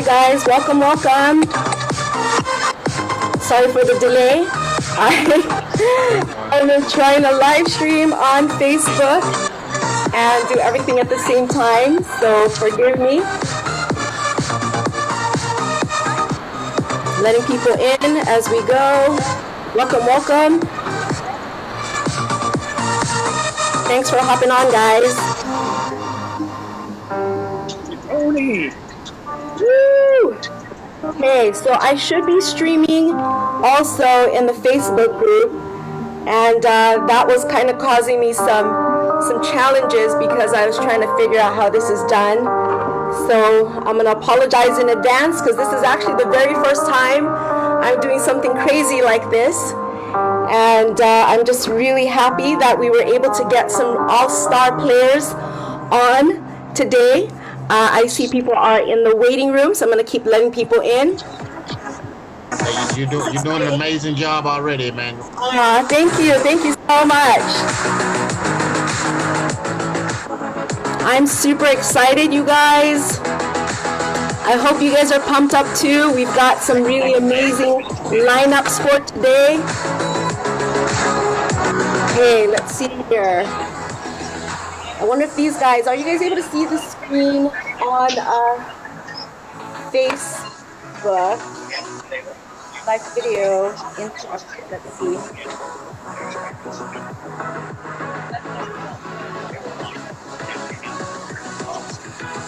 guys, welcome. Sorry for the delay. I'm trying to live stream on Facebook and do everything at the same time, so forgive me. Letting people in as we go. Welcome. Thanks for hopping on, guys. Tony! Woo! Okay, so I should be streaming also in the Facebook group, and that was kind of causing me some challenges because I was trying to figure out how this is done. So I'm gonna apologize in advance because this is actually the very first time I'm doing something crazy like this. And I'm just really happy that we were able to get some all-star players on today. I see people are in the waiting room, so I'm going to keep letting people in. Hey, you're doing an amazing job already, man. Thank you so much. I'm super excited, you guys. I hope you guys are pumped up too. We've got some really amazing lineups for today. Okay, let's see here. I wonder if these guys, are you guys able to see the screen on Facebook? Live video interrupted. Let's see.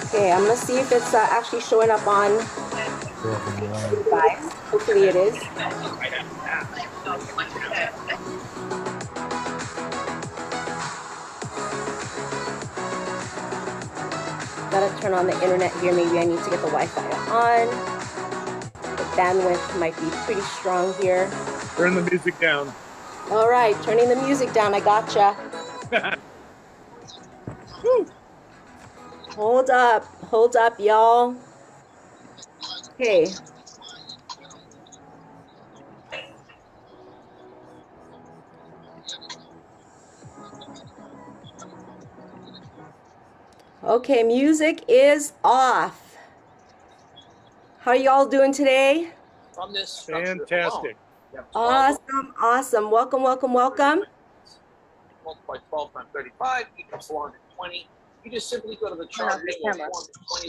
Okay, I'm gonna see if it's actually showing up on you guys. Hopefully it is. Gotta turn on the internet here. Maybe I need to get the Wi-Fi on. The bandwidth might be pretty strong here. Turn the music down. All right, turning the music down. I gotcha. Hold up, y'all. Okay. Okay, music is off. How are y'all doing today? From this Fantastic. Awesome. Welcome. 12 by 12 times 35 equals 420. You just simply go to the chart.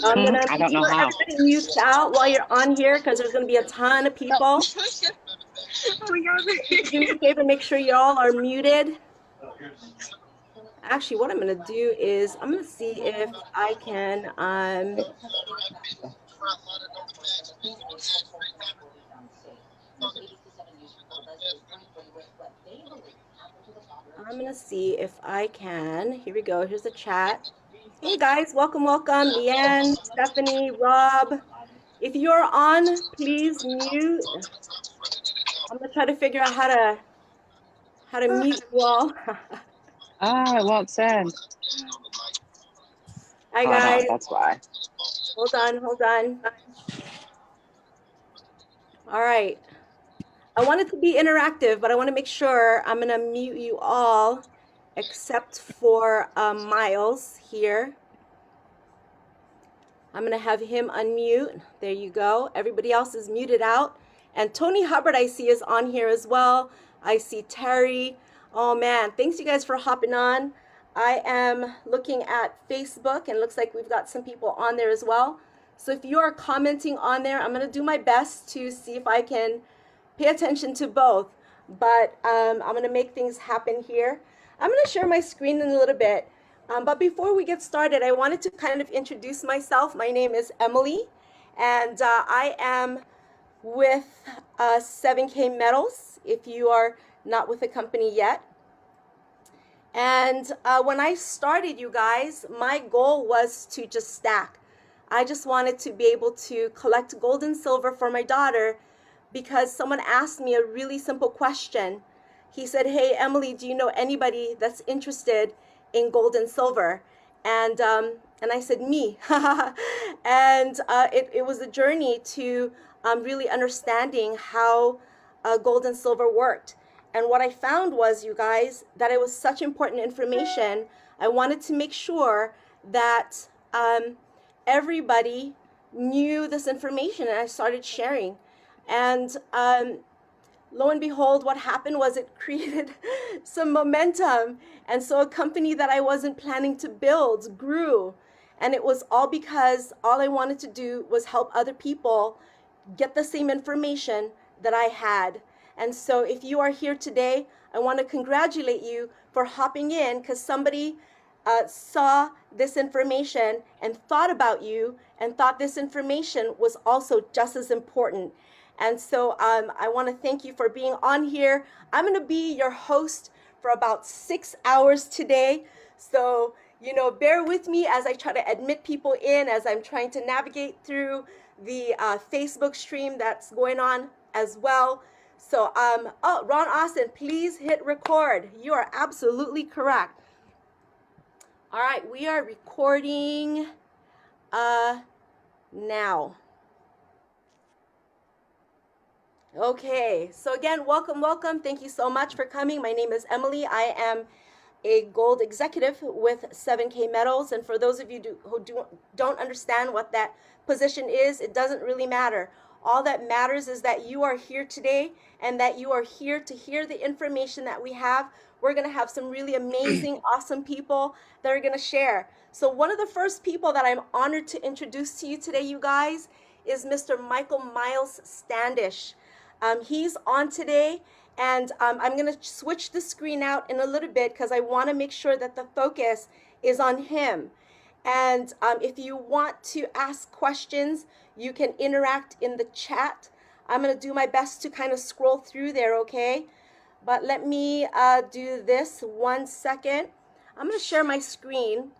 I'm gonna make sure everybody mutes out while you're on here because there's gonna be a ton of people. Do me a favor, make sure y'all are muted. Actually, what I'm gonna do is I'm gonna see if I can I'm gonna see if I can. Here we go. Here's the chat. Hey guys, welcome. Leanne, Stephanie, Rob. If you're on, please mute. I'm gonna try to figure out how to mute you all. It won't send. Hi guys. No, that's why. Hold on. All right. I want it to be interactive, but I want to make sure I'm going to mute you all except for Miles here. I'm going to have him unmute. There you go. Everybody else is muted out. And Tony Hubbard, I see, is on here as well. I see Terry. Oh, man. Thanks, you guys, for hopping on. I am looking at Facebook, and it looks like we've got some people on there as well. So if you are commenting on there, I'm going to do my best to see if I can pay attention to both. But I'm going to make things happen here. I'm going to share my screen in a little bit. But before we get started, I wanted to kind of introduce myself. My name is Emily, and I am with 7K Metals, if you are not with the company yet. And when I started, you guys, my goal was to just stack. I just wanted to be able to collect gold and silver for my daughter because someone asked me a really simple question. He said, hey, Emily, do you know anybody that's interested in gold and silver? And I said, me. And it was a journey to really understanding how gold and silver worked. And what I found was, you guys, that it was such important information. I wanted to make sure that everybody knew this information and I started sharing. And lo and behold, what happened was it created some momentum. And so a company that I wasn't planning to build grew. And it was all because all I wanted to do was help other people get the same information that I had. And so if you are here today, I want to congratulate you for hopping in, because somebody saw this information and thought about you and thought this information was also just as important. And so I want to thank you for being on here. I'm going to be your host for about 6 hours today. So, you know, bear with me as I try to admit people in, as I'm trying to navigate through the Facebook stream that's going on as well. So, oh, Ron Austin, please hit record. You are absolutely correct. All right, we are recording now. Okay, so again, welcome. Thank you so much for coming. My name is Emily. I am a gold executive with 7K Metals. And for those of you who don't understand what that position is, it doesn't really matter. All that matters is that you are here today and that you are here to hear the information that we have. We're going to have some really amazing, awesome people that are going to share. So one of the first people that I'm honored to introduce to you today, you guys, is Mr. Michael Miles Standish. He's on today, and I'm going to switch the screen out in a little bit because I want to make sure that the focus is on him. And if you want to ask questions, you can interact in the chat. I'm going to do my best to kind of scroll through there, okay? But let me do this 1 second. I'm going to share my screen.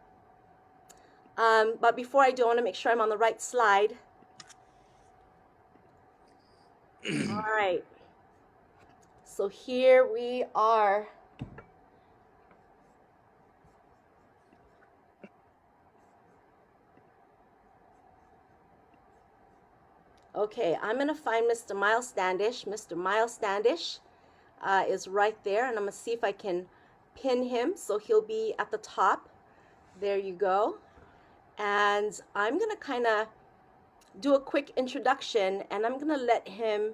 But before I do, I want to make sure I'm on the right slide. All right. So here we are. Okay, I'm going to find Mr. Miles Standish. Mr. Miles Standish is right there, and I'm going to see if I can pin him so he'll be at the top. There you go. And I'm going to kind of do a quick introduction, and I'm going to let him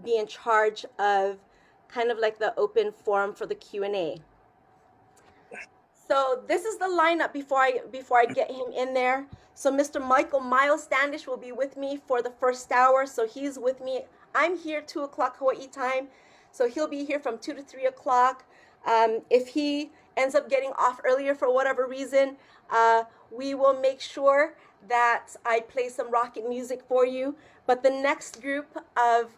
be in charge of kind of like the open forum for the Q&A. So this is the lineup before I get him in there. So Mr. Michael Miles Standish will be with me for the first hour. So he's with me. I'm here 2 o'clock Hawaii time. So he'll be here from 2 to 3 o'clock. If he ends up getting off earlier for whatever reason, we will make sure that I play some rocket music for you. But the next group of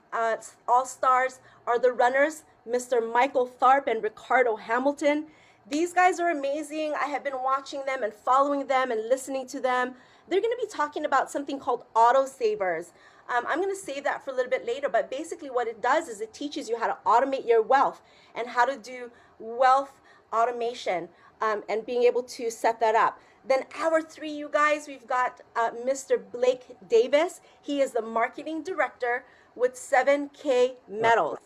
all-stars are the runners, Mr. Michael Tharp and Ricardo Hamilton. These guys are amazing. I have been watching them and following them and listening to them. They're going to be talking about something called autosavers. I'm going to save that for a little bit later, but basically what it does is it teaches you how to automate your wealth and how to do wealth automation and being able to set that up. Then hour 3, you guys, we've got Mr. Blake Davis. He is the marketing director with 7K Metals.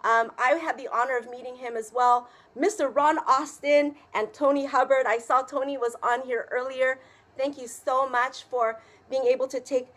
I had the honor of meeting him as well. Mr. Ron Austin and Tony Hubbard. I saw Tony was on here earlier. Thank you so much for being able to take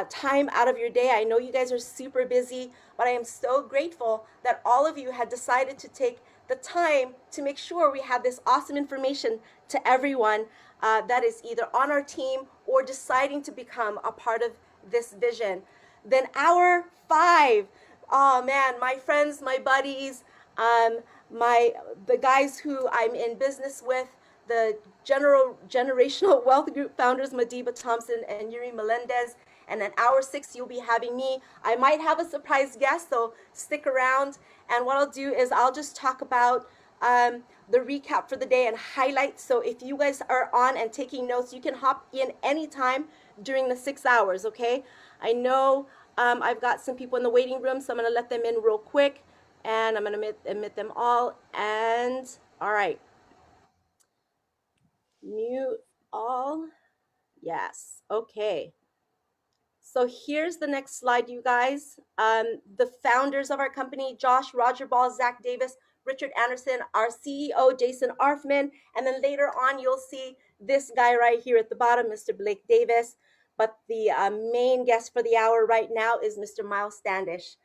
time out of your day. I know you guys are super busy, but I am so grateful that all of you had decided to take the time to make sure we have this awesome information to everyone that is either on our team or deciding to become a part of this vision. Then hour 5, oh man, my friends, my buddies, the guys who I'm in business with, the generational wealth group founders, Madiba, Thompson, and Melendez. And then hour 6, you'll be having me. I might have a surprise guest, so stick around. And what I'll do is I'll just talk about the recap for the day and highlights. So if you guys are on and taking notes, you can hop in anytime during the 6 hours, okay? I know I've got some people in the waiting room, so I'm going to let them in real quick. And I'm going to admit them all. And all right. Mute all. Yes. Okay. So here's the next slide, you guys. The founders of our company, Josh, Roger Ball, Zach Davis, Richard Anderson, our CEO, Jason Arfman, and then later on, you'll see this guy right here at the bottom, Mr. Blake Davis. But the main guest for the hour right now is Mr. Miles Standish.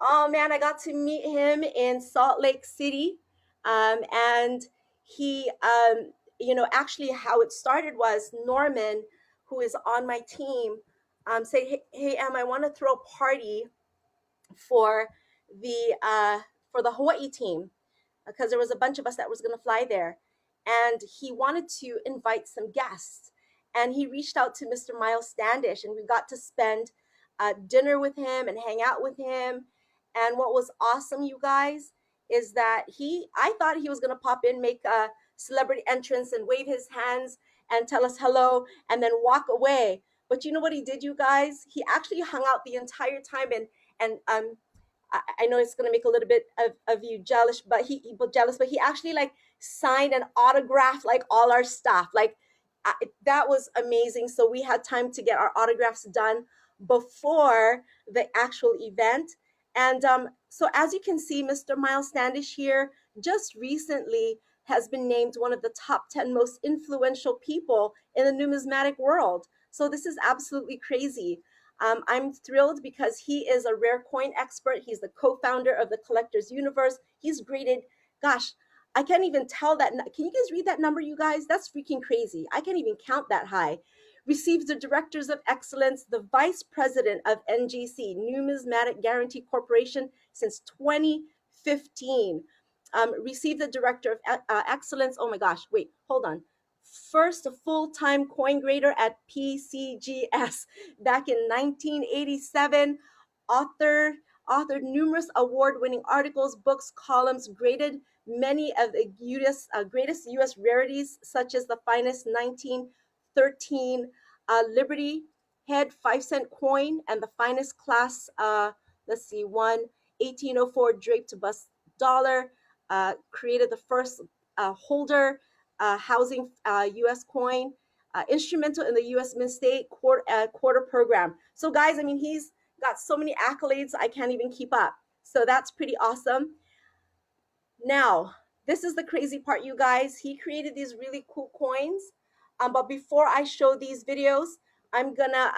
Oh man, I got to meet him in Salt Lake City. And he, actually how it started was Norman, who is on my team, said, hey, Em, I want to throw a party for the Hawaii team because there was a bunch of us that was going to fly there, and he wanted to invite some guests, and he reached out to Mr. Miles Standish, and we got to spend dinner with him and hang out with him. And what was awesome, you guys, is that I thought he was going to pop in, make a celebrity entrance and wave his hands and tell us hello and then walk away. But you know what he did, you guys? He actually hung out the entire time, and I know it's gonna make a little bit of you jealous, but he actually like signed and autographed like all our stuff. Like that was amazing. So we had time to get our autographs done before the actual event. And so as you can see, Mr. Miles Standish here just recently has been named one of the top 10 most influential people in the numismatic world. So this is absolutely crazy. I'm thrilled because he is a rare coin expert. He's the co-founder of the Collector's Universe. He's graded, gosh, I can't even tell that. Can you guys read that number, you guys? That's freaking crazy. I can't even count that high. Received the Directors of Excellence, the Vice President of NGC, Numismatic Guarantee Corporation, since 2015. Received the Director of Excellence. Oh my gosh, wait, hold on. First full-time coin grader at PCGS back in 1987. Authored numerous award-winning articles, books, columns, graded many of the greatest U.S. rarities, such as the finest 1913 Liberty Head 5-cent coin and the finest class, 1804 draped bust dollar, created the first holder housing U.S. coin, instrumental in the U.S. Mint-State quarter program. So guys, I mean, he's got so many accolades, I can't even keep up. So that's pretty awesome. Now, this is the crazy part, you guys. He created these really cool coins. But before I show these videos, I'm gonna,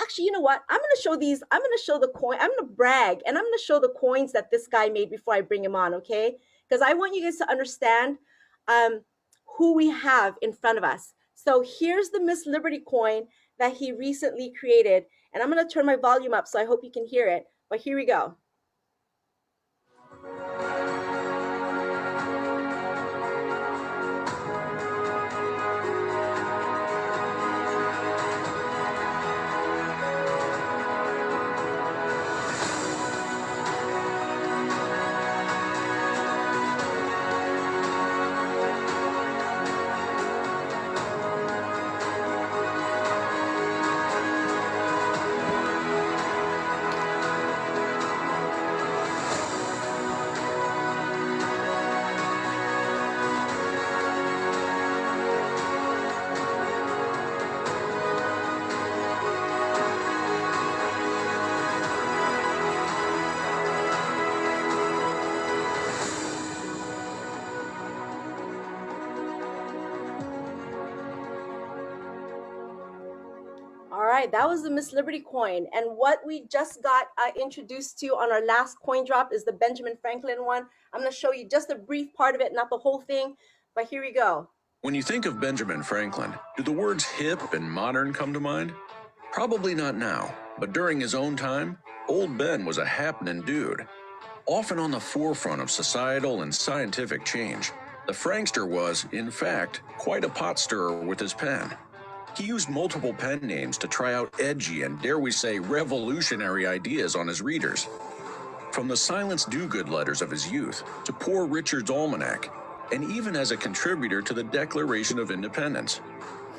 actually, you know what? I'm gonna show these, I'm gonna show the coin, I'm gonna brag, and I'm gonna show the coins that this guy made before I bring him on, okay? Because I want you guys to understand who we have in front of us. So here's the Miss Liberty coin that he recently created. And I'm gonna turn my volume up, so I hope you can hear it. But here we go. That was the Miss Liberty coin. And what we just got introduced to on our last coin drop is the Benjamin Franklin one. I'm going to show you just a brief part of it, not the whole thing, but here we go. When you think of Benjamin Franklin, do the words hip and modern come to mind? Probably not now, but during his own time, old Ben was a happening dude. Often on the forefront of societal and scientific change, the Frankster was, in fact, quite a pot stirrer with his pen. He used multiple pen names to try out edgy and, dare we say, revolutionary ideas on his readers. From the Silence Do-Good letters of his youth to Poor Richard's Almanac, and even as a contributor to the Declaration of Independence.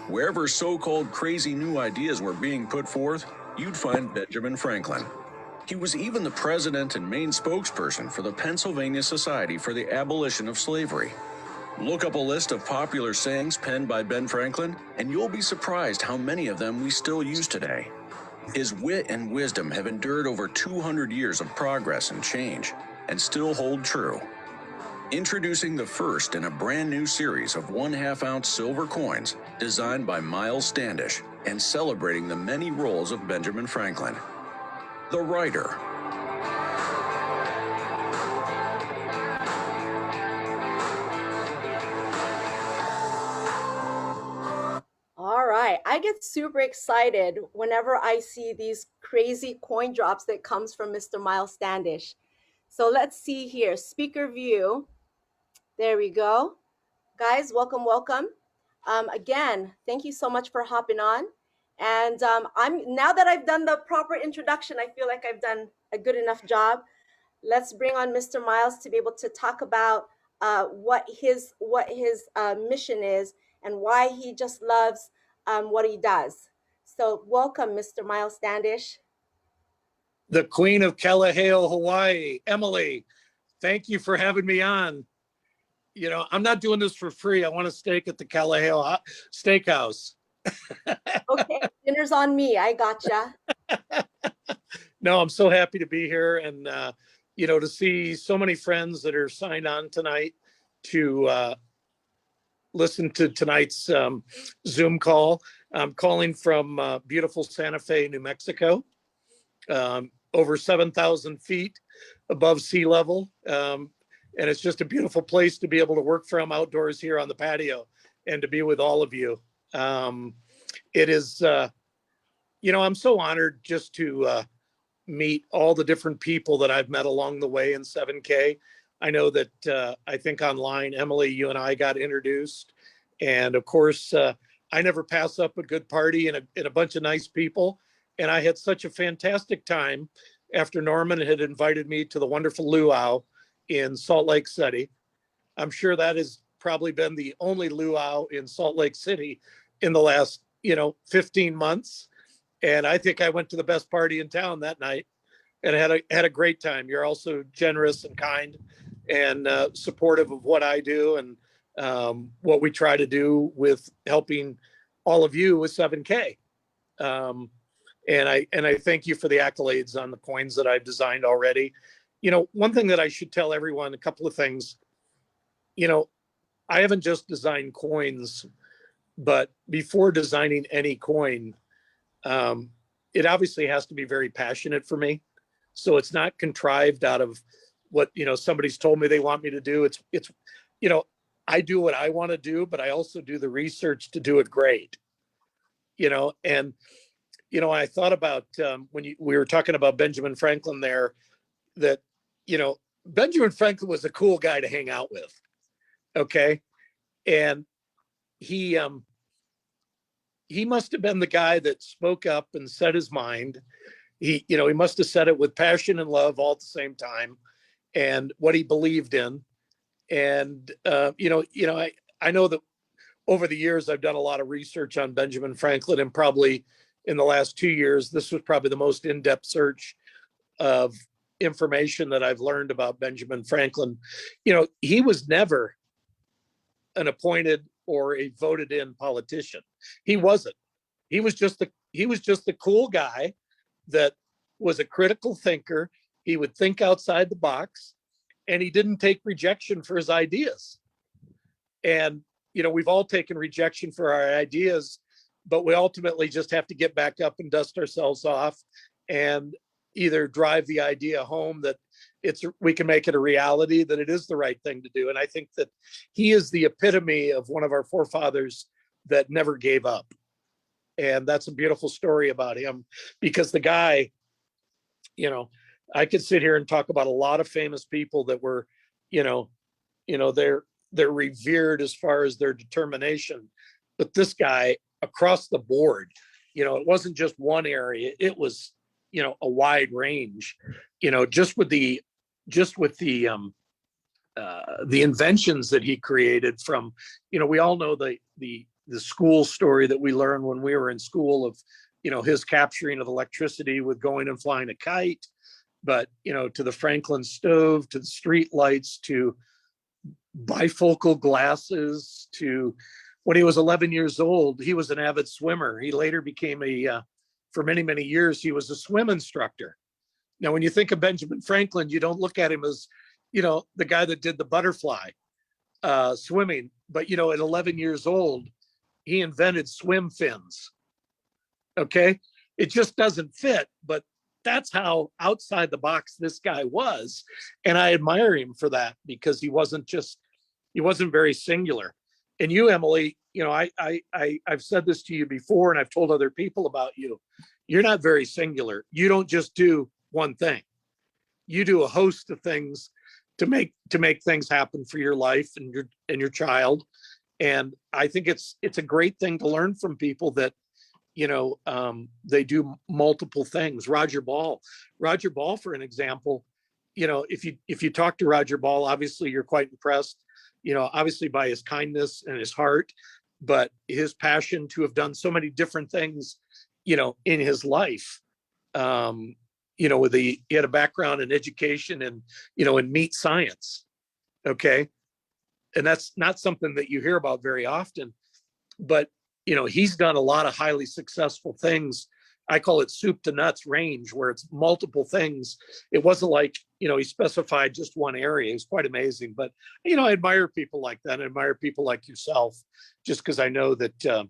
Wherever so-called crazy new ideas were being put forth, you'd find Benjamin Franklin. He was even the president and main spokesperson for the Pennsylvania Society for the Abolition of Slavery. Look up a list of popular sayings penned by Ben Franklin, and you'll be surprised how many of them we still use today. His wit and wisdom have endured over 200 years of progress and change, and still hold true. Introducing the first in a brand new series of 1/2 ounce silver coins designed by Miles Standish and celebrating the many roles of Benjamin Franklin. The writer, All right, I get super excited whenever I see these crazy coin drops that comes from Mr. Miles Standish. So let's see here, speaker view. There we go. Guys, welcome, welcome. Again, thank you so much for hopping on. And now that I've done the proper introduction, I feel like I've done a good enough job. Let's bring on Mr. Miles to be able to talk about what his mission is and why he just loves what he does. So welcome, Mr. Miles Standish. The Queen of Kalaheo, Hawaii, Emily. Thank you for having me on. You know, I'm not doing this for free. I want a steak at the Kalaheo Steakhouse. Okay, dinner's on me. I gotcha. No, I'm so happy to be here and, you know, to see so many friends that are signed on tonight to listen to tonight's Zoom call. I'm calling from beautiful Santa Fe, New Mexico, over 7,000 feet above sea level. And it's just a beautiful place to be able to work from outdoors here on the patio and to be with all of you. It is, you know, I'm so honored just to meet all the different people that I've met along the way in 7K. I know that I think online, Emily, you and I got introduced. And of course, I never pass up a good party and a bunch of nice people. And I had such a fantastic time after Norman had invited me to the wonderful luau in Salt Lake City. I'm sure that has probably been the only luau in Salt Lake City in the last, 15 months. And I think I went to the best party in town that night and had a great time. You're also generous and kind and supportive of what I do and what we try to do with helping all of you with 7K. And I thank you for the accolades on the coins that I've designed already. One thing that I should tell everyone, a couple of things, I haven't just designed coins, but before designing any coin, it obviously has to be very passionate for me. So it's not contrived out of what, somebody's told me they want me to do. It's, I do what I want to do, but I also do the research to do it great, and, I thought about when we were talking about Benjamin Franklin there, that, Benjamin Franklin was a cool guy to hang out with. Okay. And he must have been the guy that spoke up and said his mind. He must have said it with passion and love all at the same time and what he believed in. And, I know that over the years, I've done a lot of research on Benjamin Franklin, and probably in the last 2 years, this was probably the most in-depth search of information that I've learned about Benjamin Franklin. He was never an appointed or a voted in politician. He wasn't. He was just the cool guy that was a critical thinker. He would think outside the box, and he didn't take rejection for his ideas. And, we've all taken rejection for our ideas, but we ultimately just have to get back up and dust ourselves off and either drive the idea home that we can make it a reality, that it is the right thing to do. And I think that he is the epitome of one of our forefathers that never gave up. And that's a beautiful story about him, because the guy, I could sit here and talk about a lot of famous people that were, they're revered as far as their determination. But this guy across the board, it wasn't just one area, it was, a wide range, just with the inventions that he created from, we all know the school story that we learned when we were in school of, his capturing of electricity with going and flying a kite, but, to the Franklin stove, to the street lights, to bifocal glasses, to when he was 11 years old, he was an avid swimmer. He later became for many, many years, he was a swim instructor. Now, when you think of Benjamin Franklin, you don't look at him as, the guy that did the butterfly swimming, but at 11 years old, he invented swim fins. Okay. It just doesn't fit, but that's how outside the box this guy was. And I admire him for that, because he wasn't very singular. And you, Emily, I've said this to you before, and I've told other people about you. You're not very singular. You don't just do one thing. You do a host of things to make things happen for your life and your child. And I think it's a great thing to learn from people that, they do multiple things. Roger Ball, for an example, if you talk to Roger Ball, obviously you're quite impressed, obviously by his kindness and his heart, but his passion to have done so many different things, in his life. He had a background in education and, in meat science. Okay. And that's not something that you hear about very often, but he's done a lot of highly successful things. I call it soup to nuts range, where it's multiple things. It wasn't like, he specified just one area. It's quite amazing. But, I admire people like that. I admire people like yourself, just because I know that,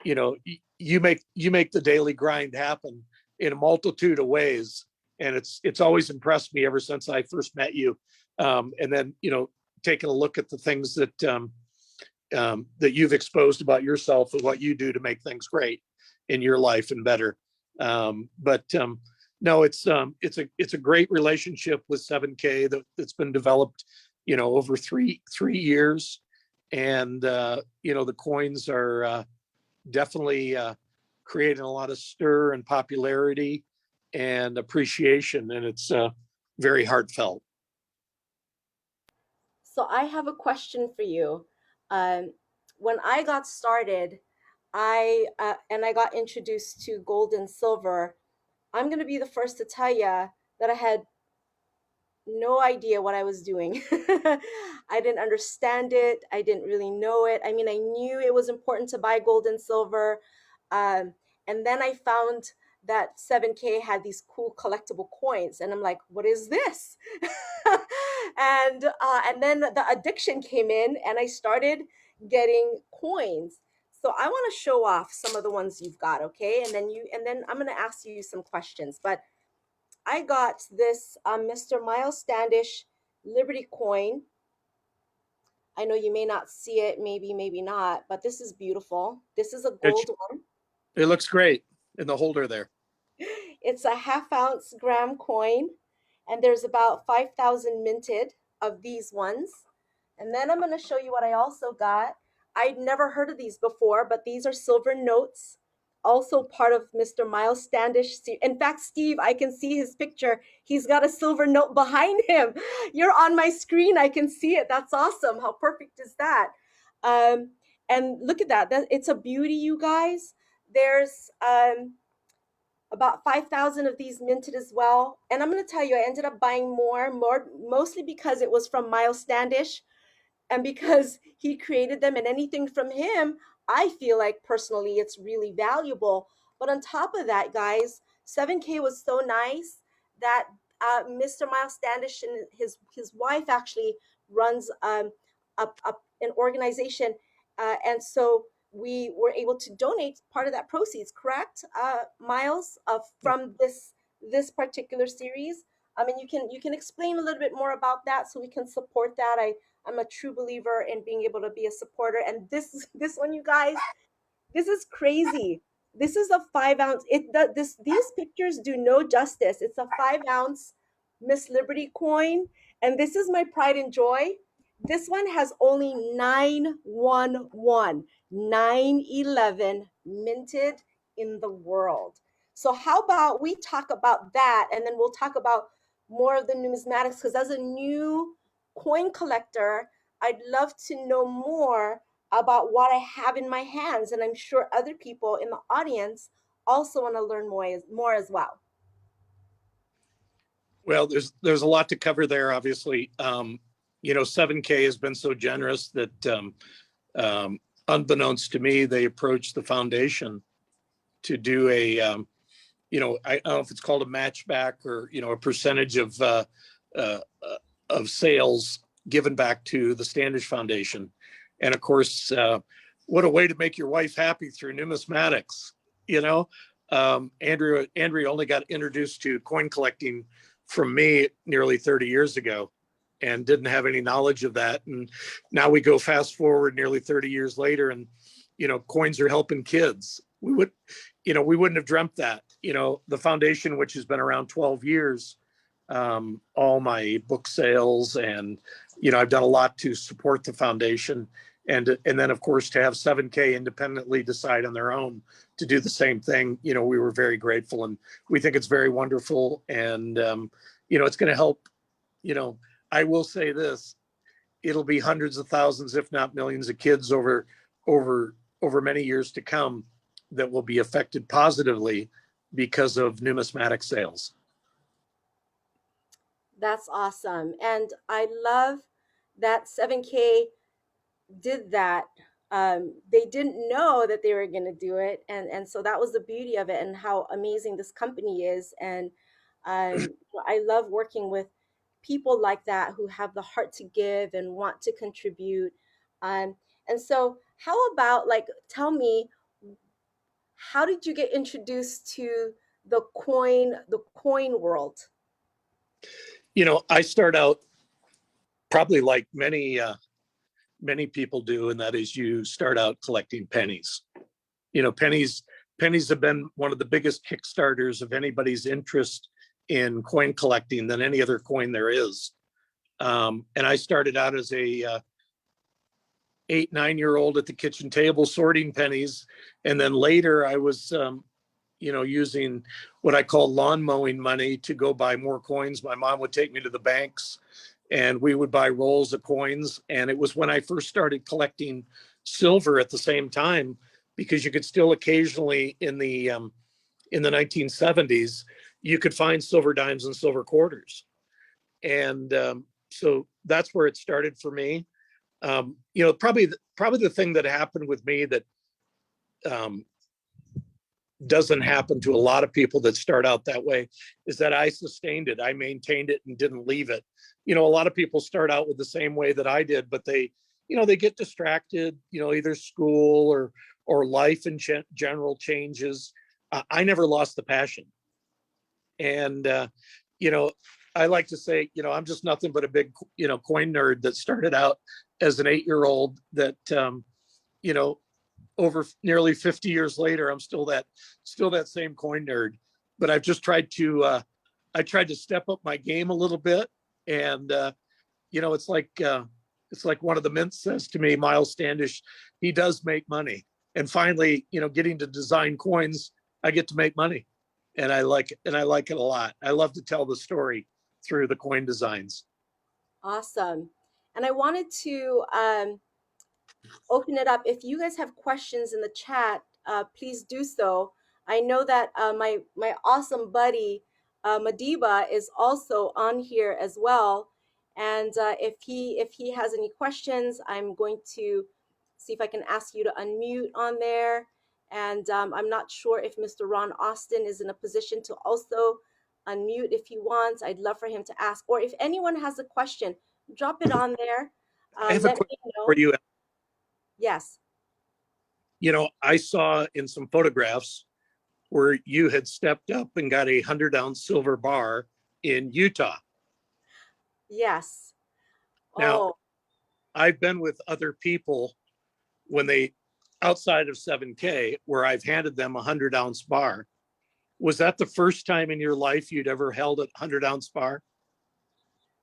you make the daily grind happen in a multitude of ways. And it's always impressed me ever since I first met you. And then, taking a look at the things that, that you've exposed about yourself and what you do to make things great in your life and better. No, it's a great relationship with 7K that's been developed, over three years. And, the coins are definitely creating a lot of stir and popularity and appreciation. And it's very heartfelt. So I have a question for you. When I got started, I got introduced to gold and silver. I'm going to be the first to tell you that I had no idea what I was doing. I didn't understand it. I didn't really know it. I mean, I knew it was important to buy gold and silver. And then I found that 7K had these cool collectible coins. And I'm like, what is this? And then the addiction came in and I started getting coins. So I want to show off some of the ones you've got, okay? And then I'm going to ask you some questions. But I got this Mr. Miles Standish Liberty coin. I know you may not see it, maybe not, but this is beautiful. This is a gold one. It looks great in the holder there. It's a 1/2 ounce gram coin, and there's about 5,000 minted of these ones. And then I'm going to show you what I also got. I'd never heard of these before, but these are silver notes, also part of Mr. Miles Standish. In fact, Steve, I can see his picture. He's got a silver note behind him. You're on my screen. I can see it. That's awesome. How perfect is that? And look at that. It's a beauty, you guys. There's about 5,000 of these minted as well. And I'm going to tell you, I ended up buying more, mostly because it was from Miles Standish and because he created them, and anything from him, I feel like personally it's really valuable. But on top of that, guys, 7K was so nice that Mr. Miles Standish and his wife actually runs an organization. And so we were able to donate part of that proceeds, correct, Miles, from this particular series. I mean, you can explain a little bit more about that so we can support that. I'm a true believer in being able to be a supporter. And this one, you guys, this is crazy. This is a 5 ounce. These pictures do no justice. It's a 5 ounce Miss Liberty coin, and this is my pride and joy. This one has only 911 minted in the world. So how about we talk about that, and then we'll talk about more of the numismatics, because as a new coin collector, I'd love to know more about what I have in my hands, and I'm sure other people in the audience also want to learn more as well. Well, there's a lot to cover there, obviously. 7K has been so generous that unbeknownst to me, they approached the foundation to do a, I don't know if it's called a matchback or, a percentage of of sales given back to the Standish Foundation. And of course, what a way to make your wife happy through numismatics. You know, Andrea only got introduced to coin collecting from me nearly 30 years ago and didn't have any knowledge of that. And now we go fast forward nearly 30 years later, and, you know, coins are helping kids. We wouldn't have dreamt that. You know, the foundation, which has been around 12 years, all my book sales, and, you know, I've done a lot to support the foundation. And then, of course, to have 7K independently decide on their own to do the same thing, you know, we were very grateful, and we think it's very wonderful. And, you know, it's going to help. You know, I will say this, it'll be hundreds of thousands, if not millions of kids over many years to come that will be affected positively because of numismatic sales. That's awesome. And I love that 7K did that. They didn't know that they were going to do it. And so that was the beauty of it, and how amazing this company is. And I love working with people like that who have the heart to give and want to contribute. And so how about, like, tell me, how did you get introduced to the coin world? You know, I start out probably like many people do, and that is you start out collecting pennies. You know, pennies have been one of the biggest kickstarters of anybody's interest in coin collecting than any other coin there is. And I started out as a 8-9-year-old at the kitchen table sorting pennies, and then later I was you know, using what I call lawn mowing money to go buy more coins. My mom would take me to the banks, and we would buy rolls of coins. And it was when I first started collecting silver at the same time, because you could still occasionally in the 1970s, you could find silver dimes and silver quarters. And so that's where it started for me. You know, probably the thing that happened with me that doesn't happen to a lot of people that start out that way is that I sustained it. I maintained it and didn't leave it. You know, a lot of people start out with the same way that I did, but they, you know, they get distracted, you know, either school or life in general changes. I never lost the passion. And, you know, I like to say, you know, I'm just nothing but a big, you know, coin nerd that started out as an 8-year-old that, you know, over nearly 50 years later, I'm still that same coin nerd. But I've just tried to step up my game a little bit. And, you know, it's like one of the mints says to me, Miles Standish, he does make money. And finally, you know, getting to design coins, I get to make money. And I like it a lot. I love to tell the story through the coin designs. Awesome. And I wanted to open it up. If you guys have questions in the chat, please do so. I know that my awesome buddy Madiba is also on here as well. And if he has any questions, I'm going to see if I can ask you to unmute on there. And I'm not sure if Mr. Ron Austin is in a position to also unmute if he wants. I'd love for him to ask. Or if anyone has a question, drop it on there. I have a question know. for you. Yes. You know, I saw in some photographs where you had stepped up and got a 100-ounce silver bar in Utah. Yes. Now, I've been with other people when they, outside of 7K, where I've handed them a 100-ounce bar. Was that the first time in your life you'd ever held a 100-ounce bar?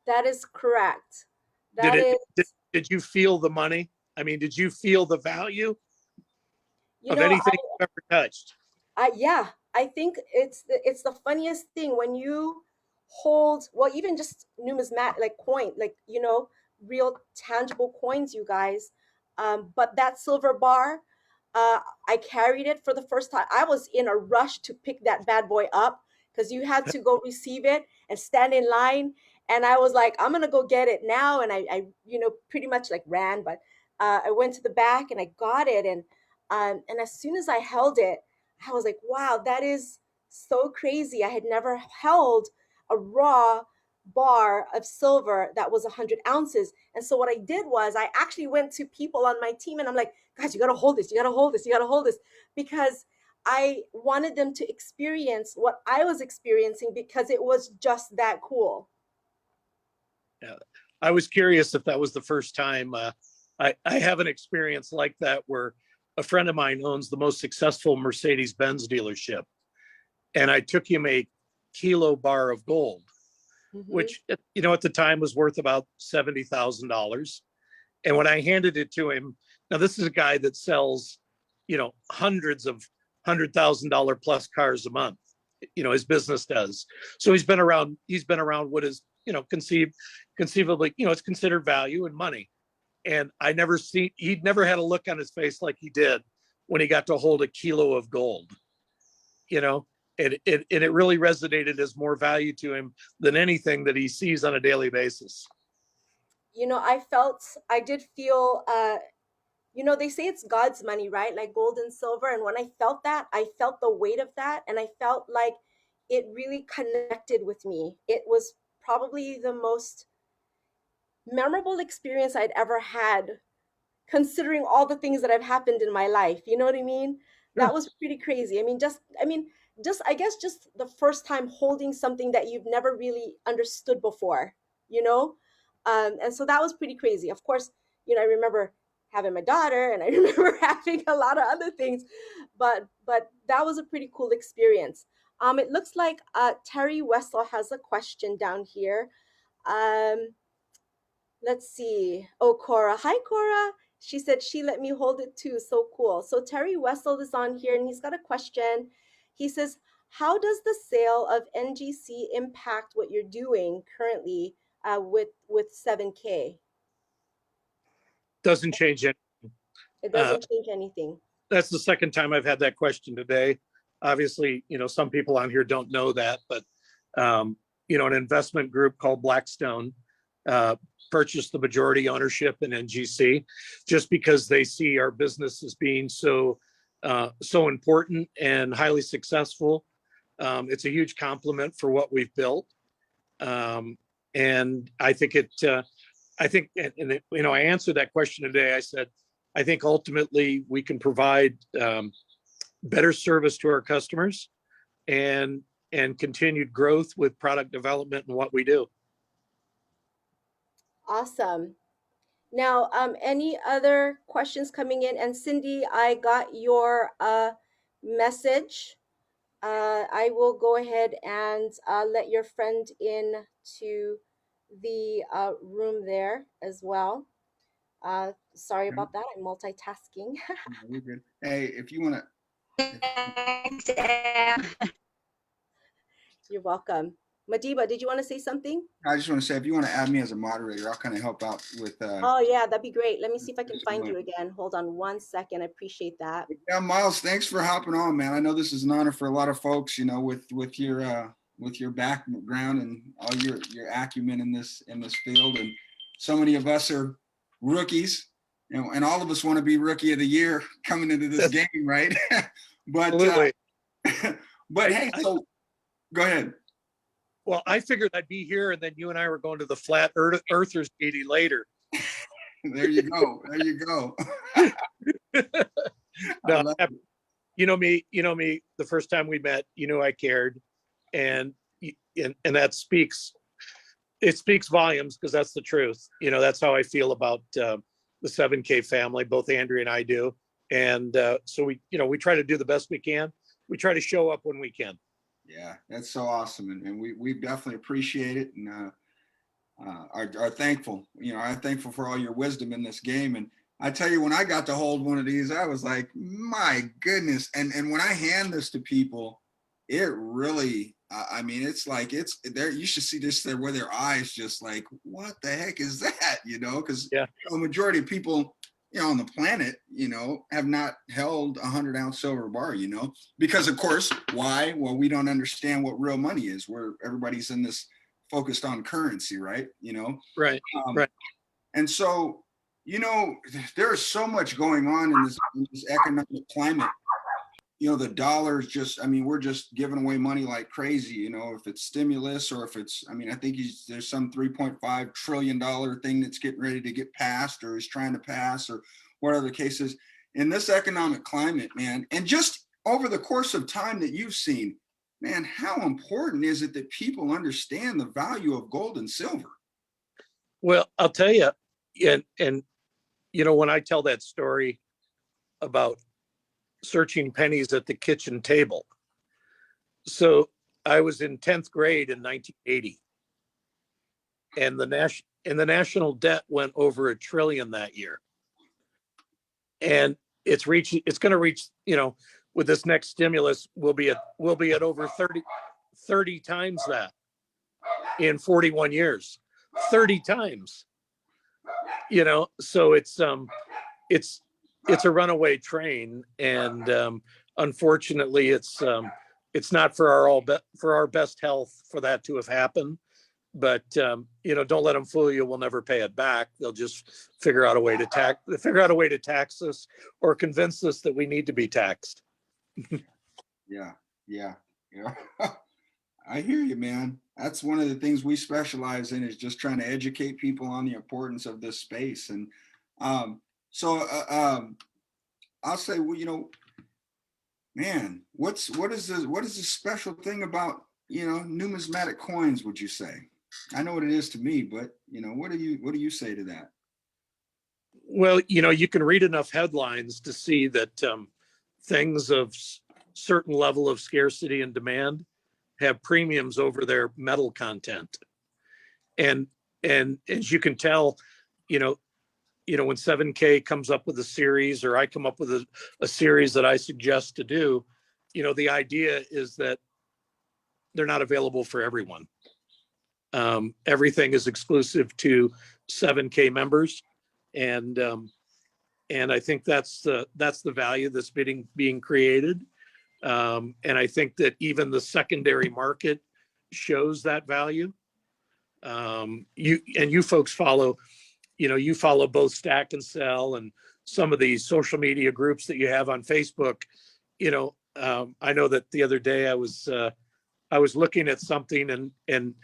That is correct. Did you feel the money? I mean, did you feel the value of anything you've ever touched? Yeah, I think it's the funniest thing when you hold, well, even just numismatic, like coin, like, you know, real tangible coins, you guys. But that silver bar, I carried it for the first time. I was in a rush to pick that bad boy up because you had to go receive it and stand in line. And I was like, I'm gonna go get it now. And I you know, pretty much like ran, but I went to the back and I got it. And as soon as I held it, I was like, wow, that is so crazy. I had never held a raw bar of silver that was 100 ounces. And so what I did was I actually went to people on my team and I'm like, guys, you got to hold this. You got to hold this. You got to hold this, because I wanted them to experience what I was experiencing, because it was just that cool. Yeah. I was curious if that was the first time. I have an experience like that where a friend of mine owns the most successful Mercedes-Benz dealership. And I took him a kilo bar of gold, which, you know, at the time was worth about $70,000. And when I handed it to him, now this is a guy that sells, you know, hundreds of $100,000 plus cars a month. You know, his business does. So he's been around what is, you know, conceivably, you know, it's considered value and money. And he'd never had a look on his face like he did when he got to hold a kilo of gold, you know, and it really resonated as more value to him than anything that he sees on a daily basis. You know, I did feel, you know, they say it's God's money, right? Like gold and silver. And when I felt that, I felt the weight of that. And I felt like it really connected with me. It was probably the most memorable experience I'd ever had, considering all the things that have happened in my life. You know what I mean? That was pretty crazy. I guess just the first time holding something that you've never really understood before, you know? And so that was pretty crazy. Of course, you know, I remember having my daughter and I remember having a lot of other things, but that was a pretty cool experience. It looks like Terry Wessel has a question down here. Let's see. Oh, Cora. Hi, Cora. She said she let me hold it too. So cool. So Terry Wessel is on here and he's got a question. He says, how does the sale of NGC impact what you're doing currently with 7K? Doesn't change it. It doesn't change anything. That's the second time I've had that question today. Obviously, you know, some people on here don't know that, but, you know, an investment group called Blackstone purchased the majority ownership in NGC just because they see our business as being so important and highly successful. It's a huge compliment for what we've built. And I think you know, I answered that question today. I said, I think ultimately we can provide better service to our customers and continued growth with product development and what we do. Awesome. Now, any other questions coming in? And Cindy, I got your message. I will go ahead and let your friend in to the room there as well. Sorry about that. I'm multitasking. We're good. Hey, if you want to. You're welcome. Madiba, did you want to say something? I just want to say, if you want to add me as a moderator, I'll kind of help out with. Oh, yeah, that'd be great. Let me see if I can find you again. Hold on 1 second. I appreciate that. Yeah, Miles, thanks for hopping on, man. I know this is an honor for a lot of folks, you know, with your background and all your acumen in this field. And so many of us are rookies, you know, and all of us want to be rookie of the year coming into this game, right? But hey, so go ahead. Well, I figured I'd be here and then you and I were going to the Flat Earthers meeting later. There you go. There you go. No, you know me, the first time we met, you knew I cared. And that speaks volumes, because that's the truth. You know, that's how I feel about the 7K family, both Andrea and I do. And so we try to do the best we can. We try to show up when we can. Yeah, that's so awesome. And we definitely appreciate it and are thankful. You know, I'm thankful for all your wisdom in this game. And I tell you, when I got to hold one of these, I was like, my goodness. And when I hand this to people, it really, I mean, it's like, it's there. You should see this there where their eyes just like, what the heck is that? You know, because yeah, the majority of people, you know, on the planet, you know, have not held 100-ounce silver bar, you know, because of course, why? Well, we don't understand what real money is, where everybody's in this focused on currency, right? You know? Right. Right. And so, you know, there is so much going on in this economic climate you know, the dollars just, I mean, we're just giving away money like crazy, you know, if it's stimulus or if it's, I mean, I think there's some $3.5 trillion thing that's getting ready to get passed or is trying to pass or whatever the case is. In this economic climate, man, and just over the course of time that you've seen, man, how important is it that people understand the value of gold and silver? Well, I'll tell you, and you know, when I tell that story about searching pennies at the kitchen table. So I was in 10th grade in 1980, and the national debt went over $1 trillion that year. And it's going to reach, you know, with this next stimulus, we'll be at over 30 times that in 41 years. 30 times. You know, so it's a runaway train, and unfortunately it's not for our best health for that to have happened. But you know, don't let them fool you. We'll never pay it back. They'll just figure out a way to tax us or convince us that we need to be taxed. Yeah. I hear you, man. That's one of the things we specialize in, is just trying to educate people on the importance of this space. And so I'll say, well, you know, man, what is the special thing about, you know, numismatic coins, would you say? I know what it is to me, but you know, what do you say to that? Well, you know, you can read enough headlines to see that things of certain level of scarcity and demand have premiums over their metal content. And as you can tell, you know, when 7K comes up with a series, or I come up with a series that I suggest to do, you know, the idea is that they're not available for everyone. Everything is exclusive to 7K members. And I think that's the value that's being created. And I think that even the secondary market shows that value. You folks follow, you know, you follow both Stack and Sell and some of these social media groups that you have on Facebook. You know, I know that the other day I was looking at something, and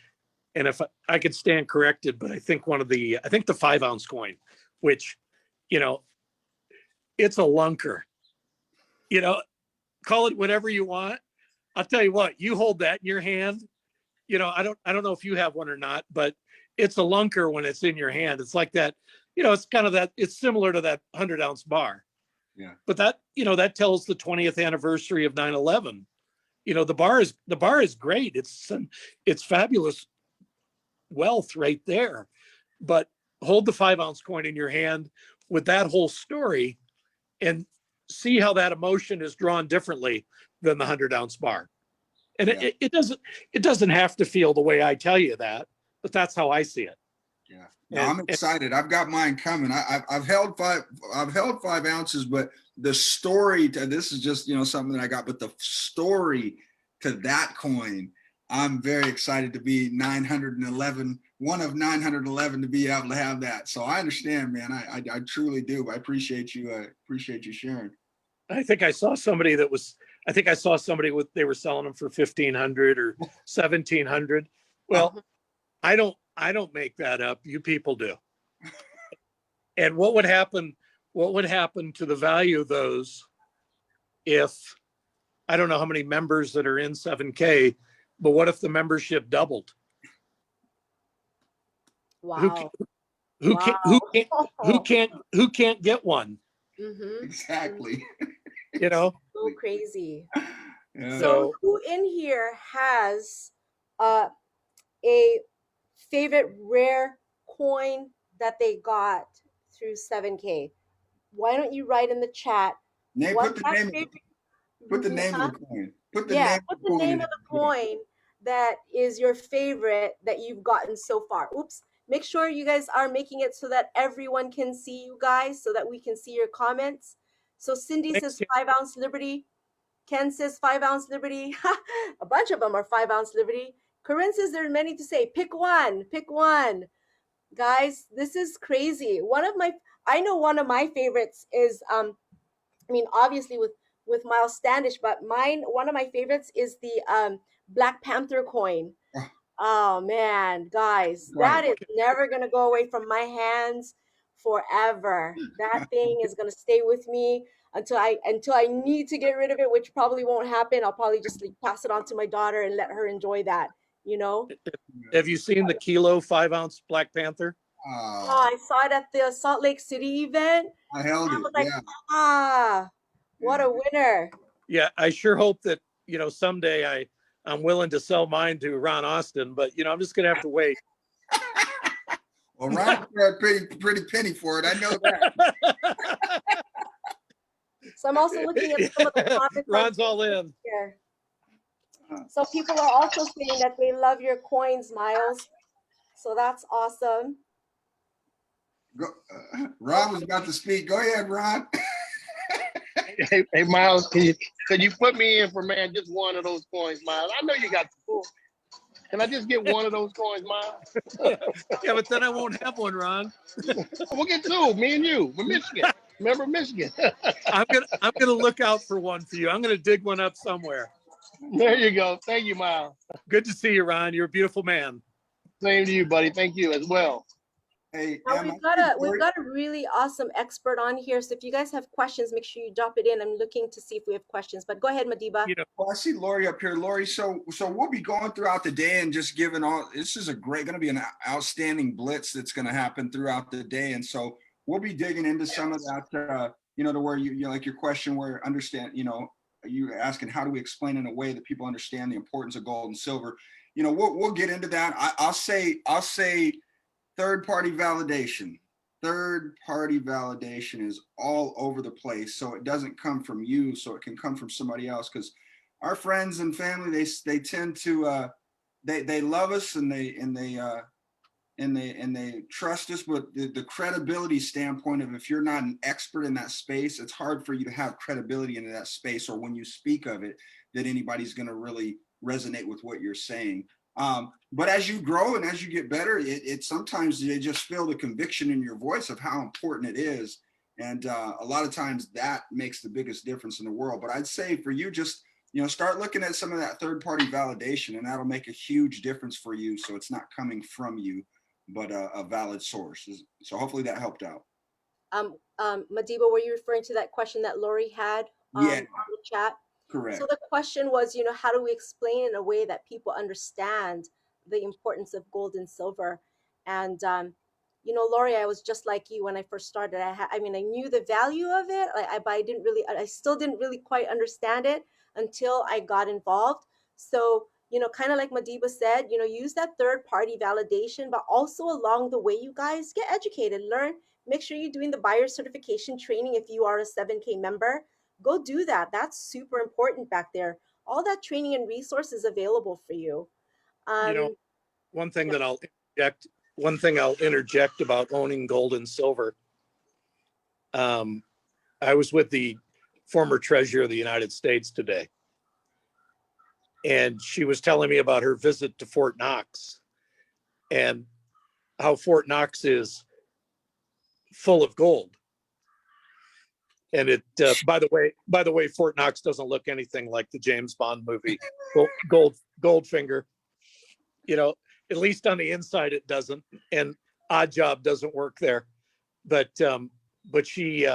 if I could stand corrected, but I think the 5-ounce coin, which, you know, it's a lunker, you know, call it whatever you want. I'll tell you what, you hold that in your hand. You know, I don't know if you have one or not, but it's a lunker when it's in your hand. It's like that, you know, it's kind of that, it's similar to that 100-ounce bar. Yeah. But that, you know, that tells the 20th anniversary of 9/11. You know, the bar is great. It's fabulous wealth right there. But hold the 5-ounce coin in your hand with that whole story and see how that emotion is drawn differently than the 100-ounce bar. And Yeah. it doesn't have to feel the way I tell you that, but that's how I see it. Yeah. No, I'm excited. I've got mine coming. I've held 5 ounces, but the story to this is just, you know, something that I got, but the story to that coin, I'm very excited to be 911, one of 911 to be able to have that. So I understand, man. I truly do. I appreciate you sharing. I think I saw somebody they were selling them for 1,500 or 1,700. Well, I don't make that up. You people do. And what would happen to the value of those if, I don't know how many members that are in 7K, but what if the membership doubled? Wow. Who can't get one? Mm-hmm. Exactly. You know? So crazy. Yeah. So who in here has a favorite rare coin that they got through 7K? Why don't you write in the chat? Put the name of the coin. Put the name of the coin that is your favorite that you've gotten so far. Oops. Make sure you guys are making it so that everyone can see you guys, so that we can see your comments. So Cindy says 5-ounce Liberty. Ken says 5-ounce Liberty. A bunch of them are 5-ounce Liberty. Corinne says there are many to say. Pick one. Guys, this is crazy. I know one of my favorites is, I mean, obviously with with Miles Standish, but one of my favorites is the Black Panther coin. Oh man, guys, Right. that is never gonna go away from my hands forever. That thing is gonna stay with me until I need to get rid of it, which probably won't happen. I'll probably just like pass it on to my daughter and let her enjoy that, you know? Have you seen the kilo 5-ounce Black Panther? Oh, I saw it at the Salt Lake City event. I held I it. was like, Yeah. what a winner. Yeah, I sure hope that, someday I'm willing to sell mine to Ron Austin, but I'm just gonna have to wait. Well, Ron got a pretty penny for it. I know that. So I'm also looking at some of the comments. Ron's all in. Here. So people are also saying that they love your coins, Miles. So that's awesome. Ron was about to speak. Go ahead, Ron. Hey, Miles, can you put me in for just one of those coins, Miles? I know you got the full. Can I just get one of those coins, Miles? Yeah, but then I won't have one, Ron. We'll get two, me and you. We're Michigan. Remember Michigan? I'm gonna look out for one for you. I'm gonna dig one up somewhere. There you go. Thank you, Miles. Good to see you, Ron. You're a beautiful man. Same to you, buddy. Thank you as well. Hey, Now we've got a really awesome expert on here. So if you guys have questions, make sure you drop it in. I'm looking to see if we have questions. But go ahead, Madiba. Well, I see Lori up here. Lori, so we'll be going throughout the day and just giving all. This is going to be an outstanding blitz that's going to happen throughout the day, and so we'll be digging into some of that. To where you like your question, where understand, you asking how do we explain in a way that people understand the importance of gold and silver. We'll get into that. I'll say. Third-party validation. Third-party validation is all over the place. So it doesn't come from you. So it can come from somebody else. Because our friends and family, they tend to they love us and they trust us. But the credibility standpoint of if you're not an expert in that space, it's hard for you to have credibility into that space, or when you speak of it, that anybody's going to really resonate with what you're saying. But as you grow and as you get better, it sometimes you just feel the conviction in your voice of how important it is. And a lot of times that makes the biggest difference in the world. But I'd say for you, just, start looking at some of that third party validation, and that'll make a huge difference for you. So it's not coming from you, but a valid source. So hopefully that helped out. Madiba, were you referring to that question that Lori had on the chat? Correct. So the question was, how do we explain in a way that people understand the importance of gold and silver? And, Lori, I was just like you when I first started. I knew the value of it, but I still didn't really quite understand it until I got involved. So, kind of like Madiba said, use that third party validation, but also along the way, you guys get educated, learn, make sure you're doing the buyer certification training. If you are a 7K member, go do that. That's super important back there. All that training and resources available for you. One thing I'll interject about owning gold and silver. I was with the former treasurer of the United States today, and she was telling me about her visit to Fort Knox and how Fort Knox is full of gold. And it, by the way, Fort Knox doesn't look anything like the James Bond movie, Goldfinger. At least on the inside it doesn't, and Odd Job doesn't work there. But she,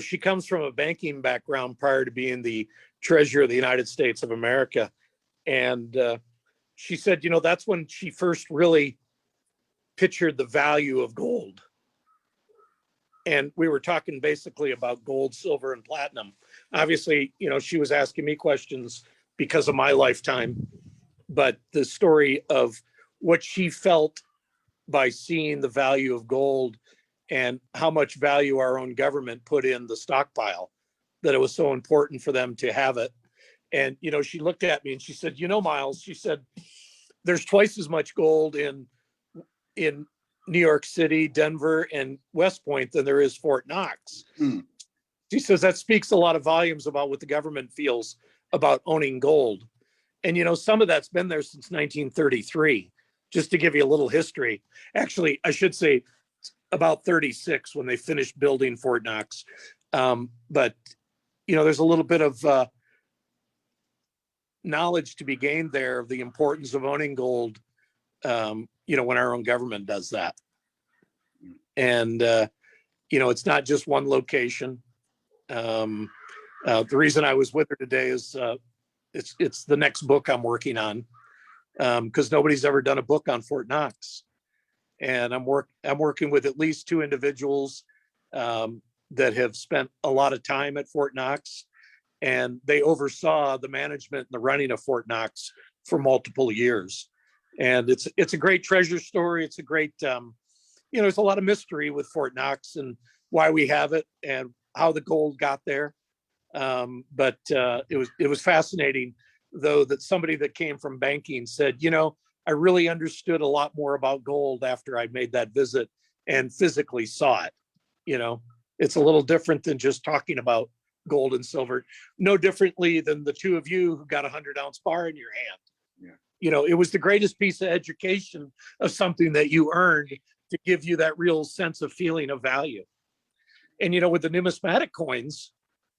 she comes from a banking background prior to being the treasurer of the United States of America, and she said, that's when she first really pictured the value of gold. And we were talking basically about gold, silver, and platinum. Obviously, she was asking me questions because of my lifetime, but the story of what she felt by seeing the value of gold and how much value our own government put in the stockpile, that it was so important for them to have it. And, she looked at me and she said, Miles, she said, there's twice as much gold in New York City, Denver, and West Point than there is Fort Knox. She says that speaks a lot of volumes about what the government feels about owning gold. And, some of that's been there since 1933, just to give you a little history. Actually, I should say about 36 when they finished building Fort Knox. But there's a little bit of knowledge to be gained there of the importance of owning gold, when our own government does that. And, it's not just one location. The reason I was with her today is it's the next book I'm working on, because nobody's ever done a book on Fort Knox. And I'm working with at least two individuals that have spent a lot of time at Fort Knox, and they oversaw the management and the running of Fort Knox for multiple years. And it's a great treasure story. It's a great, there's a lot of mystery with Fort Knox and why we have it and how the gold got there. But it was fascinating, though, that somebody that came from banking said, I really understood a lot more about gold after I made that visit and physically saw it. It's a little different than just talking about gold and silver, no differently than the two of you who got a 100-ounce bar in your hand. Yeah. It was the greatest piece of education of something that you earned to give you that real sense of feeling of value. And, with the numismatic coins,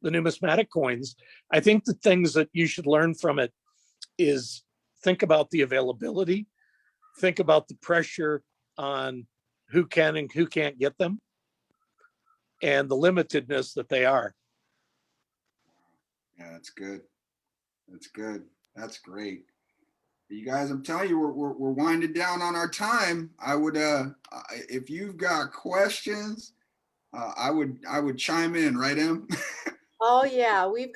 I think the things that you should learn from it is think about the availability, think about the pressure on who can and who can't get them, and the limitedness that they are. Yeah, that's good. That's good. That's great. You guys, I'm telling you, we're winding down on our time. I would, if you've got questions, I would chime in, right, Em? Oh yeah, we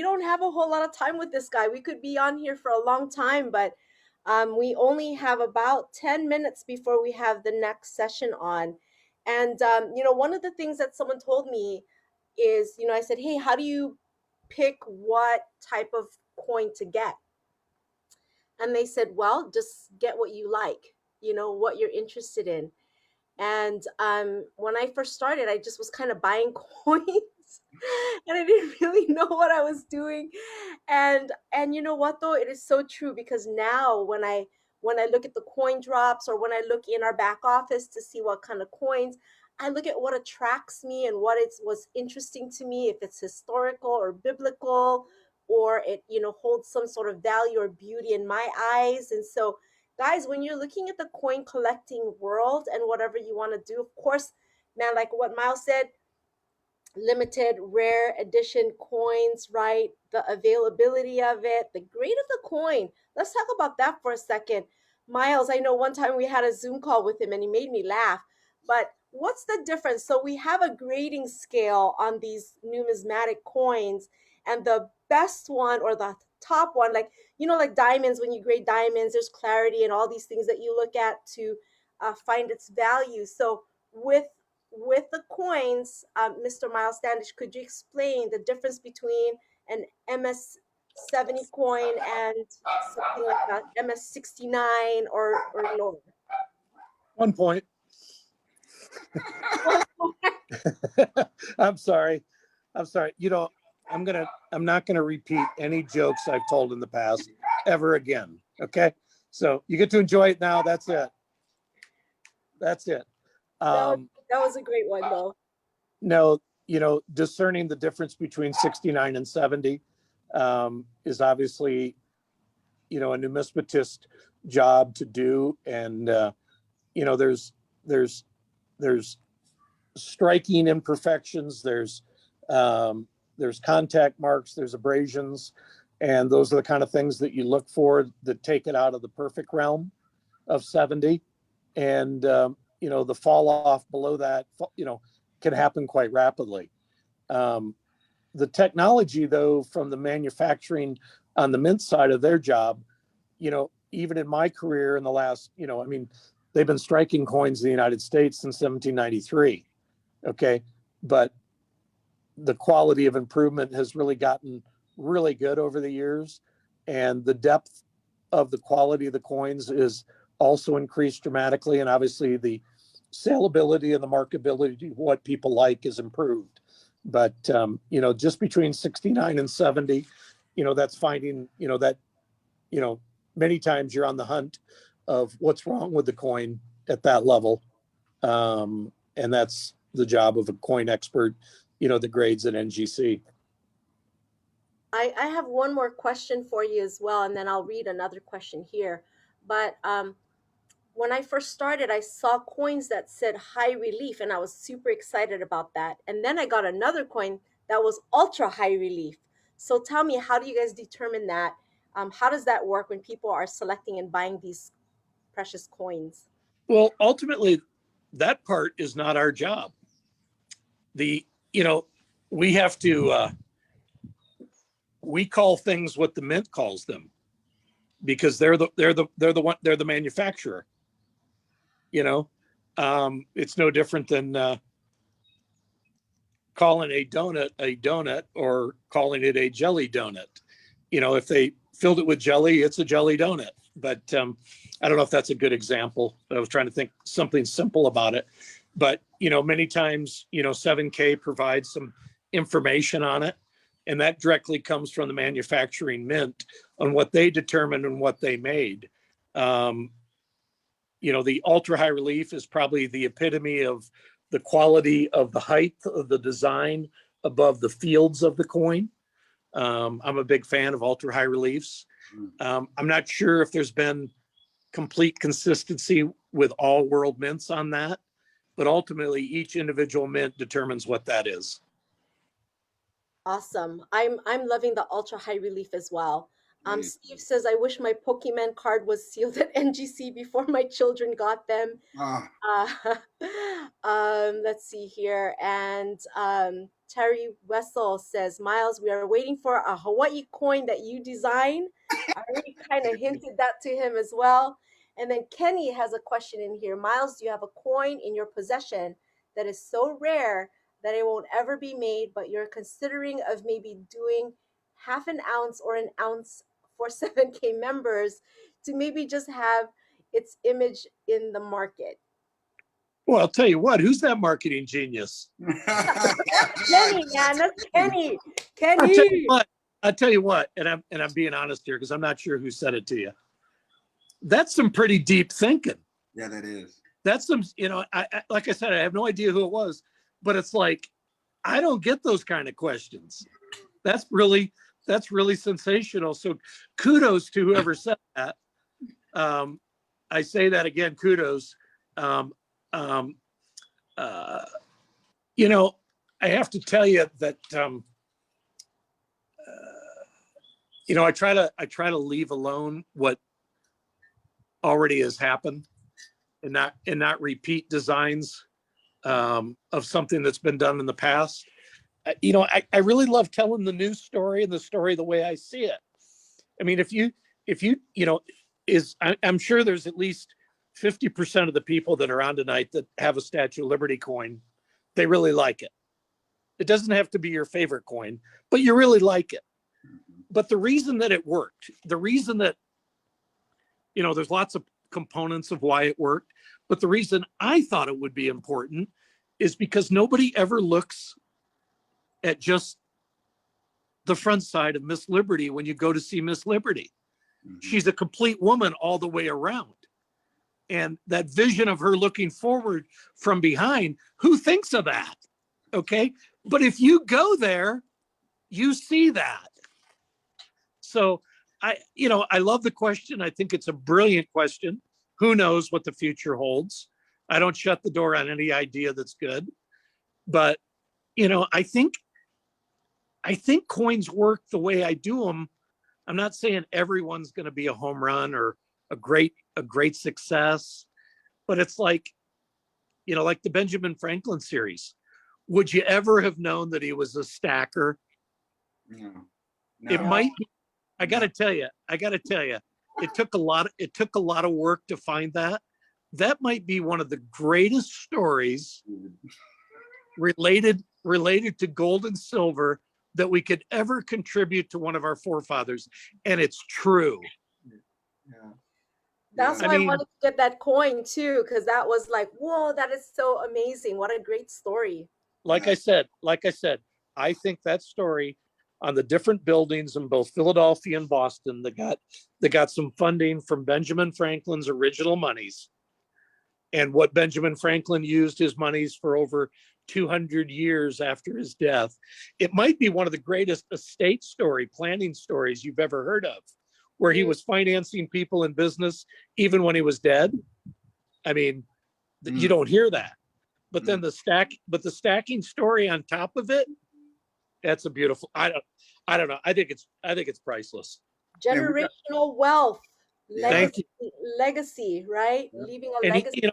don't have a whole lot of time with this guy. We could be on here for a long time, but we only have about 10 minutes before we have the next session on. And one of the things that someone told me is, I said, hey, how do you pick what type of coin to get? And they said, well, just get what you like, what you're interested in. And when I first started, I just was kind of buying coins and I didn't really know what I was doing. And you know what, though, it is so true, because now when I look at the coin drops, or when I look in our back office to see what kind of coins, I look at what attracts me and was interesting to me, if it's historical or biblical, or it holds some sort of value or beauty in my eyes. And so, guys, when you're looking at the coin collecting world and whatever you want to do, of course, man, like what Miles said, limited rare edition coins, right? The availability of it, the grade of the coin. Let's talk about that for a second. Miles, I know one time we had a Zoom call with him and he made me laugh, but what's the difference? So we have a grading scale on these numismatic coins, and the best one, or the top one, like like diamonds, when you grade diamonds, there's clarity and all these things that you look at to find its value. So with the coins, Mr. Miles Standish, could you explain the difference between an MS-70 coin and something like an MS-69 or lower? 1 point. I'm sorry. I'm not gonna repeat any jokes I've told in the past ever again. Okay, so you get to enjoy it now. That's it. That was a great one, though. No, discerning the difference between 69 and 70 is obviously, a numismatist job to do. And, there's striking imperfections, there's contact marks, there's abrasions, and those are the kind of things that you look for that take it out of the perfect realm of 70. And, the fall off below that, can happen quite rapidly. The technology, though, from the manufacturing on the mint side of their job, even in my career in the last, they've been striking coins in the United States since 1793. Okay. But the quality of improvement has really gotten really good over the years. And the depth of the quality of the coins is also increased dramatically. And obviously the salability and the markability of what people like is improved. But, just between 69 and 70, that's finding, many times you're on the hunt of what's wrong with the coin at that level. And that's the job of a coin expert, that grades at NGC. I have one more question for you as well, and then I'll read another question here. But when I first started, I saw coins that said high relief, and I was super excited about that. And then I got another coin that was ultra high relief. So tell me, how do you guys determine that? How does that work when people are selecting and buying these precious coins? Well, ultimately, that part is not our job. You know, we have to, we call things what the mint calls them, because they're the manufacturer. You know, it's no different than calling a donut or calling it a jelly donut. You know, if they filled it with jelly, it's a jelly donut. But I don't know if that's a good example. I was trying to think something simple about it. But, you know, many times, you know, 7K provides some information on it. And that directly comes from the manufacturing mint on what they determined and what they made. You know, the ultra high relief is probably the epitome of the quality of the height of the design above the fields of the coin. I'm a big fan of ultra high reliefs. I'm not sure if there's been complete consistency with all world mints on that, but ultimately each individual mint determines what that is. Awesome. I'm loving the ultra high relief as well. Steve says, I wish my Pokemon card was sealed at NGC before my children got them. Let's see here. And Terry Wessel says, Miles, we are waiting for a Hawaii coin that you design. I already kind of hinted that to him as well. And then Kenny has a question in here. Miles, do you have a coin in your possession that is so rare that it won't ever be made, but you're considering of maybe doing half an ounce or an ounce for 7K members to maybe just have its image in the market? Well, I'll tell you what, who's that marketing genius? Kenny, man, that's Kenny. I'll tell you what, and I'm being honest here because I'm not sure who said it to you. That's some pretty deep thinking. Yeah, that is. That's some, you know, I like I said, I have no idea who it was, but it's like, I don't get those kind of questions. That's really sensational. So kudos to whoever said that. I say that again, kudos. You know, I have to tell you that, you know, I try to leave alone what already has happened and not repeat designs of something that's been done in the past. You know, I really love telling the news story and the story the way I see it. I mean, if you know, I'm sure there's at least 50% of the people that are on tonight that have a Statue of Liberty coin. They really like it. It doesn't have to be your favorite coin, but you really like it. But the reason that it worked, the reason that, you know, there's lots of components of why it worked, but the reason I thought it would be important is because nobody ever looks at just the front side of Miss Liberty when you go to see Miss Liberty. She's a complete woman all the way around. And that vision of her looking forward from behind, who thinks of that? Okay. But if you go there, you see that. So I love the question. I think it's a brilliant question. Who knows what the future holds? I don't shut the door on any idea that's good. But, you know, I think coins work the way I do them. I'm not saying everyone's going to be a home run or a great success, but it's like, you know, like the Benjamin Franklin series. Would you ever have known that he was a stacker? No. It might be. I got to tell you, it took a lot of work to find that. That might be one of the greatest stories related to gold and silver that we could ever contribute to one of our forefathers. And it's true. Yeah. That's why I wanted to get that coin too, because that was like, whoa, that is so amazing. What a great story. Like I said, I think that story on the different buildings in both Philadelphia and Boston that got some funding from Benjamin Franklin's original monies, and what Benjamin Franklin used his monies for over 200 years after his death. It might be one of the greatest estate planning stories you've ever heard of, where he was financing people in business even when he was dead. I mean, you don't hear that. But then the stacking story on top of it, that's a beautiful, I don't know. I think it's priceless. Generational wealth, Thank you. legacy, right? Leaving a legacy.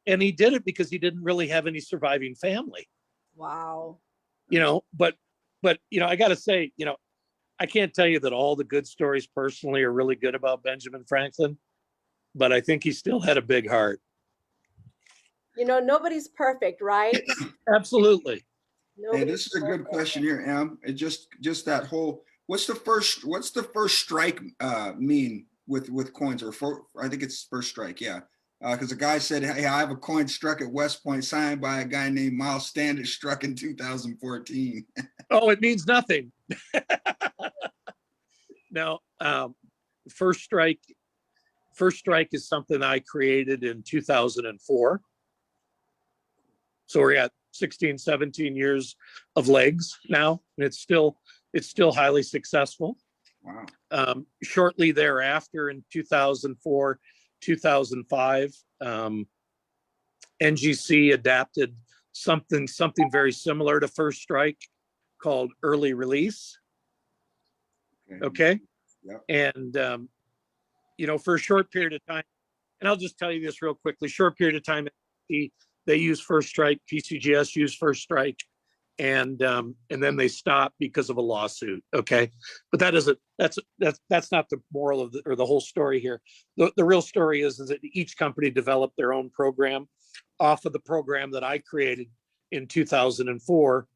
And he did it because he didn't really have any surviving family. Wow. But I got to say, I can't tell you that all the good stories personally are really good about Benjamin Franklin, but I think he still had a big heart. Nobody's perfect, right? Absolutely. Hey, this is a good question here, Em. It just that whole, what's the first strike mean with coins, I think it's first strike, yeah. Because the guy said, hey, I have a coin struck at West Point signed by a guy named Miles Standish, struck in 2014. Oh, it means nothing. Now, first strike is something I created in 2004. So we're at 16, 17 years of legs now, and it's still highly successful. Wow. Shortly thereafter, in 2004, 2005, NGC adapted something very similar to first strike called early release. Okay. Yep. And for a short period of time, and I'll just tell you this real quickly, short period of time, they use first strike, PCGS used first strike, and then they stopped because of a lawsuit. Okay. But that's not the moral of the whole story here. The real story is that each company developed their own program off of the program that I created in 2004,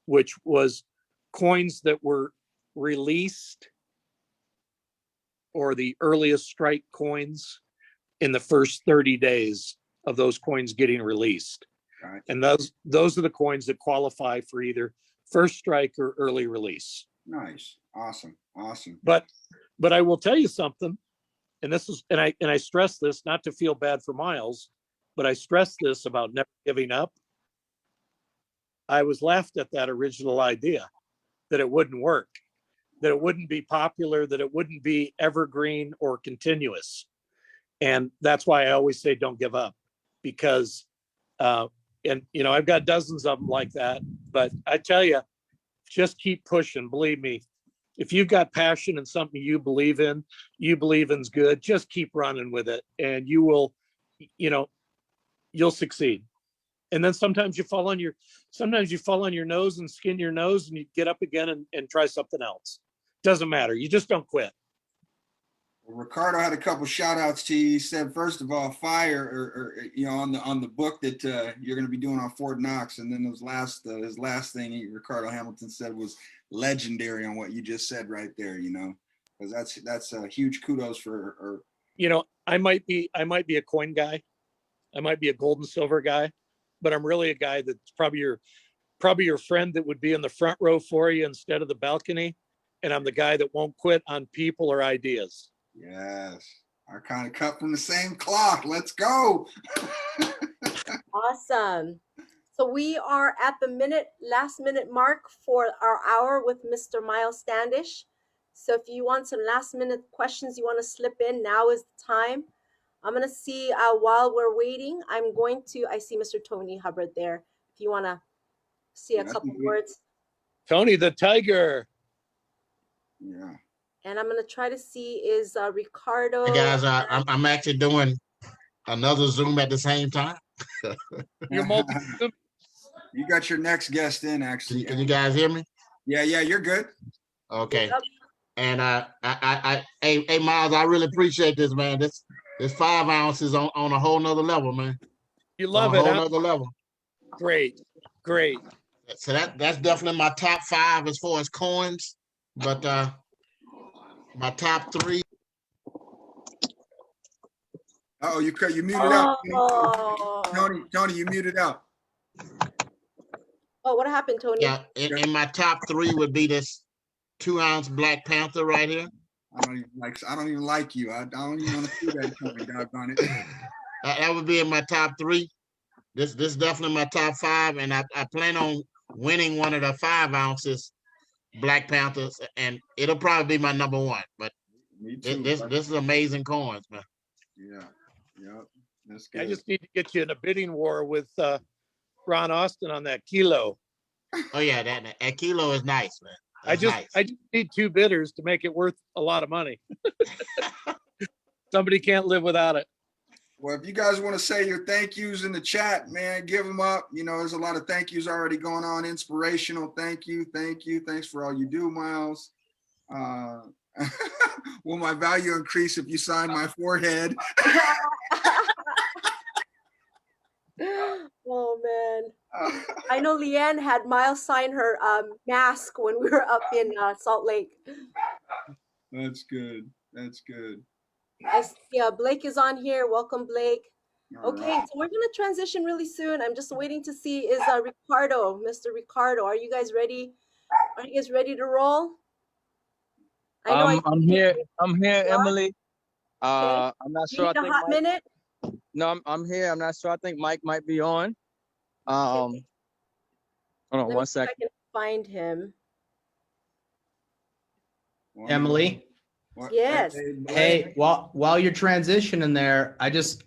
which was coins that were released, or the earliest strike coins, in the first 30 days of those coins getting released. Right. And those are the coins that qualify for either first strike or early release. Nice. Awesome. But I will tell you something, and I stress this not to feel bad for Miles, but I stress this about never giving up. I was laughed at that original idea that it wouldn't work, that it wouldn't be popular, that it wouldn't be evergreen or continuous. And that's why I always say don't give up, because I've got dozens of them like that. But I tell you, just keep pushing. Believe me, if you've got passion in something you believe in's good, just keep running with it, and you'll succeed. And then sometimes you fall on your nose and skin your nose, and you get up again and try something else. Doesn't matter. You just don't quit. Well, Ricardo had a couple shout outs to you. He said, first of all, fire on the book that you're going to be doing on Fort Knox. And then his last thing Ricardo Hamilton said was legendary on what you just said right there, because that's a huge kudos for I might be a coin guy. I might be a gold and silver guy, but I'm really a guy that's probably your friend that would be in the front row for you instead of the balcony. And I'm the guy that won't quit on people or ideas. Yes. I kind of cut from the same cloth. Let's go. Awesome. So we are at the last minute mark for our hour with Mr. Miles Standish. So if you want some last minute questions you want to slip in, now is the time. I'm going to see while we're waiting, I see Mr. Tony Hubbard there. If you want to see a couple words. Tony the Tiger. Yeah. And I'm going to try to see is Ricardo. Hey guys, I'm actually doing another Zoom at the same time. You're multi-Zoom. You got your next guest in, actually. Can you guys hear me? Yeah, you're good. Okay. Yep. And hey Miles, I really appreciate this, man. This 5 ounces on a whole nother level, man. You love it. On a whole nother level. Great. So that's definitely my top 5 as far as coins. But my top 3. Oh, you muted out. Tony, you muted out. Oh, what happened, Tony? Yeah, in my top 3 would be this 2-ounce Black Panther right here. I don't even like you. I don't even want to see that, Tony. Doggone it. That would be in my top 3. this is definitely my top 5, and I plan on winning one of the 5 ounces Black Panthers, and it'll probably be my number 1. But Me too. this is amazing coins, man. Yeah. Yep. That's I good. just need to get you in a bidding war with Ron Austin on that kilo. Oh yeah, that kilo is nice, man. That's nice. I just need 2 bidders to make it worth a lot of money. Somebody can't live without it. Well, if you guys want to say your thank yous in the chat, man, give them up. You know, there's a lot of thank yous already going on. Inspirational. Thank you. Thank you. Thanks for all you do, Miles. Will my value increase if you sign my forehead? Oh man, I know Leanne had Miles sign her mask when we were up in Salt Lake. That's good. That's good. Yeah, Blake is on here. Welcome, Blake. All Okay, right. so we're gonna transition really soon. I'm just waiting to see is Ricardo, Mr. Ricardo. Are you guys ready? Are you guys ready to roll? I know I'm here. I'm here, You are? Emily. Okay. I'm not You sure. I need a think hot Mike, minute. no, I'm here. I'm not sure. I think Mike might be on. Hold on Let me one see if I second. can find him. Emily. What? Yes. Hey, while you're transitioning there, I just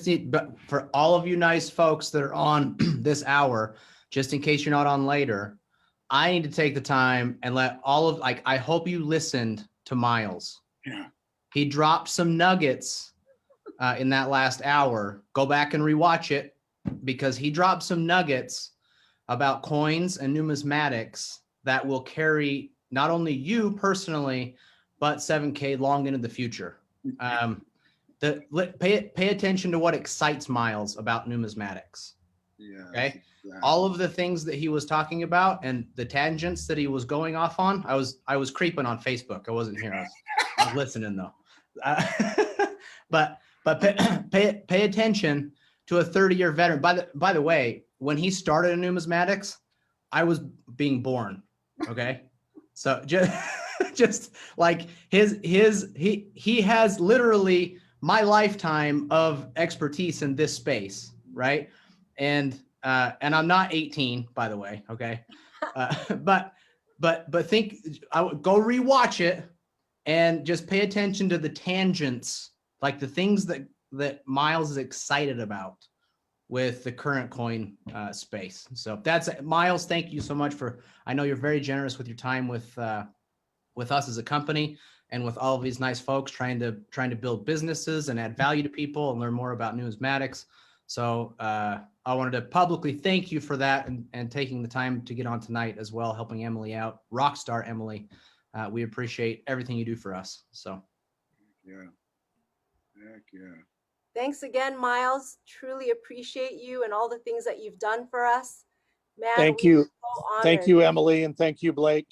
need, but for all of you nice folks that are on this hour, just in case you're not on later, I need to take the time and let all of, like, I hope you listened to Miles. Yeah. He dropped some nuggets in that last hour. Go back and rewatch it because he dropped some nuggets about coins and numismatics that will carry not only you personally, but 7K long into the future. Pay attention to what excites Miles about numismatics. Yeah. Okay. Exactly. All of the things that he was talking about and the tangents that he was going off on, I was creeping on Facebook. I wasn't here. I was listening though. But pay attention to a 30-year veteran. By the way, when he started in numismatics, I was being born. Okay. So just like he has literally my lifetime of expertise in this space, right? And I'm not 18, by the way, okay? But think, I would go rewatch it and just pay attention to the tangents, like the things that Miles is excited about with the current coin space. So that's Miles. Thank you so much I know you're very generous with your time with us as a company and with all of these nice folks trying to build businesses and add value to people and learn more about numismatics. So I wanted to publicly thank you for that and taking the time to get on tonight as well, helping Emily out, Rockstar Emily. We appreciate everything you do for us. So. Yeah. Heck yeah. Thanks again, Miles. Truly appreciate you and all the things that you've done for us. Man, Thank we are you. so honored. Thank you, Emily, and thank you, Blake.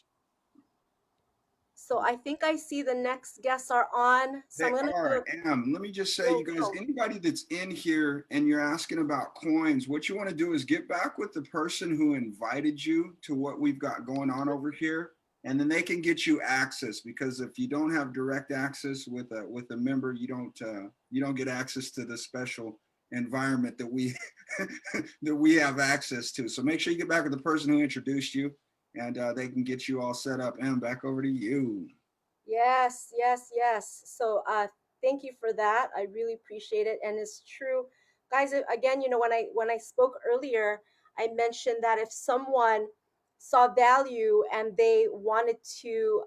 So I think I see the next guests are on. So They I'm gonna are. Let me just say, you guys, anybody that's in here and you're asking about coins, what you want to do is get back with the person who invited you to what we've got going on over here, and then they can get you access. Because if you don't have direct access with a member, you don't get access to the special environment that we that we have access to. So make sure you get back with the person who introduced you, and they can get you all set up. And back over to you. Yes. So thank you for that. I really appreciate it. And it's true, guys, again, you know, when I spoke earlier, I mentioned that if someone saw value and they wanted to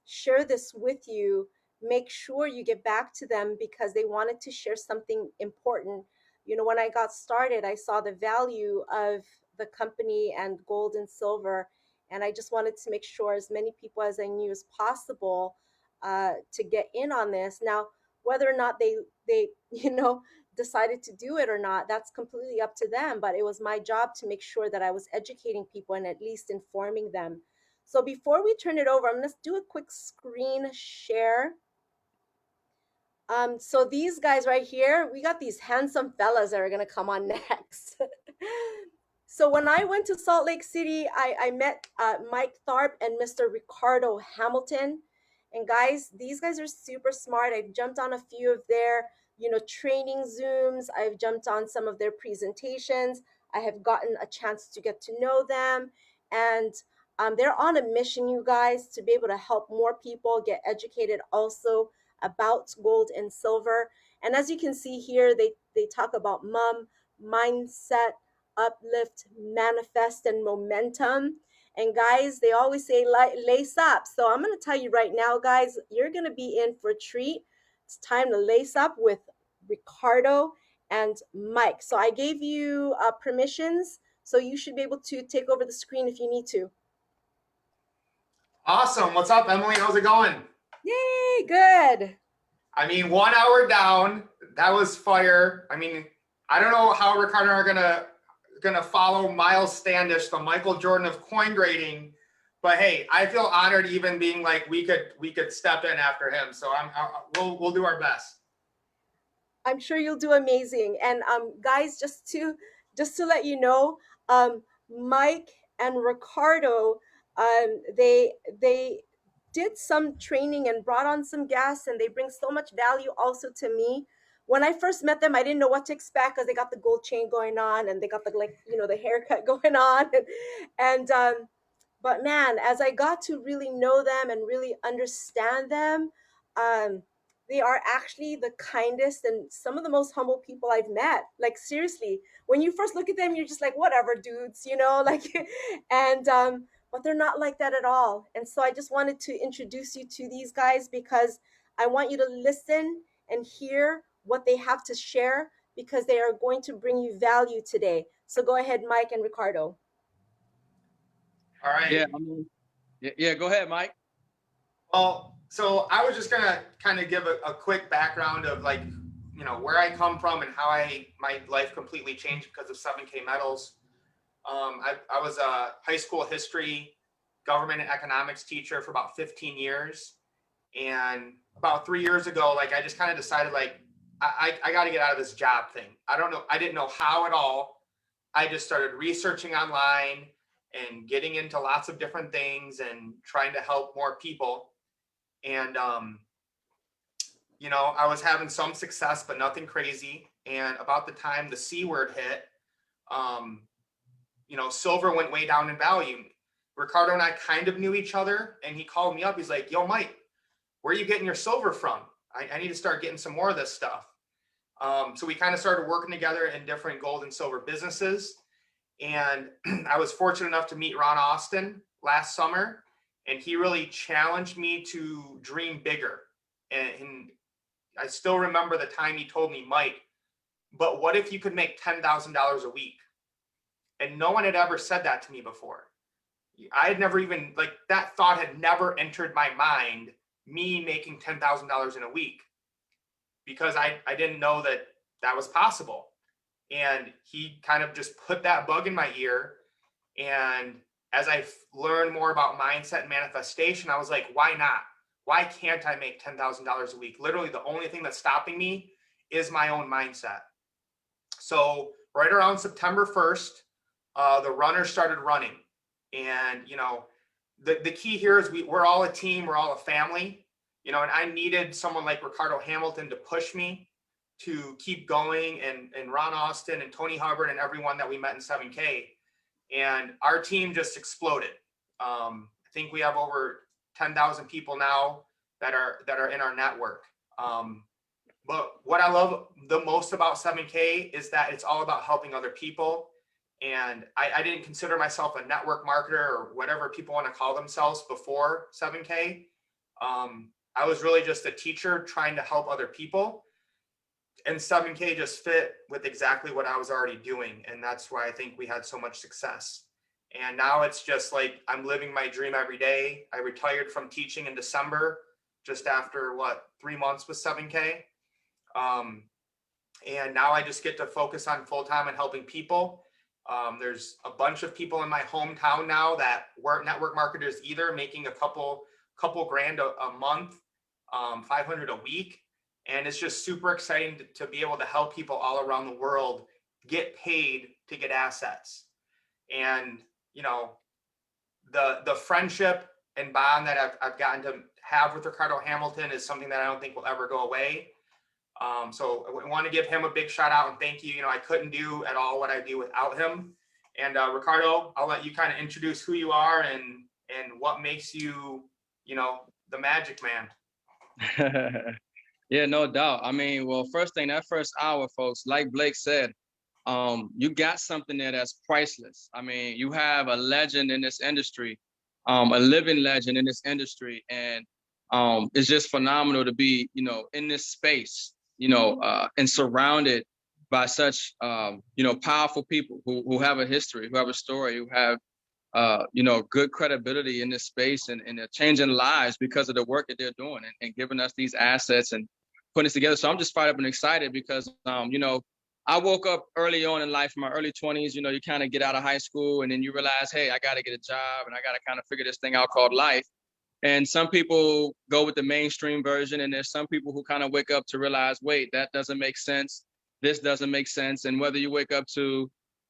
share this with you, make sure you get back to them because they wanted to share something important. You know, when I got started, I saw the value of the company and gold and silver, and I just wanted to make sure as many people as I knew as possible to get in on this. Now, whether or not they you know decided to do it or not, that's completely up to them. But it was my job to make sure that I was educating people and at least informing them. So before we turn it over, I'm going to do a quick screen share. So these guys right here, we got these handsome fellas that are going to come on next. So when I went to Salt Lake City, I met Mike Tharp and Mr. Ricardo Hamilton. And guys, these guys are super smart. I've jumped on a few of their training Zooms. I've jumped on some of their presentations. I have gotten a chance to get to know them. And they're on a mission, you guys, to be able to help more people get educated also about gold and silver. And as you can see here, they talk about mindset, uplift, manifest, and momentum. And guys, they always say lace up. So I'm going to tell you right now, guys, you're going to be in for a treat. It's time to lace up with Ricardo and Mike. So I gave you permissions, so you should be able to take over the screen if you need to. Awesome. What's up, Emily? How's it going? Yay, good. I mean, 1 hour down. That was fire. I mean, I don't know how Ricardo are gonna follow Miles Standish, the Michael Jordan of coin grading, but hey, I feel honored even being like we could step in after him. So we'll do our best. I'm sure you'll do amazing. And guys, just to let you know, Mike and Ricardo, they did some training and brought on some guests, and they bring so much value also to me. When I first met them, I didn't know what to expect because they got the gold chain going on and they got the haircut going on, but man, as I got to really know them and really understand them, they are actually the kindest and some of the most humble people I've met. Like seriously, when you first look at them, you're just like, whatever, dudes, and but they're not like that at all. And so I just wanted to introduce you to these guys because I want you to listen and hear what they have to share because they are going to bring you value today. So go ahead, Mike and Ricardo. All right. Yeah, go ahead, Mike. Well, so I was just gonna kind of give a quick background of where I come from and how my life completely changed because of 7K medals. I was a high school history, government and economics teacher for about 15 years. And about 3 years ago, I just kind of decided I got to get out of this job thing. I don't know. I didn't know how at all. I just started researching online and getting into lots of different things and trying to help more people. And, I was having some success, but nothing crazy. And about the time the C word hit, silver went way down in value. Ricardo and I kind of knew each other, and he called me up. He's like, yo, Mike, where are you getting your silver from? I need to start getting some more of this stuff. So we kind of started working together in different gold and silver businesses. And I was fortunate enough to meet Ron Austin last summer, and he really challenged me to dream bigger. And I still remember the time he told me, Mike, but what if you could make $10,000 a week? And no one had ever said that to me before. I had never even, that thought had never entered my mind, me making $10,000 in a week, because I didn't know that was possible. And he kind of just put that bug in my ear. And as I learned more about mindset and manifestation, I was like, why not? Why can't I make $10,000 a week? Literally, the only thing that's stopping me is my own mindset. So right around September 1st, the runners started running. And, the key here is we're all a team. We're all a family, and I needed someone like Ricardo Hamilton to push me to keep going, and Ron Austin and Tony Hubbard and everyone that we met in 7K. And our team just exploded. I think we have over 10,000 people now that are in our network. But what I love the most about 7K is that it's all about helping other people. And I didn't consider myself a network marketer or whatever people want to call themselves before 7K. I was really just a teacher trying to help other people. And 7K just fit with exactly what I was already doing. And that's why I think we had so much success. And now it's just I'm living my dream every day. I retired from teaching in December, just after 3 months with 7K. And now I just get to focus on full-time and helping people. There's a bunch of people in my hometown now that weren't network marketers either, making a couple grand a month, 500 a week. And it's just super exciting to be able to help people all around the world get paid to get assets. And, the friendship and bond that I've gotten to have with Ricardo Hamilton is something that I don't think will ever go away. So I want to give him a big shout out and thank you. You know, I couldn't do at all what I do without him. And Ricardo, I'll let you kind of introduce who you are and what makes you, you know, the magic man. Yeah, no doubt. I mean, well, first thing, that first hour, folks, like Blake said, you got something there that's priceless. I mean, you have a legend in this industry, a living legend in this industry. And it's just phenomenal to be, you know, in this space, you know, and surrounded by such, you know, powerful people who have a history, who have a story, who have, you know, good credibility in this space, and they're changing lives because of the work that they're doing and giving us these assets and putting this together. So I'm just fired up and excited because, you know, I woke up early on in life, in my early 20s. You know, you kind of get out of high school and then you realize, hey, I got to get a job and I got to kind of figure this thing out called life. And some people go with the mainstream version, and there's some people who kind of wake up to realize, wait, that doesn't make sense. This doesn't make sense. And whether you wake up to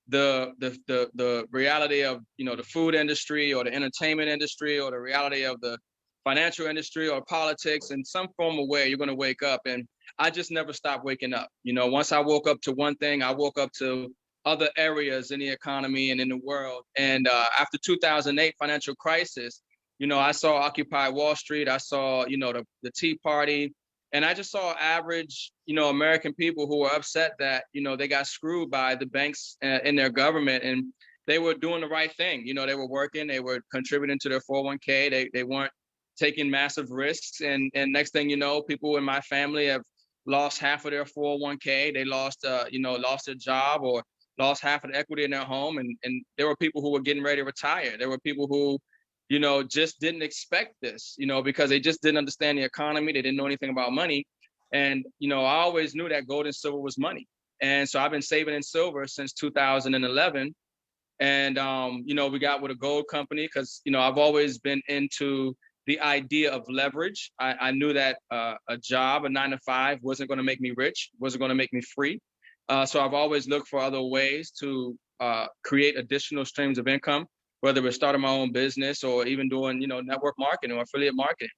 the reality of, you know, the food industry or the entertainment industry or the reality of the financial industry or politics, in some form of way, you're going to wake up. And I just never stopped waking up. You know, once I woke up to one thing, I woke up to other areas in the economy and in the world. And after 2008 financial crisis, you know, I saw Occupy Wall Street. I saw, you know, the Tea Party. And I just saw average, you know, American people who were upset that, you know, they got screwed by the banks in their government, and they were doing the right thing. You know, they were working, they were contributing to their 401k. They weren't taking massive risks. And next thing you know, people in my family have lost half of their 401k. They lost, you know, lost their job or lost half of the equity in their home. And there were people who were getting ready to retire. There were people who, you know, just didn't expect this, you know, because they just didn't understand the economy. They didn't know anything about money. And, you know, I always knew that gold and silver was money. And so I've been saving in silver since 2011. And, you know, we got with a gold company because, you know, I've always been into the idea of leverage. I knew that a job, a 9-to-5, wasn't going to make me rich, wasn't going to make me free. So I've always looked for other ways to create additional streams of income, whether we're starting my own business or even doing, you know, network marketing or affiliate marketing.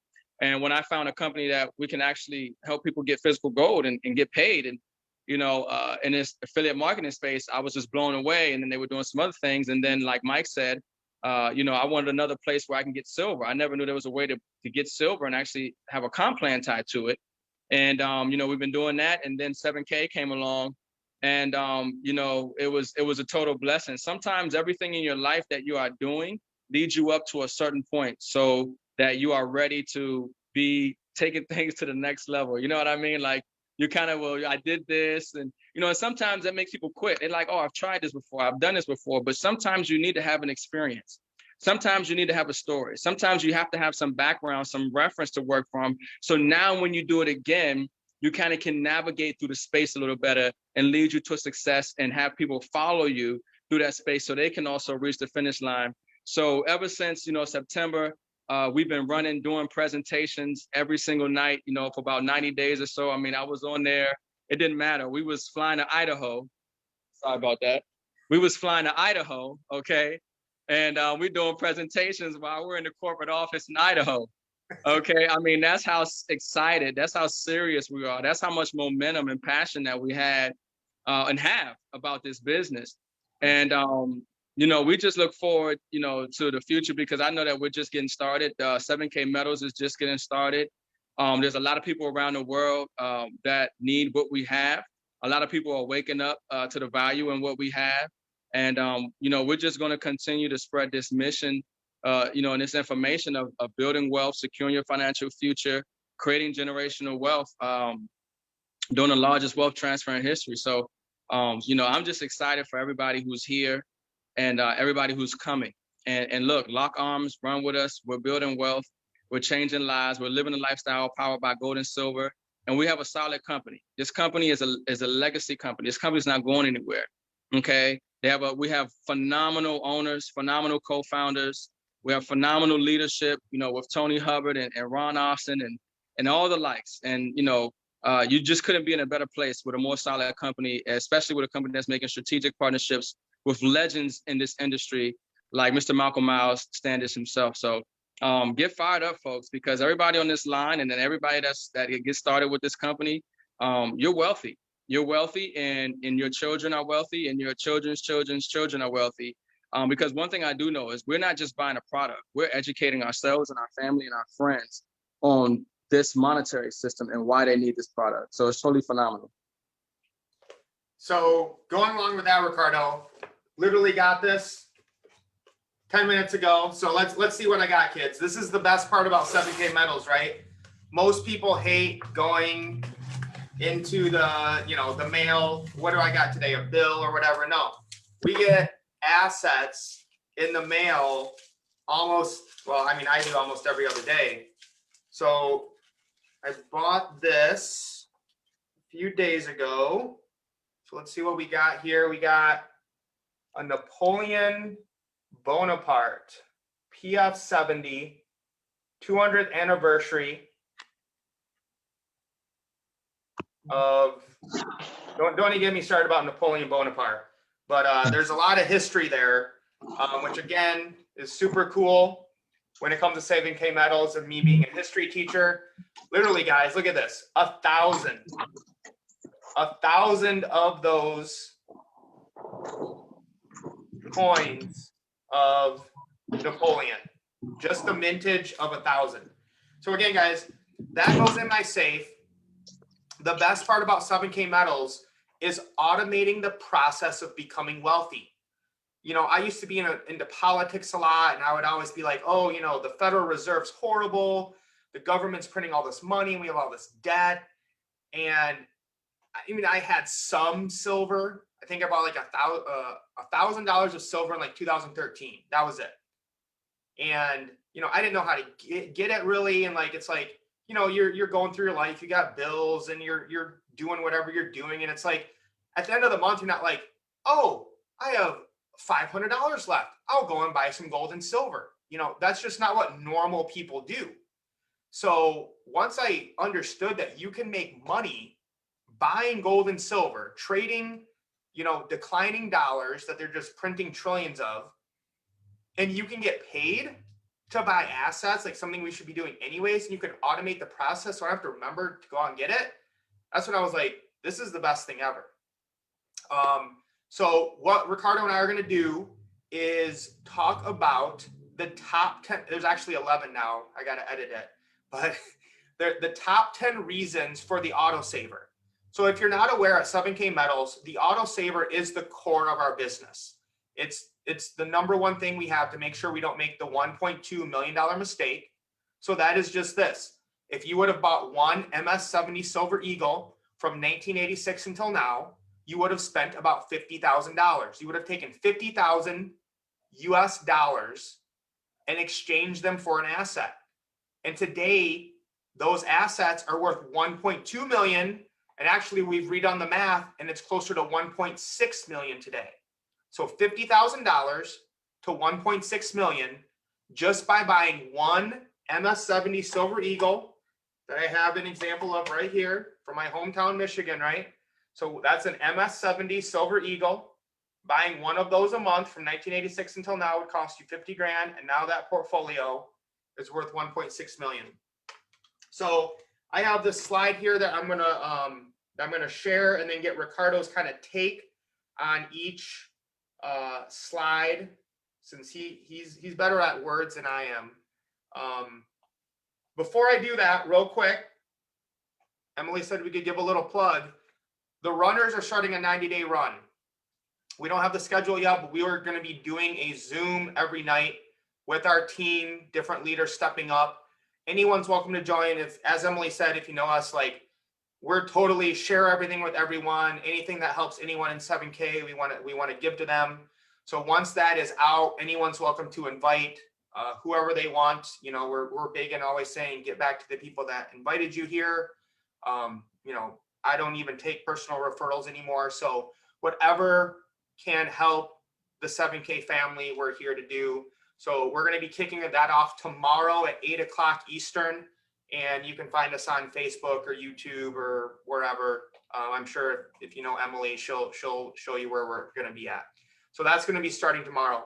And when I found a company that we can actually help people get physical gold and get paid, and, you know, in this affiliate marketing space, I was just blown away. And then they were doing some other things. And then, like Mike said, you know, I wanted another place where I can get silver. I never knew there was a way to get silver and actually have a comp plan tied to it. And, you know, we've been doing that. And then 7K came along. And, you know, it was a total blessing. Sometimes everything in your life that you are doing leads you up to a certain point so that you are ready to be taking things to the next level. You know what I mean? Like, you kind of, well, I did this. And, you know, and sometimes that makes people quit. They're like, oh, I've tried this before. I've done this before. But sometimes you need to have an experience. Sometimes you need to have a story. Sometimes you have to have some background, some reference to work from. So now when you do it again, you kind of can navigate through the space a little better and lead you to success and have people follow you through that space so they can also reach the finish line. So ever since, you know, September, we've been doing presentations every single night, you know, for about 90 days or so. I mean, I was on there. It didn't matter. We was flying to Idaho. Sorry about that. We was flying to Idaho, okay? And we're doing presentations while we're in the corporate office in Idaho. Okay, I mean, that's how excited, that's how serious we are. That's how much momentum and passion that we had and have about this business. And, you know, we just look forward, you know, to the future because I know that we're just getting started. 7K Metals is just getting started. There's a lot of people around the world that need what we have. A lot of people are waking up to the value in what we have. And, you know, we're just going to continue to spread this mission, you know, and this information of building wealth, securing your financial future, creating generational wealth, doing the largest wealth transfer in history. So, you know, I'm just excited for everybody who's here and everybody who's coming. And look, lock arms, run with us. We're building wealth. We're changing lives. We're living a lifestyle powered by gold and silver. And we have a solid company. This company is a legacy company. This company's not going anywhere. Okay. We have phenomenal owners, phenomenal co-founders. We have phenomenal leadership, you know, with Tony Hubbard and Ron Austin and all the likes. And, you know, you just couldn't be in a better place with a more solid company, especially with a company that's making strategic partnerships with legends in this industry, like Mr. Malcolm Miles, Standish himself. So get fired up, folks, because everybody on this line and then everybody that gets started with this company, you're wealthy. You're wealthy, and your children are wealthy, and your children's children's children are wealthy. Because one thing I do know is we're not just buying a product. We're educating ourselves and our family and our friends on this monetary system and why they need this product. So it's totally phenomenal. So going along with that, Ricardo, literally got this 10 minutes ago. So let's see what I got, kids. This is the best part about 7K metals, right? Most people hate going into the, the mail. What do I got today? A bill or whatever. No, we get assets in the mail almost, well, I mean, I do almost every other day. So I bought this a few days ago. So let's see what we got here. We got a Napoleon Bonaparte PF 70 200th anniversary of, don't even get me started about Napoleon Bonaparte, but there's a lot of history there, which again is super cool when it comes to 7K metals and me being a history teacher. Literally, guys, look at this, 1,000 of those coins of Napoleon, just the mintage of 1,000. So again, guys, that goes in my safe. The best part about 7K metals is automating the process of becoming wealthy. I used to be into politics a lot, and I would always be like, oh, the Federal Reserve's horrible. The government's printing all this money, and we have all this debt. And I mean, I had some silver. I think I bought like $1,000 of silver in like 2013. That was it. And, I didn't know how to get it really. And like, it's like, you're going through your life, you got bills and you're doing whatever you're doing. And it's like, at the end of the month, you're not like, oh, I have $500 left. I'll go and buy some gold and silver. That's just not what normal people do. So once I understood that you can make money buying gold and silver, trading, declining dollars that they're just printing trillions of, and you can get paid to buy assets, like something we should be doing anyways, and you can automate the process so I don't have to remember to go out and get it. That's when I was like, this is the best thing ever. So what Ricardo and I are going to do is talk about the top 10. There's actually 11 now. I got to edit it. But the top 10 reasons for the autosaver. So if you're not aware, at 7K metals, the autosaver is the core of our business. It's the number one thing we have to make sure we don't make the $1.2 million mistake. So that is just this. If you would have bought one MS-70 Silver Eagle from 1986 until now, you would have spent about $50,000. You would have taken 50,000 US dollars and exchanged them for an asset. And today, those assets are worth 1.2 million. And actually, we've redone the math, and it's closer to 1.6 million today. So $50,000 to 1.6 million just by buying one MS-70 Silver Eagle that I have an example of right here from my hometown, Michigan, right? So that's an MS-70 Silver Eagle. Buying one of those a month from 1986 until now would cost you 50 grand. And now that portfolio is worth 1.6 million. So I have this slide here that I'm gonna share and then get Ricardo's kind of take on each slide, since he's better at words than I am. Before I do that, real quick, Emily said we could give a little plug. The runners are starting a 90-day run. We don't have the schedule yet, but we are going to be doing a Zoom every night with our team, different leaders stepping up. Anyone's welcome to join. If, as Emily said, if you know us, like, we're totally share everything with everyone. Anything that helps anyone in 7K, we want to give to them. So once that is out, anyone's welcome to invite whoever they want. We're big and always saying, get back to the people that invited you here. I don't even take personal referrals anymore. So whatever can help the 7K family, we're here to do. So we're going to be kicking that off tomorrow at 8 o'clock Eastern. And you can find us on Facebook or YouTube or wherever. I'm sure if you know Emily, she'll show you where we're going to be at. So that's going to be starting tomorrow.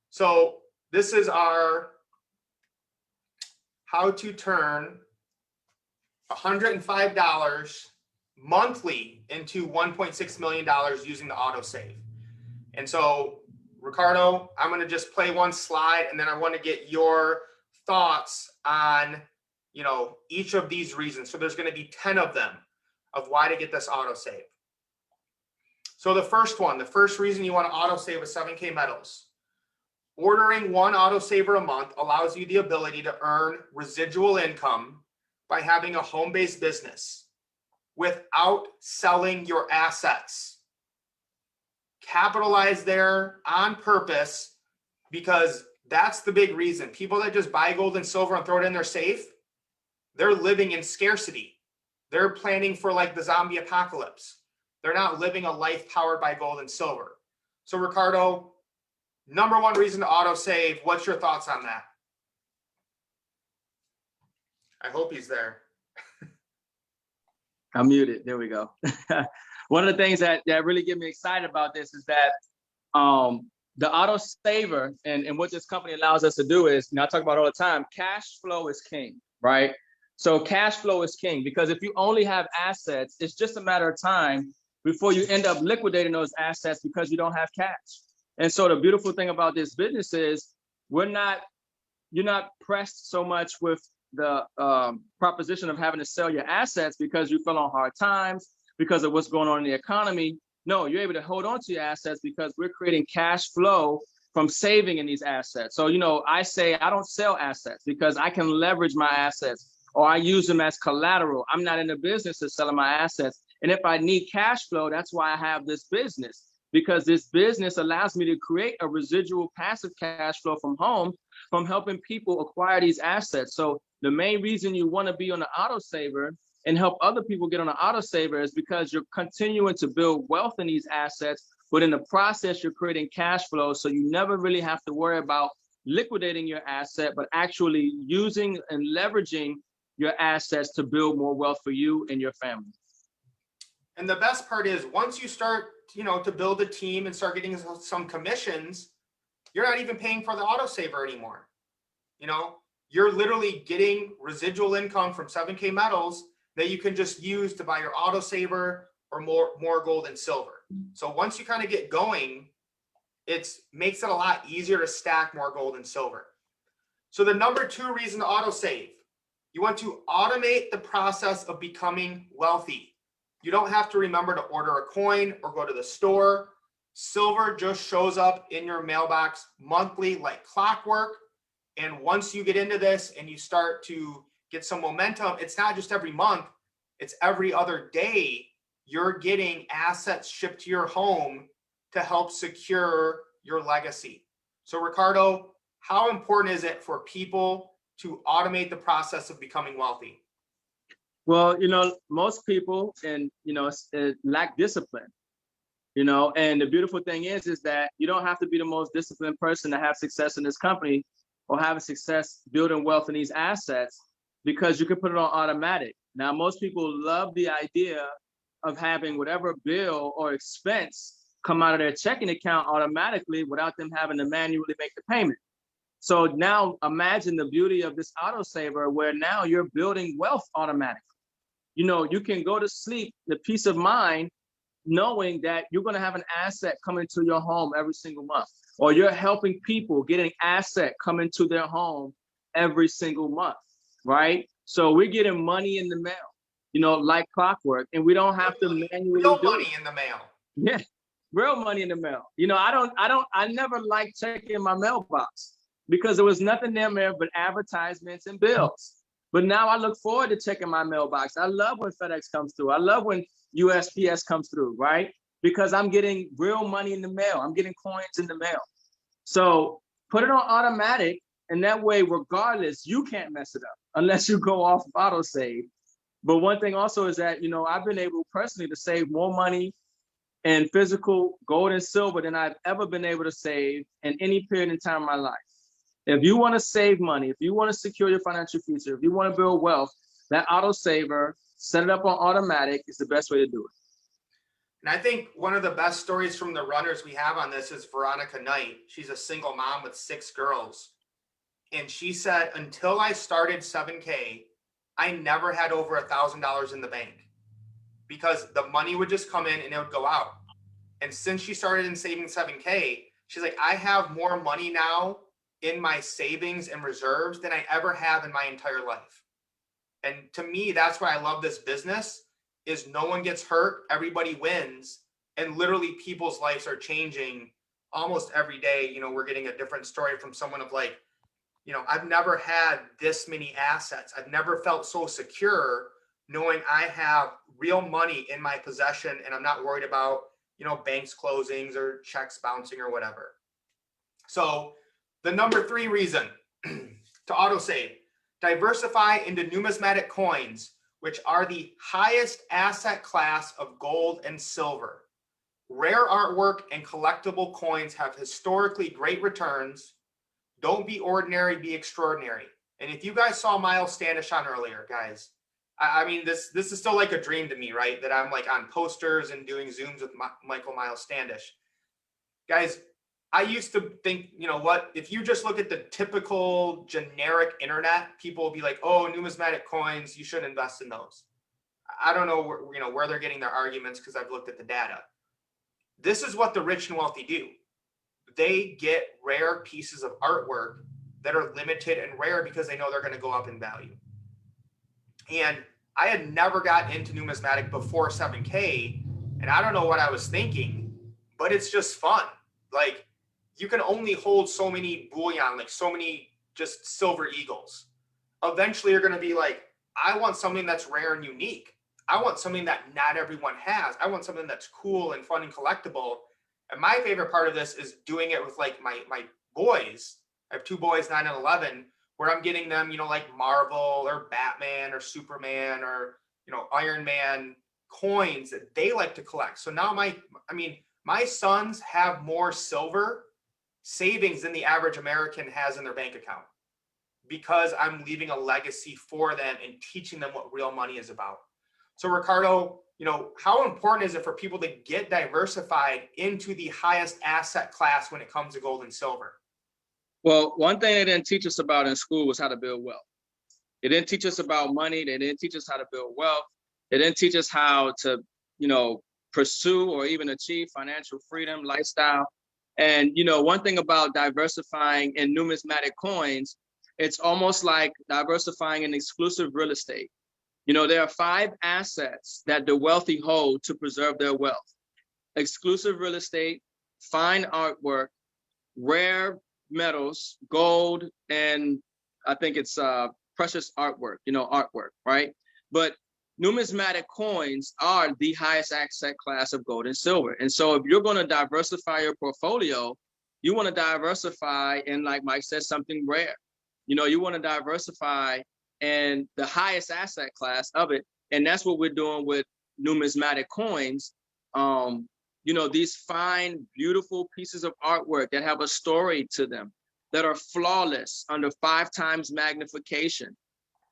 So this is our how to turn $105 monthly into $1.6 million using the autosave. And so, Ricardo, I'm going to just play one slide, and then I want to get your thoughts on, you know, each of these reasons. So there's going to be 10 of them of why to get this autosave. So the first one, the first reason you want to autosave with 7K Metals. Ordering one autosaver a month allows you the ability to earn residual income by having a home-based business without selling your assets. Capitalize there on purpose, because that's the big reason. People that just buy gold and silver and throw it in their safe, they're living in scarcity. They're planning for like the zombie apocalypse. They're not living a life powered by gold and silver. So Ricardo, number one reason to autosave, what's your thoughts on that? I hope he's there. I'm muted. There we go. One of the things that really get me excited about this is that the auto saver and what this company allows us to do is, I talk about all the time, cash flow is king, right? So cash flow is king, because if you only have assets, it's just a matter of time before you end up liquidating those assets because you don't have cash. And so the beautiful thing about this business is you're not pressed so much with the proposition of having to sell your assets because you fell on hard times, because of what's going on in the economy. No, you're able to hold on to your assets because we're creating cash flow from saving in these assets. So, I say I don't sell assets because I can leverage my assets, or I use them as collateral. I'm not in the business of selling my assets. And if I need cash flow, that's why I have this business, because this business allows me to create a residual passive cash flow from home, from helping people acquire these assets. So the main reason you want to be on the autosaver and help other people get on the autosaver is because you're continuing to build wealth in these assets, but in the process, you're creating cash flow. So you never really have to worry about liquidating your asset, but actually using and leveraging your assets to build more wealth for you and your family. And the best part is once you start, to build a team and start getting some commissions, you're not even paying for the autosaver anymore. You're literally getting residual income from 7K Metals that you can just use to buy your autosaver or more gold and silver. So once you kind of get going, it makes it a lot easier to stack more gold and silver. So the number two reason to autosave, you want to automate the process of becoming wealthy. You don't have to remember to order a coin or go to the store. Silver just shows up in your mailbox monthly like clockwork. And once you get into this and you start to get some momentum, it's not just every month, it's every other day you're getting assets shipped to your home to help secure your legacy. So Ricardo, how important is it for people to automate the process of becoming wealthy? Well, most people lack discipline, and the beautiful thing is that you don't have to be the most disciplined person to have success in this company or have a success building wealth in these assets, because you can put it on automatic. Now, most people love the idea of having whatever bill or expense come out of their checking account automatically without them having to manually make the payment. So now imagine the beauty of this autosaver, where now you're building wealth automatically. You can go to sleep, the peace of mind, knowing that you're going to have an asset coming to your home every single month, or you're helping people get an asset coming to their home every single month, right? So we're getting money in the mail, like clockwork, and we don't have to manually real do money it. in the mail. Yeah, real money in the mail. I never liked checking my mailbox because there was nothing there but advertisements and bills. But now I look forward to checking my mailbox. I love when FedEx comes through. I love when USPS comes through, right? Because I'm getting real money in the mail. I'm getting coins in the mail. So put it on automatic, and that way, regardless, you can't mess it up unless you go off autosave. But one thing also is that, I've been able personally to save more money in physical gold and silver than I've ever been able to save in any period in time in my life. If you want to save money, if you want to secure your financial future, if you want to build wealth, that autosaver, set it up on automatic, is the best way to do it. And I think one of the best stories from the runners we have on this is Veronica Knight. She's a single mom with 6 girls. And she said, until I started 7K, I never had over $1,000 in the bank, because the money would just come in and it would go out. And since she started in saving 7K, she's like, I have more money now in my savings and reserves than I ever have in my entire life. And to me, that's why I love this business, is no one gets hurt, everybody wins, and literally people's lives are changing almost every day. You know, we're getting a different story from someone of like, you know, I've never had this many assets. I've never felt so secure knowing I have real money in my possession and I'm not worried about, you know, banks closings or checks bouncing or whatever. So the number 3 reason to autosave, diversify into numismatic coins, which are the highest asset class of gold and silver. Rare artwork and collectible coins have historically great returns. Don't be ordinary, be extraordinary. And if you guys saw Miles Standish on earlier, guys, I mean, this is still like a dream to me, right? That I'm like on posters and doing Zooms with Miles Standish. Guys, I used to think, you know what, if you just look at the typical generic internet, people will be like, oh, numismatic coins, you shouldn't invest in those. I don't know where they're getting their arguments because I've looked at the data. This is what the rich and wealthy do. They get rare pieces of artwork that are limited and rare because they know they're going to go up in value. And I had never got into numismatic before 7K, and I don't know what I was thinking, but it's just fun. Like, you can only hold so many bullion, like so many just silver eagles. Eventually you're going to be like, I want something that's rare and unique. I want something that not everyone has. I want something that's cool and fun and collectible. And my favorite part of this is doing it with like my boys. I have 2 boys, 9 and 11, where I'm getting them, you know, like Marvel or Batman or Superman or, you know, Iron Man coins that they like to collect. So now my sons have more silver savings than the average American has in their bank account because I'm leaving a legacy for them and teaching them what real money is about. So Ricardo, you know, how important is it for people to get diversified into the highest asset class when it comes to gold and silver? Well, one thing they didn't teach us about in school was how to build wealth. They didn't teach us about money. They didn't teach us how to build wealth. They didn't teach us how to, you know, pursue or even achieve financial freedom, lifestyle. And, you know, one thing about diversifying in numismatic coins, it's almost like diversifying in exclusive real estate. You know, there are 5 assets that the wealthy hold to preserve their wealth: exclusive real estate, fine artwork, rare metals, gold, and I think it's precious artwork, you know, artwork, right? But numismatic coins are the highest asset class of gold and silver. And so if you're going to diversify your portfolio, you want to diversify in, like Mike said, something rare. You know, you want to diversify in the highest asset class of it. And that's what we're doing with numismatic coins. You know, these fine, beautiful pieces of artwork that have a story to them, that are flawless under 5 times magnification.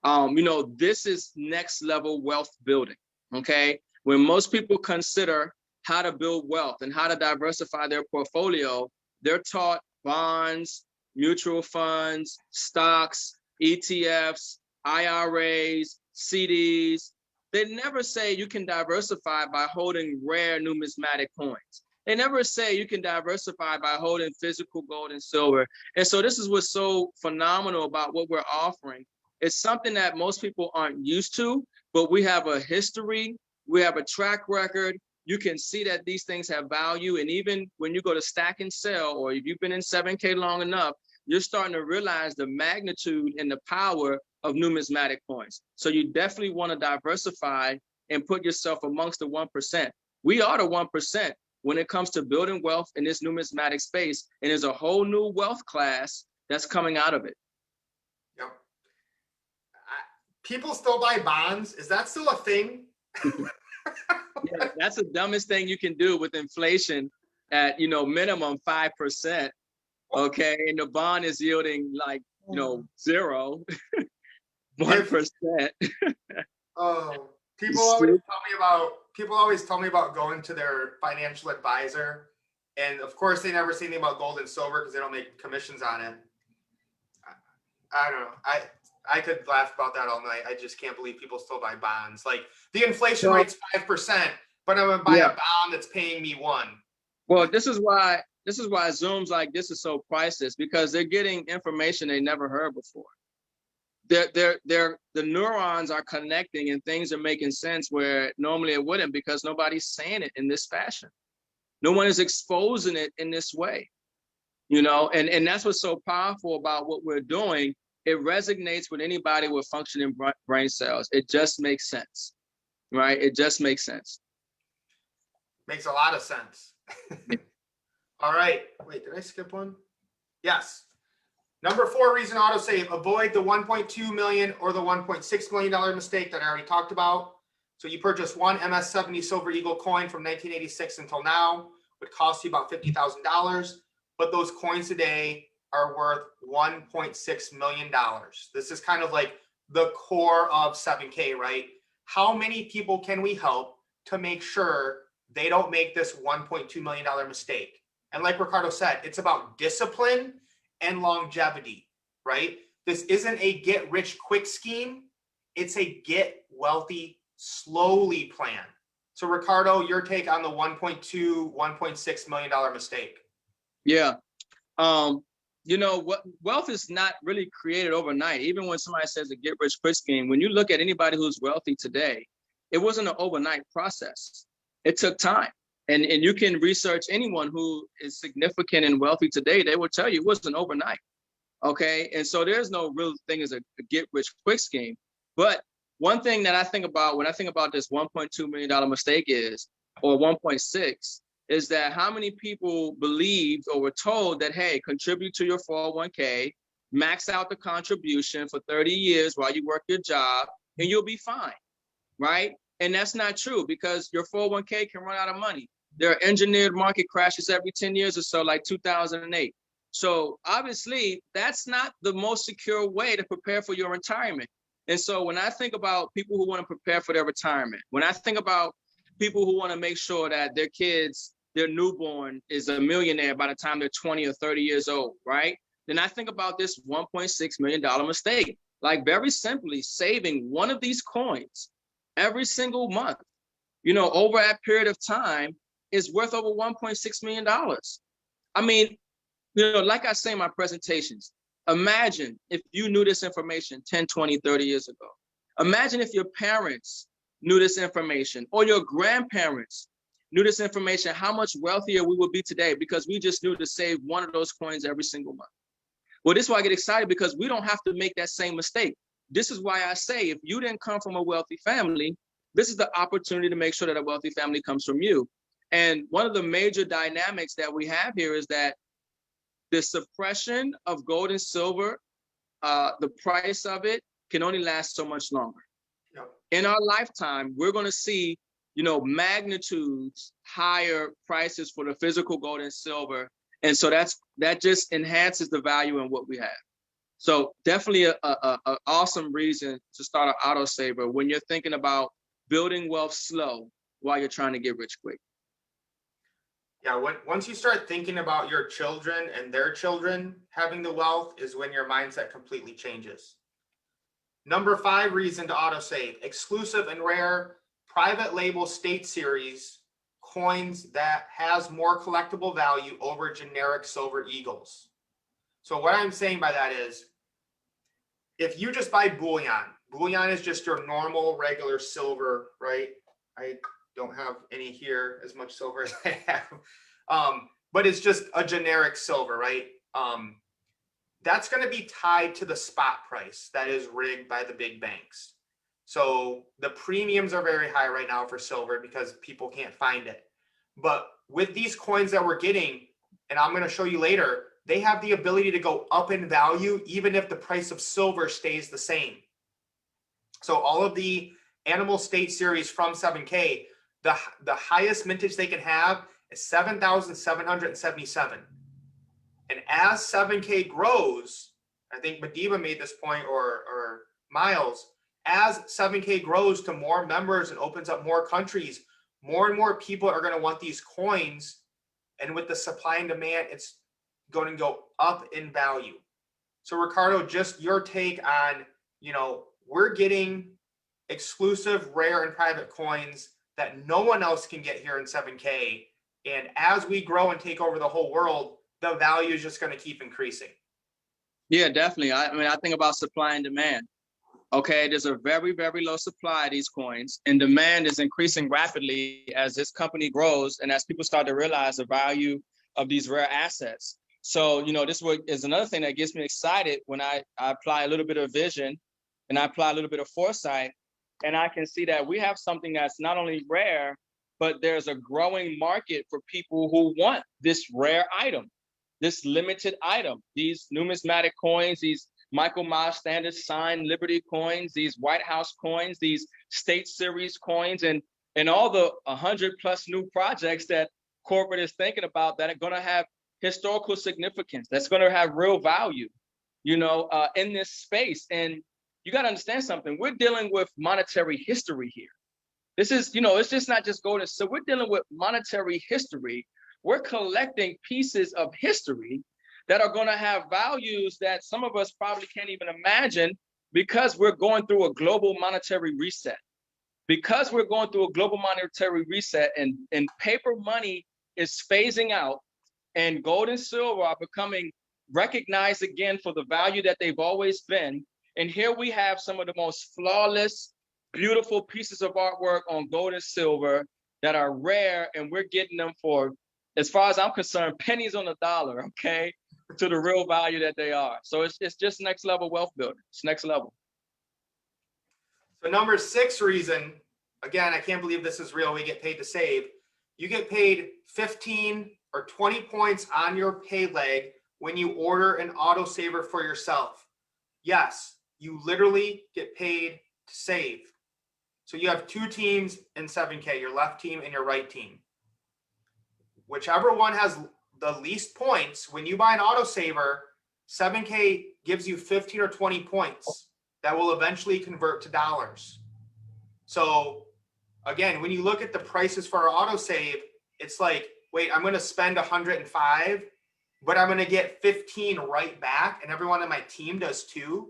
You know, this is next level wealth building, okay? When most people consider how to build wealth and how to diversify their portfolio, they're taught bonds, mutual funds, stocks, ETFs, IRAs, CDs. They never say you can diversify by holding rare numismatic coins. They never say you can diversify by holding physical gold and silver. And so this is what's so phenomenal about what we're offering. It's something that most people aren't used to, but we have a history, we have a track record. You can see that these things have value. And even when you go to stack and sell, or if you've been in 7K long enough, you're starting to realize the magnitude and the power of numismatic coins. So you definitely want to diversify and put yourself amongst the 1%. We are the 1% when it comes to building wealth in this numismatic space. And there's a whole new wealth class that's coming out of it. Yep. People still buy bonds. Is that still a thing? Yeah, that's the dumbest thing you can do with inflation at, you know, minimum 5%. Okay. And the bond is yielding like, you know, 0. 1%. Oh, people always tell me about going to their financial advisor, and of course they never say anything about gold and silver because they don't make commissions on it. I don't know. I could laugh about that all night. I just can't believe people still buy bonds. Like the inflation rate's 5%, but I'm gonna buy a bond that's paying me 1%. Well, this is why Zooms like this is so priceless, because they're getting information they never heard before. The neurons are connecting and things are making sense where normally it wouldn't, because nobody's saying it in this fashion. No one is exposing it in this way, you know, and that's what's so powerful about what we're doing. It resonates with anybody with functioning brain cells. It just makes sense, right? It just makes sense. Makes a lot of sense. All right. Wait, did I skip one? Yes. Number 4 reason autosave: avoid the 1.2 million or the $1.6 million mistake that I already talked about. So you purchase one MS-70 Silver Eagle coin from 1986 until now, would cost you about $50,000, but those coins today are worth $1.6 million. This is kind of like the core of 7K, right? How many people can we help to make sure they don't make this $1.2 million mistake? And like Ricardo said, it's about discipline and longevity, right? This isn't a get rich quick scheme. It's a get wealthy slowly plan. So Ricardo, your take on the $1.6 million mistake? Yeah. You know, what wealth is not really created overnight. Even when somebody says a get rich quick scheme, when you look at anybody who's wealthy today, it wasn't an overnight process. It took time. And you can research anyone who is significant and wealthy today, they will tell you it wasn't overnight. Okay. And so there's no real thing as a get rich quick scheme. But one thing that I think about when I think about this $1.2 million mistake is, or 1.6, is that how many people believed or were told that, hey, contribute to your 401k, max out the contribution for 30 years while you work your job, and you'll be fine, right? And that's not true, because your 401k can run out of money. There are engineered market crashes every 10 years or so, like 2008. So obviously, that's not the most secure way to prepare for your retirement. And so when I think about people who want to prepare for their retirement, when I think about people who want to make sure that their kids, their newborn is a millionaire by the time they're 20 or 30 years old, right? Then I think about this $1.6 million mistake. Like, very simply, saving one of these coins every single month, you know, over a period of time is worth over $1.6 million. I mean, you know, like I say in my presentations, imagine if you knew this information 10, 20, 30 years ago. Imagine if your parents knew this information, or your grandparents knew this information, how much wealthier we would be today, because we just knew to save one of those coins every single month. Well, this is why I get excited, because we don't have to make that same mistake. This is why I say, if you didn't come from a wealthy family, this is the opportunity to make sure that a wealthy family comes from you. And one of the major dynamics that we have here is that the suppression of gold and silver, the price of it can only last so much longer. Yep. In our lifetime, we're going to see, you know, magnitudes higher prices for the physical gold and silver. And so that just enhances the value in what we have. So definitely a awesome reason to start an auto saver when you're thinking about building wealth slow while you're trying to get rich quick. Yeah, once you start thinking about your children and their children having the wealth is when your mindset completely changes. Number 5 reason to auto save: exclusive and rare private label state series coins that has more collectible value over generic silver eagles. So what I'm saying by that is, if you just buy bullion is just your normal regular silver, right? I don't have any here, as much silver as I have, but it's just a generic silver, right? That's going to be tied to the spot price that is rigged by the big banks. So the premiums are very high right now for silver because people can't find it. But with these coins that we're getting, and I'm going to show you later, they have the ability to go up in value even if the price of silver stays the same. So all of the animal state series from 7K, the highest mintage they can have is 7,777. And as 7K grows, I think Madiba made this point, or Miles, as 7K grows to more members and opens up more countries, more and more people are going to want these coins. And with the supply and demand, it's going to go up in value. So Ricardo, just your take on you know, we're getting exclusive, rare, and private coins that no one else can get here in 7K. And as we grow and take over the whole world, the value is just going to keep increasing. Yeah, definitely. I mean, I think about supply and demand. Okay, there's a very, very low supply of these coins, and demand is increasing rapidly as this company grows and as people start to realize the value of these rare assets. So, you know, this is another thing that gets me excited when I apply a little bit of vision and I apply a little bit of foresight, and I can see that we have something that's not only rare, but there's a growing market for people who want this rare item, this limited item, these numismatic coins, these Michael Miles Standish signed Liberty coins, these White House coins, these State Series coins, and all the 100+ new projects that corporate is thinking about that are going to have historical significance, that's going to have real value, you know, in this space. And you got to understand something. We're dealing with monetary history here. This is, you know, it's just not just gold. So we're dealing with monetary history. We're collecting pieces of history that are going to have values that some of us probably can't even imagine, because we're going through a global monetary reset. Because we're going through a global monetary reset, and paper money is phasing out, and gold and silver are becoming recognized again for the value that they've always been. And here we have some of the most flawless, beautiful pieces of artwork on gold and silver that are rare, and we're getting them for, as far as I'm concerned, pennies on the dollar, okay, to the real value that they are. So it's just next level wealth building. It's next level. So number 6 reason, again, I can't believe this is real, we get paid to save. You get paid 15 or 20 points on your pay leg when you order an autosaver for yourself. Yes, you literally get paid to save. So you have 2 teams in 7K, your left team and your right team. Whichever one has the least points, when you buy an autosaver, 7K gives you 15 or 20 points that will eventually convert to dollars. So again, when you look at the prices for our autosave, it's like, wait, I'm going to spend 105, but I'm going to get 15 right back, and everyone on my team does too.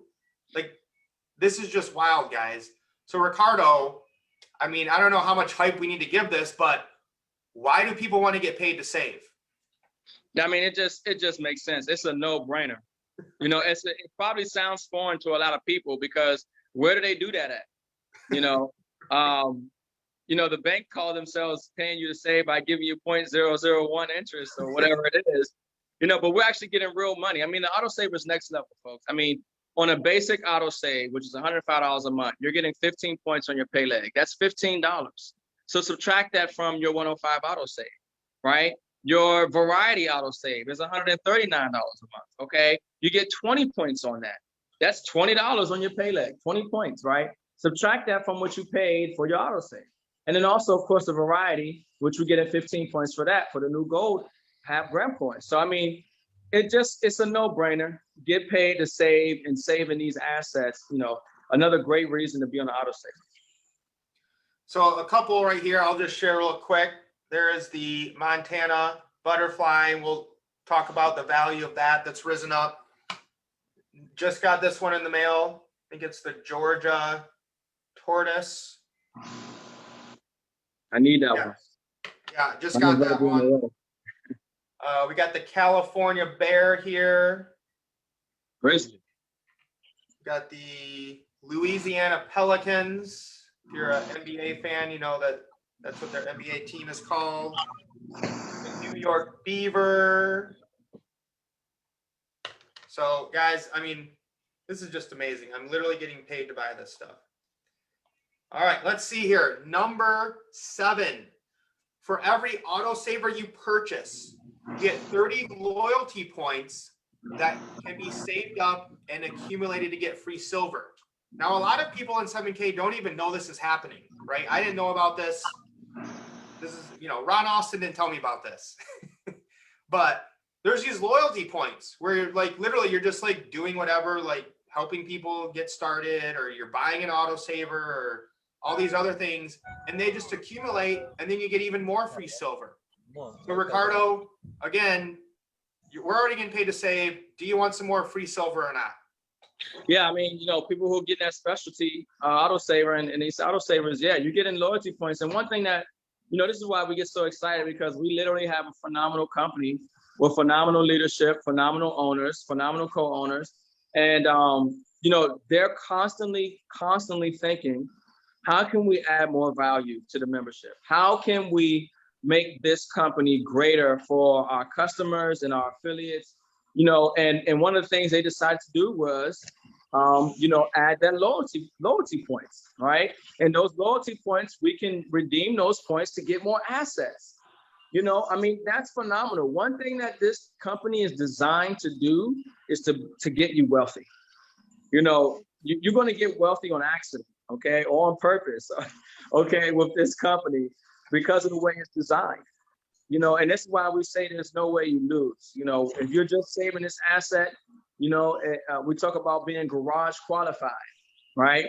Like, this is just wild, guys. So Ricardo, I mean, I don't know how much hype we need to give this, but why do people want to get paid to save? I mean, it just makes sense. It's a no-brainer. You know, it probably sounds foreign to a lot of people, because where do they do that at? You know, the bank call themselves paying you to save by giving you 0.001 interest or whatever it is. You know, but we're actually getting real money. I mean, the autosaver is next level, folks. I mean, on a basic autosave, which is $105 a month, you're getting 15 points on your pay leg. That's $15. So subtract that from your 105 autosave, right? Your variety autosave is $139 a month, okay? You get 20 points on that. That's $20 on your pay leg, 20 points, right? Subtract that from what you paid for your autosave. And then also, of course, the variety, which we get at 15 points for that, for the new gold half-gram coins. So, I mean, it's a no-brainer. Get paid to save, and saving these assets, you know, another great reason to be on the autosave. So a couple right here, I'll just share real quick. There is the Montana butterfly. We'll talk about the value of that that's risen up. Just got this one in the mail. I think it's the Georgia tortoise. I need that one. Yeah, just got that one. We got the California bear here. Grizzly. Got the Louisiana Pelicans. If you're an NBA fan, you know that's what their NBA team is called. The New York Beaver. So, guys, I mean, this is just amazing. I'm literally getting paid to buy this stuff. All right, let's see here. Number 7. For every autosaver you purchase, you get 30 loyalty points that can be saved up and accumulated to get free silver. Now, a lot of people in 7K don't even know this is happening, right? I didn't know about this. This is, you know, Ron Austin didn't tell me about this. But there's these loyalty points where you're like, literally, you're just like doing whatever, like helping people get started, or you're buying an autosaver, or all these other things, and they just accumulate, and then you get even more free silver. So Ricardo, again, we're already getting paid to save. Do you want some more free silver or not? Yeah, I mean, people who get that specialty autosaver and these autosavers, yeah, you're getting loyalty points. And one thing that, this is why we get so excited, because we literally have a phenomenal company with phenomenal leadership, phenomenal owners, phenomenal co-owners. And, they're constantly thinking, how can we add more value to the membership? How can we make this company greater for our customers and our affiliates? And one of the things they decided to do was, add that loyalty points, right? And those loyalty points, we can redeem those points to get more assets. That's phenomenal. One thing that this company is designed to do is to get you wealthy. You're going to get wealthy on accident, okay, or on purpose, okay, with this company because of the way it's designed. And this is why we say there's no way you lose. If you're just saving this asset, we talk about being garage qualified, right?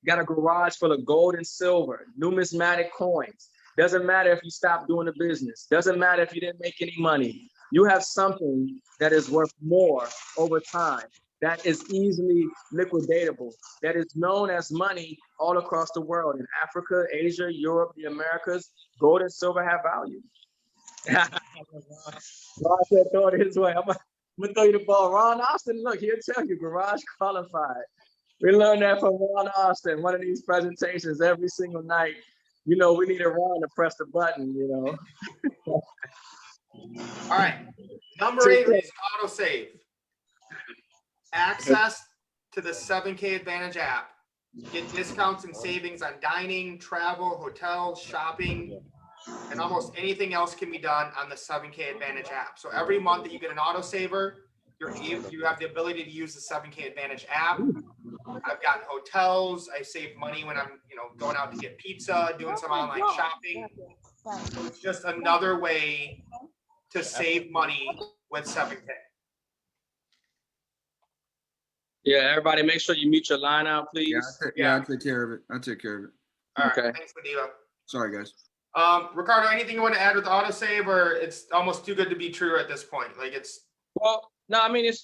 You got a garage full of gold and silver, numismatic coins. Doesn't matter if you stop doing the business. Doesn't matter if you didn't make any money. You have something that is worth more over time, that is easily liquidatable, that is known as money all across the world. In Africa, Asia, Europe, the Americas, gold and silver have value. Ron said, throw it his way. I'm gonna throw you the ball. Ron Austin, look, he'll tell you, garage qualified. We learned that from Ron Austin, one of these presentations every single night. We needed Ron to press the button, All right. Number 8 reason autosave. Access to the 7K Advantage app. Get discounts and savings on dining, travel, hotels, shopping, and almost anything else can be done on the 7K Advantage app. So every month that you get an autosaver, you have the ability to use the 7K Advantage app. I've gotten hotels. I save money when I'm, going out to get pizza, doing some online shopping. So it's just another way to save money with 7K. Yeah, everybody, make sure you mute your line out, please. I'll take care of it. All right, okay. Thanks, Madiba. Sorry, guys. Ricardo, anything you want to add with autosave, or it's almost too good to be true at this point? Well, no, it's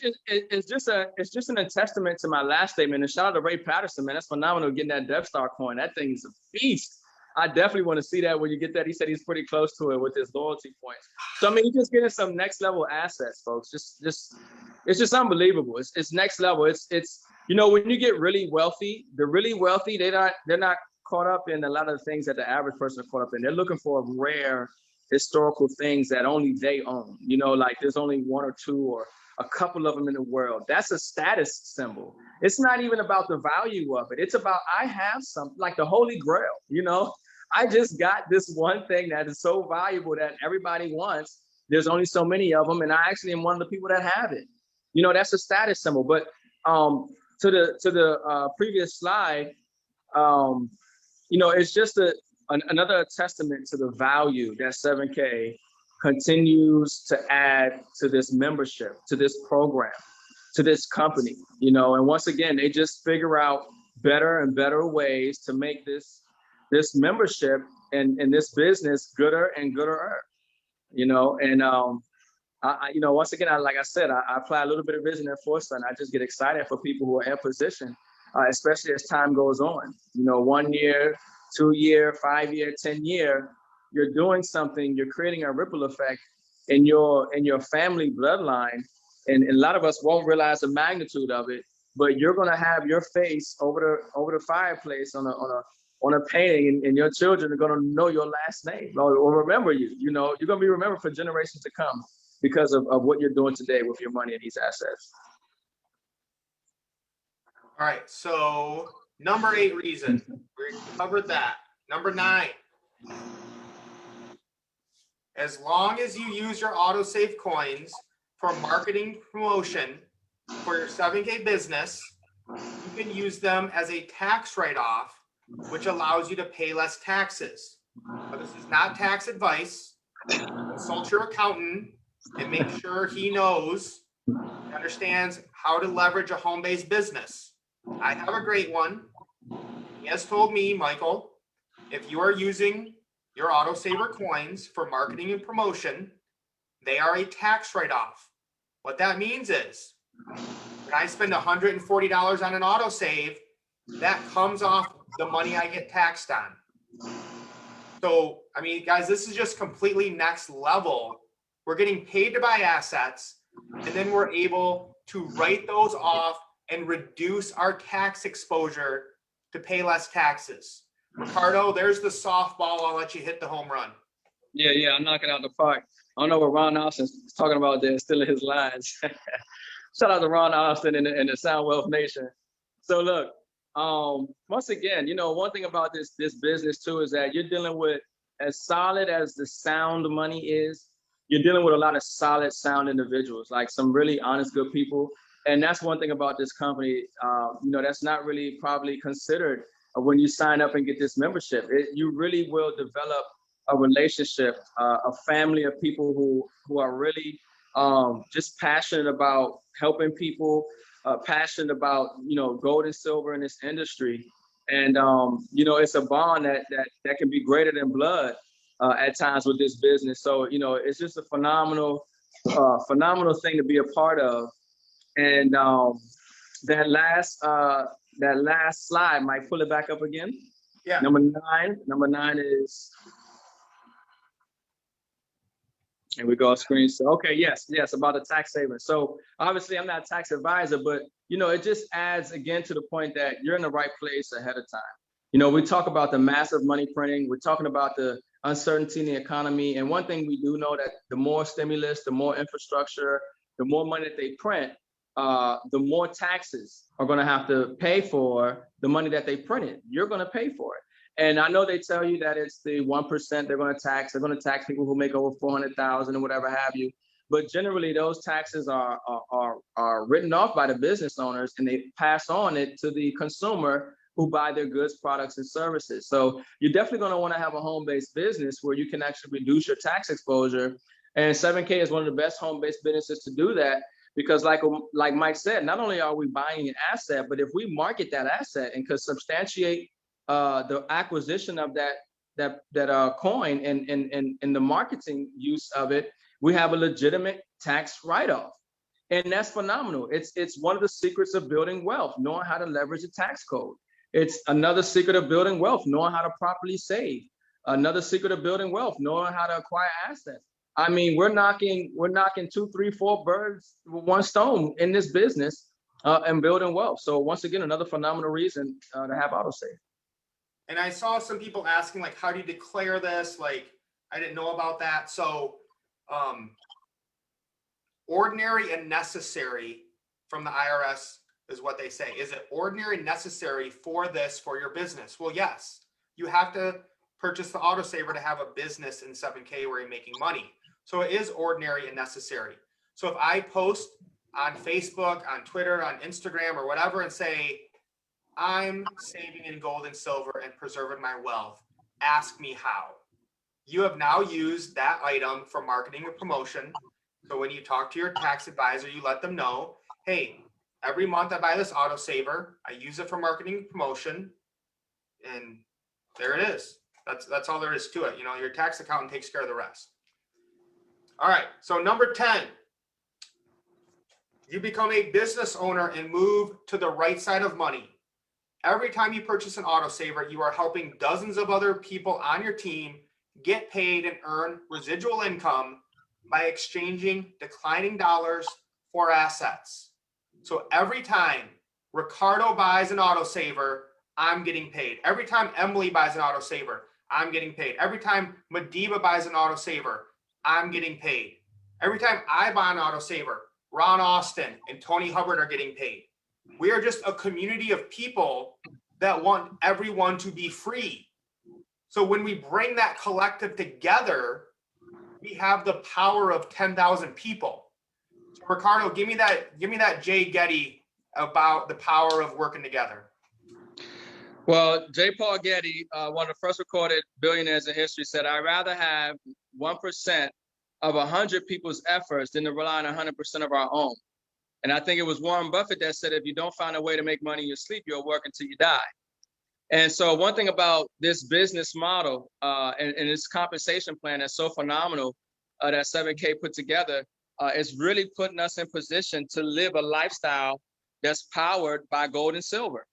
just an testament to my last statement. And shout out to Ray Patterson, man. That's phenomenal getting that Death Star coin. That thing is a beast. I definitely want to see that when you get that. He said he's pretty close to it with his loyalty points. So you're just getting some next level assets, folks. It's just unbelievable. It's next level. It's when you get really wealthy, the really wealthy, they're not caught up in a lot of the things that the average person is caught up in. They're looking for rare historical things that only they own. Like there's only one or two or a couple of them in the world. That's a status symbol. It's not even about the value of it. It's about, I have something like the Holy Grail, I just got this one thing that is so valuable that everybody wants. There's only so many of them. And I actually am one of the people that have it. That's a status symbol. But to the previous slide, it's just another testament to the value that 7K continues to add to this membership, to this program, to this company, and once again, they just figure out better and better ways to make this membership and this business gooder and gooder, and once again, like I said, I apply a little bit of vision and foresight. I just get excited for people who are in position, especially as time goes on, 1 year, 2 year, 5 year, 10 year, you're doing something, you're creating a ripple effect in your family bloodline. And a lot of us won't realize the magnitude of it, but you're going to have your face over the fireplace on a painting, and your children are going to know your last name or remember you. You're going to be remembered for generations to come because of what you're doing today with your money and these assets. All right, so number 8 reason, we covered that. Number 9, as long as you use your autosave coins for marketing promotion for your 7K business, you can use them as a tax write-off, which allows you to pay less taxes. But this is not tax advice. Consult your accountant and make sure he knows, understands how to leverage a home-based business. I have a great one. He has told me, Michael, if you are using your autosaver coins for marketing and promotion, they are a tax write-off. What that means is When I spend $140 on an autosave, that comes off the money I get taxed on. So, I mean, guys, this is just completely next level. We're getting paid to buy assets, and then we're able to write those off and reduce our tax exposure to pay less taxes. Ricardo, there's the softball. I'll let you hit the home run. Yeah, I'm knocking out the park. I don't know what Ron Austin's talking about there, still in his lines. Shout out to Ron Austin and the Sound Wealth Nation. So look, once again, you know, one thing about this business too is that you're dealing with, as solid as the sound money is, you're dealing with a lot of solid sound individuals, like some really honest, good people. And that's one thing about this company, you know, that's not really probably considered when you sign up and get this membership. You really will develop a relationship, a family of people who are really just passionate about helping people, passionate about, you know, gold and silver in this industry. And, you know, it's a bond that can be greater than blood at times with this business. So, you know, it's just a phenomenal thing to be a part of. And that last slide, might pull it back up again. Yeah. Number nine is, and we go off screen. So, okay, yes, about the tax savings. So obviously I'm not a tax advisor, but, you know, it just adds again to the point that you're in the right place ahead of time. You know, we talk about the massive money printing. We're talking about the uncertainty in the economy. And one thing we do know that the more stimulus, the more infrastructure, the more money that they print, the more taxes are going to have to pay for the money that they printed. You're going to pay for it. And I know they tell you that it's the 1% they're going to tax. They're going to tax people who make over 400,000 or whatever have you. But generally, those taxes are written off by the business owners, and they pass on it to the consumer who buy their goods, products, and services. So you're definitely going to want to have a home-based business where you can actually reduce your tax exposure. And 7K is one of the best home-based businesses to do that, because like Mike said, not only are we buying an asset, but if we market that asset and could substantiate the acquisition of that coin and the marketing use of it, we have a legitimate tax write-off. And that's phenomenal. It's one of the secrets of building wealth, knowing how to leverage the tax code. It's another secret of building wealth, knowing how to properly save. Another secret of building wealth, knowing how to acquire assets. I mean, we're knocking 2, 3, 4 birds with one stone in this business and building wealth. So once again, another phenomenal reason to have autosave. And I saw some people asking, like, how do you declare this? Like, I didn't know about that. So ordinary and necessary from the IRS is what they say. Is it ordinary and necessary for this, for your business? Well, yes. You have to purchase the autosaver to have a business in 7K where you're making money. So it is ordinary and necessary. So if I post on Facebook, on Twitter, on Instagram, or whatever, and say, I'm saving in gold and silver and preserving my wealth, ask me how. You have now used that item for marketing or promotion. So when you talk to your tax advisor, you let them know, hey, every month I buy this autosaver, I use it for marketing and promotion, and there it is. That's all there is to it. You know, your tax accountant takes care of the rest. All right, so number 10, you become a business owner and move to the right side of money. Every time you purchase an autosaver, you are helping dozens of other people on your team get paid and earn residual income by exchanging declining dollars for assets. So every time Ricardo buys an autosaver, I'm getting paid. Every time Emily buys an autosaver, I'm getting paid. Every time Madiba buys an autosaver, I'm getting paid. Every time I buy an autosaver, Ron Austin and Tony Hubbard are getting paid. We are just a community of people that want everyone to be free. So when we bring that collective together, we have the power of 10,000 people. So Ricardo, give me that Jay Getty about the power of working together. Well, J. Paul Getty, one of the first recorded billionaires in history, said, I'd rather have 1% of 100 people's efforts than to rely on 100% of our own. And I think it was Warren Buffett that said, if you don't find a way to make money in your sleep, you'll work until you die. And so one thing about this business model and this compensation plan that's so phenomenal that 7K put together, it's really putting us in position to live a lifestyle that's powered by gold and silver.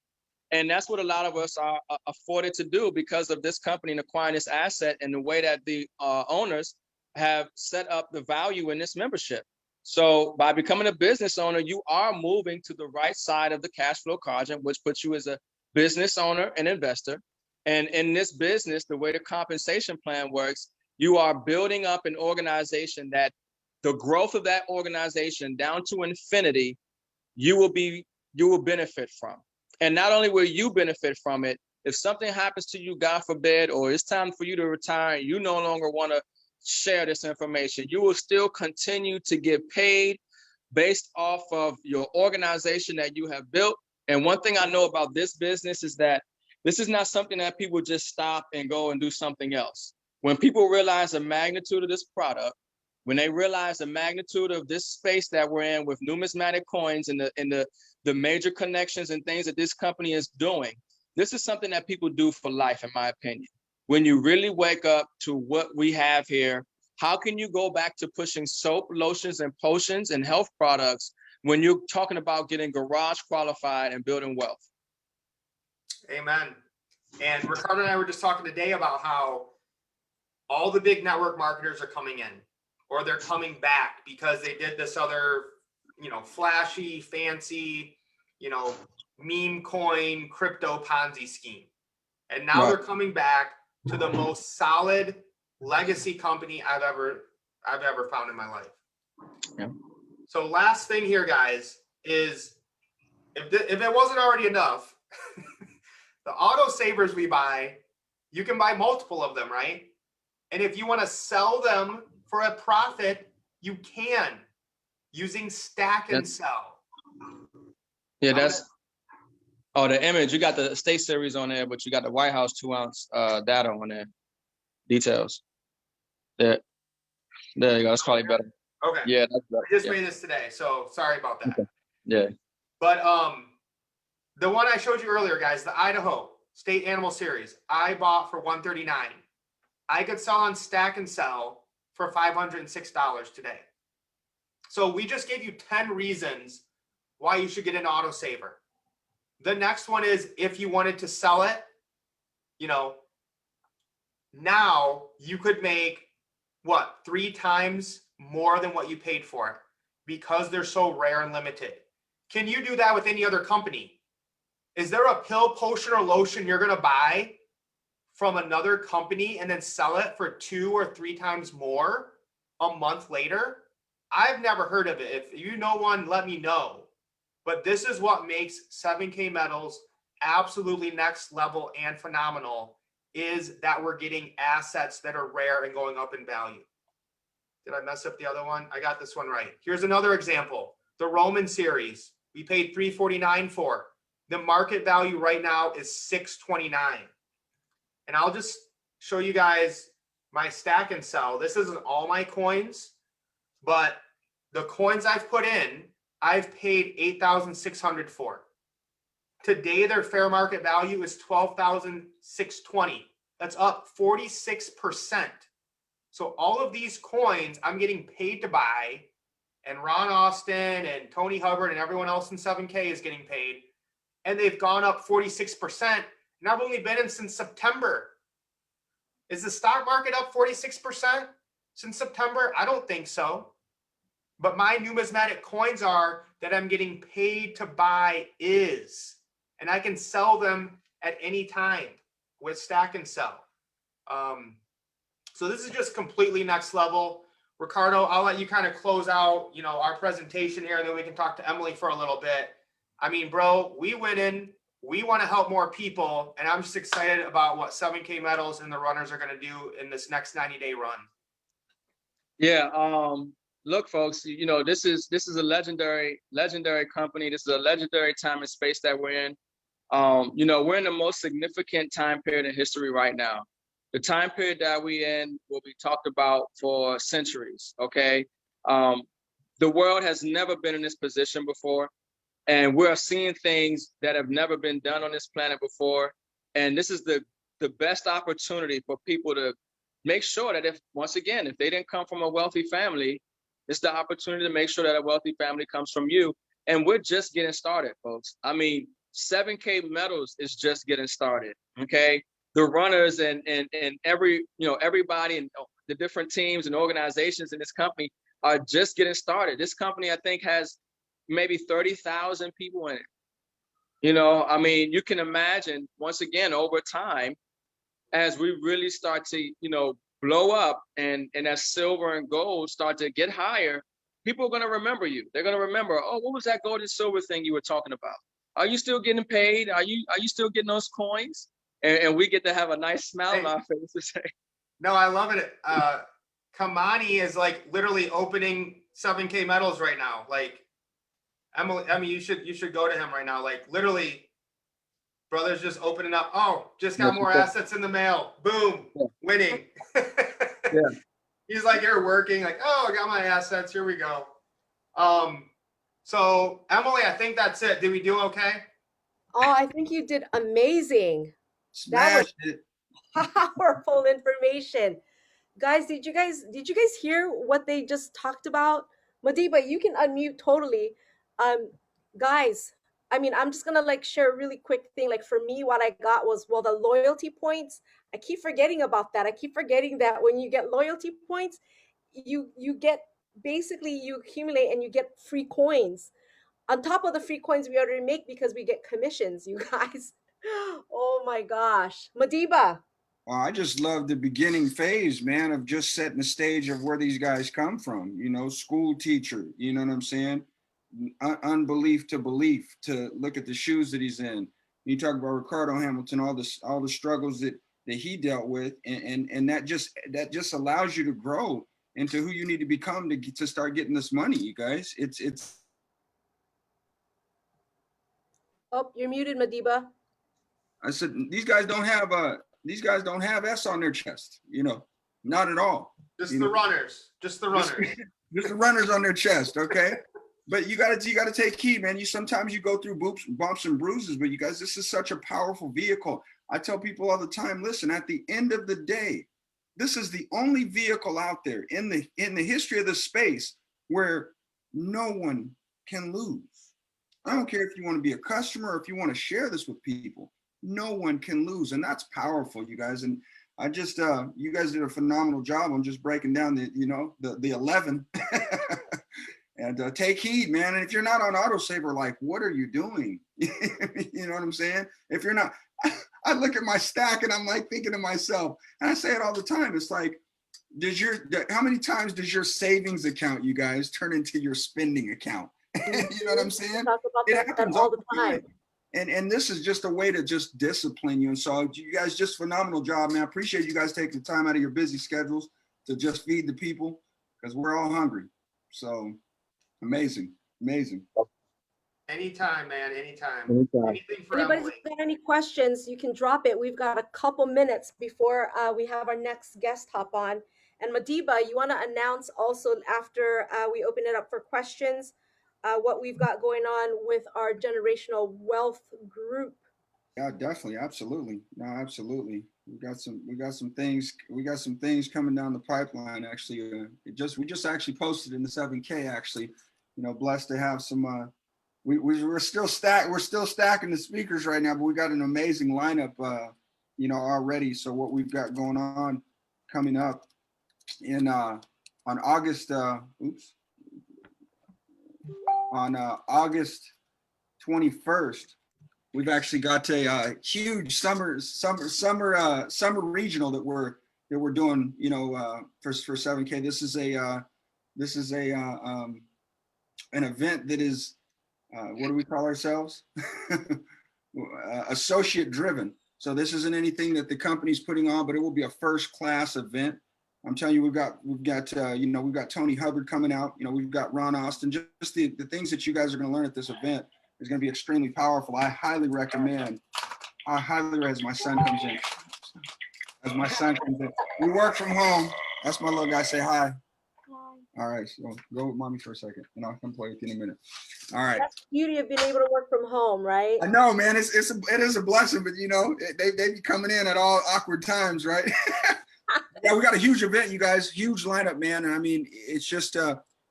And that's what a lot of us are afforded to do because of this company and acquiring this asset and the way that the owners have set up the value in this membership. So by becoming a business owner, you are moving to the right side of the cash flow quadrant, which puts you as a business owner and investor. And in this business, the way the compensation plan works, you are building up an organization that the growth of that organization down to infinity, you will benefit from. And not only will you benefit from it, if something happens to you, God forbid, or it's time for you to retire, and you no longer want to share this information, you will still continue to get paid based off of your organization that you have built. And one thing I know about this business is that this is not something that people just stop and go and do something else. When people realize the magnitude of this product, when they realize the magnitude of this space that we're in with numismatic coins and the major connections and things that this company is doing, this is something that people do for life, in my opinion. When you really wake up to what we have here, how can you go back to pushing soap, lotions, and potions and health products when you're talking about getting garage qualified and building wealth? Amen. And Ricardo and I were just talking today about how all the big network marketers are coming in, or they're coming back because they did this other, flashy, fancy, meme coin, crypto Ponzi scheme. And now they're coming back to the most solid legacy company I've ever found in my life. Yeah. So last thing here, guys, is if it wasn't already enough, the auto savers we buy, you can buy multiple of them, right? And if you want to sell them for a profit, you can, using stack and sell. Yeah, the image. You got the state series on there, but you got the White House 2-ounce data on there. Details. There you go. That's probably better. Okay. Yeah, that's better. I just made this today, so sorry about that. Okay. Yeah. But the one I showed you earlier, guys, the Idaho State Animal Series, I bought for $139. I could sell on Stack and Sell for $506 today. So we just gave you 10 reasons why you should get an autosaver. The next one is if you wanted to sell it, now you could make 3 times more than what you paid for it because they're so rare and limited. Can you do that with any other company? Is there a pill, potion, or lotion you're going to buy from another company and then sell it for 2 or 3 times more a month later? I've never heard of it. If you know one, let me know. But this is what makes 7K Metals absolutely next level and phenomenal, is that we're getting assets that are rare and going up in value. Did I mess up the other one? I got this one right. Here's another example. The Roman series, we paid $349 for. The market value right now is $629. And I'll just show you guys my stack and sell. This isn't all my coins, but the coins I've put in, I've paid $8,600 for. Today, their fair market value is $12,620. That's up 46%. So all of these coins I'm getting paid to buy, and Ron Austin and Tony Hubbard and everyone else in 7K is getting paid, and they've gone up 46%. And I've only been in since September. Is the stock market up 46% since September? I don't think so. But my numismatic coins are that I'm getting paid to buy and I can sell them at any time with stack and sell. So this is just completely next level. Ricardo, I'll let you kind of close out, our presentation here, and then we can talk to Emily for a little bit. I mean, bro, we went in, we want to help more people, and I'm just excited about what 7K Metals and the runners are going to do in this next 90-day run. Yeah. Look, folks, this is a legendary company. This is a legendary time and space that we're in. We're in the most significant time period in history right now. The time period that we're in will be talked about for centuries. Okay. The world has never been in this position before. And we're seeing things that have never been done on this planet before. And this is the best opportunity for people to make sure that if they didn't come from a wealthy family, It's the opportunity to make sure that a wealthy family comes from you. And we're just getting started, folks. I mean, 7K medals is just getting started. Okay. The runners and every, everybody and the different teams and organizations in this company are just getting started. This company, I think, has maybe 30,000 people in it. I mean, you can imagine, once again, over time, as we really start to, blow up and as silver and gold start to get higher, people are going to remember you. They're going to remember, oh, what was that gold and silver thing you were talking about? Are you still getting paid? Are you still getting those coins? And we get to have a nice smile on our face to say, no, I love it. Kamani is like literally opening 7K medals right now. Like, Emily, you should go to him right now. Like, literally, brother's just opening up. Oh, just got more assets in the mail. Boom, winning. Yeah. He's like, you're working. Like, oh, I got my assets. Here we go. So Emily, I think that's it. Did we do okay? Oh, I think you did amazing. Smashed it. Powerful information. Guys, did you guys hear what they just talked about? Madiba, you can unmute totally. Guys, I mean, I'm just gonna like share a really quick thing. Like for me, what I got was, well, the loyalty points. I keep forgetting about that. I keep forgetting that when you get loyalty points, you get, basically you accumulate and you get free coins on top of the free coins we already make because we get commissions, you guys. Oh my gosh. Madiba. Well, I just love the beginning phase, man, of just setting the stage of where these guys come from. School teacher, you know what I'm saying? Unbelief to belief, to look at the shoes that he's in. You talk about Ricardo Hamilton, all the struggles that he dealt with, and that just allows you to grow into who you need to become to start getting this money, you guys. It's. Oh, you're muted, Madiba. I said these guys don't have S on their chest, not at all. Just the runners. Just the runners. Just the runners on their chest, okay? But you gotta take heed, man. Sometimes you go through bumps and bruises, but you guys, this is such a powerful vehicle. I tell people all the time, listen, at the end of the day, this is the only vehicle out there in the history of the space where no one can lose. I don't care if you want to be a customer or if you want to share this with people. No one can lose, and that's powerful, you guys. And I just, you guys did a phenomenal job on just breaking down the 11. And take heed, man. And if you're not on autosaver, like, what are you doing? You know what I'm saying? If you're not, I look at my stack and I'm like thinking to myself, and I say it all the time. It's like, how many times does your savings account, you guys, turn into your spending account? You know what I'm saying? Talk about It happens all the time. And this is just a way to just discipline you. And so you guys, just phenomenal job, man. I appreciate you guys taking the time out of your busy schedules to just feed the people, because we're all hungry. So amazing. Anytime, man. Anytime. Anything for Anybody's Emily. got any questions, you can drop it. We've got a couple minutes before we have our next guest hop on. And Madiba, you want to announce also after we open it up for questions, what we've got going on with our generational wealth group. Yeah, definitely. Absolutely. No, absolutely. We got some things coming down the pipeline. Actually, we just actually posted in the 7K, actually, blessed to have some, we're still stacking the speakers right now, but we got an amazing lineup, already. So what we've got going on coming up on August, on August 21st, we've actually got a huge summer regional that we're doing, for 7K. This is an event that is, what do we call ourselves? Associate driven. So this isn't anything that the company's putting on, but it will be a first class event. I'm telling you, we've got Tony Hubbard coming out. We've got Ron Austin. Just the things that you guys are going to learn at this event is going to be extremely powerful. I highly recommend. As my son comes in. We work from home. That's my little guy. Say hi. All right, so go with mommy for a second, and I'll come play with you in a minute. All right. That's the beauty of being able to work from home, right? I know, man. It is a blessing, but they be coming in at all awkward times, right? Yeah, we got a huge event, you guys. Huge lineup, man. And I mean, it's just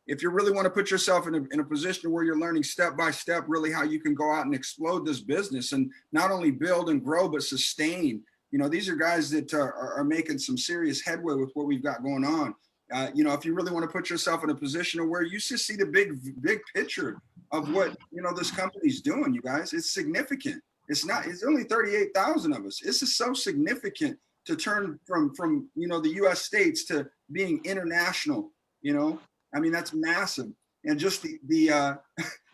if you really want to put yourself in a position where you're learning step by step, really how you can go out and explode this business and not only build and grow, but sustain. You know, these are guys that are making some serious headway with what we've got going on. You know, if you really want to put yourself in a position of where you just see the big picture of what, you know, this company's doing, you guys, it's significant. It's only 38,000 of us. This is so significant to turn from, you know, the US states to being international, you know, I mean, that's massive. And just the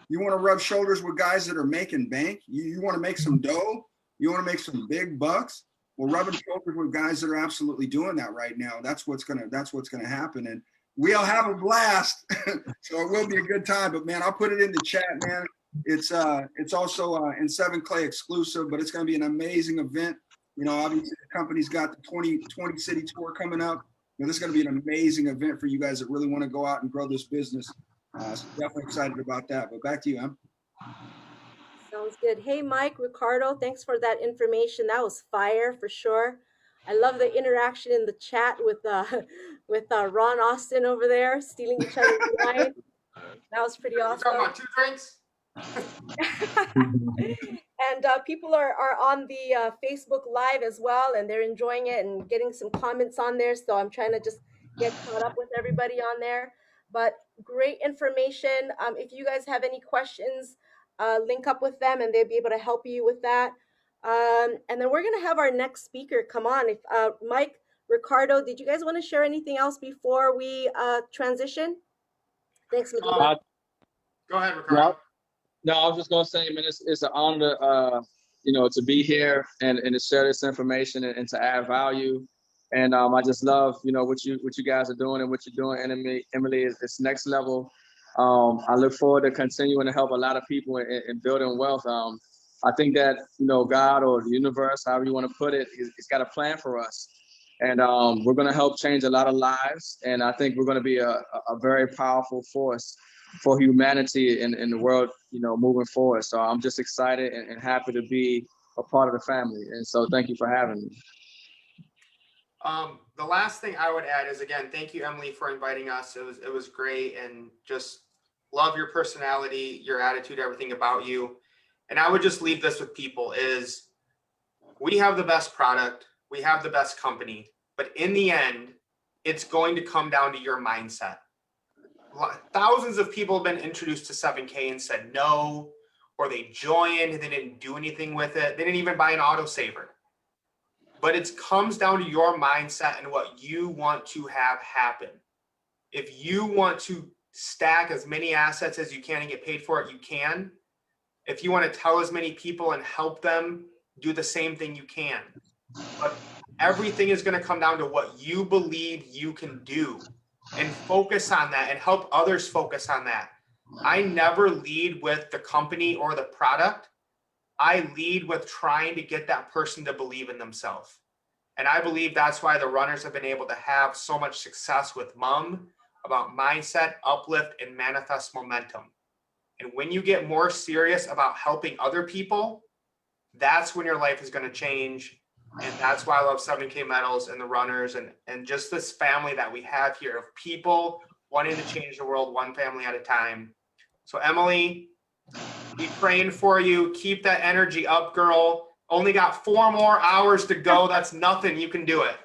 you want to rub shoulders with guys that are making bank. You want to make some dough. You want to make some big bucks. Well, rubbing shoulders with guys that are absolutely doing that right now. That's what's gonna happen. And we'll have a blast. So it will be a good time. But man, I'll put it in the chat, man. It's also in 7 Clay exclusive, but it's gonna be an amazing event. You know, obviously the company's got the 20 city tour coming up. You know, this is going to be an amazing event for you guys that really want to go out and grow this business. So definitely excited about that. But back to you, Em. Sounds good. Hey, Mike, Ricardo, thanks for that information. That was fire for sure. I love the interaction in the chat with Ron Austin over there stealing each other's line. That was pretty awesome. Talking about 2 drinks. And people are on the Facebook Live as well, and they're enjoying it and getting some comments on there. So I'm trying to just get caught up with everybody on there. But great information. If you guys have any questions, link up with them and they'll be able to help you with that. And then we're going to have our next speaker come on. If Mike, Ricardo, did you guys want to share anything else before we transition? Thanks, Madiba. Go ahead, Ricardo. No, I was just gonna say, man, it's an honor to, you know, to be here and to share this information and to add value. And I just love, you know, what you guys are doing and what you're doing. Emily, is next level. I look forward to continuing to help a lot of people in building wealth. I think that, you know, God or the universe, however you want to put it, it's got a plan for us. And we're going to help change a lot of lives. And I think we're going to be a very powerful force for humanity in the world, you know, moving forward. So I'm just excited and happy to be a part of the family. And so thank you for having me. The last thing I would add is, again, thank you, Emily, for inviting us. It was great, and just love your personality, your attitude, everything about you. And I would just leave this with people is we have the best product, we have the best company, but in the end, it's going to come down to your mindset. Thousands of people have been introduced to 7K and said no, or they joined, they didn't do anything with it. They didn't even buy an autosaver. But it comes down to your mindset and what you want to have happen. If you want to stack as many assets as you can and get paid for it, you can. If you want to tell as many people and help them do the same thing, you can. But everything is going to come down to what you believe you can do. And focus on that and help others focus on that. I never lead with the company or the product. I lead with trying to get that person to believe in themselves. And I believe that's why the runners have been able to have so much success with MUM about mindset, uplift, and manifest momentum. And when you get more serious about helping other people, that's when your life is going to change. And that's why I love 7K Metals and the runners and just this family that we have here of people wanting to change the world one family at a time. So Emily, be praying for you. Keep that energy up, girl. Only got 4 more hours to go. That's nothing. You can do it.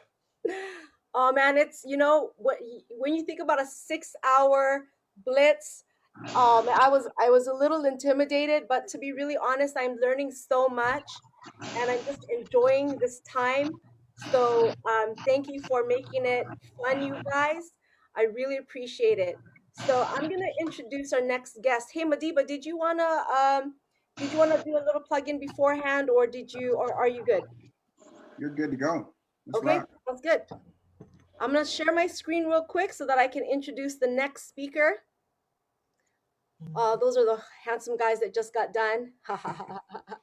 Oh man, it's, you know, when you think about a 6-hour blitz, I was a little intimidated, but to be really honest, I'm learning so much. And I'm just enjoying this time. So thank you for making it fun, you guys. I really appreciate it. So I'm gonna introduce our next guest. Hey, Madiba, did you wanna do a little plug-in beforehand, or are you good? You're good to go. Let's okay, rock. that's good. I'm gonna share my screen real quick so that I can introduce the next speaker. Those are the handsome guys that just got done.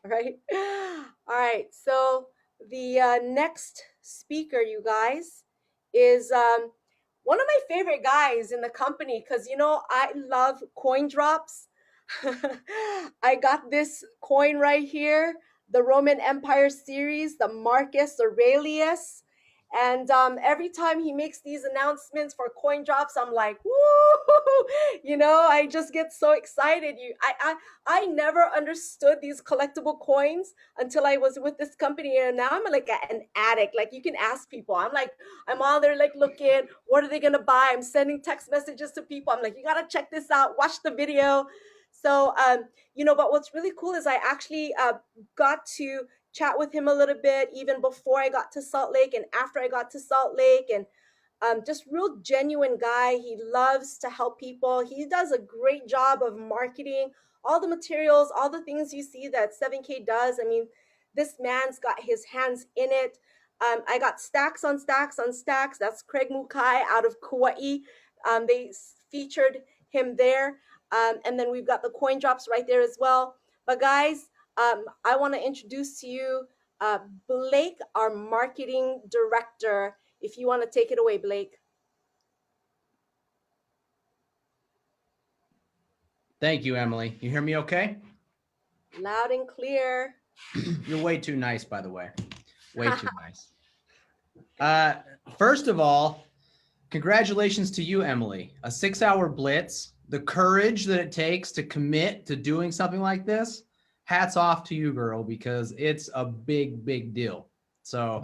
Right? All right. So the next speaker, you guys, is one of my favorite guys in the company because, you know, I love coin drops. I got this coin right here, the Roman Empire series, the Marcus Aurelius. And every time he makes these announcements for coin drops, I'm like, woo! You know, I just get so excited. I never understood these collectible coins until I was with this company, and now I'm like an addict. Like, you can ask people. I'm all there like looking, what are they gonna buy? I'm sending text messages to people. I'm like, you gotta check this out, watch the video. So you know, but what's really cool is I actually got to chat with him a little bit even before I got to Salt Lake and after I got to Salt Lake, and just real genuine guy. He loves to help people. He does a great job of marketing all the materials, all the things you see that 7K does. I mean, this man's got his hands in it. I got stacks on stacks on stacks. That's Craig Mukai out of Kauai. They featured him there. And then we've got the coin drops right there as well. But guys, I want to introduce to you Blake, our marketing director. If you want to take it away, Blake. Thank you, Emily. You hear me okay? Loud and clear. You're way too nice, by the way. Way too nice. First of all, congratulations to you, Emily. A 6-hour blitz, the courage that it takes to commit to doing something like this. Hats off to you, girl, because it's a big, big deal. So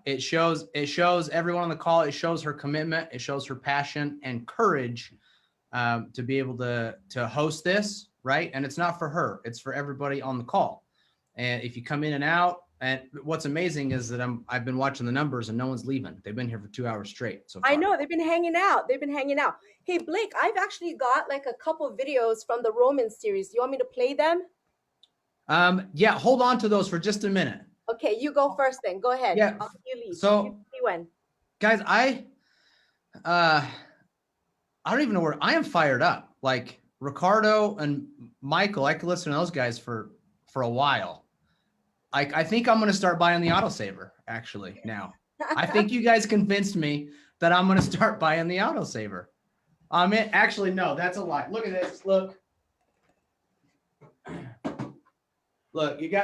it shows everyone on the call. It shows her commitment. It shows her passion and courage to be able to host this, right? And it's not for her. It's for everybody on the call. And if you come in and out, and what's amazing is that I've been watching the numbers and no one's leaving. They've been here for 2 hours straight. So far. I know they've been hanging out. Hey, Blake, I've actually got like a couple videos from the Roman series. Do you want me to play them? Yeah, hold on to those for just a minute. Okay, you go first then. Go ahead. Yeah. I'll you lead. So, you see when. Guys, I don't even know where I am fired up. Like Ricardo and Michael, I could listen to those guys for a while. I think I'm going to start buying the autosaver actually now. I think you guys convinced me that I'm going to start buying the autosaver. Actually, no, that's a lie. Look at this. Look,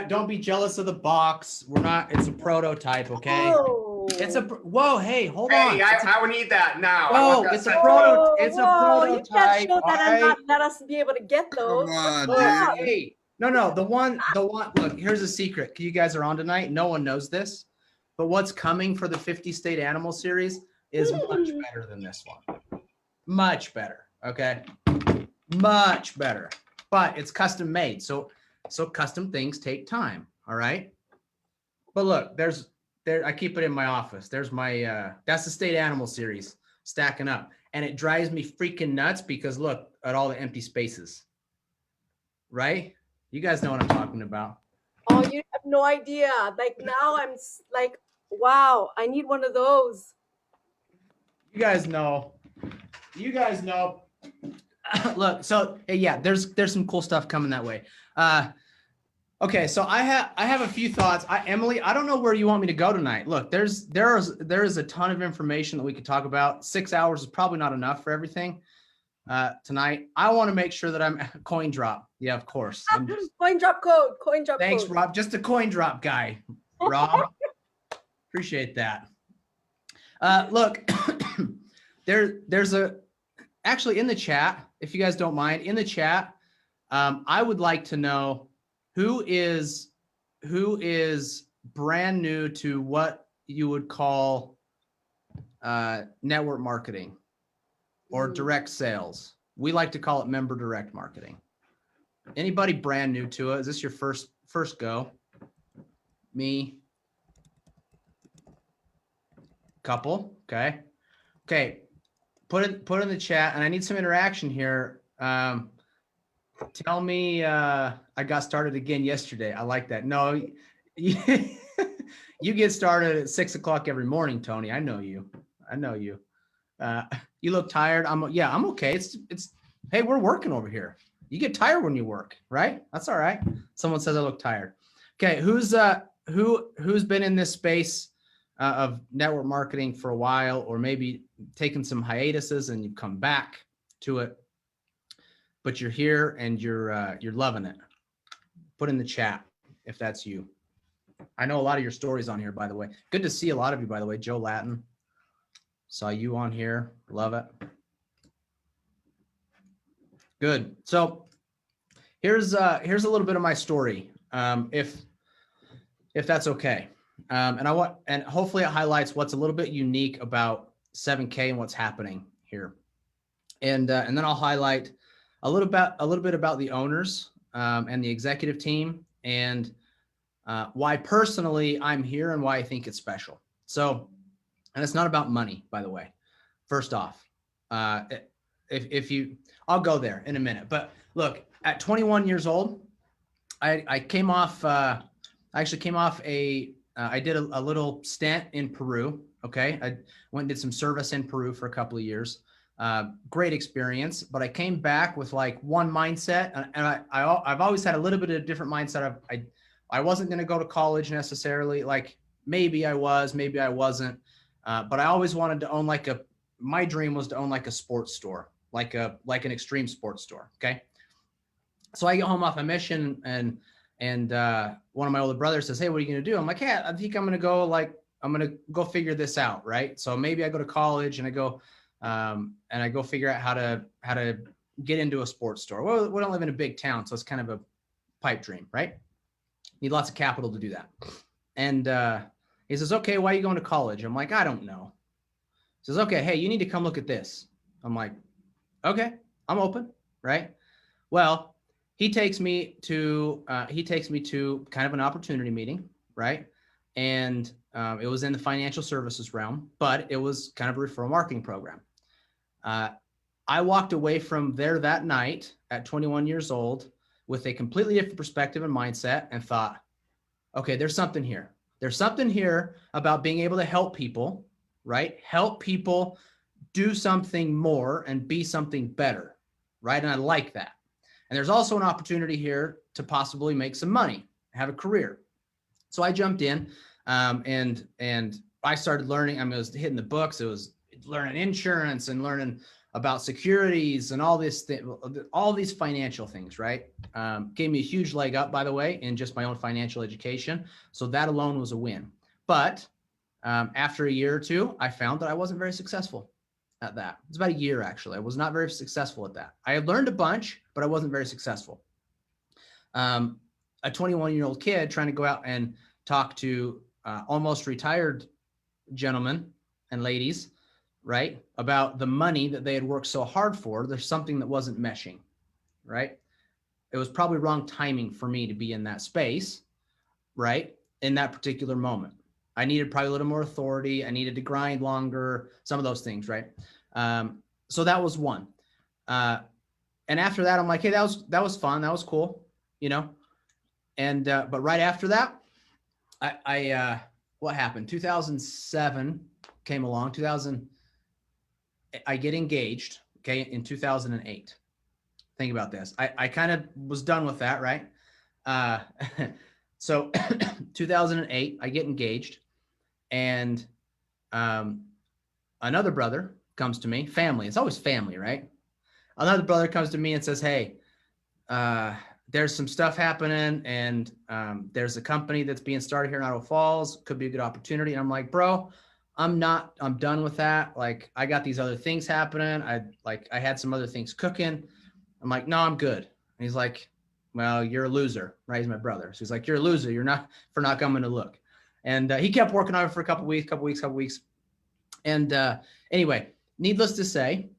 don't be jealous of the box. It's a prototype. Okay. Oh. Whoa. Hey, hold on. I would need that now. Whoa, it's a prototype. You can't show that and not let us be able to get those. Come on, dude. Hey, no, the one, look, here's a secret. You guys are on tonight. No one knows this, but what's coming for the 50 State Animal Series is much better than this one. Much better. Okay. Much better, but it's custom made. So custom things take time. All right. But look, I keep it in my office. There's my, that's the State Animal Series stacking up, and it drives me freaking nuts because look at all the empty spaces, right? You guys know what I'm talking about. Oh, you have no idea. Like now I'm like, wow, I need one of those. You guys know. Look, so yeah, there's some cool stuff coming that way. Okay, so I have a few thoughts. Emily, I don't know where you want me to go tonight. Look, there is a ton of information that we could talk about. 6 hours is probably not enough for everything tonight. I want to make sure that I'm coin drop. Yeah, of course. Coin drop code. Thanks, Rob. Just a coin drop guy, Rob. Appreciate that. Look, there's actually in the chat, if you guys don't mind, in the chat, I would like to know who is brand new to what you would call network marketing or direct sales. We like to call it member direct marketing. Anybody brand new to it? Is this your first go? Me? Couple? Okay. Put in the chat, and I need some interaction here. Tell me I got started again yesterday. I like that. No, you get started at 6 o'clock every morning, Tony. I know you. You look tired. I'm okay. It's hey, we're working over here. You get tired when you work, right? That's all right. Someone says I look tired. Okay, who's been in this space of network marketing for a while, or maybe taken some hiatuses and you've come back to it, but you're here and you're loving it? Put in the chat if that's you. I know a lot of your stories on here, by the way. Good to see a lot of you, by the way. Joe Latin, saw you on here. Love it. Good. So here's a little bit of my story, if that's okay. And hopefully it highlights what's a little bit unique about 7K and what's happening here. And then I'll highlight a little bit about the owners and the executive team, and why personally I'm here and why I think it's special. So, and it's not about money, by the way. First off, if you, I'll go there in a minute. But look, at 21 years old, I came off. I actually came off I did a little stint in Peru. Okay, I went and did some service in Peru for a couple of years. Great experience, but I came back with like one mindset, and I've always had a little bit of a different mindset. I wasn't going to go to college necessarily. Like maybe I was, maybe I wasn't. But I always wanted to own my dream was to own like a sports store, like an extreme sports store. Okay. So I get home off a mission, and one of my older brothers says, "Hey, what are you going to do?" I'm like, "Yeah, I think I'm going to go figure this out." Right. So maybe I go to college and I go figure out how to get into a sports store. Well, we don't live in a big town, so it's kind of a pipe dream, right? Need lots of capital to do that. And he says, "Okay, why are you going to college?" I'm like, "I don't know." He says, "Okay, hey, you need to come look at this." I'm like, "Okay, I'm open." Right. Well, he takes me to kind of an opportunity meeting. Right. And it was in the financial services realm, but it was kind of a referral marketing program. I walked away from there that night at 21 years old with a completely different perspective and mindset, and thought, okay, there's something here. There's something here about being able to help people, right? Help people do something more and be something better, right? And I like that. And there's also an opportunity here to possibly make some money, have a career. So I jumped in, and I started learning. I mean, it was hitting the books. It was learning insurance and learning about securities and all these financial things, right? Gave me a huge leg up, by the way, in just my own financial education. So that alone was a win. But after a year or two, I found that I wasn't very successful at that. It's about a year, actually. I was not very successful at that. I had learned a bunch, but I wasn't very successful. A 21-year-old kid trying to go out and talk to almost retired gentlemen and ladies, right, about the money that they had worked so hard for. There's something that wasn't meshing, right? It was probably wrong timing for me to be in that space, right, in that particular moment. I needed probably a little more authority. I needed to grind longer, some of those things, right? So that was one. And after that, I'm like, hey, that was fun. That was cool, you know? And, but right after that, what happened? 2007 came along, I get engaged, okay, in 2008. Think about this. I kind of was done with that, right? So 2008, I get engaged, and another brother comes to me, family. It's always family, right? Another brother comes to me and says, hey, there's some stuff happening, and there's a company that's being started here in Idaho Falls. Could be a good opportunity. And I'm like, bro, I'm done with that. Like, I got these other things happening. I had some other things cooking. I'm like, no, I'm good. And he's like, well, you're a loser, right? He's my brother. So he's like, you're a loser. You're not coming to look. And he kept working on it for a couple weeks. And anyway, needless to say,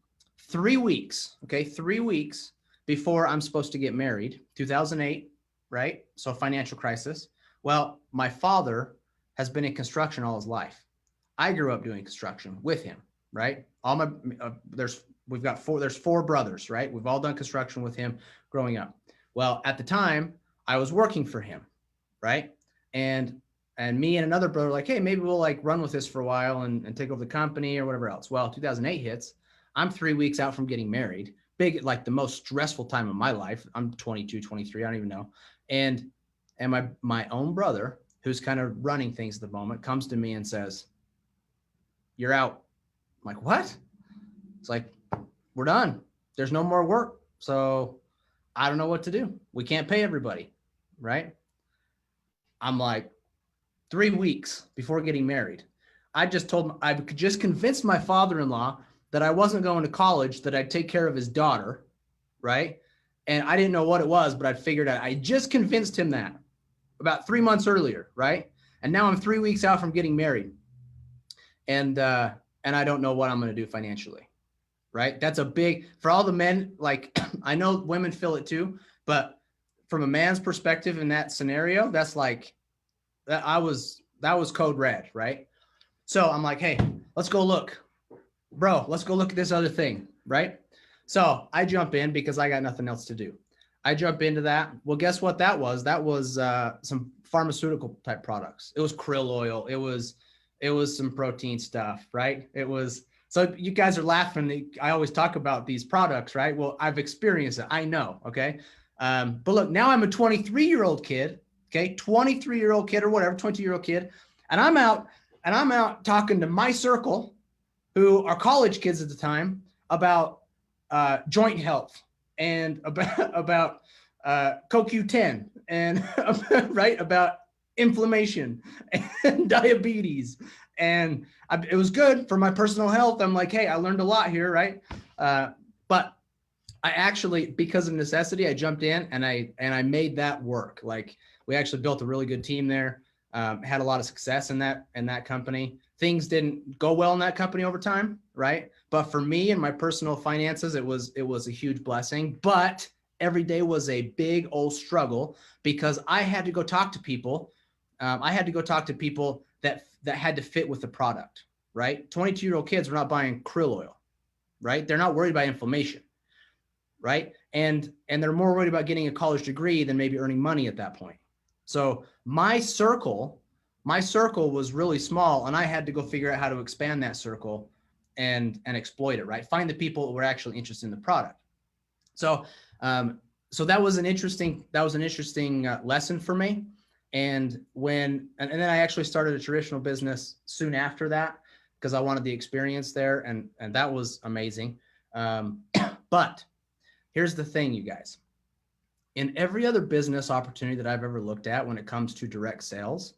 3 weeks, okay, 3 weeks before I'm supposed to get married, 2008, right? So financial crisis. Well, my father has been in construction all his life. I grew up doing construction with him, right? There's 4 brothers, right? We've all done construction with him growing up. Well, at the time, I was working for him, right? And me and another brother were like, hey, maybe we'll like run with this for a while and take over the company or whatever else. Well, 2008 hits. I'm 3 weeks out from getting married. Big, like the most stressful time of my life. I'm 22, 23, I don't even know. And my own brother, who's kind of running things at the moment, comes to me and says, you're out. I'm like, what? It's like, we're done. There's no more work. So I don't know what to do. We can't pay everybody, right? I'm like, 3 weeks before getting married. I just convinced my father-in-law that I wasn't going to college, that I'd take care of his daughter, right? And I didn't know what it was, but I figured out. I just convinced him that about 3 months earlier, right? And now I'm 3 weeks out from getting married, and I don't know what I'm going to do financially, right? That's a big, for all the men, like I know women feel it too, but from a man's perspective in that scenario, that's like that was code red, right? So I'm like, hey, let's go look, bro. Let's go look at this other thing, right? So I jump in because I got nothing else to do. I jump into that. Well, guess what that was? That was some pharmaceutical type products. It was krill oil. It was some protein stuff, right? It was, so you guys are laughing. I always talk about these products, right? Well, I've experienced it. I know, okay? But look, now I'm a 23-year-old kid, okay? 23-year-old kid or whatever, 20-year-old kid. And I'm out talking to my circle, who are college kids at the time, about joint health and about CoQ10 and right, about inflammation and diabetes. And it was good for my personal health. I'm like, hey, I learned a lot here, right? But I actually, because of necessity, I jumped in and I made that work. Like, we actually built a really good team there. Had a lot of success in that company. Things didn't go well in that company over time, right? But for me and my personal finances, it was a huge blessing. But every day was a big old struggle because I had to go talk to people. I had to go talk to people that had to fit with the product, right? 22-year-old kids were not buying krill oil, right? They're not worried about inflammation, right? And they're more worried about getting a college degree than maybe earning money at that point. So my circle was really small, and I had to go figure out how to expand that circle and exploit it, right? Find the people that were actually interested in the product. So that was an interesting lesson for me. And then I actually started a traditional business soon after that because I wanted the experience there, and that was amazing. But here's the thing, you guys. In every other business opportunity that I've ever looked at when it comes to direct sales,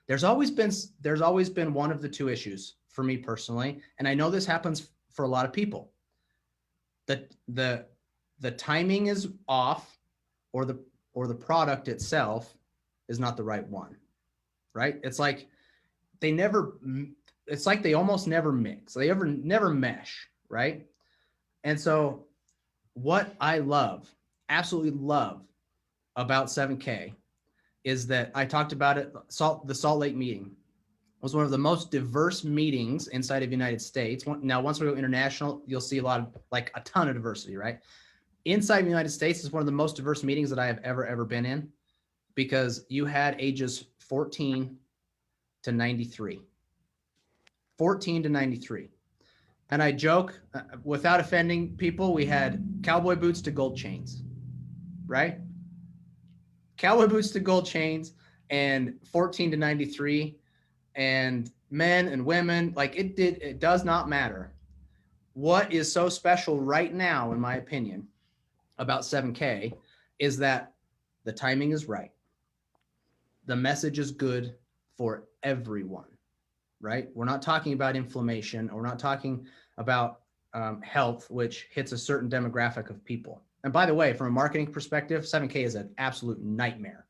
there's always been one of the two issues for me personally, and I know this happens for a lot of people. The timing is off, or the product itself is not the right one, right? It's like they almost never mix. They never mesh, right? And so what I absolutely love about 7K is that I talked about it. The Salt Lake meeting was one of the most diverse meetings inside of the United States. Now, once we go international, you'll see a ton of diversity, right? Inside the United States is one of the most diverse meetings that I have ever been in, because you had ages 14 to 93. 14 to 93. And I joke, without offending people, we had cowboy boots to gold chains, right? Cowboy boots to gold chains, and 14 to 93, and men and women, like it does not matter. What is so special right now, in my opinion, about 7K is that the timing is right. The message is good for everyone, right? We're not talking about inflammation, or we're not talking about health, which hits a certain demographic of people. And by the way, from a marketing perspective, 7K is an absolute nightmare.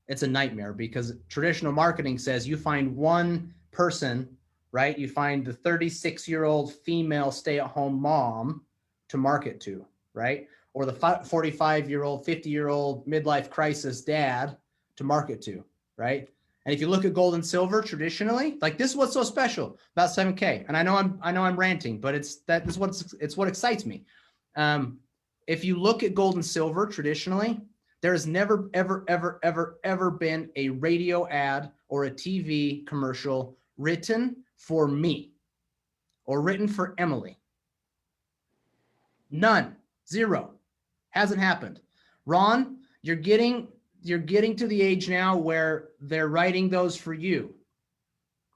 It's a nightmare because traditional marketing says you find one person, right? You find the 36-year-old female stay-at-home mom to market to, right? Or the 45-year-old, 50-year-old midlife crisis dad to market to, right? And if you look at gold and silver traditionally, like, this is what's so special about 7K. And I know I'm ranting, but it's what excites me. If you look at gold and silver traditionally, there has never, ever been a radio ad or a TV commercial written for me or written for Emily. None. Zero. Hasn't happened. Ron, you're getting to the age now where they're writing those for you.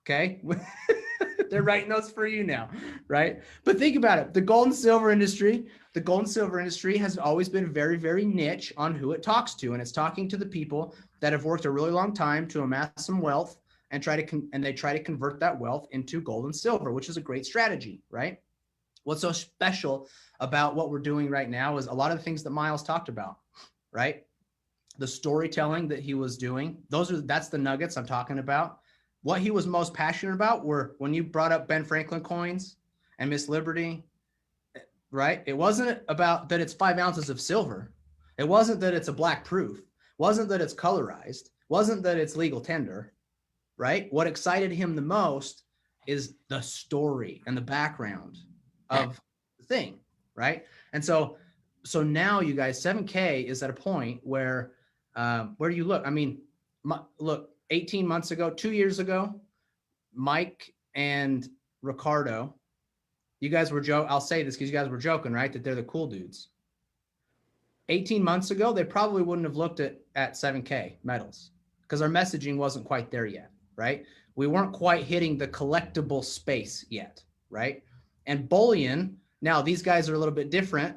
Okay? They're writing those for you now, right? But think about it. The gold and silver industry has always been very, very niche on who it talks to. And it's talking to the people that have worked a really long time to amass some wealth and they try to convert that wealth into gold and silver, which is a great strategy, right? What's so special about what we're doing right now is a lot of the things that Miles talked about, right? The storytelling that he was doing, that's the nuggets I'm talking about. What he was most passionate about were when you brought up Ben Franklin coins and Miss Liberty, right? It wasn't about that it's 5 ounces of silver. It wasn't that it's a black proof. It wasn't that it's colorized. It wasn't that it's legal tender, right? What excited him the most is the story and the background of the thing, right? And so now you guys, 7K is at a point where do you look? I mean, look, 18 months ago, 2 years ago, Mike and Ricardo, you guys were I'll say this because you guys were joking, right? That they're the cool dudes. 18 months ago, they probably wouldn't have looked at 7K metals because our messaging wasn't quite there yet, right? We weren't quite hitting the collectible space yet, right? And bullion, now these guys are a little bit different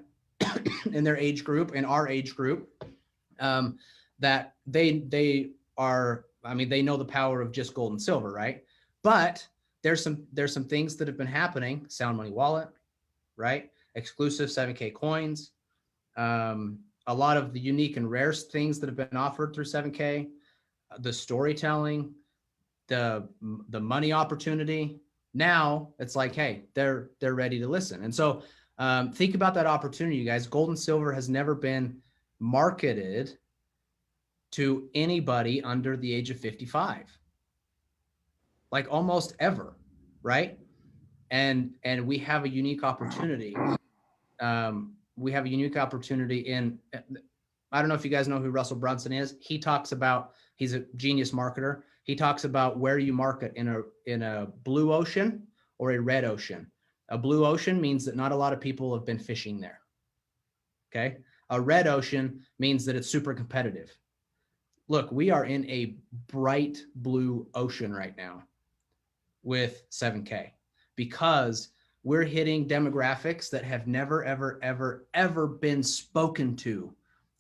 in their age group, in our age group, that they are, I mean, they know the power of just gold and silver, right? But there's some things that have been happening. Sound Money Wallet, right? Exclusive 7K coins. A lot of the unique and rare things that have been offered through 7K, the storytelling, the money opportunity. Now it's like, hey, they're ready to listen. And so think about that opportunity, you guys. Gold and silver has never been marketed to anybody under the age of 55, like almost ever, right? And we have a unique opportunity. We have a unique opportunity in, I don't know if you guys know who Russell Brunson is. He talks about, he's a genius marketer. He talks about where you market in a blue ocean or a red ocean. A blue ocean means that not a lot of people have been fishing there. Okay. A red ocean means that it's super competitive. Look, we are in a bright blue ocean right now with 7K because we're hitting demographics that have never, ever, ever, ever been spoken to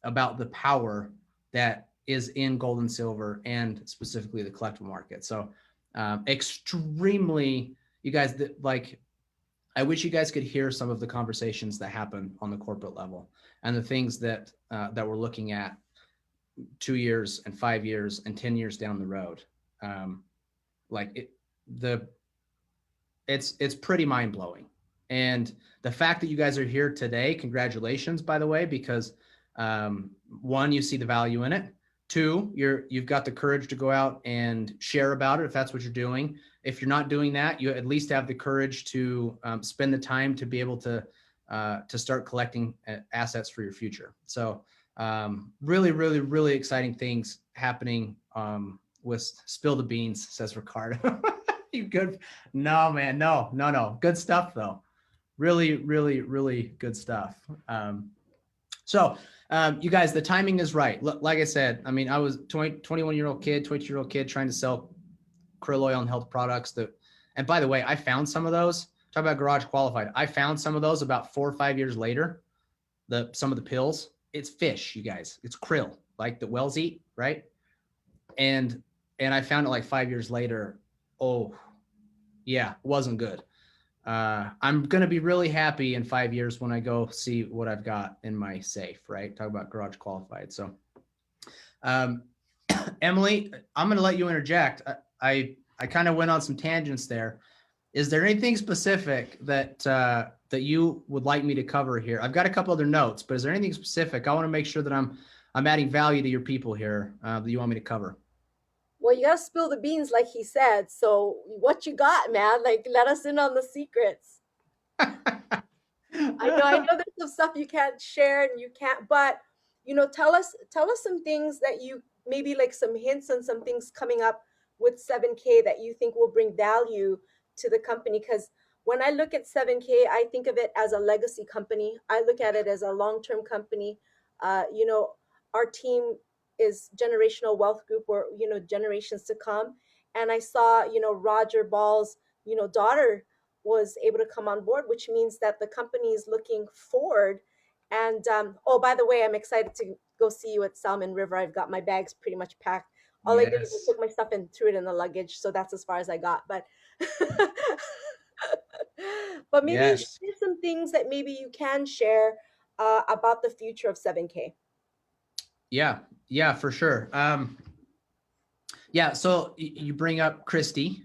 about the power that is in gold and silver and specifically the collectible market. So extremely, you guys, like, I wish you guys could hear some of the conversations that happen on the corporate level and the things that we're looking at 2 years and 5 years and 10 years down the road. It's pretty mind blowing. And the fact that you guys are here today, congratulations, by the way, because one, you see the value in it. Two, you've got the courage to go out and share about it if that's what you're doing. If you're not doing that, you at least have the courage to spend the time to be able to start collecting assets for your future. So really, really, really exciting things happening with Spill the Beans, says Ricardo. You good? No, man, no. Good stuff though. Really, really, really good stuff. So you guys, the timing is right. Like I said, I mean, I was 21-year-old kid, 22-year-old kid trying to sell krill oil and health products and by the way, I found some of those. Talk about garage qualified. I found some of those about 4 or 5 years later. Some of the pills, it's fish, you guys. It's krill, like the whales eat, right? And I found it like 5 years later. Oh, yeah, wasn't good. I'm going to be really happy in 5 years when I go see what I've got in my safe, right? Talk about garage qualified. So, Emily, I'm going to let you interject. I kind of went on some tangents there. Is there anything specific that you would like me to cover here? I've got a couple other notes, but is there anything specific? I want to make sure that I'm adding value to your people here that you want me to cover. Well, you got to spill the beans, like he said. So what you got, man? Like, let us in on the secrets. I know there's some stuff you can't share and you can't, but, tell us some things that you, maybe like some hints on some things coming up with 7K that you think will bring value to the company. Because when I look at 7K, I think of it as a legacy company. I look at it as a long-term company. Our team is generational wealth group, or generations to come. And I saw Roger Ball's daughter was able to come on board, which means that the company is looking forward. And oh, by the way, I'm excited to go see you at Salmon River. I've got my bags pretty much packed. All I did was Yes. took my stuff and threw it in the luggage. So that's as far as I got. But but maybe Yes. share some things that maybe you can share about the future of 7K. Yeah. Yeah, for sure. Yeah. So you bring up Christy,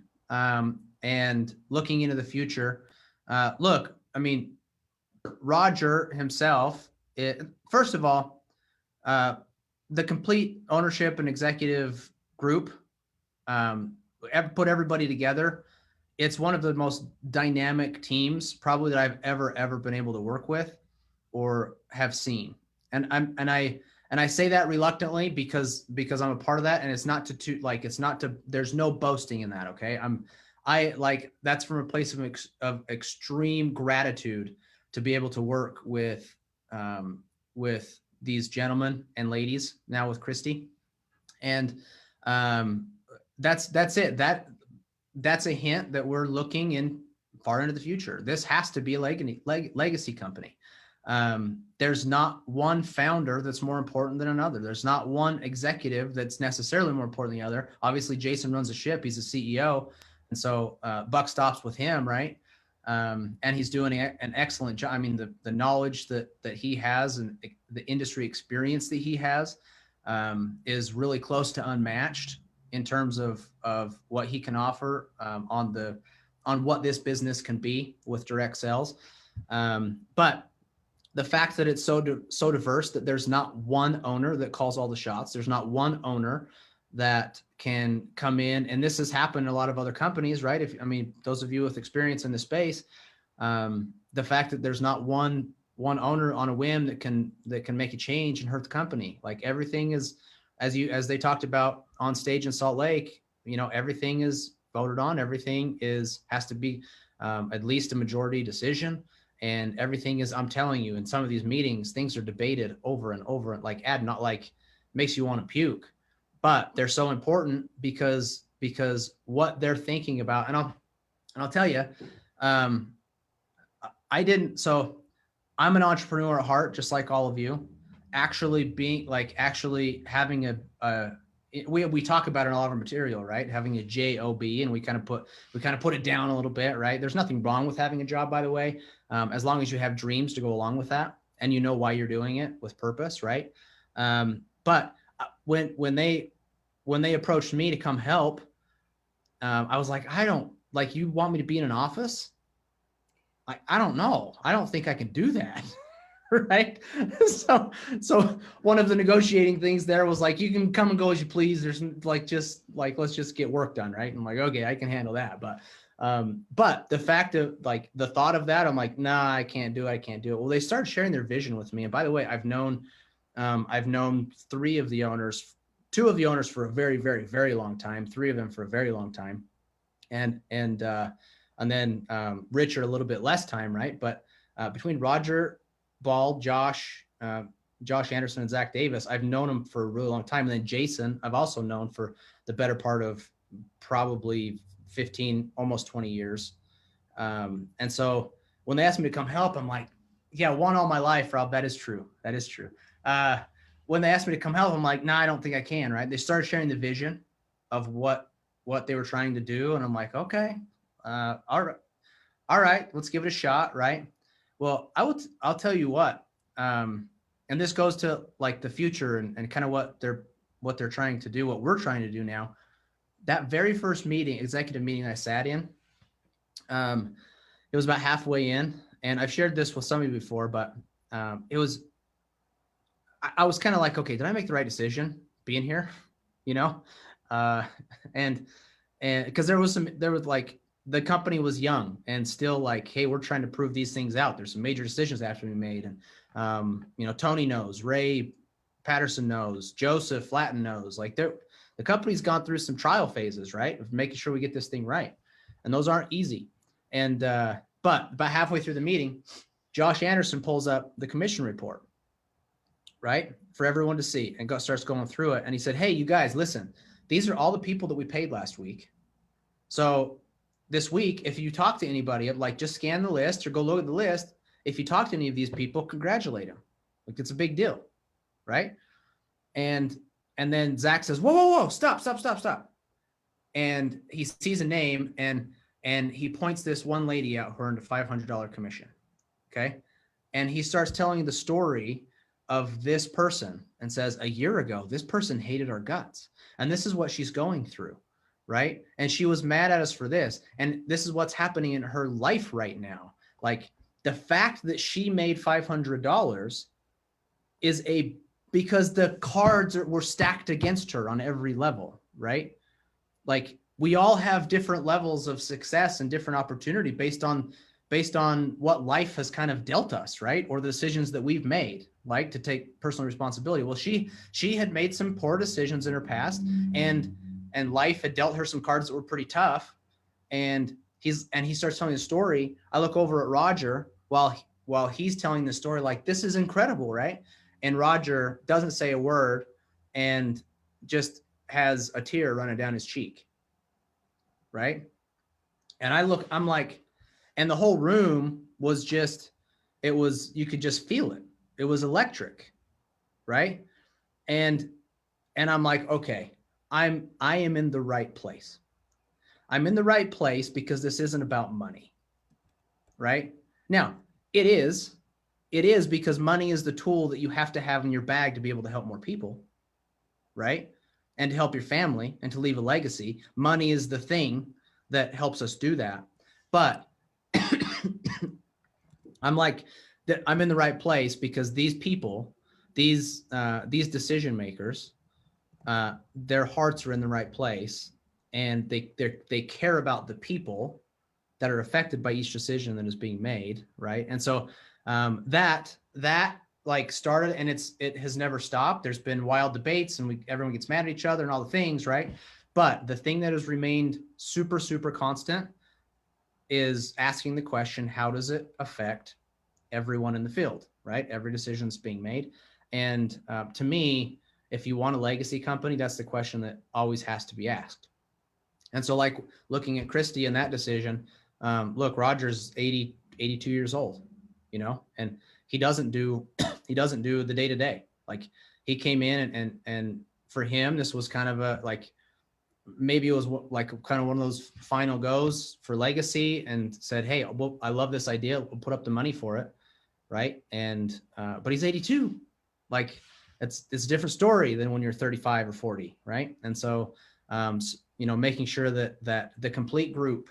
and looking into the future. Look, I mean, Roger himself, first of all, the complete ownership and executive group, put everybody together. It's one of the most dynamic teams probably that I've ever been able to work with or have seen. And I say that reluctantly because I'm a part of that, and it's not there's no boasting in that. Okay. That's from a place of extreme gratitude to be able to work with these gentlemen and ladies, now with Christy. And that's it. That's a hint that we're looking in far into the future. This has to be a legacy company. There's not one founder that's more important than another. There's not one executive that's necessarily more important than the other. Obviously, Jason runs the ship. He's the CEO. And so buck stops with him, right? And he's doing an excellent job. I mean, the knowledge that he has and the industry experience that he has is really close to unmatched in terms of what he can offer on what this business can be with direct sales. But the fact that it's so diverse that there's not one owner that calls all the shots. There's not one owner that can come in, and this has happened in a lot of other companies, right? Those of you with experience in the space, the fact that there's not one owner on a whim that can make a change and hurt the company. Like everything is, as they talked about on stage in Salt Lake, everything is voted on. Everything has to be at least a majority decision. And everything is, I'm telling you, in some of these meetings, things are debated over and over, and makes you want to puke, but they're so important because what they're thinking about. And I'll tell you, so I'm an entrepreneur at heart, just like all of you. Actually having we talk about it in a lot of our material, right? Having a job, and we kind of put it down a little bit, right? There's nothing wrong with having a job, by the way, as long as you have dreams to go along with that and you know why you're doing it with purpose, right? But when they approached me to come help, I was like, you want me to be in an office? I don't know. I don't think I can do that. Right. So one of the negotiating things there was like, you can come and go as you please. There's let's just get work done. Right. And I'm like, okay, I can handle that. But the fact of the thought of that, I'm like, nah, I can't do it. Well, they started sharing their vision with me. And by the way, I've known two of the owners for a very, very, very long time, three of them for a very long time. And then Richard a little bit less time. Right. But between Roger Ball, Josh Anderson, and Zach Davis, I've known them for a really long time. And then Jason, I've also known for the better part of probably 15, almost 20 years. And so when they asked me to come help, I'm like, yeah, one all my life, Rob. That is true. When they asked me to come help, I'm like, nah, I don't think I can. Right. They started sharing the vision of what they were trying to do. And I'm like, okay, all right, let's give it a shot. Right. Well, I'll tell you what, and this goes to the future and kind of what they're trying to do, what we're trying to do now. That very first executive meeting I sat in, it was about halfway in, and I've shared this with some of you before, but I was kind of like, okay, did I make the right decision being here? And because the company was young and still hey, we're trying to prove these things out. There's some major decisions that have to be made. And, Tony knows, Ray Patterson knows, Joseph Flatten knows, the company's gone through some trial phases, right? Of making sure we get this thing right. And those aren't easy. And, but about halfway through the meeting, Josh Anderson pulls up the commission report, right? For everyone to see, and starts going through it. And he said, hey, you guys, listen, these are all the people that we paid last week. So this week, if you talk to anybody, just scan the list or go look at the list. If you talk to any of these people, congratulate them. It's a big deal, right? And And then Zach says, whoa, stop. And he sees a name and he points this one lady out who earned a $500 commission. Okay. And he starts telling the story of this person and says, a year ago, this person hated our guts. And this is what she's going through. Right. And she was mad at us for this. And this is what's happening in her life right now. Like the fact that she made $500 is because the cards were stacked against her on every level. Right. Like we all have different levels of success and different opportunity based on what life has kind of dealt us, right? Or the decisions that we've made, like to take personal responsibility. Well, she had made some poor decisions in her past, and life had dealt her some cards that were pretty tough. And he starts telling the story. I look over at Roger while he's telling the story, like, this is incredible, right? And Roger doesn't say a word and just has a tear running down his cheek, right? And I'm like, and the whole room was just, you could just feel it. It was electric, right? And I'm like, okay, I am in the right place. I'm in the right place because this isn't about money, right? Now, it is because money is the tool that you have to have in your bag to be able to help more people, right? And to help your family and to leave a legacy. Money is the thing that helps us do that. But I'm like, I'm in the right place because these people, these decision makers, their hearts are in the right place, and they care about the people that are affected by each decision that is being made, right? And so that like started, and it has never stopped. There's been wild debates, and everyone gets mad at each other and all the things, right? But the thing that has remained super, super constant is asking the question, how does it affect everyone in the field, right? Every decision that's being made. And to me, if you want a legacy company, that's the question that always has to be asked. And so like looking at Christy and that decision, look, Roger's 82 years old, you know, and he doesn't do the day-to-day. Like he came in and for him, this was kind of maybe it was like kind of one of those final goes for legacy, and said, hey, well, I love this idea. We'll put up the money for it. Right. And, but he's 82. Like it's a different story than when you're 35 or 40. Right. And so, you know, making sure that the complete group,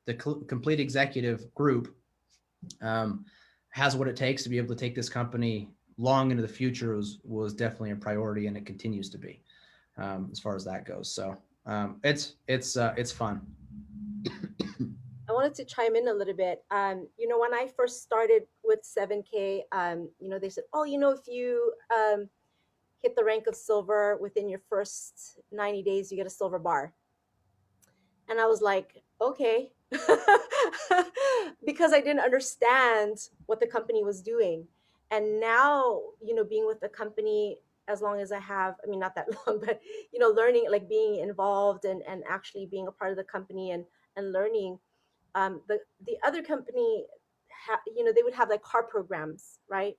the complete executive group, has what it takes to be able to take this company long into the future was definitely a priority, and it continues to be, as far as that goes. So, it's fun. I wanted to chime in a little bit. You know, when I first started with 7K, you know, they said, oh, you know, if you hit the rank of silver within your first 90 days, you get a silver bar. And I was like, okay, because I didn't understand what the company was doing. And now, you know, being with the company as long as I have, I mean, not that long, but, you know, learning, like being involved and actually being a part of the company and learning, the other company, you know, they would have like car programs, right?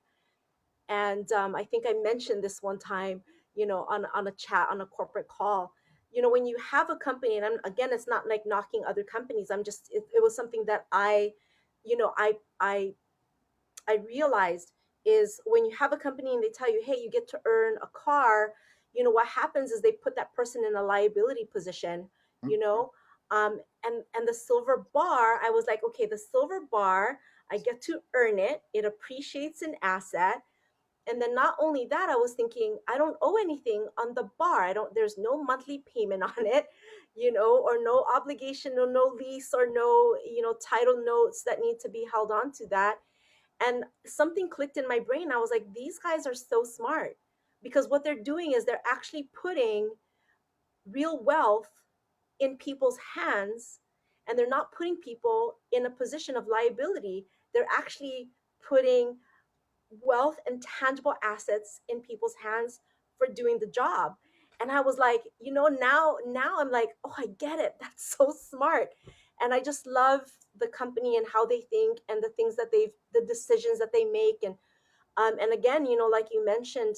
And I think I mentioned this one time, you know, on a chat, on a corporate call. You know, when you have a company, and again, it's not like knocking other companies. It was something that I realized is when you have a company and they tell you, hey, you get to earn a car, you know, what happens is they put that person in a liability position, you know, and the silver bar, I was like, okay, the silver bar, I get to earn it. It appreciates an asset. And then not only that, I was thinking, I don't owe anything on the bar. There's no monthly payment on it, you know, or no obligation, no lease, or no, you know, title notes that need to be held on to that. And something clicked in my brain. I was like, these guys are so smart, because what they're doing is they're actually putting real wealth in people's hands, and they're not putting people in a position of liability. They're actually putting wealth and tangible assets in people's hands for doing the job. And I was like, you know, now I'm like, oh, I get it. That's so smart. And I just love the company and how they think and the things that the decisions that they make. And again, you know, like you mentioned,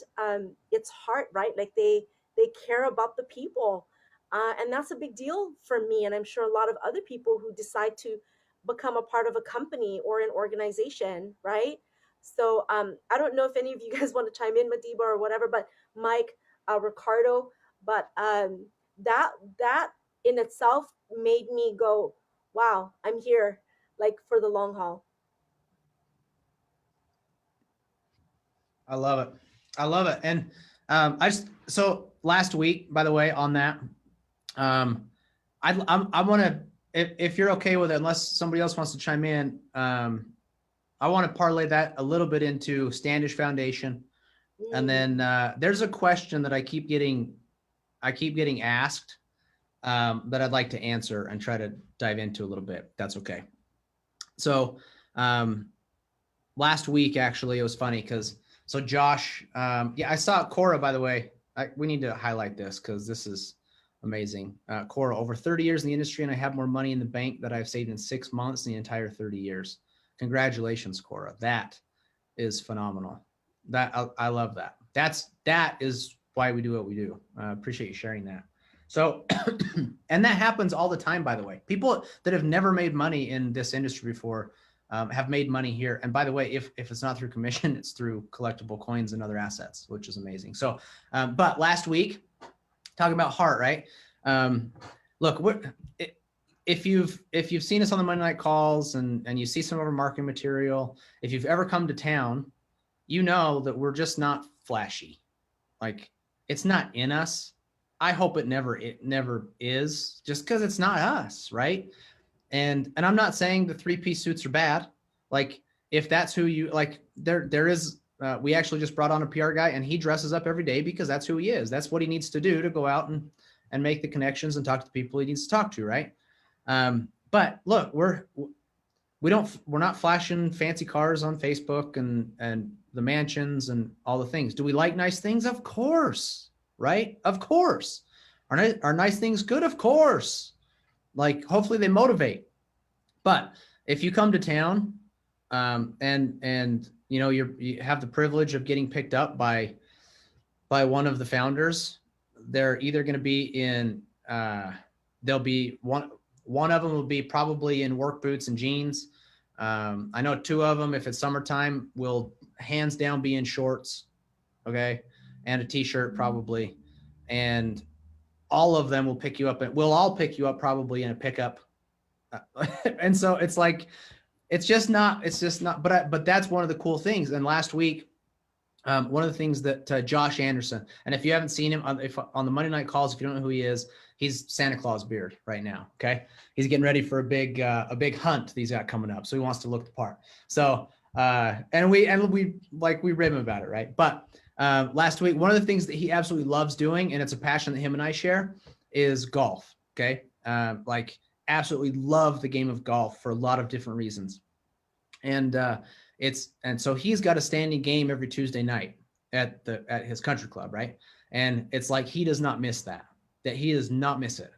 it's heart, right? Like they They care about the people. And that's a big deal for me. And I'm sure a lot of other people who decide to become a part of a company or an organization, right? So I don't know if any of you guys want to chime in, Madiba or whatever, but Mike, Ricardo, but that in itself made me go, wow, I'm here like for the long haul. I love it. I love it. And so last week, by the way, on that, I want to, if you're okay with it, unless somebody else wants to chime in, I want to parlay that a little bit into Standish Foundation. And then there's a question that I keep getting asked that I'd like to answer and try to dive into a little bit. That's okay. So last week, actually, it was funny because so Josh, I saw Cora, by the way. We need to highlight this because this is amazing. Cora, over 30 years in the industry, and I have more money in the bank that I've saved in 6 months in the entire 30 years. Congratulations, Cora. That is phenomenal. I love that. That is why we do what we do. Appreciate you sharing that. So, and that happens all the time, by the way. People that have never made money in this industry before have made money here. And by the way, if it's not through commission, it's through collectible coins and other assets, which is amazing. So, but last week, talking about heart, right? Look, if you've seen us on the Monday night calls and you see some of our marketing material, if you've ever come to town, you know that we're just not flashy. Like, it's not in us. I hope it never is, just because it's not us, right? And I'm not saying the 3-piece suits are bad. Like, if that's who you like, there is. We actually just brought on a PR guy, and he dresses up every day because that's who he is. That's what he needs to do to go out and make the connections and talk to the people he needs to talk to, right? But look, we're not flashing fancy cars on Facebook and the mansions and all the things. Do we like nice things? Of course, right? Of course. Are nice things good? Of course. Like, hopefully they motivate. But if you come to town, and you know, you have the privilege of getting picked up by one of the founders, they're either going to be in, they'll be one of them will be probably in work boots and jeans. I know 2 of them, if it's summertime, will hands down be in shorts, okay, and a t-shirt probably. And all of them will pick you up, and we'll all pick you up probably in a pickup. And so it's like, it's just not, but that's one of the cool things. And last week, one of the things that Josh Anderson, and if you haven't seen him on the Monday night calls, if you don't know who he is, he's Santa Claus beard right now. Okay. He's getting ready for a big hunt that he's got coming up. So he wants to look the part. So, and we rib him about it. Right. But, last week, one of the things that he absolutely loves doing, and it's a passion that him and I share, is golf. Okay. Like, absolutely love the game of golf for a lot of different reasons. And, so he's got a standing game every Tuesday night at his country club. Right. And it's like, he does not miss that he does not miss it.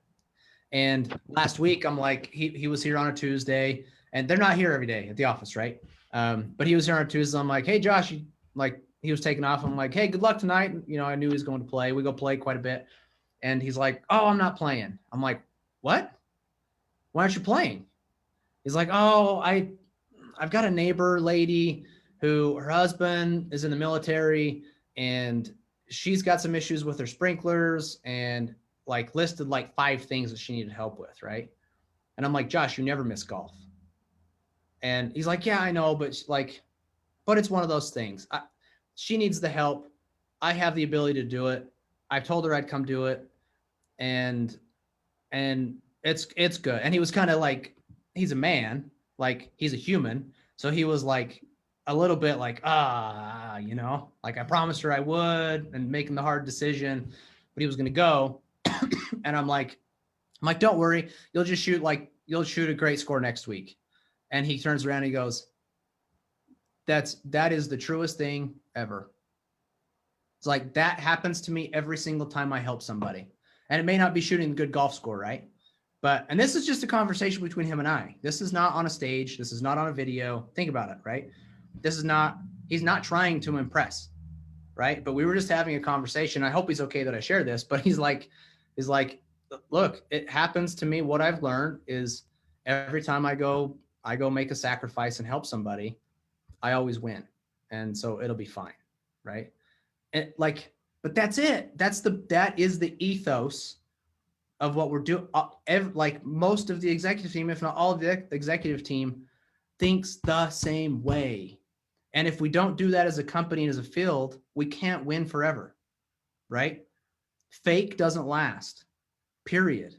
And last week, I'm like, he was here on a Tuesday, and they're not here every day at the office. Right. But he was here on a Tuesday. I'm like, hey, Josh, he was taking off. I'm like, hey, good luck tonight. You know, I knew he was going to play. We go play quite a bit. And he's like, oh, I'm not playing. I'm like, what? Why aren't you playing? He's like, oh, I've got a neighbor lady who her husband is in the military, and she's got some issues with her sprinklers, and like listed like 5 things that she needed help with. Right. And I'm like, Josh, you never miss golf. And he's like, yeah, I know, but it's one of those things. She needs the help. I have the ability to do it. I've told her I'd come do it. And it's good. And he was kind of like, he's a man, like he's a human. So he was like a little bit like, you know, like I promised her I would, and making the hard decision, but he was going to go. And I'm like, don't worry. You'll shoot a great score next week. And he turns around and he goes, that is the truest thing ever. It's like, that happens to me every single time I help somebody. And it may not be shooting a good golf score, right? And this is just a conversation between him and I. This is not on a stage. This is not on a video. Think about it, right? He's not trying to impress, right? But we were just having a conversation. I hope he's okay that I share this, but he's like, look, it happens to me. What I've learned is every time I go make a sacrifice and help somebody, I always win. And so it'll be fine. Right. And like, but that's it. That is the ethos of what we're doing. Like most of the executive team, if not all of the executive team, thinks the same way. And if we don't do that as a company and as a field, we can't win forever. Right. Fake doesn't last. Period.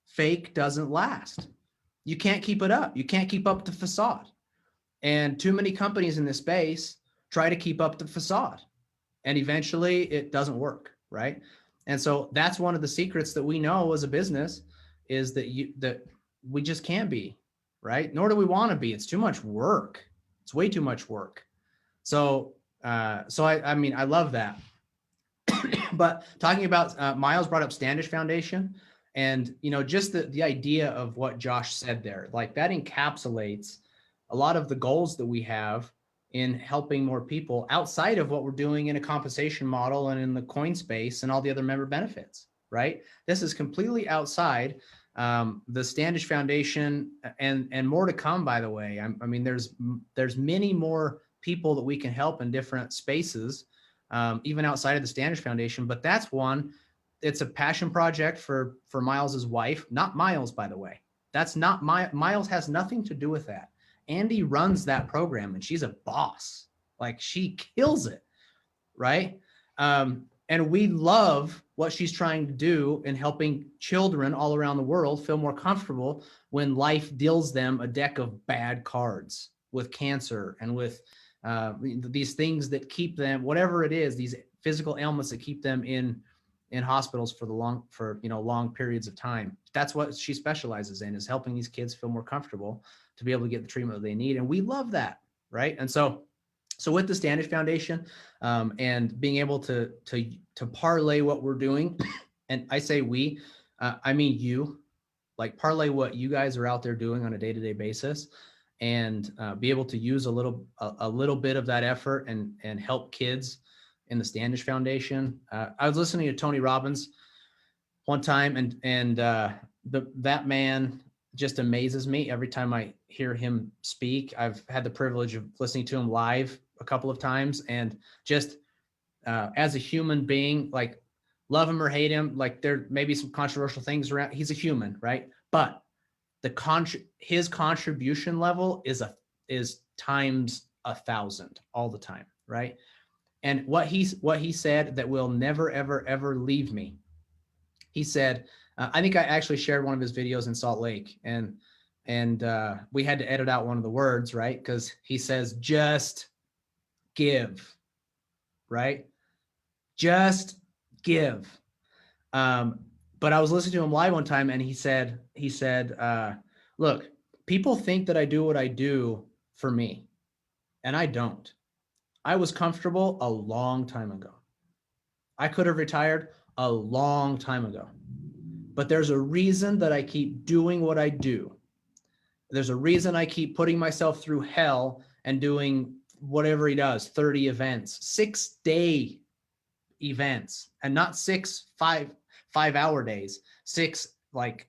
Fake doesn't last. You can't keep it up. You can't keep up the facade. And too many companies in this space try to keep up the facade. And eventually it doesn't work, right? And so that's one of the secrets that we know as a business is that we just can't be, right? Nor do we want to be. It's too much work. It's way too much work. So I mean, I love that. But talking about Miles brought up Standish Foundation, and just the idea of what Josh said there, like that encapsulates a lot of the goals that we have in helping more people outside of what we're doing in a compensation model and in the coin space and all the other member benefits, right? This is completely outside the Standish Foundation and more to come, by the way. I mean, there's many more people that we can help in different spaces, even outside of the Standish Foundation, but that's one. It's a passion project for Miles's wife, not Miles, by the way. That's not Miles has nothing to do with that. Andy runs that program and she's a boss. Like she kills it. Right. And we love what she's trying to do in helping children all around the world feel more comfortable when life deals them a deck of bad cards with cancer and with these things that keep them, whatever it is, these physical ailments that keep them in hospitals for long periods of time. That's what she specializes in, is helping these kids feel more comfortable to be able to get the treatment that they need. And we love that. Right. And so with the Standish Foundation and being able to parlay what we're doing, and I say we, I mean you, like parlay what you guys are out there doing on a day-to-day basis, and be able to use a little bit of that effort and help kids in the Standish Foundation. I was listening to Tony Robbins one time, and that man just amazes me every time I hear him speak. I've had the privilege of listening to him live a couple of times, and just as a human being, like love him or hate him, like there may be some controversial things around. He's a human, right? But his contribution level is times 1,000 all the time, right? And what he said that will never, ever, ever leave me. He said, I think I actually shared one of his videos in Salt Lake, and we had to edit out one of the words, right? Because he says, just give, right? Just give. But I was listening to him live one time, and he said, look, people think that I do what I do for me, and I don't. I was comfortable a long time ago. I could have retired a long time ago. But there's a reason that I keep doing what I do. There's a reason I keep putting myself through hell and doing whatever he does, 30 events, 6-day events, and not 6 5-hour days, 6 like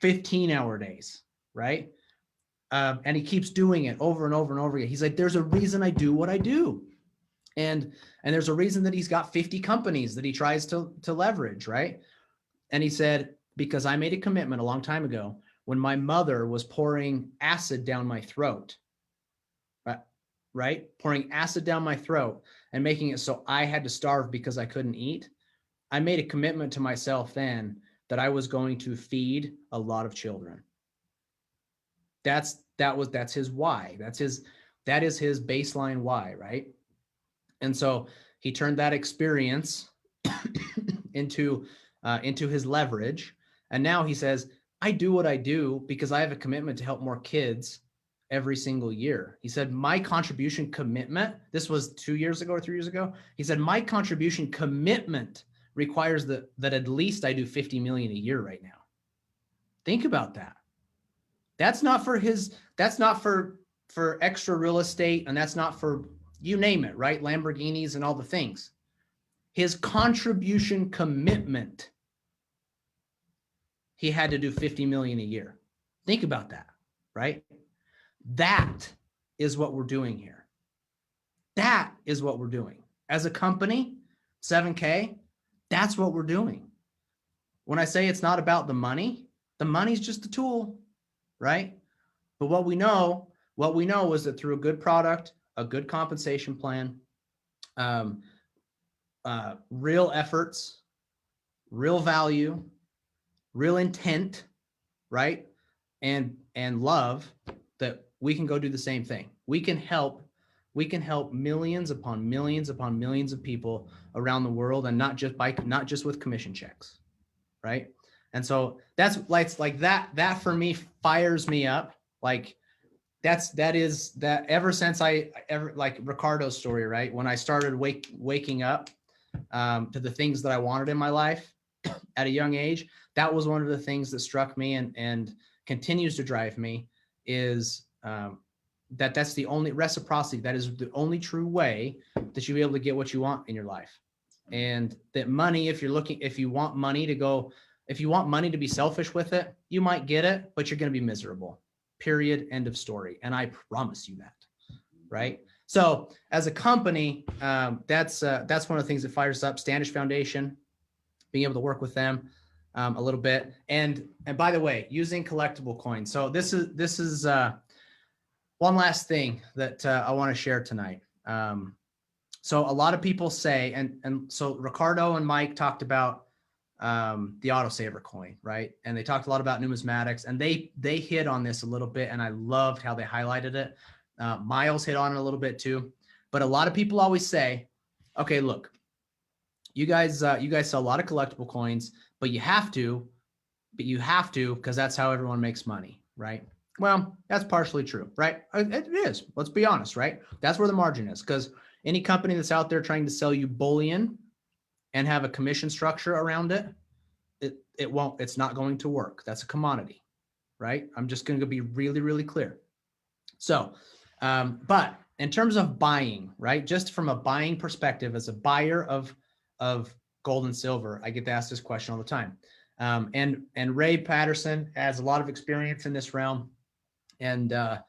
15-hour days, right? And he keeps doing it over and over and over again. He's like, there's a reason I do what I do. And there's a reason that he's got 50 companies that he tries to leverage, right? And he said, because I made a commitment a long time ago when my mother was pouring acid down my throat, right? Pouring acid down my throat and making it so I had to starve because I couldn't eat. I made a commitment to myself then that I was going to feed a lot of children. That's his why. That is his baseline why, right? And so he turned that experience into his leverage. And now he says, I do what I do because I have a commitment to help more kids every single year. He said, my contribution commitment, this was 2 years ago or 3 years ago. He said, my contribution commitment requires that at least I do 50 million a year right now. Think about that. That's not for extra real estate. And that's not for, you name it, right? Lamborghinis and all the things. his contribution commitment, he had to do 50 million a year. Think about that, right? That is what we're doing here. That is what we're doing. As a company, 7K, that's what we're doing. When I say it's not about the money's just a tool, right? But what we know is that through a good product, a good compensation plan, real efforts, real value, real intent, right? And love, that we can go do the same thing. We can help millions upon millions upon millions of people around the world, and not just with commission checks, right? And so that's like that for me fires me up. Like that is ever since like Ricardo's story, right? When I started waking up to the things that I wanted in my life at a young age, that was one of the things that struck me and continues to drive me, is that's the only reciprocity. That is the only true way that you'll be able to get what you want in your life. And that money, if you want money to be selfish with it, you might get it, but you're going to be miserable. Period. End of story. And I promise you that, right? So as a company, that's one of the things that fires up Standish Foundation, being able to work with them a little bit. And by the way, using collectible coins. So this is one last thing that I want to share tonight. So a lot of people say, and so Ricardo and Mike talked about the autosaver coin, right? And they talked a lot about numismatics, and they hit on this a little bit, and I loved how they highlighted it. Miles hit on it a little bit too, but a lot of people always say, okay, look, you guys sell a lot of collectible coins, but you have to because that's how everyone makes money, right? Well, that's partially true, right? It is. Let's be honest, right? That's where the margin is, because any company that's out there trying to sell you bullion and have a commission structure around it, it's not going to work. That's a commodity, right? I'm just going to be really, really clear. So, but in terms of buying, right? Just from a buying perspective, as a buyer of gold and silver, I get to ask this question all the time. And Ray Patterson has a lot of experience in this realm. And at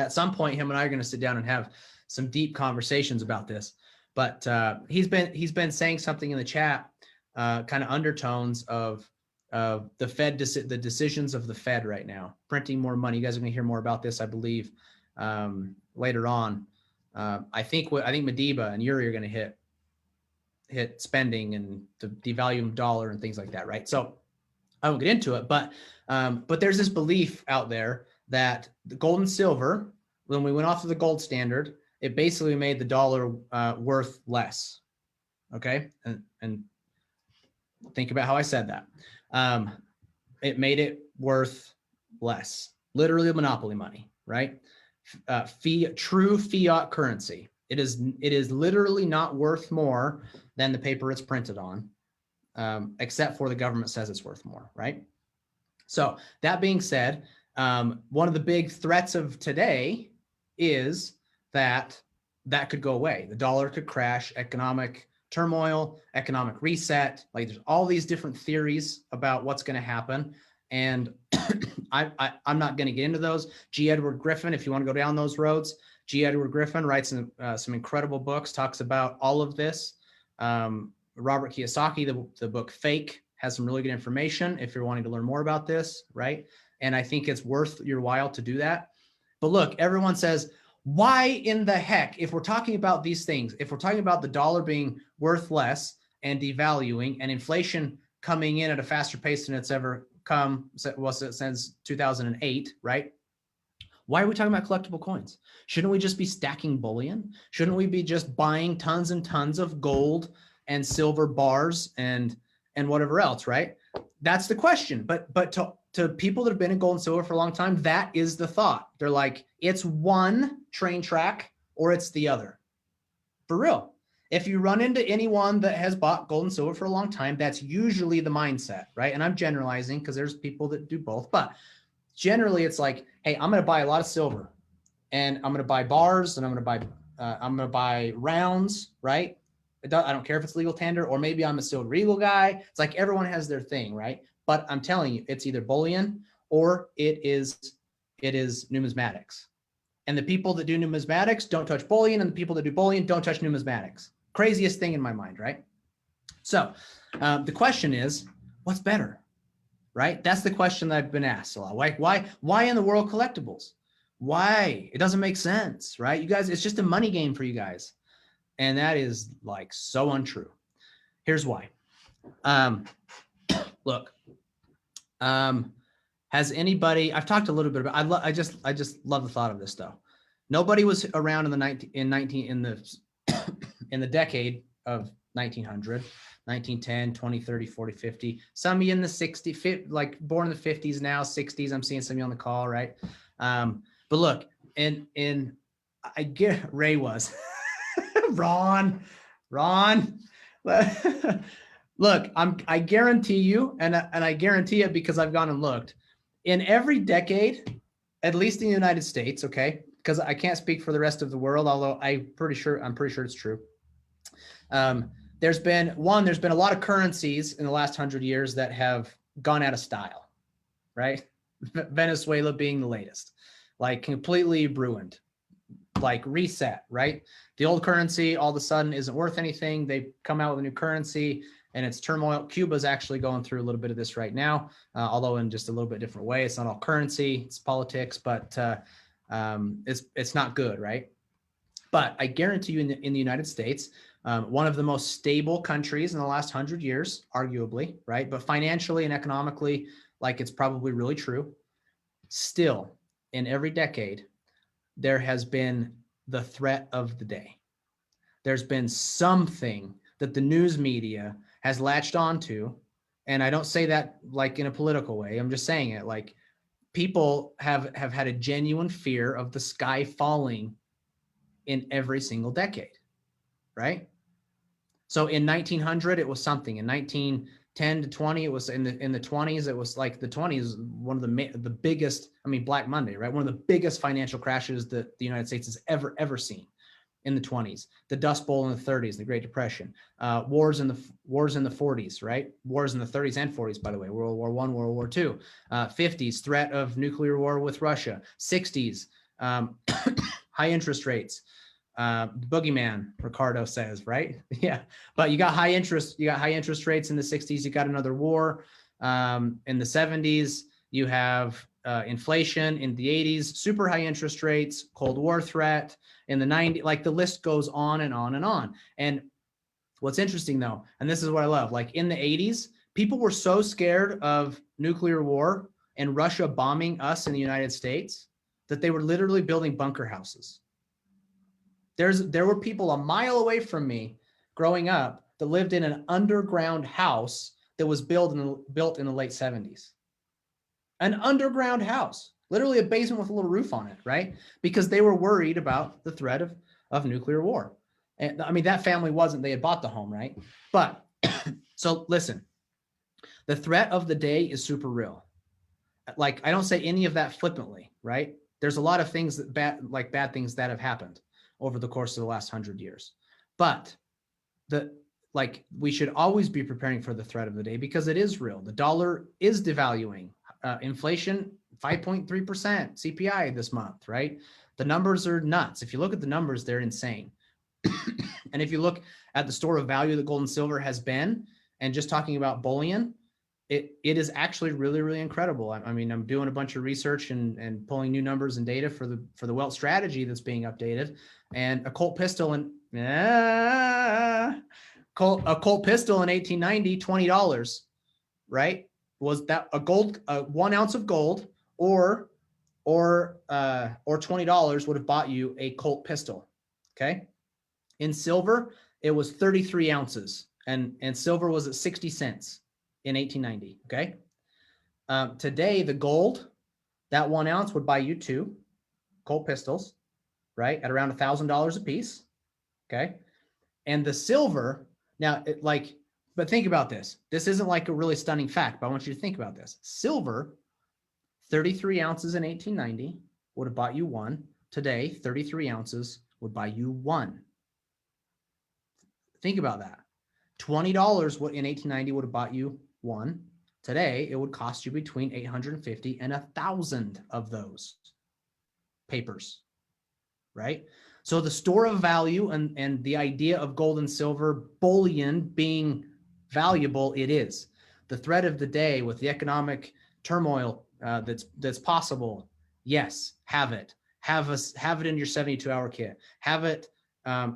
some point, him and I are going to sit down and have some deep conversations about this. But he's been saying something in the chat, kind of undertones of the Fed, the decisions of the Fed right now, printing more money. You guys are going to hear more about this, I believe, later on. I think Madiba and Yuri are going to hit spending and the devalue of dollar and things like that, right? So I won't get into it, but there's this belief out there that the gold and silver, when we went off of the gold standard, it basically made the dollar worth less. Okay, and think about how I said that. It made it worth less, literally monopoly money, right? True fiat currency. It is literally not worth more than the paper it's printed on, except for the government says it's worth more, right? So that being said, one of the big threats of today is that could go away. The dollar could crash, economic turmoil, economic reset. Like, there's all these different theories about what's going to happen. And I'm not going to get into those. G. Edward Griffin, if you want to go down those roads, G. Edward Griffin writes some incredible books, talks about all of this. Robert Kiyosaki, the book Fake, has some really good information if you're wanting to learn more about this, right? And I think it's worth your while to do that. But look, everyone says, why in the heck, if we're talking about these things, if we're talking about the dollar being worth less and devaluing and inflation coming in at a faster pace than it's ever come since 2008, right? Why are we talking about collectible coins? Shouldn't we just be stacking bullion? Shouldn't we be just buying tons and tons of gold and silver bars and whatever else, right? That's the question. But to people that have been in gold and silver for a long time, that is the thought. They're like, it's one train track or it's the other. For real. If you run into anyone that has bought gold and silver for a long time, that's usually the mindset, right? And I'm generalizing because there's people that do both, but generally it's like, hey, I'm going to buy a lot of silver and I'm going to buy bars and I'm going to buy I'm gonna buy rounds, right? I don't care if it's legal tender, or maybe I'm a Silver Regal guy. It's like everyone has their thing, right? But I'm telling you, it's either bullion or it is numismatics. And the people that do numismatics don't touch bullion, and the people that do bullion don't touch numismatics. Craziest thing in my mind, right? So the question is, what's better, right? That's the question that I've been asked a lot. Why in the world collectibles? Why? It doesn't make sense, right? You guys, it's just a money game for you guys. And that is like so untrue. Here's why. Look, has anybody, I've talked a little bit about, I just love the thought of this though. Nobody was around in the decade of 1900, 1910, 20, 30, 40, 50. Some of you in the 60s, like born in the 50s now, 60s. I'm seeing some of you on the call, right? But look, I get Ray was Ron. Look, I guarantee you, and I guarantee it because I've gone and looked. In every decade, at least in the United States, okay, because I can't speak for the rest of the world, although I'm pretty sure it's true. There's been a lot of currencies in the last 100 years that have gone out of style, right? Venezuela being the latest, like completely ruined, like reset, right? The old currency all of a sudden isn't worth anything. They come out with a new currency and it's turmoil. Cuba's actually going through a little bit of this right now, although in just a little bit different way. It's not all currency, it's politics, but it's not good, right? But I guarantee you in the United States, one of the most stable countries in the last 100 years, arguably, right? But financially and economically, like it's probably really true. Still, in every decade, there has been the threat of the day. There's been something that the news media has latched onto. And I don't say that like in a political way. I'm just saying it like people have had a genuine fear of the sky falling in every single decade, right? So in 1900, it was something. In 1910 to 20, it was in the 20s. It was like the 20s, one of the biggest. I mean, Black Monday, right? One of the biggest financial crashes that the United States has ever seen. In the 20s, the Dust Bowl in the 30s, the Great Depression, wars in the 40s, right? Wars in the 30s and 40s, by the way. World War I, World War II, 50s, threat of nuclear war with Russia, 60s, high interest rates. Boogeyman, Ricardo says, right? Yeah, but you got high interest rates in the 60s. You got another war. In the 70s, you have inflation. In the 80s, super high interest rates, Cold War threat. In the 90s, like the list goes on and on and on. And what's interesting though, and this is what I love, like in the 80s, people were so scared of nuclear war and Russia bombing us in the United States that they were literally building bunker houses. There were people a mile away from me growing up that lived in an underground house that was built in the late 70s. An underground house, literally a basement with a little roof on it, right? Because they were worried about the threat of nuclear war. And I mean, that family wasn't, they had bought the home, right? But so listen, the threat of the day is super real. Like, I don't say any of that flippantly, right? There's a lot of things bad things that have happened over the course of the last 100 years. But we should always be preparing for the threat of the day because it is real. The dollar is devaluing. Inflation, 5.3% CPI this month, right? The numbers are nuts. If you look at the numbers, they're insane. And if you look at the store of value that gold and silver has been, and just talking about bullion, it is actually really, really incredible. I mean, I'm doing a bunch of research and pulling new numbers and data for the wealth strategy that's being updated. And a Colt pistol in 1890, $20, right? Was that a 1 ounce of gold or $20 would have bought you a Colt pistol. Okay. In silver, it was 33 ounces and silver was at 60 cents in 1890. Okay. Today, the gold, that 1 ounce would buy you 2 Colt pistols, right? At around $1,000 a piece. Okay. And the silver, now but think about this. This isn't like a really stunning fact, but I want you to think about this. Silver, 33 ounces in 1890 would have bought you 1. Today, 33 ounces would buy you one. Think about that. $20 what in 1890 would have bought you one. Today, it would cost you between 850 and 1,000 of those papers, right? So the store of value and the idea of gold and silver bullion being valuable, it is. The thread of the day with the economic turmoil that's possible, yes, have it. Have it in your 72-hour kit. Have it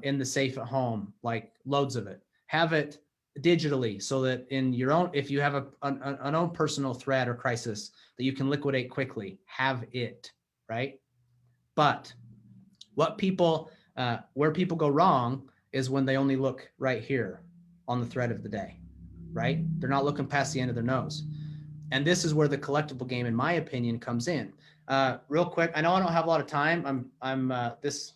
in the safe at home, like loads of it. Have it digitally so that in your own, if you have an own personal threat or crisis that you can liquidate quickly, have it, right? But what people, where people go wrong is when they only look right here on the thread of the day, right? They're not looking past the end of their nose. And this is where the collectible game, in my opinion, comes in. Real quick, I know I don't have a lot of time. This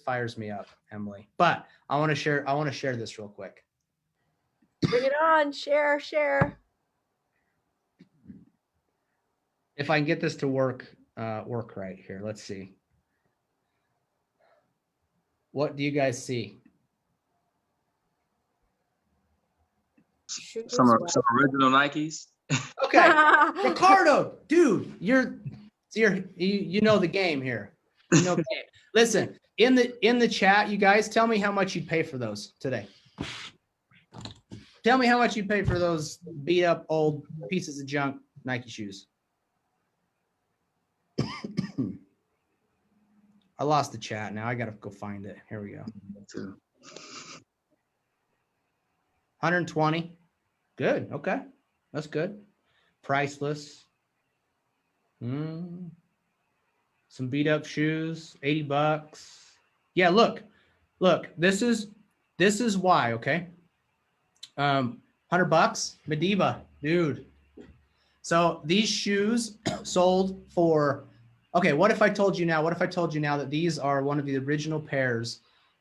fires me up, Emily. But I want to share this real quick. Bring it on, share. If I can get this to work right here, let's see. What do you guys see? Some original Nikes. Okay, Ricardo, dude, you know the game here. You know the game. Listen, in the chat, you guys, tell me how much you'd pay for those today. Tell me how much you paid for those beat up old pieces of junk Nike shoes. I lost the chat now. I got to go find it. Here we go. 120. Good. Okay. That's good. Priceless. Some beat up shoes, $80. Yeah, look, this is why, okay? $100, Madiba, dude. So these shoes sold for, okay, what if I told you now that these are one of the original pairs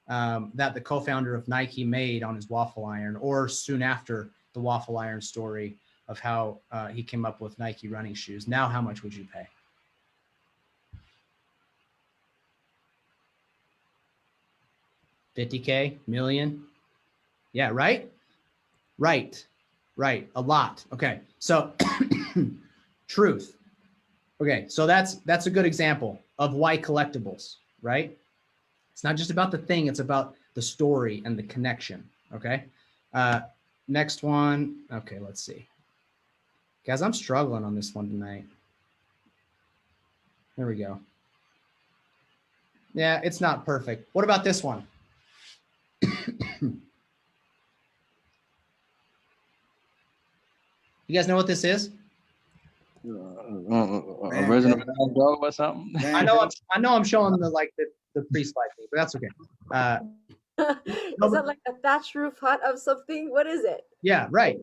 that the co-founder of Nike made on his waffle iron, or soon after the waffle iron story of how he came up with Nike running shoes. Now, how much would you pay? $50K, million? Yeah, right? Right. A lot. Okay. So truth. Okay. So that's a good example of why collectibles, right? It's not just about the thing. It's about the story and the connection. Okay. Next one. Okay. Let's see. Guys, I'm struggling on this one tonight. There we go. Yeah, it's not perfect. What about this one? You guys know what this is? Original Van Gogh or something. I know I'm showing the pre-slide thing, but that's okay. Is that like a thatched roof hut of something? What is it? Yeah, right.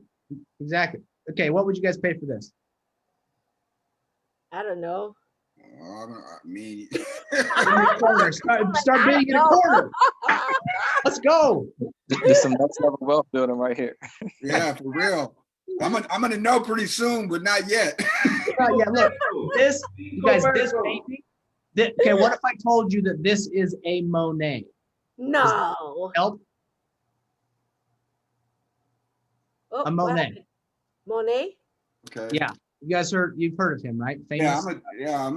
Exactly. Okay, what would you guys pay for this? I don't know. I mean, start being in a corner. Let's go. There's some next level wealth building right here. Yeah, for real. I'm gonna know pretty soon, but not yet. Yeah, look, this, you guys, this painting. Okay, what if I told you that this is a Monet? No. Help. Oh, A Monet. Monet? Okay. Yeah, you've heard of him, right? Famous. Yeah.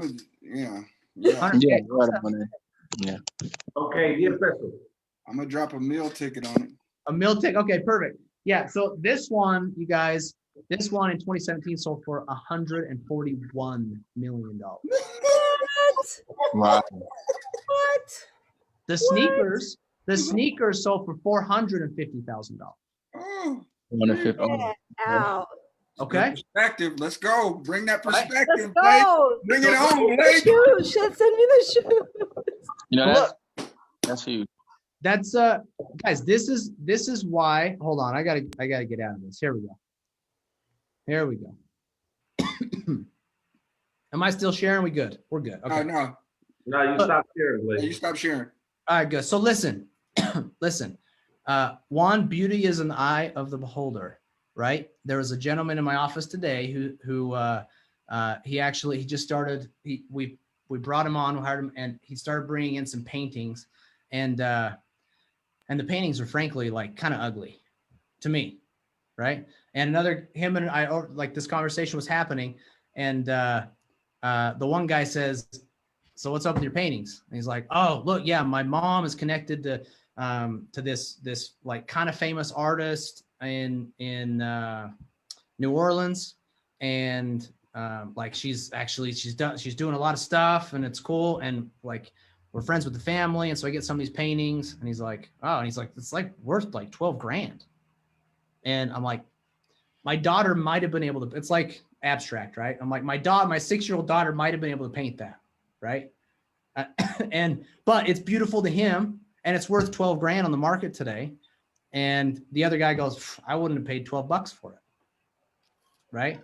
Okay, 10 pesos. I'm gonna drop a meal ticket on it. A meal ticket. Okay, perfect. Yeah, so this one, you guys, this one in 2017 sold for $141 million. What? Wow. What? The sneakers sold for $450,000. Oh, Ouch. Okay. Perspective. Let's go. Bring that perspective, Let's Blake. go. Bring it on, Send me Blake. the shoes. Shit, send me the shoes. You know, that's huge. That's guys, this is why, hold on, I gotta get out of this. Here we go. Am I still sharing? We good? We're good. Okay. No, you stop sharing, Blake. you stop sharing. All right, good. So listen, Juan, beauty is an eye of the beholder, right? There was a gentleman in my office today who he just started, we we brought him on, we hired him, and he started bringing in some paintings, and the paintings are frankly like kind of ugly to me, right? And him and I, like this conversation was happening, and the one guy says, "So what's up with your paintings?" And he's like, "Oh, look, yeah, my mom is connected to this like kind of famous artist in New Orleans, and like she's doing a lot of stuff, and it's cool, and like we're friends with the family, and so I get some of these paintings." And he's like, "Oh," and he's like, "It's like worth like 12 grand." And I'm like, my daughter might have been able to, it's like abstract, right? I'm like, my 6-year-old daughter might have been able to paint that, right? But it's beautiful to him, and it's worth 12 grand on the market today. And the other guy goes, "I wouldn't have paid 12 bucks for it," right?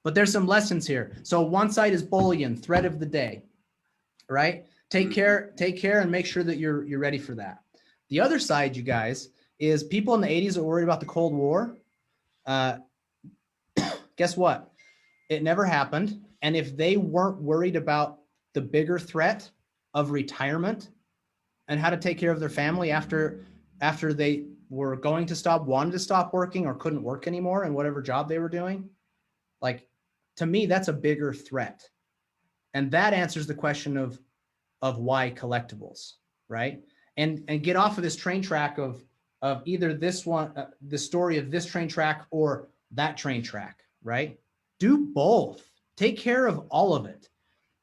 But there's some lessons here. So one side is bullion, threat of the day, right? Take care, and make sure that you're ready for that. The other side, you guys, is people in the 80s are worried about the Cold War. Guess what? It never happened. And if they weren't worried about the bigger threat of retirement and how to take care of their family after they were wanted to stop working or couldn't work anymore in whatever job they were doing, like, to me, that's a bigger threat. And that answers the question of why collectibles, right? And get off of this train track of either this one, the story of this train track or that train track, right? Do both. Take care of all of it.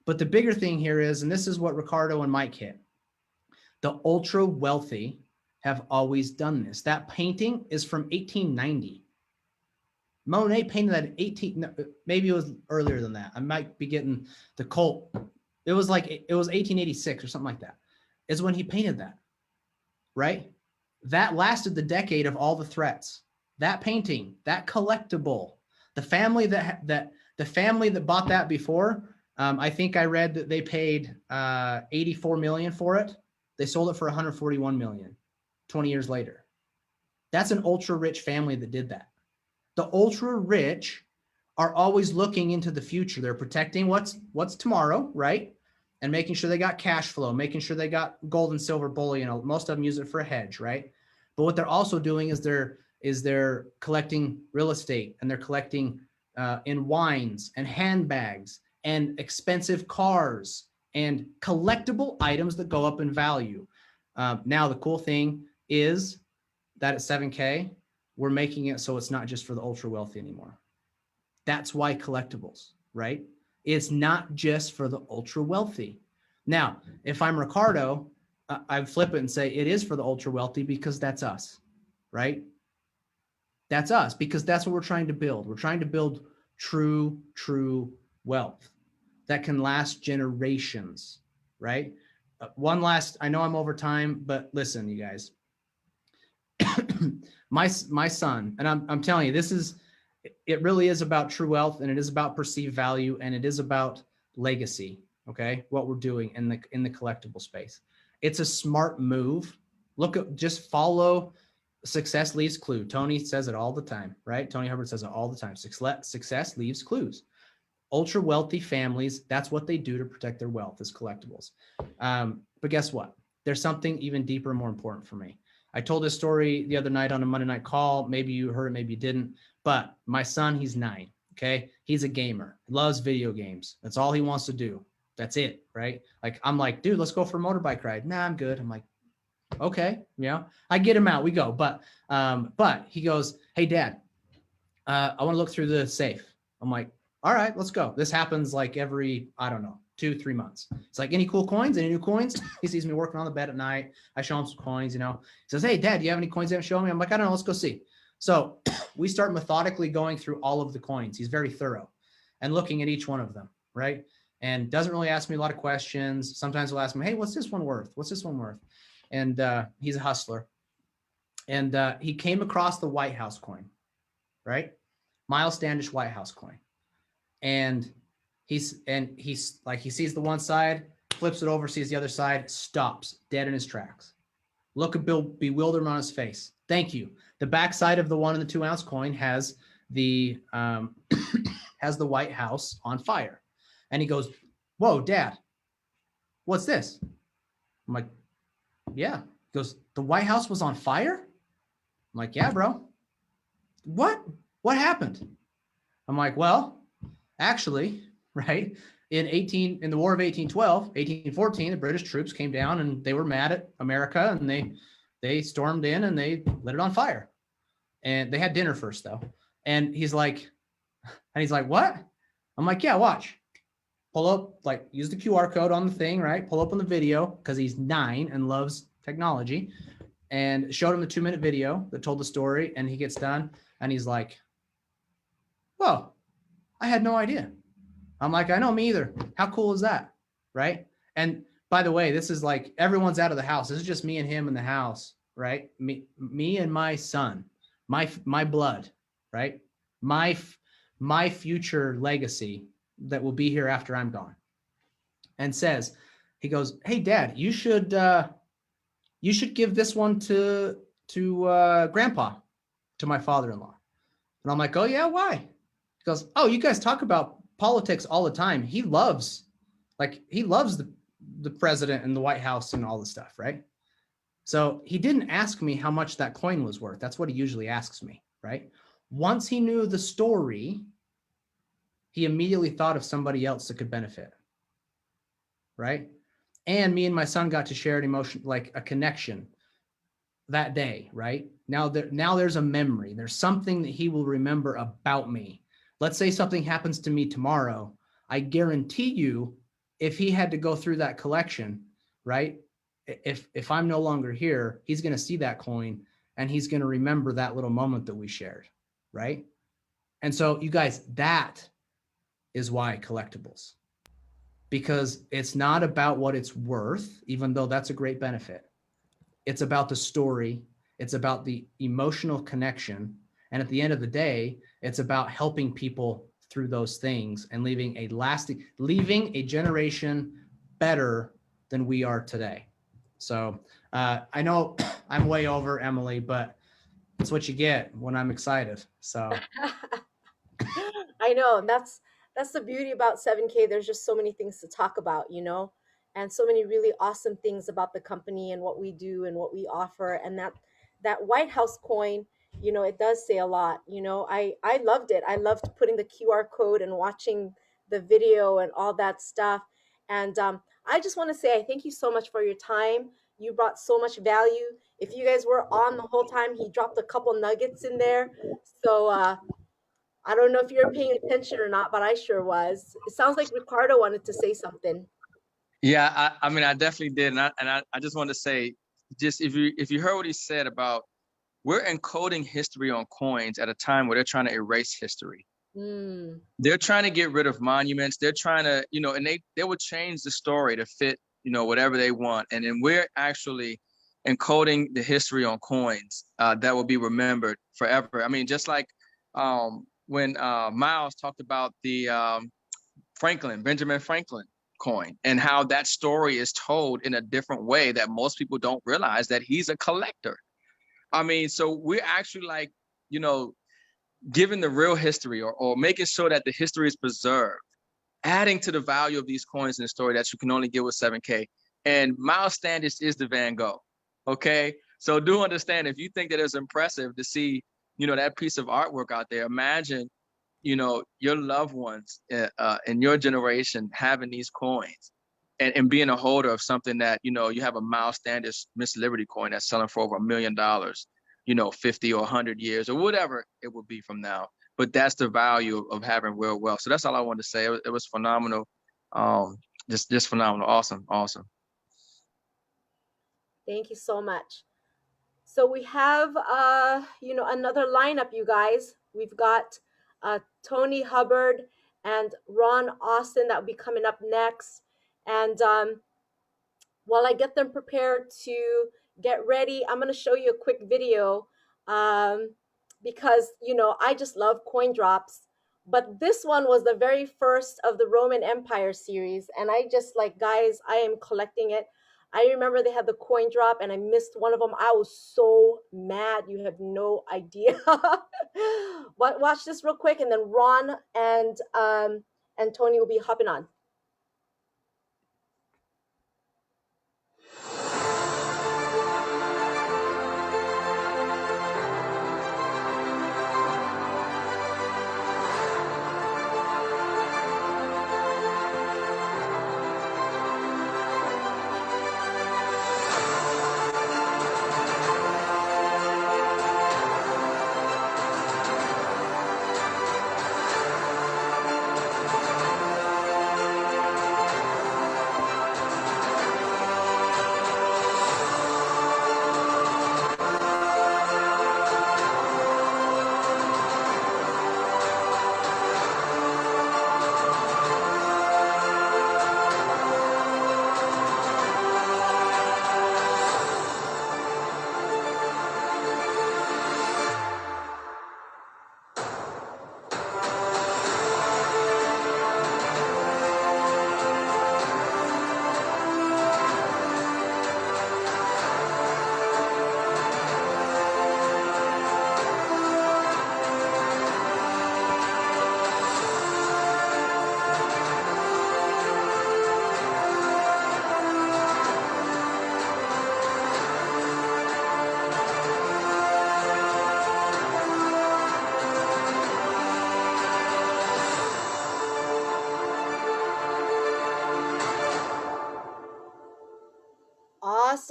But the bigger thing here is, and this is what Ricardo and Mike hit, the ultra wealthy have always done this. That painting is from 1890. Monet painted that maybe it was earlier than that. I might be getting the cult. It was 1886 or something like that, is when he painted that, right? That lasted the decade of all the threats. That painting, that collectible, the family that bought that before, I think I read that they paid 84 million for it. They sold it for 141 million 20 years later. That's an ultra rich family that did that. The ultra rich are always looking into the future. They're protecting what's tomorrow, right? And making sure they got cash flow, making sure they got gold and silver bullion. Most of them use it for a hedge, right? But what they're also doing is they're collecting real estate, and they're collecting in wines and handbags and expensive cars and collectible items that go up in value. Now, the cool thing is that at 7K, we're making it so it's not just for the ultra wealthy anymore. That's why collectibles, right? It's not just for the ultra wealthy. Now, if I'm Ricardo, I flip it and say it is for the ultra wealthy because that's us, right? That's us, because that's what we're trying to build. We're trying to build true wealth that can last generations, right? I know I'm over time, but listen, you guys, my son, and I'm telling you, it really is about true wealth, and it is about perceived value, and it is about legacy. Okay, what we're doing in the collectible space. It's a smart move. Just follow. Success leaves clues. Tony says it all the time, right? Tony Hubbard says it all the time. Success leaves clues. Ultra wealthy families, that's what they do to protect their wealth, is collectibles. But guess what? There's something even deeper and more important for me. I told this story the other night on a Monday night call. Maybe you heard it, maybe you didn't. But my son, he's 9. Okay, he's a gamer. He loves video games. That's all he wants to do. That's it, right? Like, I'm like, dude, let's go for a motorbike ride. Nah, I'm good. I'm like, okay, I get him out. We go, but he goes, "Hey, Dad, I want to look through the safe." I'm like, "All right, let's go." This happens like every, I don't know, 2-3 months. It's like, "Any cool coins? Any new coins?" He sees me working on the bed at night. I show him some coins. He says, "Hey, Dad, do you have any coins you haven't shown me?" I'm like, "I don't know. Let's go see." So we start methodically going through all of the coins. He's very thorough and looking at each one of them, right? And doesn't really ask me a lot of questions. Sometimes he'll ask me, "Hey, what's this one worth? What's this one worth?" And he's a hustler. And he came across the White House coin, right? Miles Standish White House coin. And he's like, he sees the one side, flips it over, sees the other side, stops dead in his tracks. Look at bewilderment on his face. "Thank you." The back side of the 1 and the 2 ounce coin has the has the White House on fire. And he goes, "Whoa, Dad, what's this? I'm like, yeah. He goes, the White House was on fire? I'm like, yeah, bro. What happened? I'm like, well, actually, right, in the War of 1812, 1814, the British troops came down and they were mad at America, and they stormed in and they lit it on fire. And they had dinner first, though. And he's like, what? I'm like, yeah, watch. Pull up, like, use the QR code on the thing, right? Pull up on the video, because he's 9 and loves technology. And showed him the 2-minute video that told the story. And he gets done and he's like, whoa, I had no idea. I'm like, I know, me either. How cool is that? Right? And by the way, this is like, everyone's out of the house. This is just me and him in the house, right? Me and my son, my blood, right? My future legacy that will be here after I'm gone. And he goes, hey, Dad, you should give this one to Grandpa, to my father-in-law. And I'm like, oh yeah, why? He goes, oh, you guys talk about politics all the time. He loves the president and the White House and all this stuff, right? So he didn't ask me how much that coin was worth. That's what he usually asks me, right? Once he knew the story, he immediately thought of somebody else that could benefit, right? And me and my son got to share an emotion, like a connection that day, right? Now there's a memory. There's something that he will remember about me. Let's say something happens to me tomorrow. I guarantee you, if he had to go through that collection, right? If I'm no longer here, he's going to see that coin and he's going to remember that little moment that we shared, right? And so you guys, that is why collectibles, because it's not about what it's worth, even though that's a great benefit. It's about the story. It's about the emotional connection. And at the end of the day, it's about helping people through those things and leaving a generation better than we are today. So I know I'm way over, Emily, but it's what you get when I'm excited. So I know, and that's the beauty about 7K. There's just so many things to talk about, and so many really awesome things about the company and what we do and what we offer. And that White House coin, it does say a lot. I loved it. I loved putting the QR code and watching the video and all that stuff. And I just want to say, I thank you so much for your time. You brought so much value. If you guys were on the whole time, he dropped a couple nuggets in there. So I don't know if you're paying attention or not, but I sure was. It sounds like Ricardo wanted to say something. Yeah, I mean, I definitely did, and I just wanted to say, just if you heard what he said about, we're encoding history on coins at a time where they're trying to erase history. They're trying to get rid of monuments. They're trying to, and they would change the story to fit, whatever they want. And then we're actually encoding the history on coins that will be remembered forever. I mean, just like when Miles talked about the Benjamin Franklin coin, and how that story is told in a different way that most people don't realize that he's a collector. I mean, so we're actually like, giving the real history or making sure that the history is preserved, adding to the value of these coins in the story that you can only get with 7K. And Miles Standish is the Van Gogh. Okay. So do understand, if you think that it's impressive to see, that piece of artwork out there, imagine, your loved ones in your generation having these coins and being a holder of something that, you have a Miles Standish Miss Liberty coin that's selling for over $1 million, 50 or 100 years or whatever it will be from now. But that's the value of having real wealth. So that's all I wanted to say. It was phenomenal. Just phenomenal. Awesome. Thank you so much. So we have, another lineup, you guys. We've got Tony Hubbard and Ron Austin that will be coming up next. And while I get them prepared to get ready, I'm going to show you a quick video because, I just love coin drops. But this one was the very first of the Roman Empire series. And I just guys, I am collecting it. I remember they had the coin drop and I missed one of them. I was so mad. You have no idea. But watch this real quick, and then Ron and Tony will be hopping on.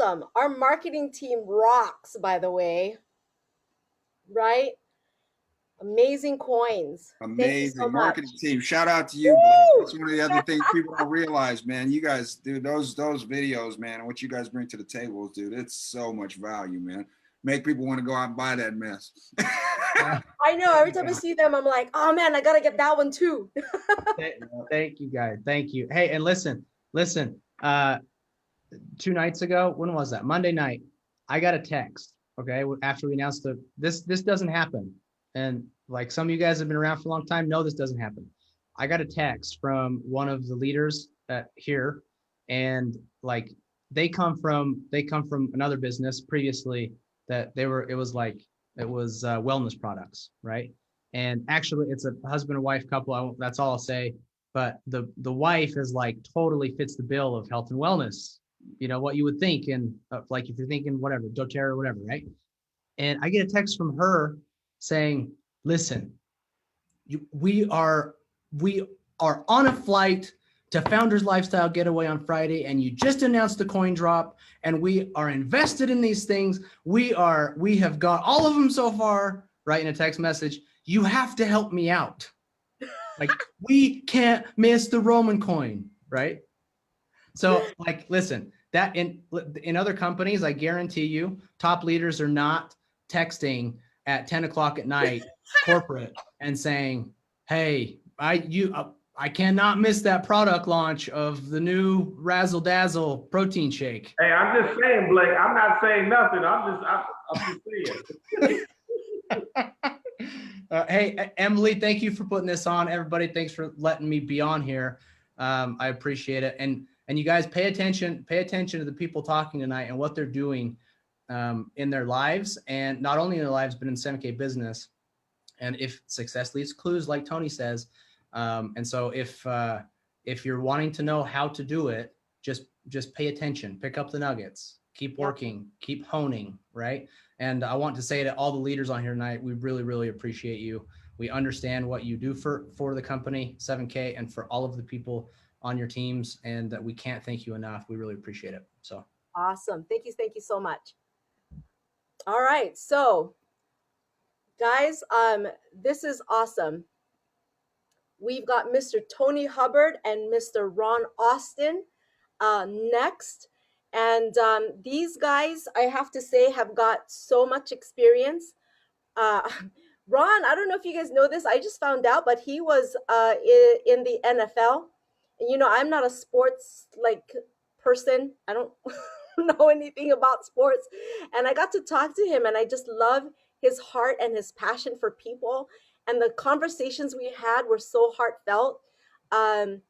awesome. Our marketing team rocks, by the way. Right? Amazing coins. Thank you Amazing so much. marketing team. Shout out to you, Blitz. That's one of the other things people don't realize, man. You guys, dude, those videos, man, and what you guys bring to the table, dude, it's so much value, man. Make people want to go out and buy that mess. I know. Every time I see them, I'm like, oh man, I gotta get that one too. Thank you, guys. Thank you. Hey, and listen. 2 nights ago, when was that? Monday night, I got a text. Okay, after we announced this doesn't happen, and like some of you guys have been around for a long time, know this doesn't happen. I got a text from one of the leaders here, and like they come from another business previously that it was wellness products, right? And actually, it's a husband and wife couple. That's all I'll say. But the wife is like totally fits the bill of health and wellness. You know what you would think, and like if you're thinking whatever, doTERRA or whatever, right? And I get a text from her saying, "Listen, we are on a flight to Founders Lifestyle Getaway on Friday, and you just announced the coin drop, and we are invested in these things. We have got all of them so far." Right, in a text message, "You have to help me out. Like we can't miss the Roman coin," right? So like, listen, that in other companies, I guarantee you, top leaders are not texting at 10 o'clock at night, corporate, and saying, "Hey, I cannot miss that product launch of the new Razzle Dazzle protein shake." Hey, I'm just saying, Blake. I'm not saying nothing. I'm just saying. Hey, Emily, thank you for putting this on. Everybody, thanks for letting me be on here. I appreciate it. And you guys pay attention to the people talking tonight and what they're doing in their lives, and not only in their lives, but in 7K business. And if success leaves clues, like Tony says. And so if you're wanting to know how to do it, just pay attention, pick up the nuggets, keep working, keep honing, right? And I want to say to all the leaders on here tonight, we really, really appreciate you. We understand what you do for the company, 7K, and for all of the people on your teams, and that we can't thank you enough. We really appreciate it. So awesome. Thank you so much. All right, so guys, this is awesome. We've got Mr. Tony Hubbard and Mr. Ron Austin next. And these guys, I have to say, have got so much experience. Ron, I don't know if you guys know this. I just found out, but he was in the NFL. And, you know, I'm not a sports person. I don't know anything about sports. And I got to talk to him, and I just love his heart and his passion for people. And the conversations we had were so heartfelt. And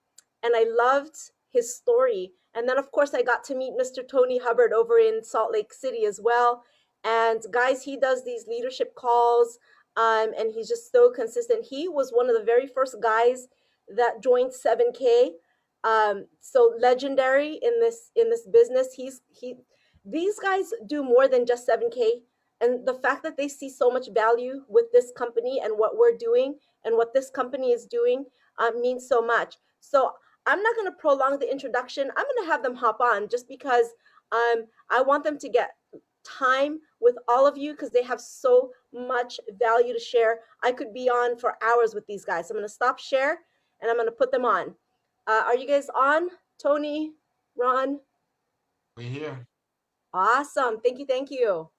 I loved his story. And then, of course, I got to meet Mr. Tony Hubbard over in Salt Lake City as well. And guys, he does these leadership calls, and he's just so consistent. He was one of the very first guys that joined 7K. So legendary in this business. These guys do more than just 7K. And the fact that they see so much value with this company and what we're doing and what this company is doing means so much. So I'm not going to prolong the introduction. I'm going to have them hop on just because I want them to get time with all of you because they have so much value to share. I could be on for hours with these guys. I'm going to stop share and I'm going to put them on. Are you guys on? Tony, Ron? We're here. Awesome. Thank you.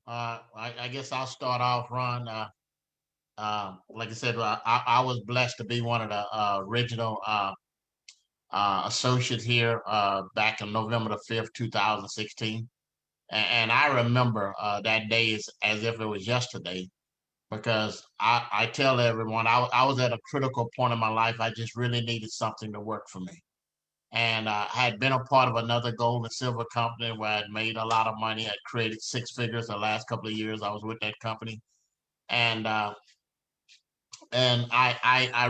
I guess I'll start off, Ron. Like I said, I was blessed to be one of the original associates here back in November the 5th, 2016. And I remember that day as if it was yesterday, because I tell everyone I was at a critical point in my life. I just really needed something to work for me. And I had been a part of another gold and silver company where I'd made a lot of money. I'd created 6 figures the last couple of years I was with that company. And I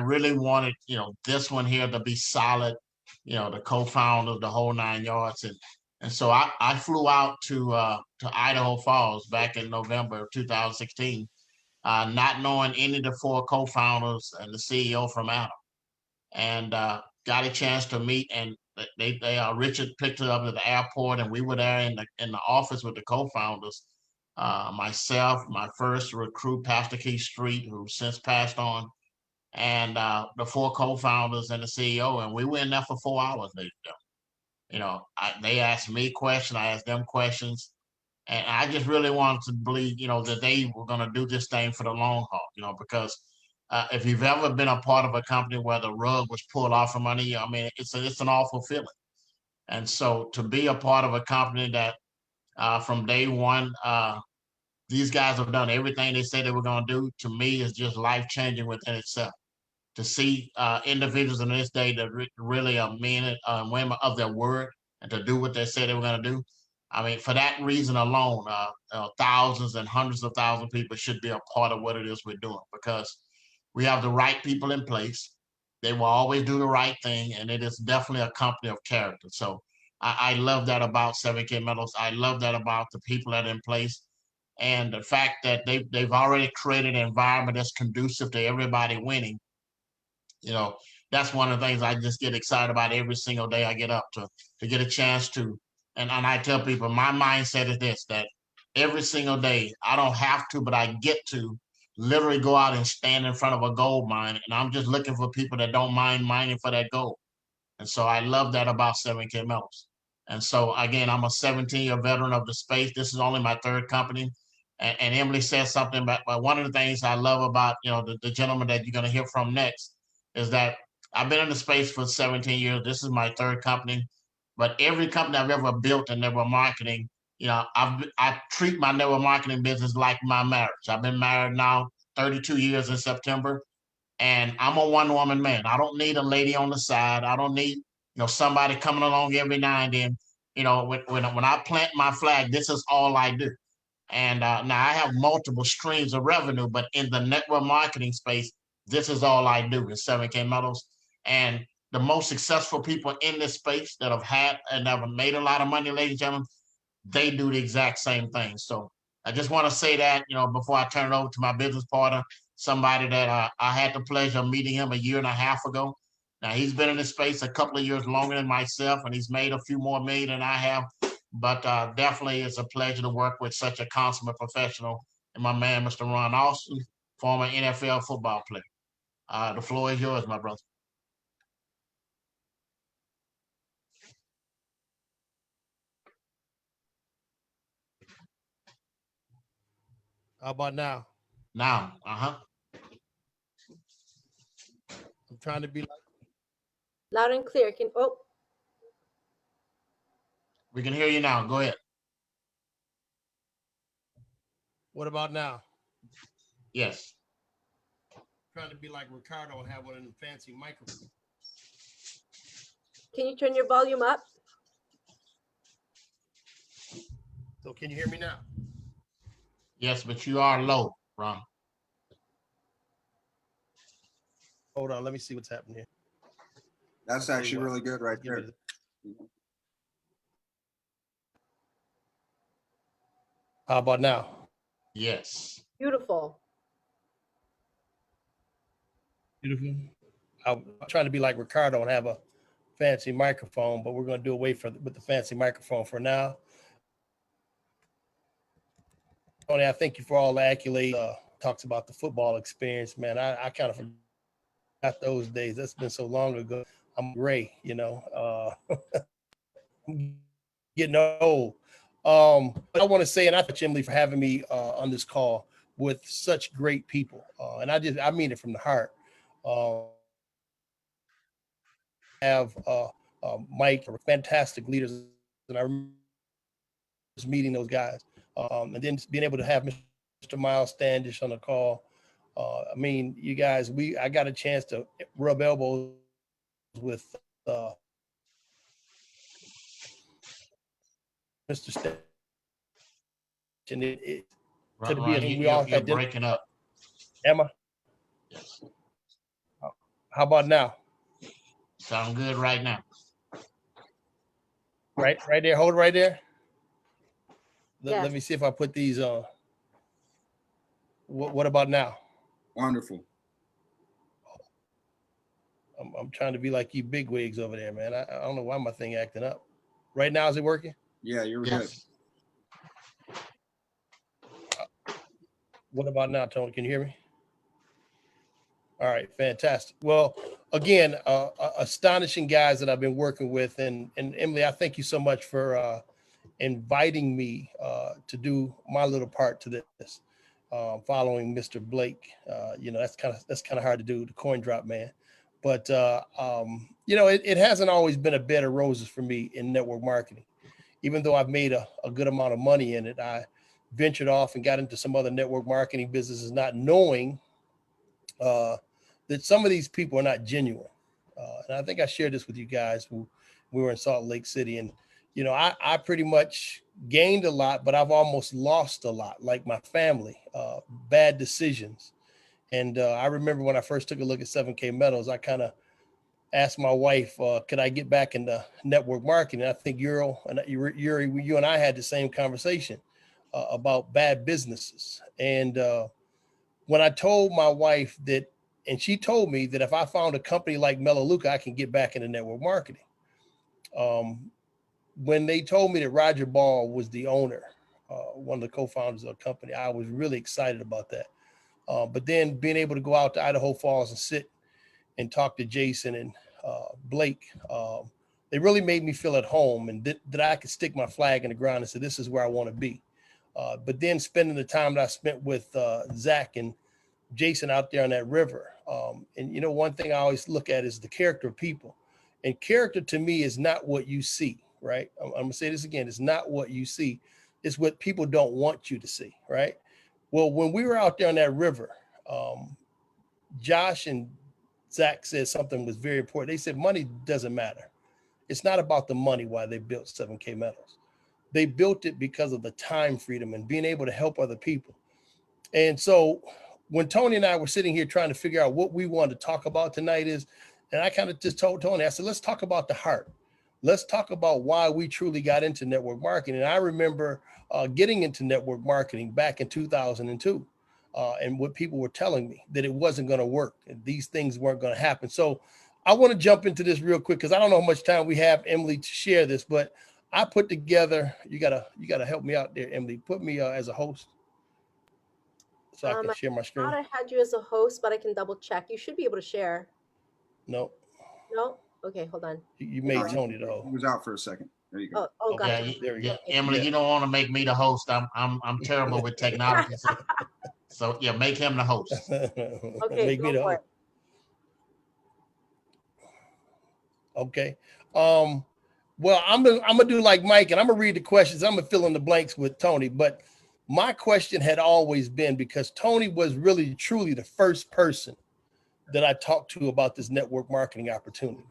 really wanted, this one here to be solid, the co-founder, the whole 9 yards. And so I flew out to Idaho Falls back in November of 2016, not knowing any of the 4 co-founders and the CEO from Adam. And got a chance to meet, and Richard picked it up at the airport, and we were there in the office with the co-founders. Myself, my first recruit, Pastor Keith Street, who since passed on, and the 4 co-founders and the CEO, and we were in there for 4 hours. They asked me questions, I asked them questions, and I just really wanted to believe, that they were going to do this thing for the long haul, because if you've ever been a part of a company where the rug was pulled off from under you, I mean, it's an awful feeling. And so to be a part of a company that from day one, these guys have done everything they said they were going to do, to me is just life-changing within itself. To see individuals in this day that really are men and women of their word, and to do what they said they were going to do. I mean, for that reason alone, thousands and hundreds of thousands of people should be a part of what it is we're doing, because we have the right people in place. They will always do the right thing, and it is definitely a company of character. So I love that about 7K Metals. I love that about the people that are in place, and the fact that they've already created an environment that's conducive to everybody winning. That's one of the things I just get excited about every single day I get up to get a chance to. And I tell people, my mindset is this, that every single day, I don't have to, but I get to literally go out and stand in front of a gold mine. And I'm just looking for people that don't mind mining for that gold. And so I love that about 7K Metals. And so again, I'm a 17-year veteran of the space. This is only my 3rd company. And Emily said something about, but one of the things I love about, the gentleman that you're going to hear from next is that I've been in the space for 17 years. This is my 3rd company, but every company I've ever built in network marketing, I treat my network marketing business like my marriage. I've been married now 32 years in September, and I'm a one-woman man. I don't need a lady on the side. I don't need, somebody coming along every now and then. When I plant my flag, this is all I do. And now I have multiple streams of revenue, but in the network marketing space, this is all I do is 7K Metals. And the most successful people in this space that have had and have made a lot of money, ladies and gentlemen, they do the exact same thing. So I just want to say that, before I turn it over to my business partner, somebody that I had the pleasure of meeting him 1.5 years ago. Now, he's been in this space a couple of years longer than myself, and he's made a few more million than I have. But definitely it's a pleasure to work with such a consummate professional, and my man, Mr. Ron Austin, former NFL football player. The floor is yours, my brother. How about now? Now, I'm trying to be like. Loud and clear. We can hear you now. Go ahead. What about now? Yes. Trying to be like Ricardo and have one of them fancy microphones. Can you turn your volume up? So can you hear me now? Yes, but you are low, Ron. Hold on, let me see what's happening here. That's actually really good right there. How about now? Yes. Beautiful. Beautiful. I'm trying to be like Ricardo and have a fancy microphone, but we're going to do away with the fancy microphone for now. Tony, I thank you for all the accolades. Talks about the football experience, man. I kind of forgot those days. That's been so long ago. I'm gray, I'm getting old. But I want to say, and I thank Emily for having me on this call with such great people. And I mean it from the heart. Have Mike, fantastic leaders, and I remember just meeting those guys, and then being able to have Mr. Miles Standish on the call. I mean, you guys, I got a chance to rub elbows with Mr. Standish, and you're breaking up. Emma, yes. How about now? Sound good right now. Right there. Hold it right there. Yes. Let me see if I put these on. What about now? Wonderful. I'm trying to be like you bigwigs over there, man. I don't know why my thing acting up. Right now, is it working? Yeah, you're good. Yes. What about now, Tony? Can you hear me? All right, fantastic. Well, again, astonishing guys that I've been working with, and Emily, I thank you so much for inviting me to do my little part to this. Following Mr. Blake, that's kind of hard to do, the coin drop man. But it hasn't always been a bed of roses for me in network marketing. Even though I've made a good amount of money in it, I ventured off and got into some other network marketing businesses, not knowing that some of these people are not genuine. And I think I shared this with you guys when we were in Salt Lake City. And, I pretty much gained a lot, but I've almost lost a lot, like my family, bad decisions. And I remember when I first took a look at 7K Metals, I kind of asked my wife, could I get back into network marketing? I think Yuri, you and I had the same conversation about bad businesses. And when I told my wife that, and she told me that if I found a company like Melaleuca, I can get back into network marketing. When they told me that Roger Ball was the owner, one of the co-founders of the company, I was really excited about that. But then being able to go out to Idaho Falls and sit and talk to Jason and Blake, they really made me feel at home, and that I could stick my flag in the ground and say, this is where I want to be. But then spending the time that I spent with Zach and Jason out there on that river. And one thing I always look at is the character of people. And character to me is not what you see, right? I'm gonna say this again. It's not what you see. It's what people don't want you to see, right? Well, when we were out there on that river, Josh and Zach said something was very important. They said, money doesn't matter. It's not about the money why they built 7K Metals. They built it because of the time freedom and being able to help other people. And so when Tony and I were sitting here trying to figure out what we wanted to talk about tonight is, and I kind of just told Tony, I said, let's talk about the heart. Let's talk about why we truly got into network marketing. And I remember getting into network marketing back in 2002. And what people were telling me that it wasn't going to work and these things weren't going to happen. So I want to jump into this real quick because I don't know how much time we have, Emily, to share this, but I put together, you gotta help me out there, Emily. Put me as a host so I can share my screen. I thought I had you as a host, but I can double check. You should be able to share. No. No? Okay, hold on. You made Tony the host. He was out for a second. There you go. Oh, gotcha. Yeah, there we go. Emily, Yeah. you don't want to make me the host. I'm terrible with technology. So yeah, make him the host. Okay, Make me go the for host. it. Okay. Well, I'm gonna do like Mike, and I'm gonna read the questions. I'm gonna fill in the blanks with Tony. But my question had always been, because Tony was really truly the first person that I talked to about this network marketing opportunity.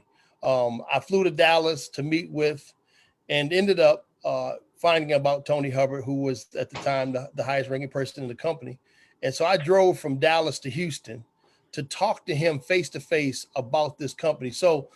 I flew to Dallas to meet with, and ended up finding about Tony Hubbard, who was at the time the highest ranking person in the company. And so I drove from Dallas to Houston to talk to him face to face about this company. So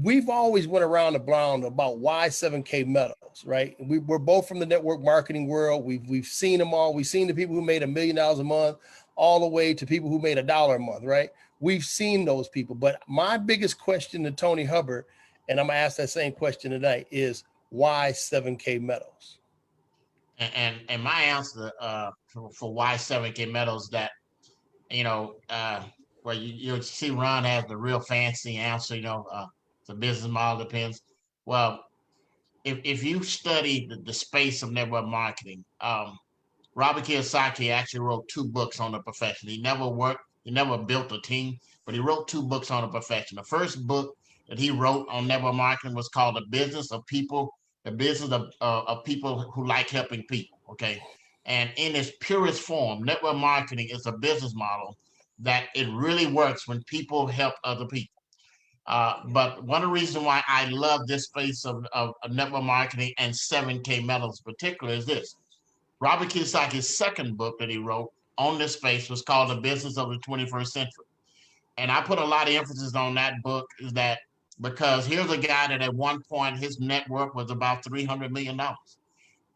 we've always went around the block about why 7K Metals, right? We're both from the network marketing world. We've seen them all. We've seen the people who made $1 million a month, all the way to people who made $1 a month, right? We've seen those people. But my biggest question to Tony Hubbard, and I'm gonna ask that same question tonight, is why 7K Metals? And my answer for why 7K Metals, that well, you see Ron has the real fancy answer. The business model depends. Well, if you study the space of network marketing, Robert Kiyosaki actually wrote 2 books on the profession. He never built a team, but he wrote 2 books on the profession. The first book that he wrote on network marketing was called The Business of People, the business of people who like helping people, okay? And in its purest form, network marketing is a business model that it really works when people help other people. But one of the reasons why I love this space of network marketing and 7K Metals in particular is this. Robert Kiyosaki's second book that he wrote on this space was called The Business of the 21st Century. And I put a lot of emphasis on that book, is that because here's a guy that at one point his net worth was about $300 million.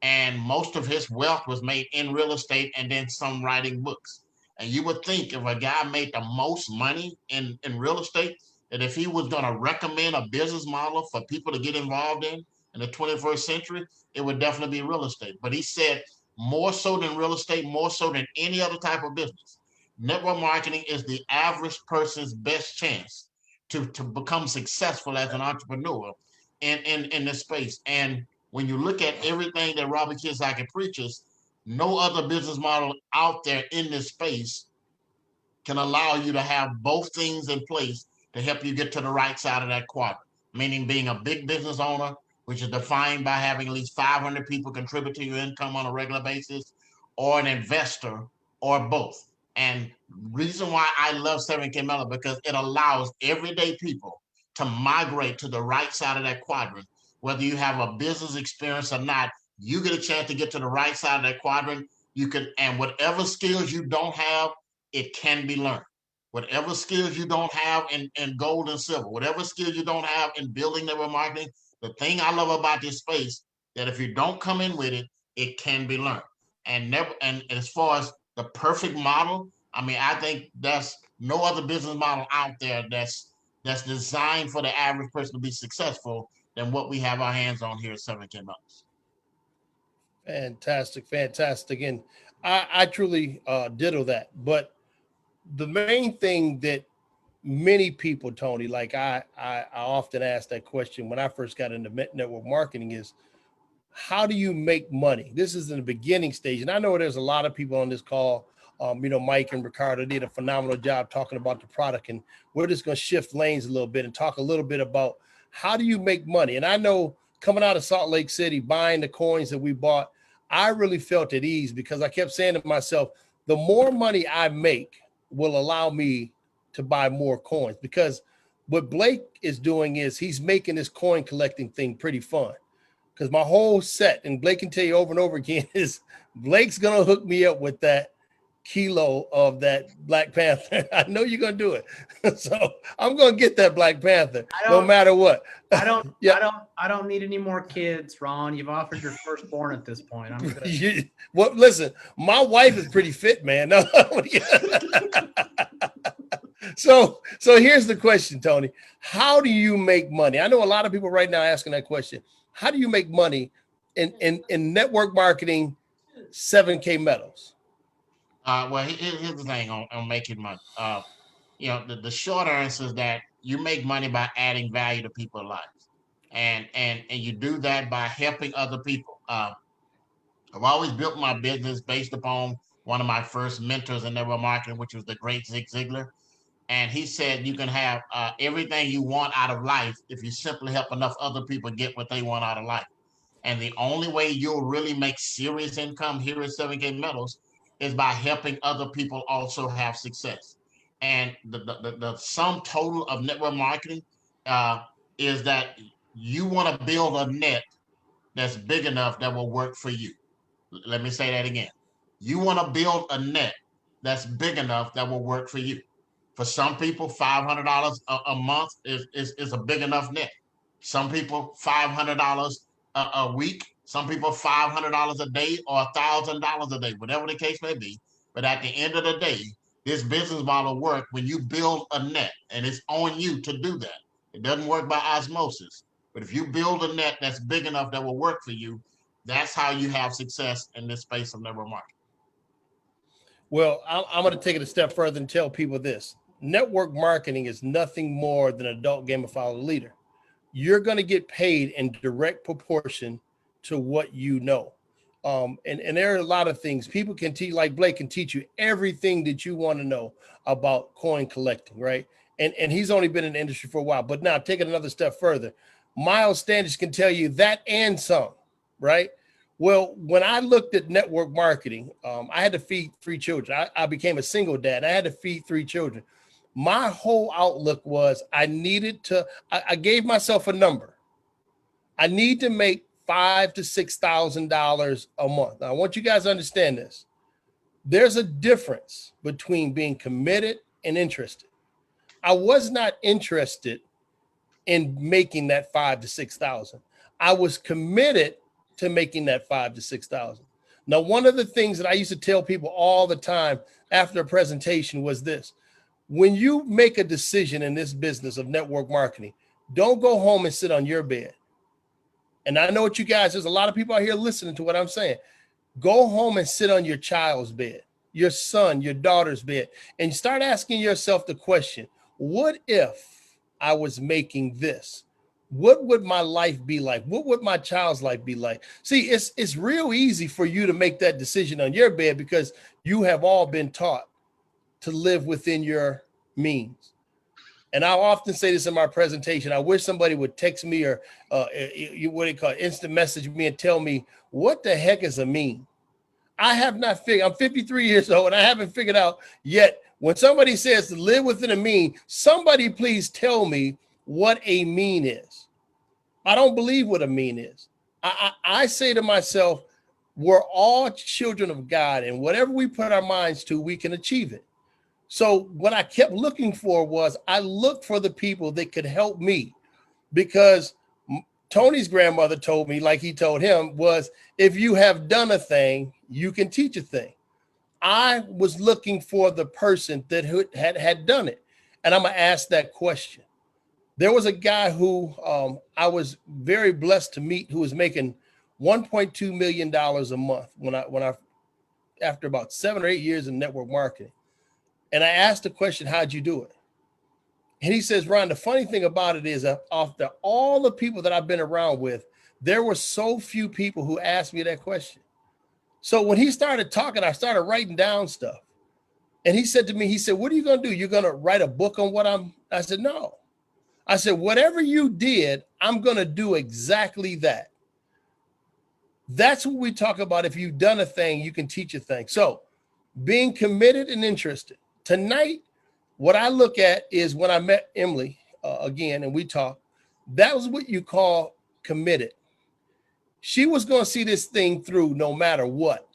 And most of his wealth was made in real estate and then some writing books. And you would think if a guy made the most money in real estate, that if he was going to recommend a business model for people to get involved in the 21st century, it would definitely be real estate. But he said more so than real estate, more so than any other type of business, network marketing is the average person's best chance to become successful as an entrepreneur in this space. And when you look at everything that Robert Kiyosaki preaches, no other business model out there in this space can allow you to have both things in place to help you get to the right side of that quadrant, meaning being a big business owner, which is defined by having at least 500 people contribute to your income on a regular basis, or an investor, or both. And reason why I love 7K Melendez, because it allows everyday people to migrate to the right side of that quadrant. Whether you have a business experience or not, you get a chance to get to the right side of that quadrant. You can, and whatever skills you don't have, it can be learned. Whatever skills you don't have in gold and silver, whatever skills you don't have in building network marketing, the thing I love about this space, that if you don't come in with it, it can be learned. And as far as the perfect model, I mean, I think there's no other business model out there that's designed for the average person to be successful than what we have our hands on here at 7K Melendez. Fantastic, fantastic. And I truly ditto that. But the main thing that many people, Tony, like I often ask that question when I first got into network marketing is, how do you make money? This is in the beginning stage. And I know there's a lot of people on this call. Mike and Ricardo did a phenomenal job talking about the product, and we're just going to shift lanes a little bit and talk a little bit about how do you make money? And I know coming out of Salt Lake City, buying the coins that we bought, I really felt at ease because I kept saying to myself, the more money I make will allow me to buy more coins, because what Blake is doing is he's making this coin collecting thing pretty fun. Because my whole set, and Blake can tell you over and over again, is Blake's going to hook me up with that kilo of that Black Panther. I know you're going to do it. So I'm going to get that Black Panther no matter what. I don't need any more kids, Ron. You've offered your firstborn at this point. I'm good. Well, listen, my wife is pretty fit, man. No. So here's the question, Tony. How do you make money? I know a lot of people right now asking that question. How do you make money in network marketing 7K Metals? Well, here's the thing on making money. The short answer is that you make money by adding value to people's lives. And you do that by helping other people. I've always built my business based upon one of my first mentors in network marketing, which was the great Zig Ziglar. And he said you can have everything you want out of life if you simply help enough other people get what they want out of life. And the only way you'll really make serious income here at 7K Metals is by helping other people also have success. And the sum total of network marketing is that you want to build a net that's big enough that will work for you. Let me say that again. You want to build a net that's big enough that will work for you. For some people, $500 a month is a big enough net. Some people, $500 a week. Some people, $500 a day or $1,000 a day, whatever the case may be. But at the end of the day, this business model works when you build a net, and it's on you to do that. It doesn't work by osmosis. But if you build a net that's big enough that will work for you, that's how you have success in this space of network marketing. Well, I'm going to take it a step further and tell people this. Network marketing is nothing more than adult gamified leader. You're going to get paid in direct proportion to what you know. And there are a lot of things people can teach, like Blake can teach you everything that you want to know about coin collecting, right? And he's only been in the industry for a while. But now take it another step further. Miles Standish can tell you that and some, right? Well, when I looked at network marketing, I had to feed 3 children. I became a single dad. I had to feed 3 children. My whole outlook was I gave myself a number. I need to make $5,000 to $6,000 a month. Now, I want you guys to understand this. There's a difference between being committed and interested. I was not interested in making that $5,000 to $6,000. I was committed to making that $5,000 to $6,000. Now, one of the things that I used to tell people all the time after a presentation was this: when you make a decision in this business of network marketing, don't go home and sit on your bed. And I know what you guys, there's a lot of people out here listening to what I'm saying. Go home and sit on your child's bed, your son, your daughter's bed, and start asking yourself the question, what if I was making this? What would my life be like? What would my child's life be like? See, it's real easy for you to make that decision on your bed because you have all been taught to live within your means. And I often say this in my presentation. I wish somebody would text me or what do you call it, instant message me and tell me what the heck is a mean. I have not figured. I'm 53 years old and I haven't figured out yet. When somebody says to live within a mean, somebody please tell me what a mean is. I don't believe what a mean is. I say to myself, we're all children of God, and whatever we put our minds to, we can achieve it. So what I kept looking for was I looked for the people that could help me, because Tony's grandmother told me, like he told him, was if you have done a thing, you can teach a thing. I was looking for the person that had done it. And I'm going to ask that question. There was a guy who I was very blessed to meet who was making $1.2 million a month when I after about 7 or 8 years in network marketing. And I asked the question, how'd you do it? And he says, Ron, the funny thing about it is after all the people that I've been around with, there were so few people who asked me that question. So when he started talking, I started writing down stuff. And he said to me, he said, what are you going to do? You're going to write a book on what I said, no. I said, whatever you did, I'm going to do exactly that. That's what we talk about. If you've done a thing, you can teach a thing. So being committed and interested. Tonight, what I look at is when I met Emily again and we talked, that was what you call committed. She was going to see this thing through no matter what.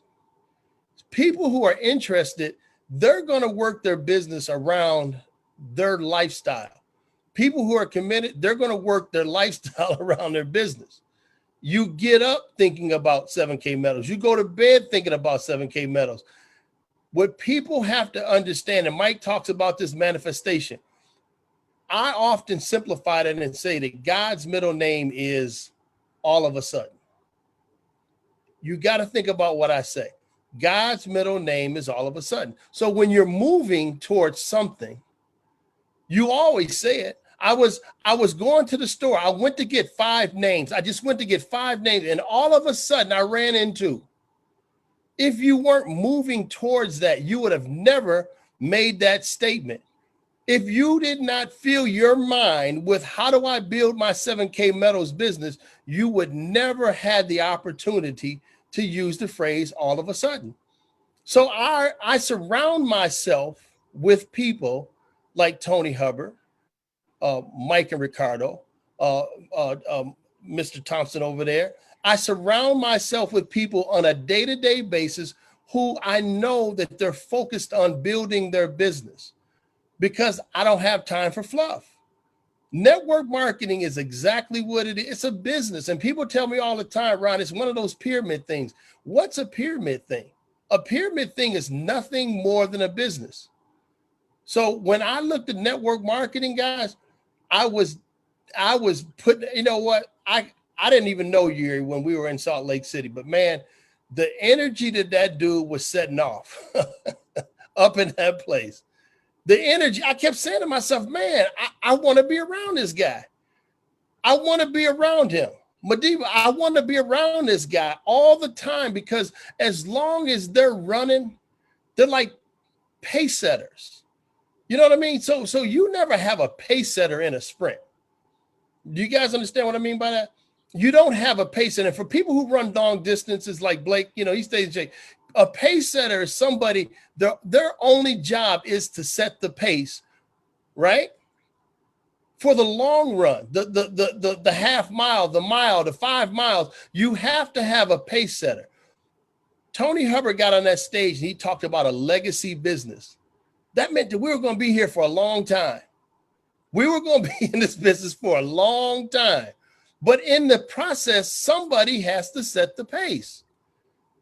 People who are interested, they're going to work their business around their lifestyle. People who are committed, they're going to work their lifestyle around their business. You get up thinking about 7K medals. You go to bed thinking about 7K medals. What people have to understand, and Mike talks about this manifestation, I often simplify it and say that God's middle name is all of a sudden. You got to think about what I say. God's middle name is all of a sudden. So when you're moving towards something, you always say it. I was going to the store. I went to get 5 names. I just went to get 5 names. And all of a sudden I ran into, if you weren't moving towards that, you would have never made that statement. If you did not fill your mind with how do I build my 7K medals business, you would never had the opportunity to use the phrase all of a sudden. So I surround myself with people like Tony Hubbard, Mike and Ricardo, Mr. Thompson over there. I surround myself with people on a day-to-day basis who I know that they're focused on building their business, because I don't have time for fluff. Network marketing is exactly what it is. It's a business. And people tell me all the time, Ron, it's one of those pyramid things. What's a pyramid thing? A pyramid thing is nothing more than a business. So when I looked at network marketing, guys, I was putting, you know what? I didn't even know you when we were in Salt Lake City, but man, the energy that dude was setting off up in that place. The energy, I kept saying to myself, man, I want to be around this guy. I want to be around him. Madiba, I want to be around this guy all the time, because as long as they're running, they're like pace setters. You know what I mean? So you never have a pace setter in a sprint. Do you guys understand what I mean by that? You don't have a pace setter. And for people who run long distances like Blake, you know, he stays Jake. A pace setter is somebody, their only job is to set the pace, right? For the long run, the half mile, the mile, the 5 miles, you have to have a pace setter. Tony Hubbard got on that stage and he talked about a legacy business. That meant that we were going to be here for a long time. We were going to be in this business for a long time. But in the process, somebody has to set the pace.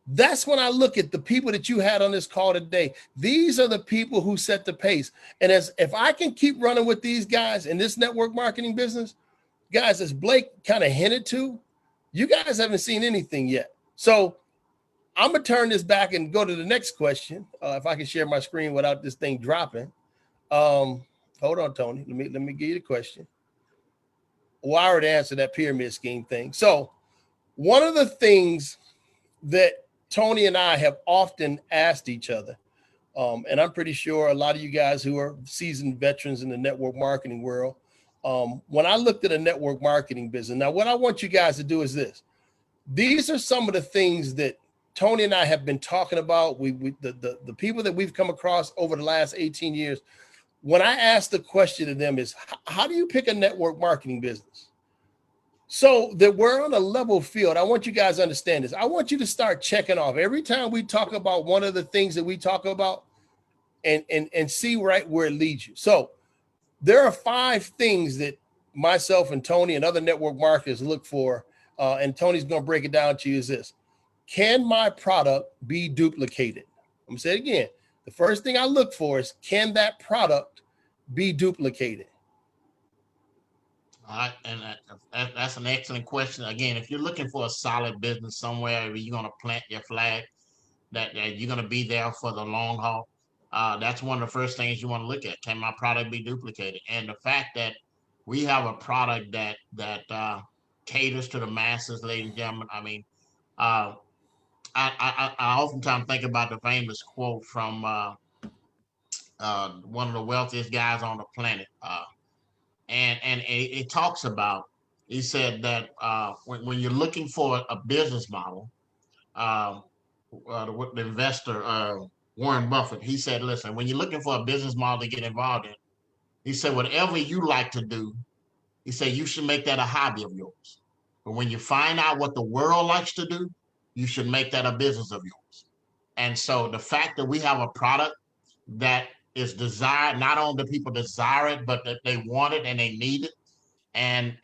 That's when I look at the people that you had on this call today. These are the people who set the pace. And if I can keep running with these guys in this network marketing business, guys, as Blake kind of hinted to, you guys haven't seen anything yet. So I'm going to turn this back and go to the next question. If I can share my screen without this thing dropping. Hold on, Tony. Let me give you the question. Well, I already answered that pyramid scheme thing. So one of the things that Tony and I have often asked each other, and I'm pretty sure a lot of you guys who are seasoned veterans in the network marketing world, when I looked at a network marketing business, now what I want you guys to do is this. These are some of the things that Tony and I have been talking about. The people that we've come across over the last 18 years, when I asked the question to them is, how do you pick a network marketing business? So that we're on a level field. I want you guys to understand this. I want you to start checking off every time we talk about one of the things that we talk about and see right where it leads you. So there are 5 things that myself and Tony and other network marketers look for. And Tony's going to break it down to you is this. Can my product be duplicated? I'm going to say it again. The first thing I look for is, can that product be duplicated? All right, and that's an excellent question. Again, if you're looking for a solid business somewhere where you're going to plant your flag, that you're going to be there for the long haul, that's one of the first things you want to look at. Can my product be duplicated? And the fact that we have a product that caters to the masses, ladies and gentlemen. I mean, I oftentimes think about the famous quote from one of the wealthiest guys on the planet. And it talks about, he said that when you're looking for a business model, the investor, Warren Buffett, he said, listen, when you're looking for a business model to get involved in, he said, whatever you like to do, he said, you should make that a hobby of yours. But when you find out what the world likes to do, you should make that a business of yours. And so the fact that we have a product that is desired, not only do people desire it, but that they want it and they need it, and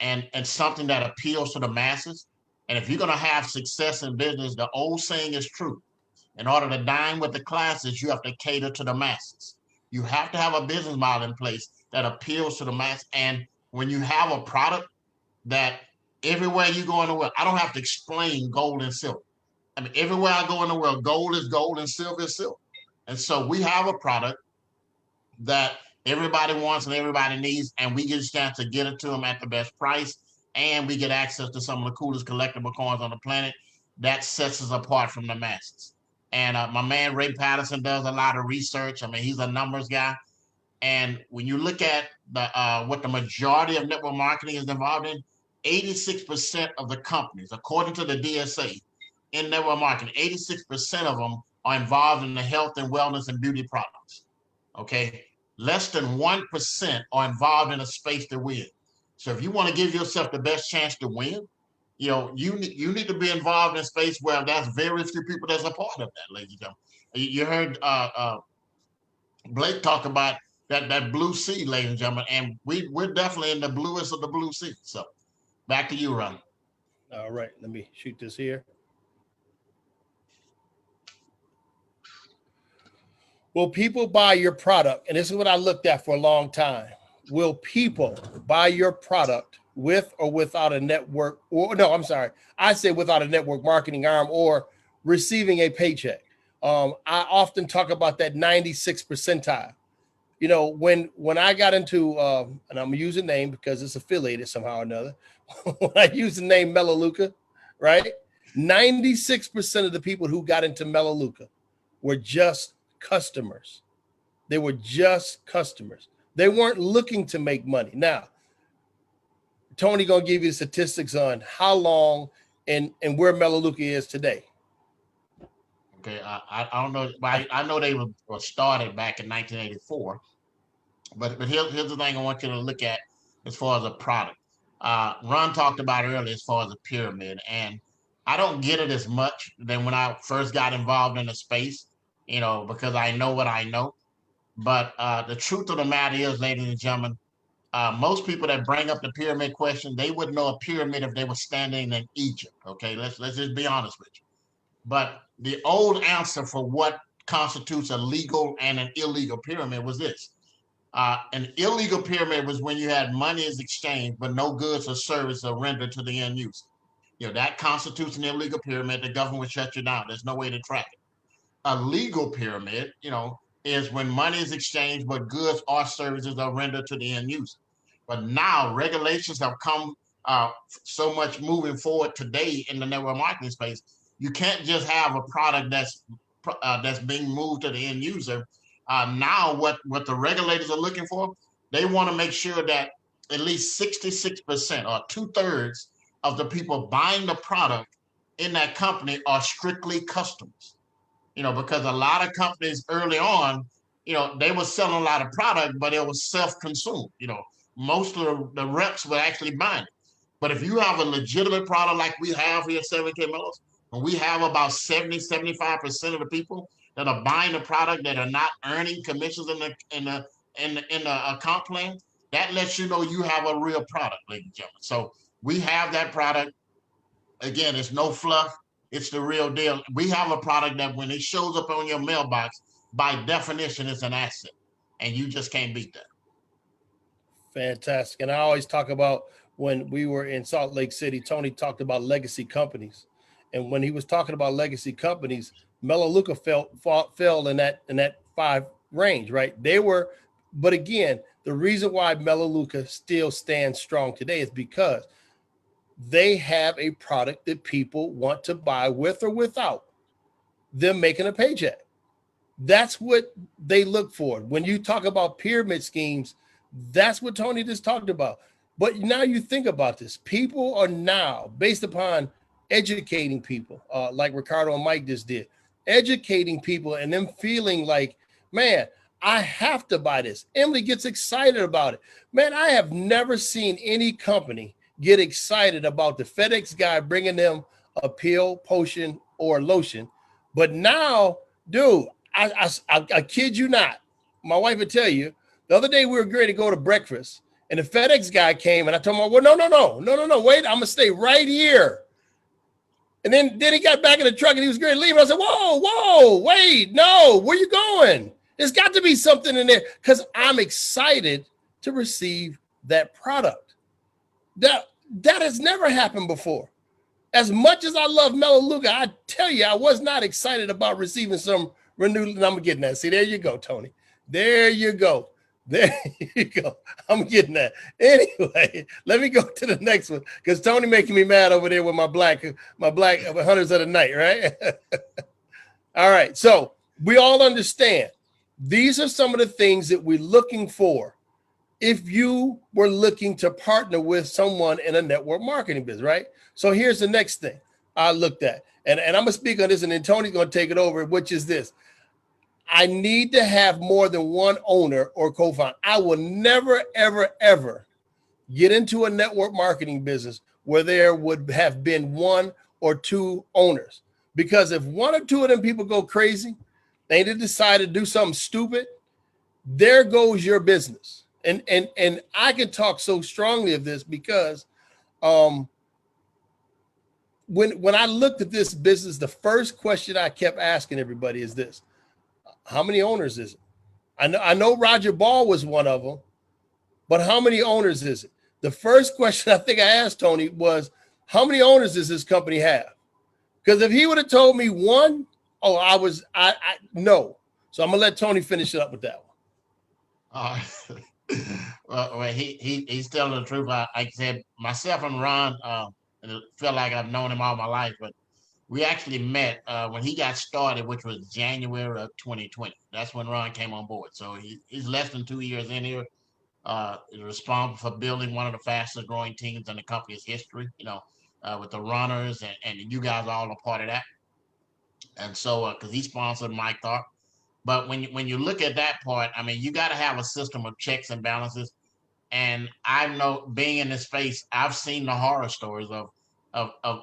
something that appeals to the masses. And if you're going to have success in business, the old saying is true. In order to dine with the classes, you have to cater to the masses. You have to have a business model in place that appeals to the mass. And when you have a product that everywhere you go in the world, I don't have to explain gold and silver. I mean, everywhere I go in the world, gold is gold and silver is silver. And so we have a product that everybody wants and everybody needs, and we get a chance to get it to them at the best price, and we get access to some of the coolest collectible coins on the planet. That sets us apart from the masses. And my man Ray Patterson does a lot of research. I mean, he's a numbers guy. And when you look at what the majority of network marketing is involved in, 86% of the companies, according to the DSA, in network marketing, 86% of them are involved in the health and wellness and beauty products. Okay, less than 1% are involved in a space to win. So if you want to give yourself the best chance to win, you know, you need to be involved in a space where there's very few people that's a part of that, ladies and gentlemen. You heard Blake talk about that blue sea, ladies and gentlemen, and we're definitely in the bluest of the blue sea. So back to you, Ron. All right, let me shoot this here. Will people buy your product? And this is what I looked at for a long time. Will people buy your product with or without a network, or no, I'm sorry, I say without a network marketing arm or receiving a paycheck? I often talk about that 96th percentile. You know, when I got into, and I'm gonna use a name because it's affiliated somehow or another. When I use the name Melaleuca, right? 96% of the people who got into Melaleuca were just customers. They were just customers. They weren't looking to make money. Now, Tony gonna give you the statistics on how long and where Melaleuca is today. Okay, I don't know. I know they were started back in 1984, but here's the thing I want you to look at as far as a product. Ron talked about earlier as far as a pyramid, and I don't get it as much than when I first got involved in the space, you know, because I know what I know. But the truth of the matter is, ladies and gentlemen, most people that bring up the pyramid question, they wouldn't know a pyramid if they were standing in Egypt. Okay, let's just be honest with you. But the old answer for what constitutes a legal and an illegal pyramid was this. An illegal pyramid was when you had money as exchange, but no goods or service are rendered to the end user. That constitutes an illegal pyramid. The government would shut you down. There's no way to track it. A legal pyramid, is when money is exchanged, but goods or services are rendered to the end user. But now regulations have come so much moving forward today in the network marketing space. You can't just have a product that's being moved to the end user. Now what the regulators are looking for, they want to make sure that at least 66% or 2/3 of the people buying the product in that company are strictly customers. Because a lot of companies early on, they were selling a lot of product, but it was self-consumed. Most of the reps were actually buying it. But if you have a legitimate product like we have here at 7K Millers, and we have about 70-75% of the people that are buying the product that are not earning commissions in the account plan, that lets you know you have a real product, ladies and gentlemen. So we have that product. Again, it's no fluff. It's the real deal. We have a product that when it shows up on your mailbox, by definition, it's an asset, and you just can't beat that. Fantastic. And I always talk about when we were in Salt Lake City, Tony talked about legacy companies. And when he was talking about legacy companies, Melaleuca fell in that 5 range, right? But again, the reason why Melaleuca still stands strong today is because they have a product that people want to buy with or without them making a paycheck. That's what they look for. When you talk about pyramid schemes, that's what Tony just talked about. But now you think about this. People are now, based upon educating people, like Ricardo and Mike just did, educating people and them feeling like, man, I have to buy this. Emily gets excited about it. Man, I have never seen any company get excited about the FedEx guy bringing them a pill, potion, or lotion. But now, dude, I kid you not. My wife would tell you, the other day we were ready to go to breakfast, and the FedEx guy came, and I told him, well, no, wait, I'm going to stay right here. And then he got back in the truck, and he was going to leave. I said, whoa, wait, no, where you going? There's got to be something in there, because I'm excited to receive that product. That has never happened before. As much as I love Melaleuca, I tell you, I was not excited about receiving some renewed. I'm getting that. See, there you go, Tony. There you go. There you go. I'm getting that. Anyway, let me go to the next one, because Tony making me mad over there with my black hunters of the night, right? All right. So we all understand these are some of the things that we're looking for if you were looking to partner with someone in a network marketing business, right? So here's the next thing I looked at, and I'm going to speak on this, and then Tony's going to take it over, which is this. I need to have more than one owner or co-founder. I will never, ever, ever get into a network marketing business where there would have been 1 or 2 owners. Because if 1 or 2 of them people go crazy, they decide to do something stupid, there goes your business. And I can talk so strongly of this because when I looked at this business, the first question I kept asking everybody is this: how many owners is it? I know Roger Ball was one of them, but how many owners is it? The first question I think I asked Tony was, how many owners does this company have? Because if he would have told me 1, I no. So I'm gonna let Tony finish it up with that one. Well, he's telling the truth. Like I said, myself and Ron, it felt like I've known him all my life, but we actually met when he got started, which was January of 2020. That's when Ron came on board. So he's less than 2 years in here. He's responsible for building one of the fastest growing teams in the company's history, with the runners, and you guys are all a part of that. And so, because he sponsored Mike Tharp. But when you look at that part, I mean, you got to have a system of checks and balances. And I know, being in this space, I've seen the horror stories of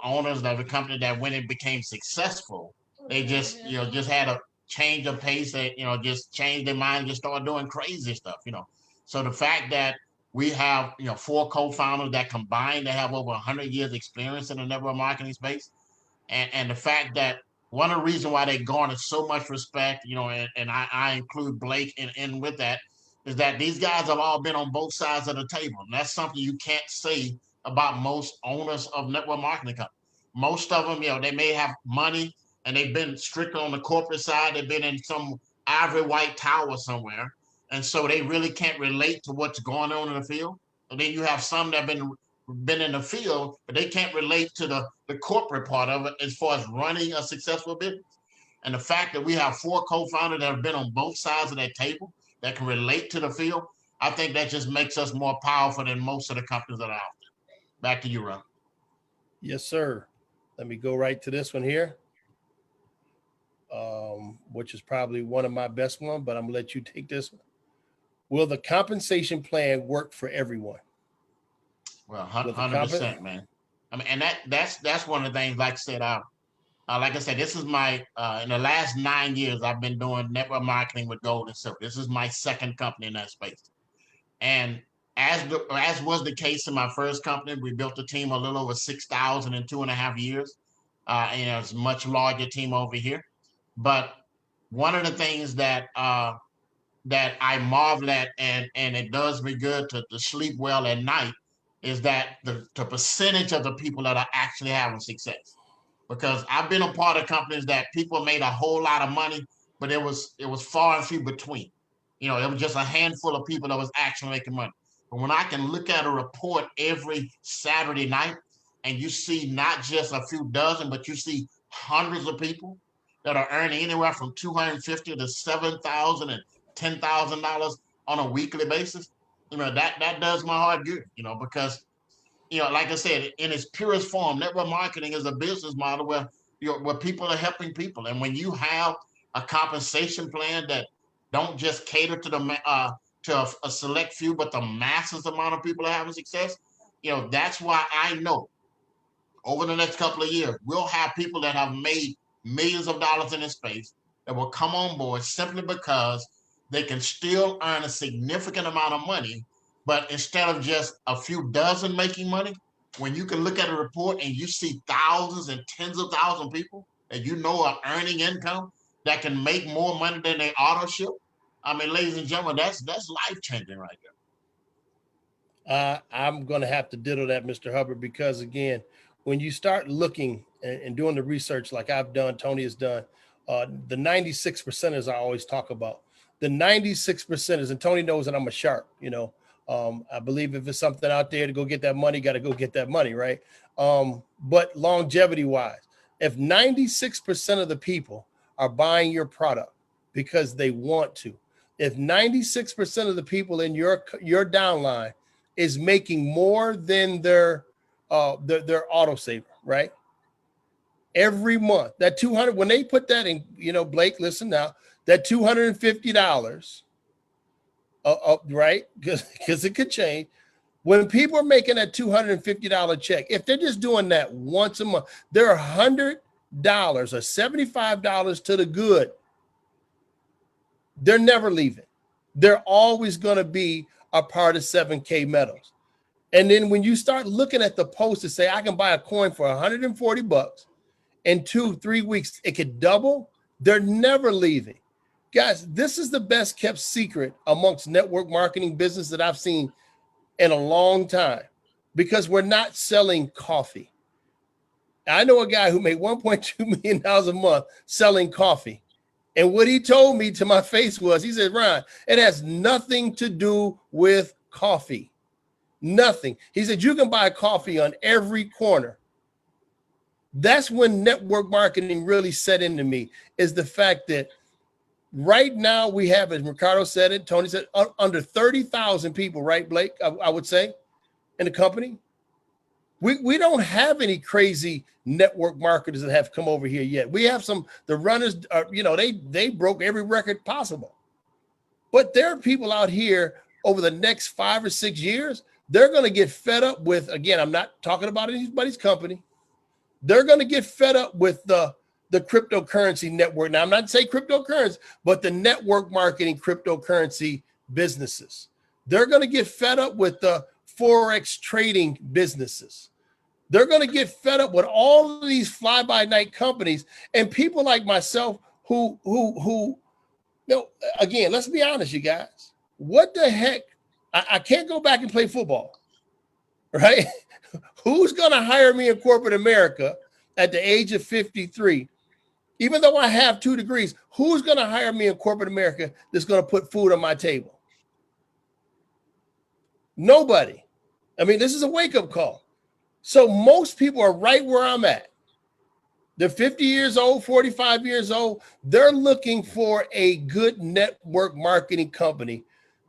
owners of a company that when it became successful, they just had a change of pace, that just changed their mind, just started doing crazy stuff. So the fact that we have 4 co-founders that combined to have over 100 years experience in the network marketing space, and the fact that one of the reasons why they garner so much respect, you know, and I include Blake in with that, is that these guys have all been on both sides of the table. And that's something you can't say about most owners of network marketing companies. Most of them, you know, they may have money and they've been strictly on the corporate side. They've been in some ivory white tower somewhere. And so they really can't relate to what's going on in the field. And then you have some that have been in the field, but they can't relate to the corporate part of it as far as running a successful business. And the fact that we have 4 co-founders that have been on both sides of that table that can relate to the field, I think that just makes us more powerful than most of the companies that are out there. Back to you, Ron. Yes, sir. Let me go right to this one here, which is probably one of my best ones, but I'm gonna let you take this one. Will the compensation plan work for everyone? Well, 100%, man. I mean, and that's one of the things. Like I said, this is my in the last 9 years I've been doing network marketing with gold and silver. This is my second company in that space, and as was the case in my first company, we built a team a little over 6,000 in 2.5 years. And it's a much larger team over here. But one of the things that I marvel at, and it does me good to sleep well at night, is that the percentage of the people that are actually having success. Because I've been a part of companies that people made a whole lot of money, but it was far and few between. You know, it was just a handful of people that was actually making money. But when I can look at a report every Saturday night, and you see not just a few dozen, but you see hundreds of people that are earning anywhere from $250 to $7,000 and $10,000 on a weekly basis, you know, that does my heart good, you know, because, you know, like I said, in its purest form, network marketing is a business model where people are helping people. And when you have a compensation plan that don't just cater to a select few, but the masses amount of people are having success, you know, that's why I know over the next couple of years, we'll have people that have made millions of dollars in this space that will come on board simply because they can still earn a significant amount of money. But instead of just a few dozen making money, when you can look at a report and you see thousands and tens of thousands of people that you know are earning income that can make more money than they auto ship, I mean, ladies and gentlemen, that's life-changing right there. I'm going to have to ditto that, Mr. Hubbard, because again, when you start looking and doing the research like I've done, Tony has done, the 96%ers I always talk about, the 96%ers, and Tony knows that I'm a sharp, you know, I believe if it's something out there to go get that money, got to go get that money, right? But longevity wise, if 96% of the people are buying your product because they want to, if 96% of the people in your downline is making more than their autosaver, right? Every month, that 200, when they put that in, you know, Blake, listen now, that $250, right? Because it could change. When people are making that $250 check, if they're just doing that once a month, they're $100 or $75 to the good. They're never leaving. They're always going to be a part of 7K Metals. And then when you start looking at the post to say, I can buy a coin for $140 in 2-3 weeks, it could double. They're never leaving. Guys, this is the best kept secret amongst network marketing business that I've seen in a long time, because we're not selling coffee. I know a guy who made $1.2 million a month selling coffee. And what he told me to my face was, he said, Ron, it has nothing to do with coffee. Nothing. He said, you can buy coffee on every corner. That's when network marketing really set into me, is the fact that right now we have, as Ricardo said it, Tony said, under 30,000 people, right, Blake? I would say in the company. We don't have any crazy network marketers that have come over here yet. We have some, the runners are, you know, they broke every record possible. But there are people out here over the next 5 or 6 years, they're going to get fed up with, again, I'm not talking about anybody's company. They're going to get fed up with the cryptocurrency network. Now, I'm not saying cryptocurrency, but the network marketing cryptocurrency businesses. They're going to get fed up with the Forex trading businesses. They're going to get fed up with all of these fly-by-night companies and people like myself who, again, let's be honest, you guys. What the heck? I can't go back and play football, right? Who's going to hire me in corporate America at the age of 53? Even though I have 2 degrees, who's going to hire me in corporate America that's going to put food on my table? Nobody. I mean, this is a wake-up call. So most people are right where I'm at. They're 50 years old, 45 years old. They're looking for a good network marketing company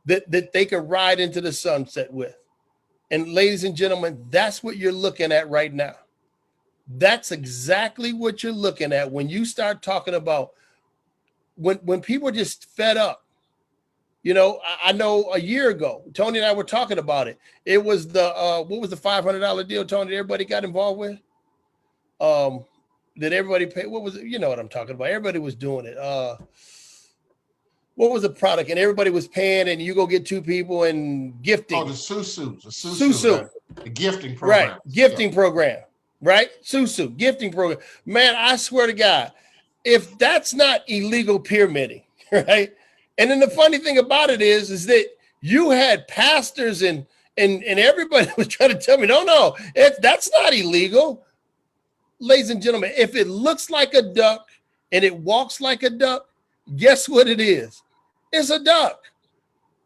that they can ride into the sunset with. And ladies and gentlemen, that's what you're looking at right now. That's exactly what you're looking at when you start talking about when people are just fed up. You know, I know a year ago, Tony and I were talking about it. It was the what was the $500 deal, Tony, that everybody got involved with? Did everybody pay? What was it? You know what I'm talking about. Everybody was doing it. What was the product? And everybody was paying, and you go get 2 people and gifting. Oh, the Susu. Susu. The gifting program. Right. Gifting program. Right? Susu. Gifting program. Man, I swear to God, if that's not illegal pyramiding, right? And then the funny thing about it is that you had pastors and everybody was trying to tell me, no, that's not illegal. Ladies and gentlemen, if it looks like a duck and it walks like a duck, guess what it is? It's a duck.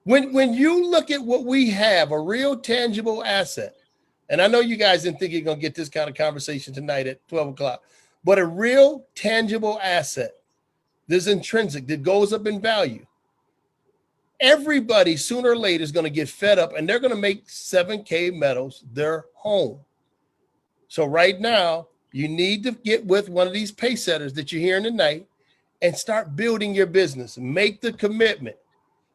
When you look at what we have, a real tangible asset, and I know you guys didn't think you're going to get this kind of conversation tonight at 12 o'clock, but a real tangible asset, this intrinsic that goes up in value. Everybody sooner or later is going to get fed up and they're going to make 7K metals their home. So right now, you need to get with one of these pace setters that you're hearing tonight and start building your business. Make the commitment,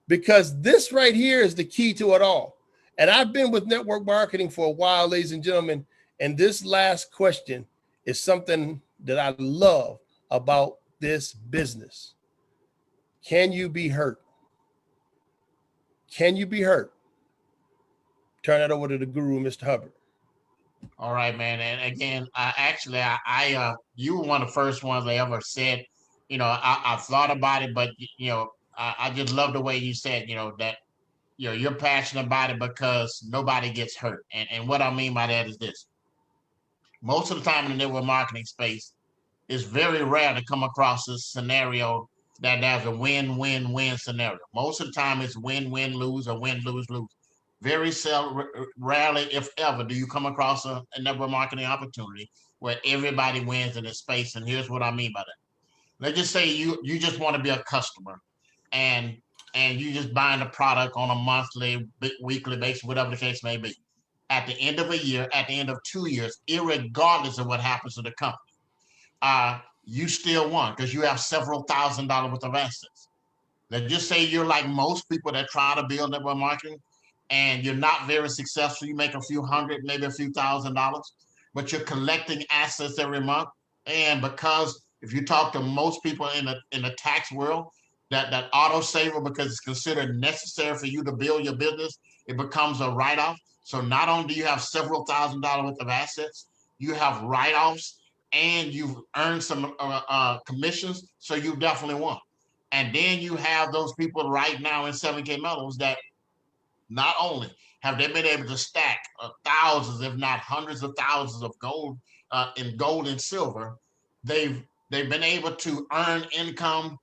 because this right here is the key to it all. And I've been with network marketing for a while, ladies and gentlemen, and this last question is something that I love about this business. Can you be hurt? Can you be hurt? Turn that over to the guru, Mr. Hubbard. All right, man. And again, you were one of the first ones I ever said, you know, I thought about it, but, you know, I just love the way you said, you know, that, you know, you're passionate about it because nobody gets hurt. And what I mean by that is this. Most of the time in the network marketing space, it's very rare to come across a scenario that there's a win-win-win scenario. Most of the time it's win-win-lose or win-lose-lose. Very seldom, rarely, if ever, do you come across a network marketing opportunity where everybody wins in this space. And here's what I mean by that. Let's just say you just want to be a customer and you just buying the product on a monthly, weekly basis, whatever the case may be. At the end of a year, at the end of 2 years, irregardless of what happens to the company, you still won because you have several $1,000s worth of assets. Let's just say you're like most people that try to build network marketing and you're not very successful. You make a few hundred, maybe a few $1,000s, but you're collecting assets every month. And because if you talk to most people in the tax world, that auto saver, because it's considered necessary for you to build your business, it becomes a write-off. So not only do you have several $1,000s worth of assets, you have write-offs and you've earned some commissions. So you definitely won. And then you have those people right now in 7K metals that not only have they been able to stack thousands, if not hundreds of thousands of gold in gold and silver, they've been able to earn income,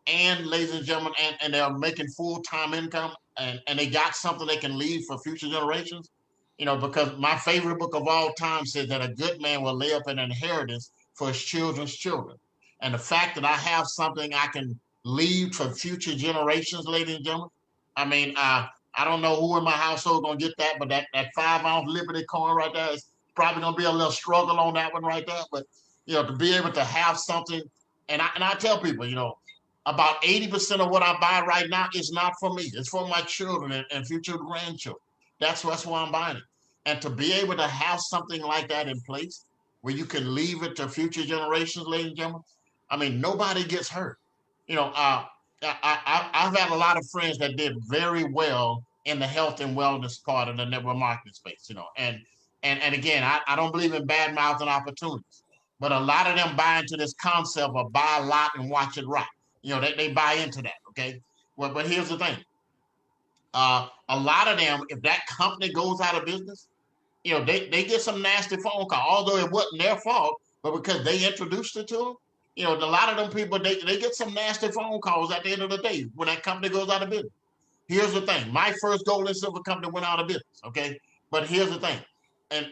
and ladies and gentlemen, and they're making full-time income, and they got something they can leave for future generations. You know, because my favorite book of all time says that a good man will lay up an inheritance for his children's children. And the fact that I have something I can leave for future generations, ladies and gentlemen, I mean, I don't know who in my household gonna get that, but that 5-ounce Liberty coin right there is probably gonna be a little struggle on that one right there. But you know, to be able to have something, and I tell people, you know, about 80% of what I buy right now is not for me. It's for my children and future grandchildren. That's why I'm buying it. And to be able to have something like that in place where you can leave it to future generations, ladies and gentlemen, I mean, nobody gets hurt. You know, I've had a lot of friends that did very well in the health and wellness part of the network marketing space, you know, and And again, I don't believe in bad mouthing opportunities, but a lot of them buy into this concept of buy a lot and watch it rot. You know, they buy into that. Okay. Well, but here's the thing. A lot of them, if that company goes out of business, you know, they get some nasty phone call, although it wasn't their fault, but because they introduced it to them, you know, a lot of them people, they get some nasty phone calls at the end of the day when that company goes out of business. Here's the thing. My first gold and silver company went out of business, okay? But here's the thing.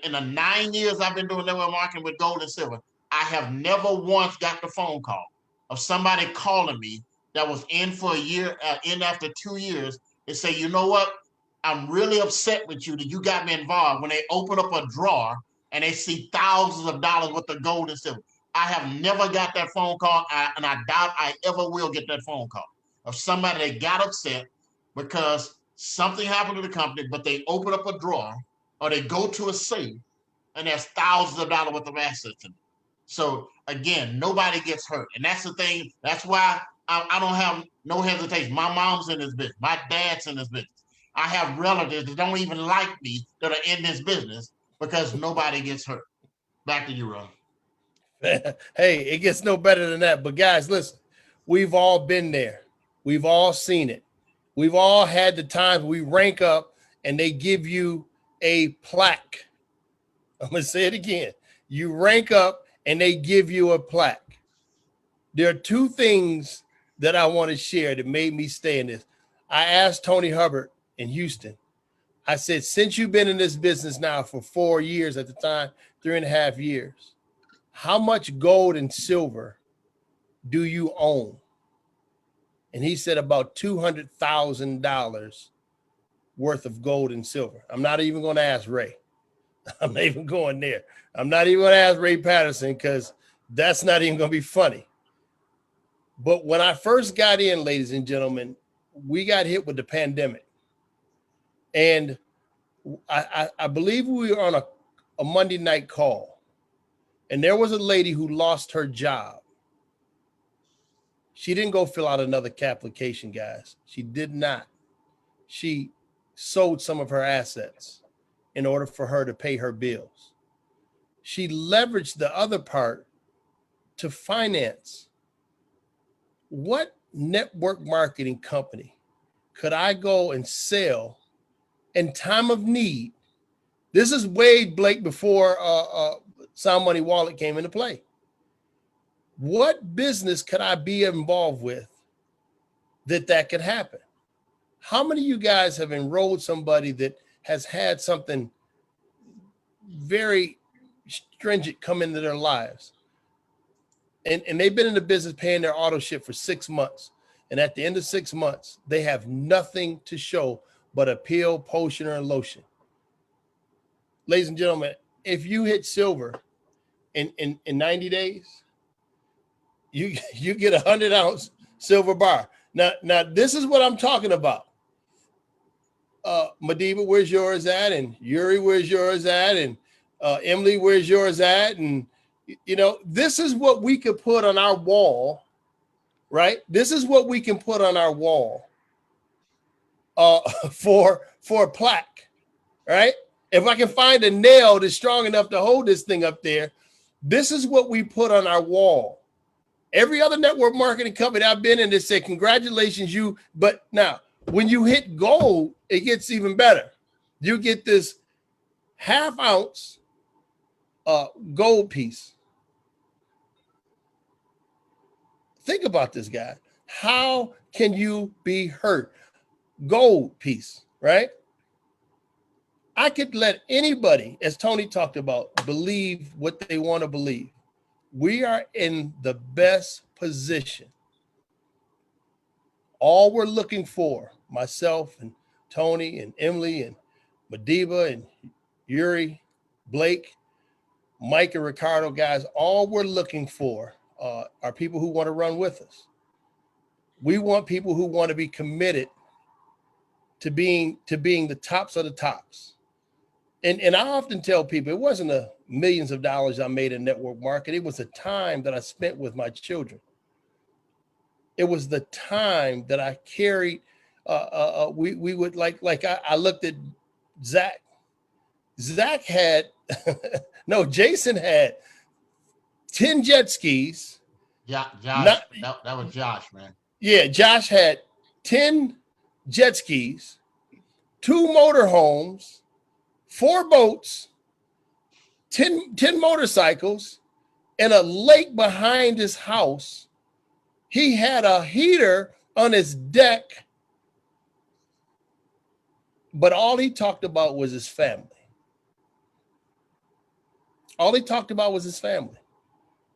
In the 9 years I've been doing network marketing with gold and silver, I have never once got the phone call of somebody calling me that was in for a year, in after 2 years, and say, you know what? I'm really upset with you that you got me involved when they open up a drawer and they see thousands of dollars worth of gold and silver. I have never got that phone call, and I doubt I ever will get that phone call of somebody that got upset because something happened to the company, but they open up a drawer or they go to a safe and there's thousands of dollars worth of assets in it. So again, nobody gets hurt. And that's the thing. That's why I don't have no hesitation. My mom's in this business. My dad's in this business. I have relatives that don't even like me that are in this business because nobody gets hurt. Back to you, Ron. Hey, it gets no better than that. But guys, listen, we've all been there. We've all seen it. We've all had the times we rank up and they give you a plaque. I'm going to say it again. You rank up and they give you a plaque. There are two things that I want to share that made me stay in this. I asked Tony Hubbard in Houston, I said, since you've been in this business now for 4 years at the time, 3.5 years, how much gold and silver do you own? And he said about $200,000 worth of gold and silver. I'm not even going to ask Ray. I'm not even going there. I'm not even going to ask Ray Patterson because that's not even going to be funny. But when I first got in, ladies and gentlemen, we got hit with the pandemic. And I believe we were on a Monday night call. And there was a lady who lost her job. She didn't go fill out another application, guys. She did not. She sold some of her assets in order for her to pay her bills. She leveraged the other part to finance. What network marketing company could I go and sell in time of need? This is way, Blake, before Sound Money Wallet came into play. What business could I be involved with that could happen? How many of you guys have enrolled somebody that has had something very stringent come into their lives? And they've been in the business paying their auto ship for 6 months. And at the end of 6 months, they have nothing to show but a pill, potion, or a lotion. Ladies and gentlemen, if you hit silver in 90 days, you get a 100-ounce silver bar. Now this is what I'm talking about. Madiba, where's yours at? And Yuri, where's yours at? And Emily, where's yours at? And you know, this is what we could put on our wall, right? This is what we can put on our wall for a plaque, right? If I can find a nail that's strong enough to hold this thing up there, this is what we put on our wall. Every other network marketing company I've been in, they say, congratulations, you. But now, when you hit gold, it gets even better. You get this 1/2 ounce gold piece. Think about this, guy. How can you be hurt? Gold piece, right? I could let anybody, as Tony talked about, believe what they want to believe. We are in the best position. All we're looking for, myself and Tony and Emily and Madiba and Yuri, Blake, Mike and Ricardo, guys, all we're looking for are people who want to run with us. We want people who want to be committed to being the tops of the tops. And I often tell people it wasn't the millions of dollars I made in network marketing. It was the time that I spent with my children. It was the time that I carried. We would like I looked at Zach Zach had, no, Jason had 10 jet skis. Yeah, Josh, that was Josh, man. Yeah, Josh had 10 jet skis, 2 motorhomes, 4 boats, 10 motorcycles, and a lake behind his house. He had a heater on his deck, but all he talked about was his family. All he talked about was his family.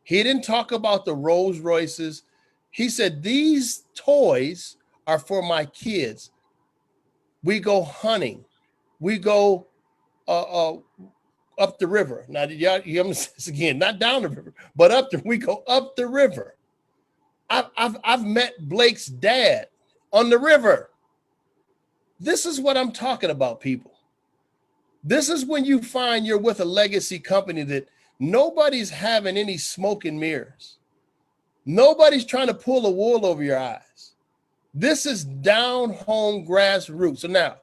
He didn't talk about the Rolls Royces. He said, these toys are for my kids. We go hunting. We go up the river. Now, you haven't said this again, not down the river, but we go up the river. I've met Blake's dad on the river. This is what I'm talking about, people. This is when you find you're with a legacy company that nobody's having any smoke and mirrors. Nobody's trying to pull the wool over your eyes. This is down home grassroots. So now,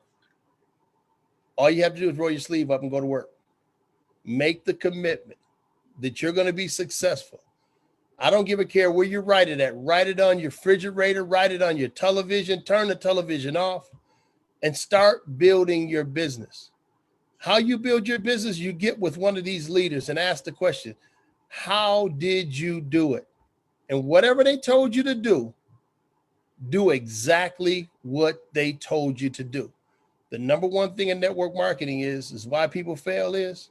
all you have to do is roll your sleeve up and go to work. Make the commitment that you're going to be successful. I don't give a care where you write it at. Write it on your refrigerator, write it on your television, turn the television off, and start building your business. How you build your business, you get with one of these leaders and ask the question, how did you do it? And whatever they told you to do exactly what they told you to do. The number one thing in network marketing is why people fail is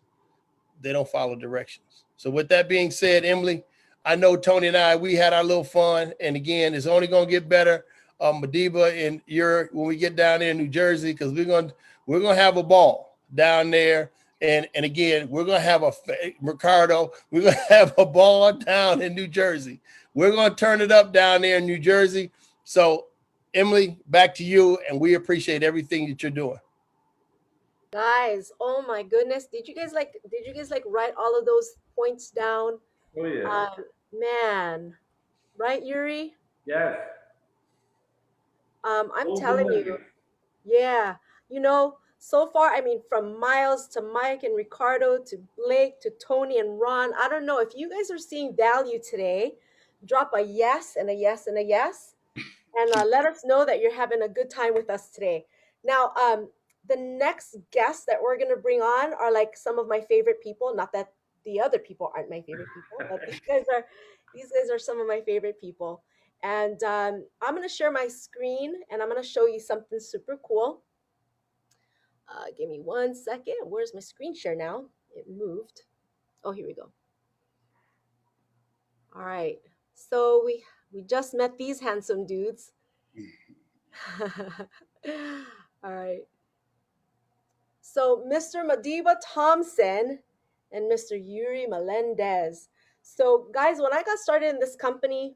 they don't follow directions. So with that being said, Emily, I know Tony and I, we had our little fun. And again, it's only going to get better. Madiba and when we get down there in New Jersey, because we're going to have a ball down there. And again, we're going to have Ricardo, we're going to have a ball down in New Jersey. We're going to turn it up down there in New Jersey. So Emily, back to you. And we appreciate everything that you're doing. Guys, oh my goodness. Did you guys write all of those points down? Oh yeah. Man, right, Yuri? Yes. I'm telling you, yeah, so far, I mean, from Miles to Mike and Ricardo to Blake to Tony and Ron, I don't know if you guys are seeing value today. Drop a yes and a yes and a yes, and let us know that you're having a good time with us today. Now, the next guests that we're gonna bring on are like some of my favorite people. Not that the other people aren't my favorite people, but these guys are some of my favorite people. And I'm gonna share my screen and I'm gonna show you something super cool. Give me 1 second. Where's my screen share now? It moved. Oh, here we go. All right. So we just met these handsome dudes. All right. So Mr. Madiba Thompson and Mr. Yuri Melendez. So guys, when I got started in this company,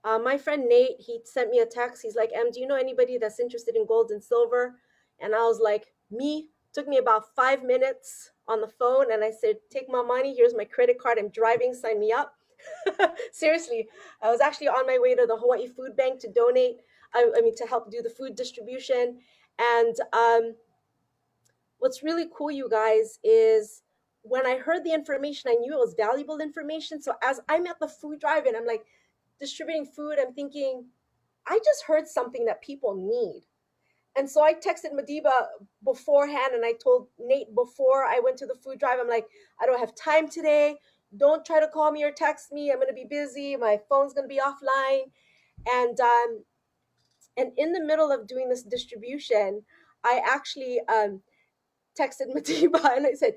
my friend Nate, he sent me a text. He's like, do you know anybody that's interested in gold and silver? And I was like, me. Took me about 5 minutes on the phone. And I said, take my money. Here's my credit card. I'm driving. Sign me up. Seriously, I was actually on my way to the Hawaii Food Bank to donate. I mean, to help do the food distribution. And what's really cool, you guys, is when I heard the information, I knew it was valuable information. So as I'm at the food drive and I'm like distributing food, I'm thinking, I just heard something that people need. And so I texted Madiba beforehand and I told Nate before I went to the food drive, I'm like, I don't have time today. Don't try to call me or text me. I'm going to be busy. My phone's going to be offline. And in the middle of doing this distribution, I actually texted Madiba and I said,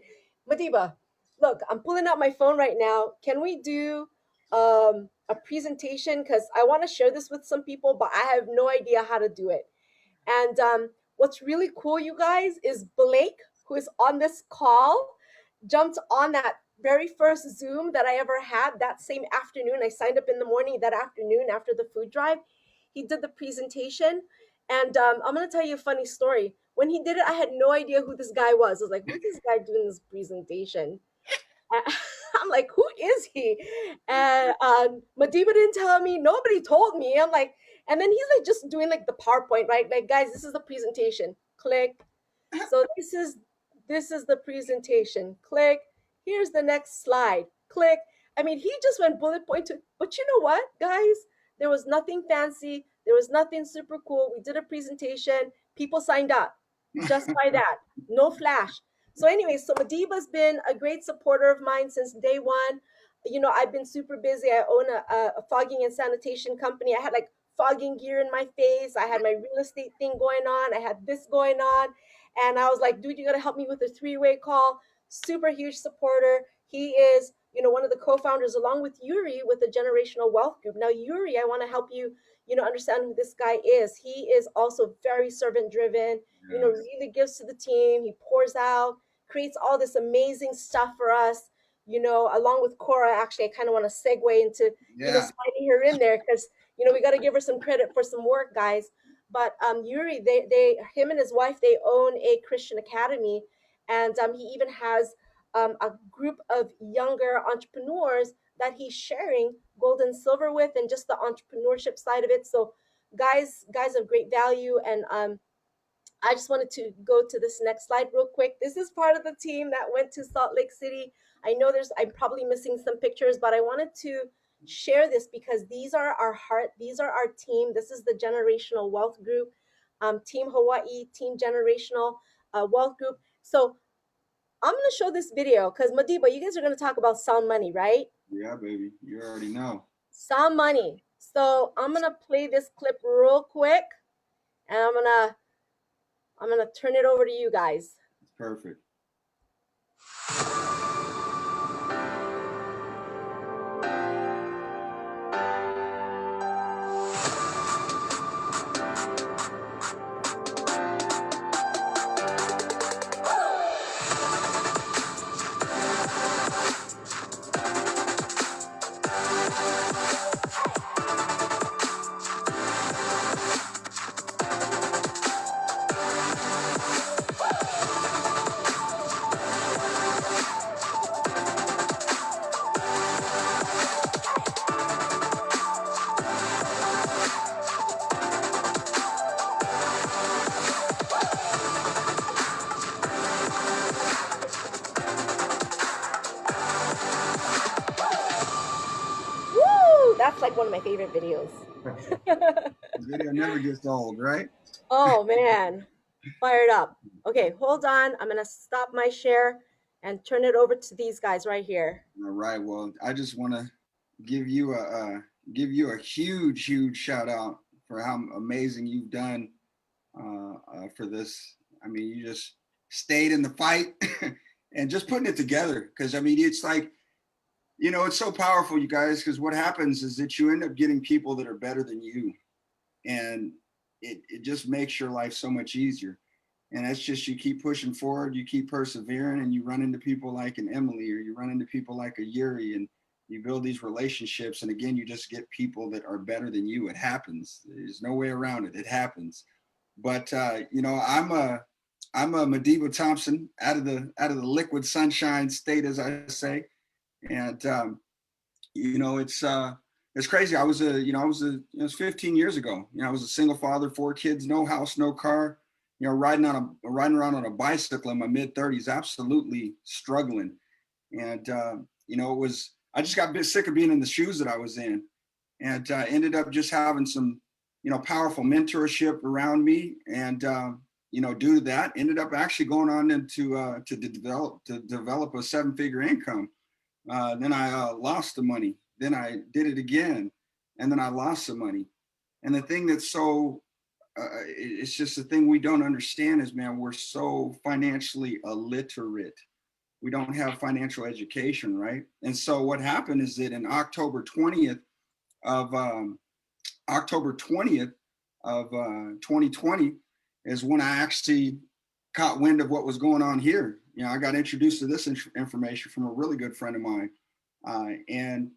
Madiba, look, I'm pulling out my phone right now. Can we do a presentation? Because I want to share this with some people, but I have no idea how to do it. And what's really cool, you guys, is Blake, who is on this call, jumped on that very first Zoom that I ever had that same afternoon. I signed up in the morning that afternoon after the food drive. He did the presentation. And I'm going to tell you a funny story. When he did it, I had no idea who this guy was. I was like, who's this guy doing this presentation? I'm like, who is he? And Madiba didn't tell me. Nobody told me. I'm like, and then he's like just doing like the PowerPoint, right? Like, guys, this is the presentation. Click. So this is This is the presentation. Click. Here's the next slide. Click. I mean, he just went bullet point to, but you know what, guys? There was nothing fancy. There was nothing super cool. We did a presentation. People signed up just by that. No flash. So anyway, so Madiba's been a great supporter of mine since day one. You know, I've been super busy. I own a fogging and sanitation company. I had like fogging gear in my face. I had my real estate thing going on. I had this going on. And I was like, dude, you got to help me with a three-way call. Super huge supporter. He is, you know, one of the co-founders along with Yuri with the Generational Wealth Group. Now, Yuri, I want to help you, you know, understand who this guy is. He is also very servant driven, you know, really gives to the team. He pours out, creates all this amazing stuff for us, you know, along with Cora. Actually, I kind of want to segue into, you know, sliding her in there because, you know, we got to give her some credit for some work, guys. But Yuri, him and his wife, they own a Christian academy, and he even has a group of younger entrepreneurs that he's sharing gold and silver with, and just the entrepreneurship side of it. So, guys of great value, and I just wanted to go to this next slide real quick. This is part of the team that went to Salt Lake City. I know I'm probably missing some pictures, but I wanted to share this because these are our team. This is the Generational Wealth Group, Team Hawaii, Team Generational Wealth Group. So I'm going to show this video because Madiba, you guys are going to talk about sound money, right? Yeah, baby. You already know. Sound money. So I'm going to play this clip real quick, and I'm going to turn it over to you guys. It's perfect. That's like one of my favorite videos. This video never gets old, right? Oh man, fired up. Okay, hold on. I'm gonna stop my share and turn it over to these guys right here. All right. Well, I just want to give you a huge shout out for how amazing you've done for this. I mean, you just stayed in the fight and just putting it together. Because I mean, it's like, you know, it's so powerful, you guys, because what happens is that you end up getting people that are better than you. And it just makes your life so much easier. And that's just, you keep pushing forward, you keep persevering, and you run into people like an Emily, or you run into people like a Yuri, and you build these relationships. And again, you just get people that are better than you. It happens. There's no way around it. It happens. But you know, I'm a Madiba Thompson out of the liquid sunshine state, as I say. And you know, it's crazy. It was 15 years ago. You know, I was a single father, 4 kids, no house, no car. You know, riding around on a bicycle in my mid-30s, absolutely struggling. And you know, I just got a bit sick of being in the shoes that I was in, and ended up just having some, you know, powerful mentorship around me. And you know, due to that, ended up actually going on into to develop a 7-figure income. Then I lost the money. Then I did it again, and then I lost the money. And the thing that's so, it's just the thing we don't understand is, man, we're so financially illiterate. We don't have financial education, right? And so what happened is that in October 20th of 2020 is when I actually caught wind of what was going on here. You know, I got introduced to this information from a really good friend of mine, and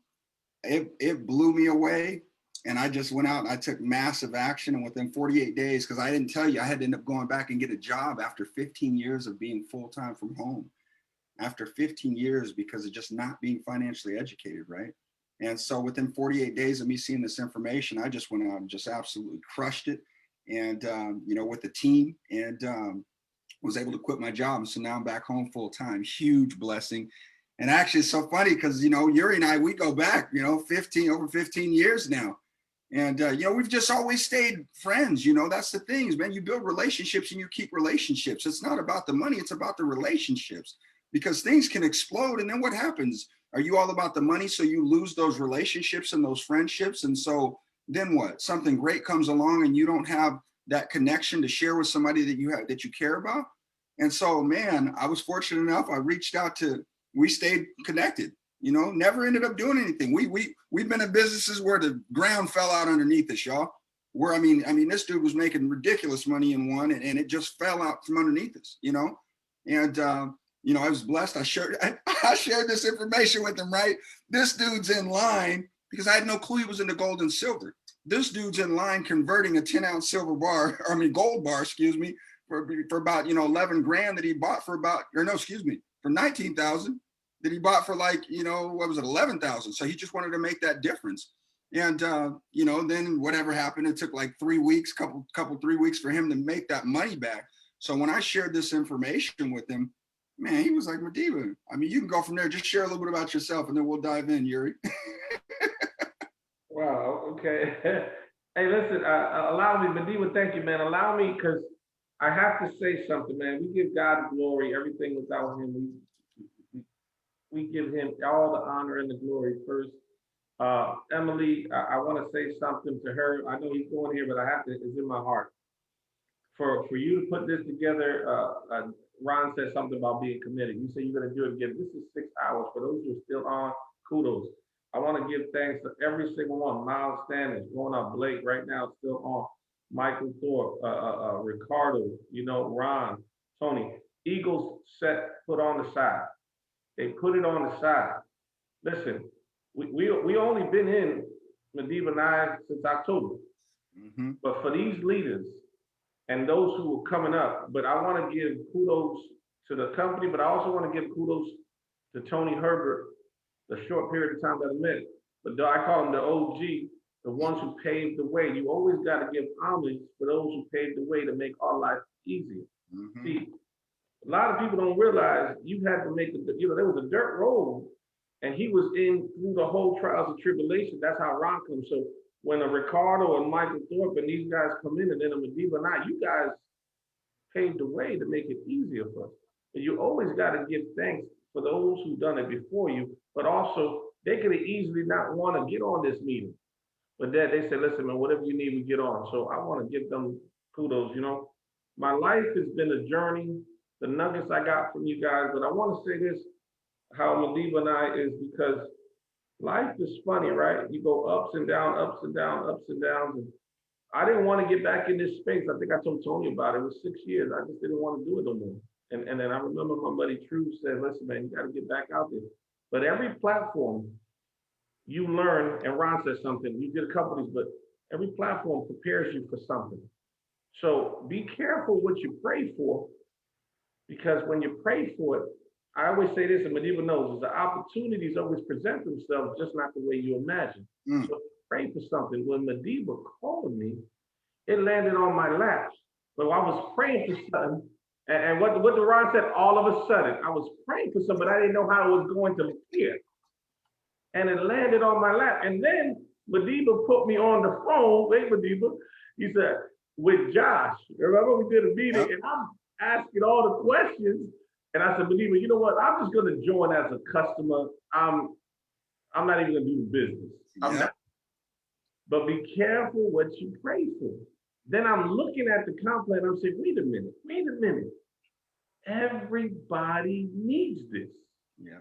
it blew me away. And I just went out and I took massive action. And within 48 days, because I didn't tell you, I had to end up going back and get a job after 15 years of being full-time from home. After 15 years, because of just not being financially educated, right? And so within 48 days of me seeing this information, I just went out and just absolutely crushed it. And, you know, with the team. And was able to quit my job. And so now I'm back home full time. Huge blessing. And actually it's so funny because, you know, Yuri and I, we go back, you know, over 15 years now. And, you know, we've just always stayed friends. You know, that's the things, man. You build relationships and you keep relationships. It's not about the money. It's about the relationships, because things can explode. And then what happens? Are you all about the money? So you lose those relationships and those friendships. And so then what? Something great comes along and you don't have that connection to share with somebody that you care about. And so, man, I was fortunate enough. I reached out we stayed connected, you know, never ended up doing anything. We've been in businesses where the ground fell out underneath us, y'all. Where, I mean, this dude was making ridiculous money in one and it just fell out from underneath us, you know? And, you know, I was blessed. I shared this information with him, right? This dude's in line because I had no clue he was into gold and silver. This dude's in line converting a 10-ounce gold bar, excuse me, for about, you know, 11 grand that he bought for for 19,000 that he bought for, like, you know, what was it, 11,000. So he just wanted to make that difference. And, you know, then whatever happened, it took like 3 weeks, 3 weeks for him to make that money back. So when I shared this information with him, man, he was like, Madiba, I mean, you can go from there. Just share a little bit about yourself and then we'll dive in, Yuri. Wow, okay. Hey, listen, allow me, Madiba, thank you, man. Allow me, because I have to say something, man. We give God glory. Everything without him, we give him all the honor and the glory first. Emily, I want to say something to her. I know he's going here, but it's in my heart. For you to put this together, Ron said something about being committed. You said you're going to do it again. This is 6 hours. For those who are still on, kudos. I want to give thanks to every single one. Miles Standish, going up. Blake right now still on. Michael Tharp, Ricardo, you know, Ron, Tony. Eagles put on the side. They put it on the side. Listen, we only been in Madiba and I since October. Mm-hmm. But for these leaders and those who are coming up, but I want to give kudos to the company, but I also want to give kudos to Tony Hubbard, the short period of time that I met. But I call him the OG, the ones who paved the way. You always got to give homage for those who paved the way to make our life easier. Mm-hmm. See, a lot of people don't realize you had to make there was a dirt road, and he was in through the whole trials and tribulation. That's how Ron comes. So when a Ricardo and Michael Tharp and these guys come in, and then a Madiba and I, you guys paved the way to make it easier for us. And you always got to give thanks for those who've done it before you, but also they could have easily not want to get on this meeting. But then they said, listen, man, whatever you need, we get on. So I want to give them kudos. You know, my life has been a journey, the nuggets I got from you guys, but I want to say this, how Madiba and I is, because life is funny, right? You go ups and downs, ups and downs, ups and downs. And I didn't want to get back in this space. I think I told Tony about it. It was 6 years. I just didn't want to do it no more. And then I remember my buddy True said, listen, man, you got to get back out there. But every platform you learn, and Ron said something, you did companies, but every platform prepares you for something. So be careful what you pray for, because when you pray for it, I always say this, and Madiba knows, is the opportunities always present themselves just not the way you imagine. So pray for something. When Madiba called me, it landed on my lap. But I was praying for something, and what Ron said, all of a sudden, I was praying for something, but I didn't know how it was going to appear. And it landed on my lap. And then Madiba put me on the phone, wait, Madiba, he said, with Josh. Remember we did a meeting, and I'm asking all the questions. And I said, Madiba, you know what? I'm just going to join as a customer. I'm not even going to do the business. I'm not. But be careful what you pray for. Then I'm looking at the complaint. I'm saying, wait a minute. Everybody needs this. Yeah.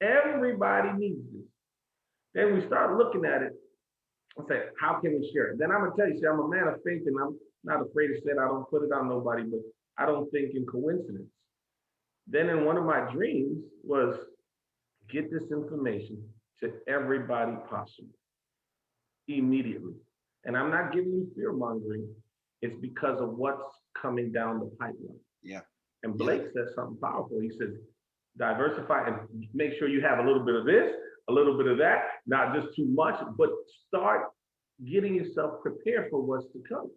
Everybody needs this. Then we start looking at it and say, how can we share it? Then I'm going to tell you, see, I'm a man of faith, and I'm not afraid to say it. I don't put it on nobody, but I don't think in coincidence. Then in one of my dreams was get this information to everybody possible immediately. And I'm not giving you fear mongering. It's because of what's coming down the pipeline. Yeah. And Blake says something powerful. He says, diversify and make sure you have a little bit of this, a little bit of that, not just too much, but start getting yourself prepared for what's to come.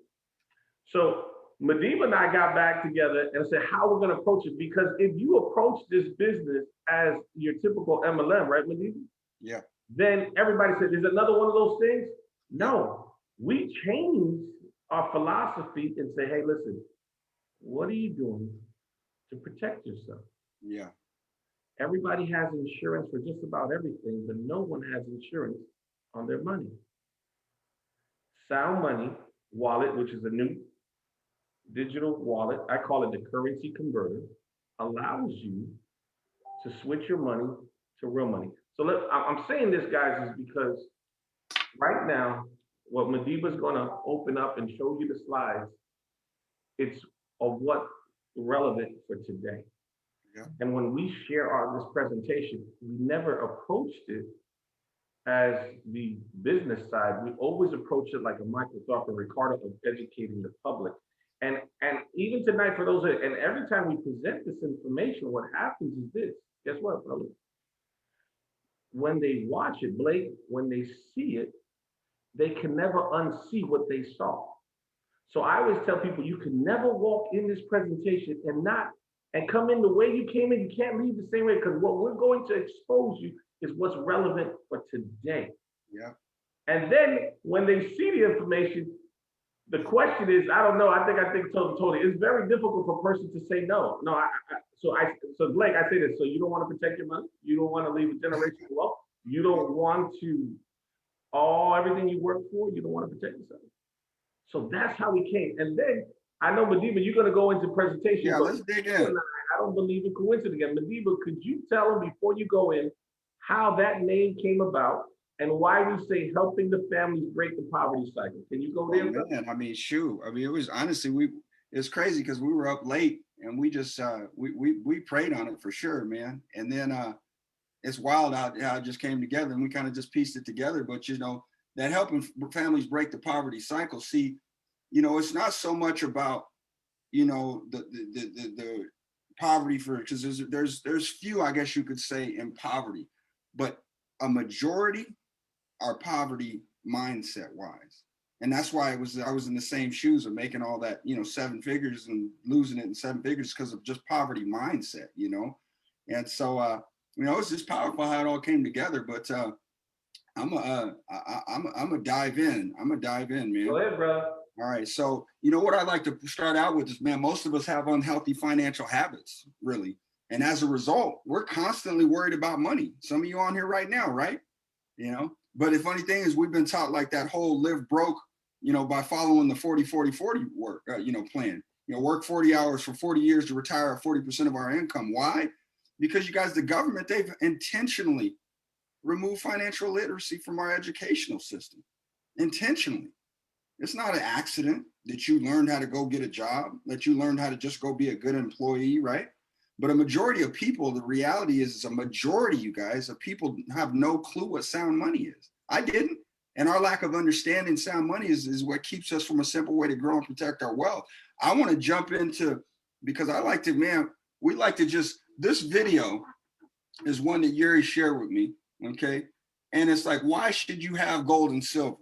So Madiba and I got back together and said how we're going to approach it. Because if you approach this business as your typical MLM, right, Madiba? Yeah. Then everybody said, "There's another one of those things." No, we changed our philosophy and say, "Hey, listen, what are you doing to protect yourself?" Yeah. Everybody has insurance for just about everything, but no one has insurance on their money. Sound Money Wallet, which is a new digital wallet, I call it the currency converter, allows you to switch your money to real money. So I'm saying this, guys, is because right now, what Madiba's going to open up and show you the slides, it's of what's relevant for today. Yeah. And when we share this presentation, we never approached it as the business side. We always approach it like a Michael Tharp and Ricardo of educating the public. And even tonight, for those, and every time we present this information, what happens is this. Guess what, brother? When they watch it, Blake, when they see it, they can never unsee what they saw. So I always tell people, you can never walk in this presentation and come in the way you came in. You can't leave the same way, because what we're going to expose you is what's relevant for today. Yeah. And then when they see the information, the question is, I don't know. I think totally. It's very difficult for a person to say no. No, so Blake, I say this. So you don't want to protect your money. You don't want to leave a generational wealth. You don't want to everything you work for. You don't want to protect yourself. So that's how we came. And then I know, Madiba, you're going to go into presentation. Yeah, let's dig in. I don't believe in coincidence again. Madiba, could you tell them before you go in how that name came about and why we say helping the families break the poverty cycle? Can you go there? Man, I mean, shoot. I mean, it was honestly, it's crazy because we were up late and we just, we prayed on it for sure, man. And then it's wild how it just came together and we kind of just pieced it together. But, that helping families break the poverty cycle. See, it's not so much about, the poverty because there's few, I guess you could say, in poverty, but a majority are poverty mindset wise. And that's why I was in the same shoes of making all that, 7 figures and losing it in 7 figures because of just poverty mindset, And so, it's just powerful how it all came together, but I'm a dive in. I'm a dive in, man. Go ahead, bro. All right. So, what I'd like to start out with is, man, most of us have unhealthy financial habits, really. And as a result, we're constantly worried about money. Some of you on here right now, right? But the funny thing is we've been taught like that whole live broke, by following the 40-40-40 work, plan. Work 40 hours for 40 years to retire at 40% of our income. Why? Because you guys, the government, they've intentionally remove financial literacy from our educational system. Intentionally. It's not an accident that you learned how to go get a job, that you learned how to just go be a good employee, right? But a majority of people, the reality is a majority, you guys, of people have no clue what sound money is. I didn't. And our lack of understanding sound money is what keeps us from a simple way to grow and protect our wealth. I want to jump into, because I like to, this video is one that Yuri shared with me. Okay. And it's like, why should you have gold and silver?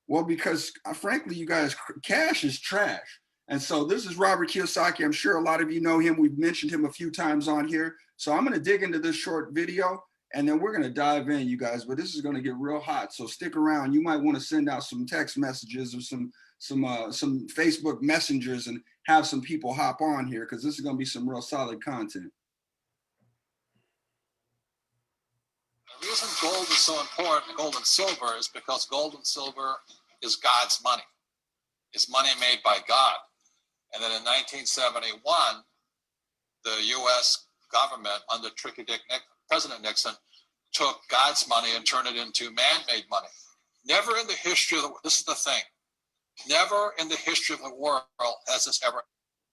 Well, because frankly, you guys, cash is trash. And so this is Robert Kiyosaki. I'm sure a lot of you know him. We've mentioned him a few times on here. So I'm going to dig into this short video and then we're going to dive in, you guys, but this is going to get real hot. So stick around. You might want to send out some text messages or some Facebook messengers and have some people hop on here, because this is going to be some real solid content. The reason gold is so important, gold and silver, is because gold and silver is God's money. It's money made by God. And then in 1971, the U.S. government under President Nixon took God's money and turned it into man-made money. Never in the history of this is the thing, never in the history of the world has this ever.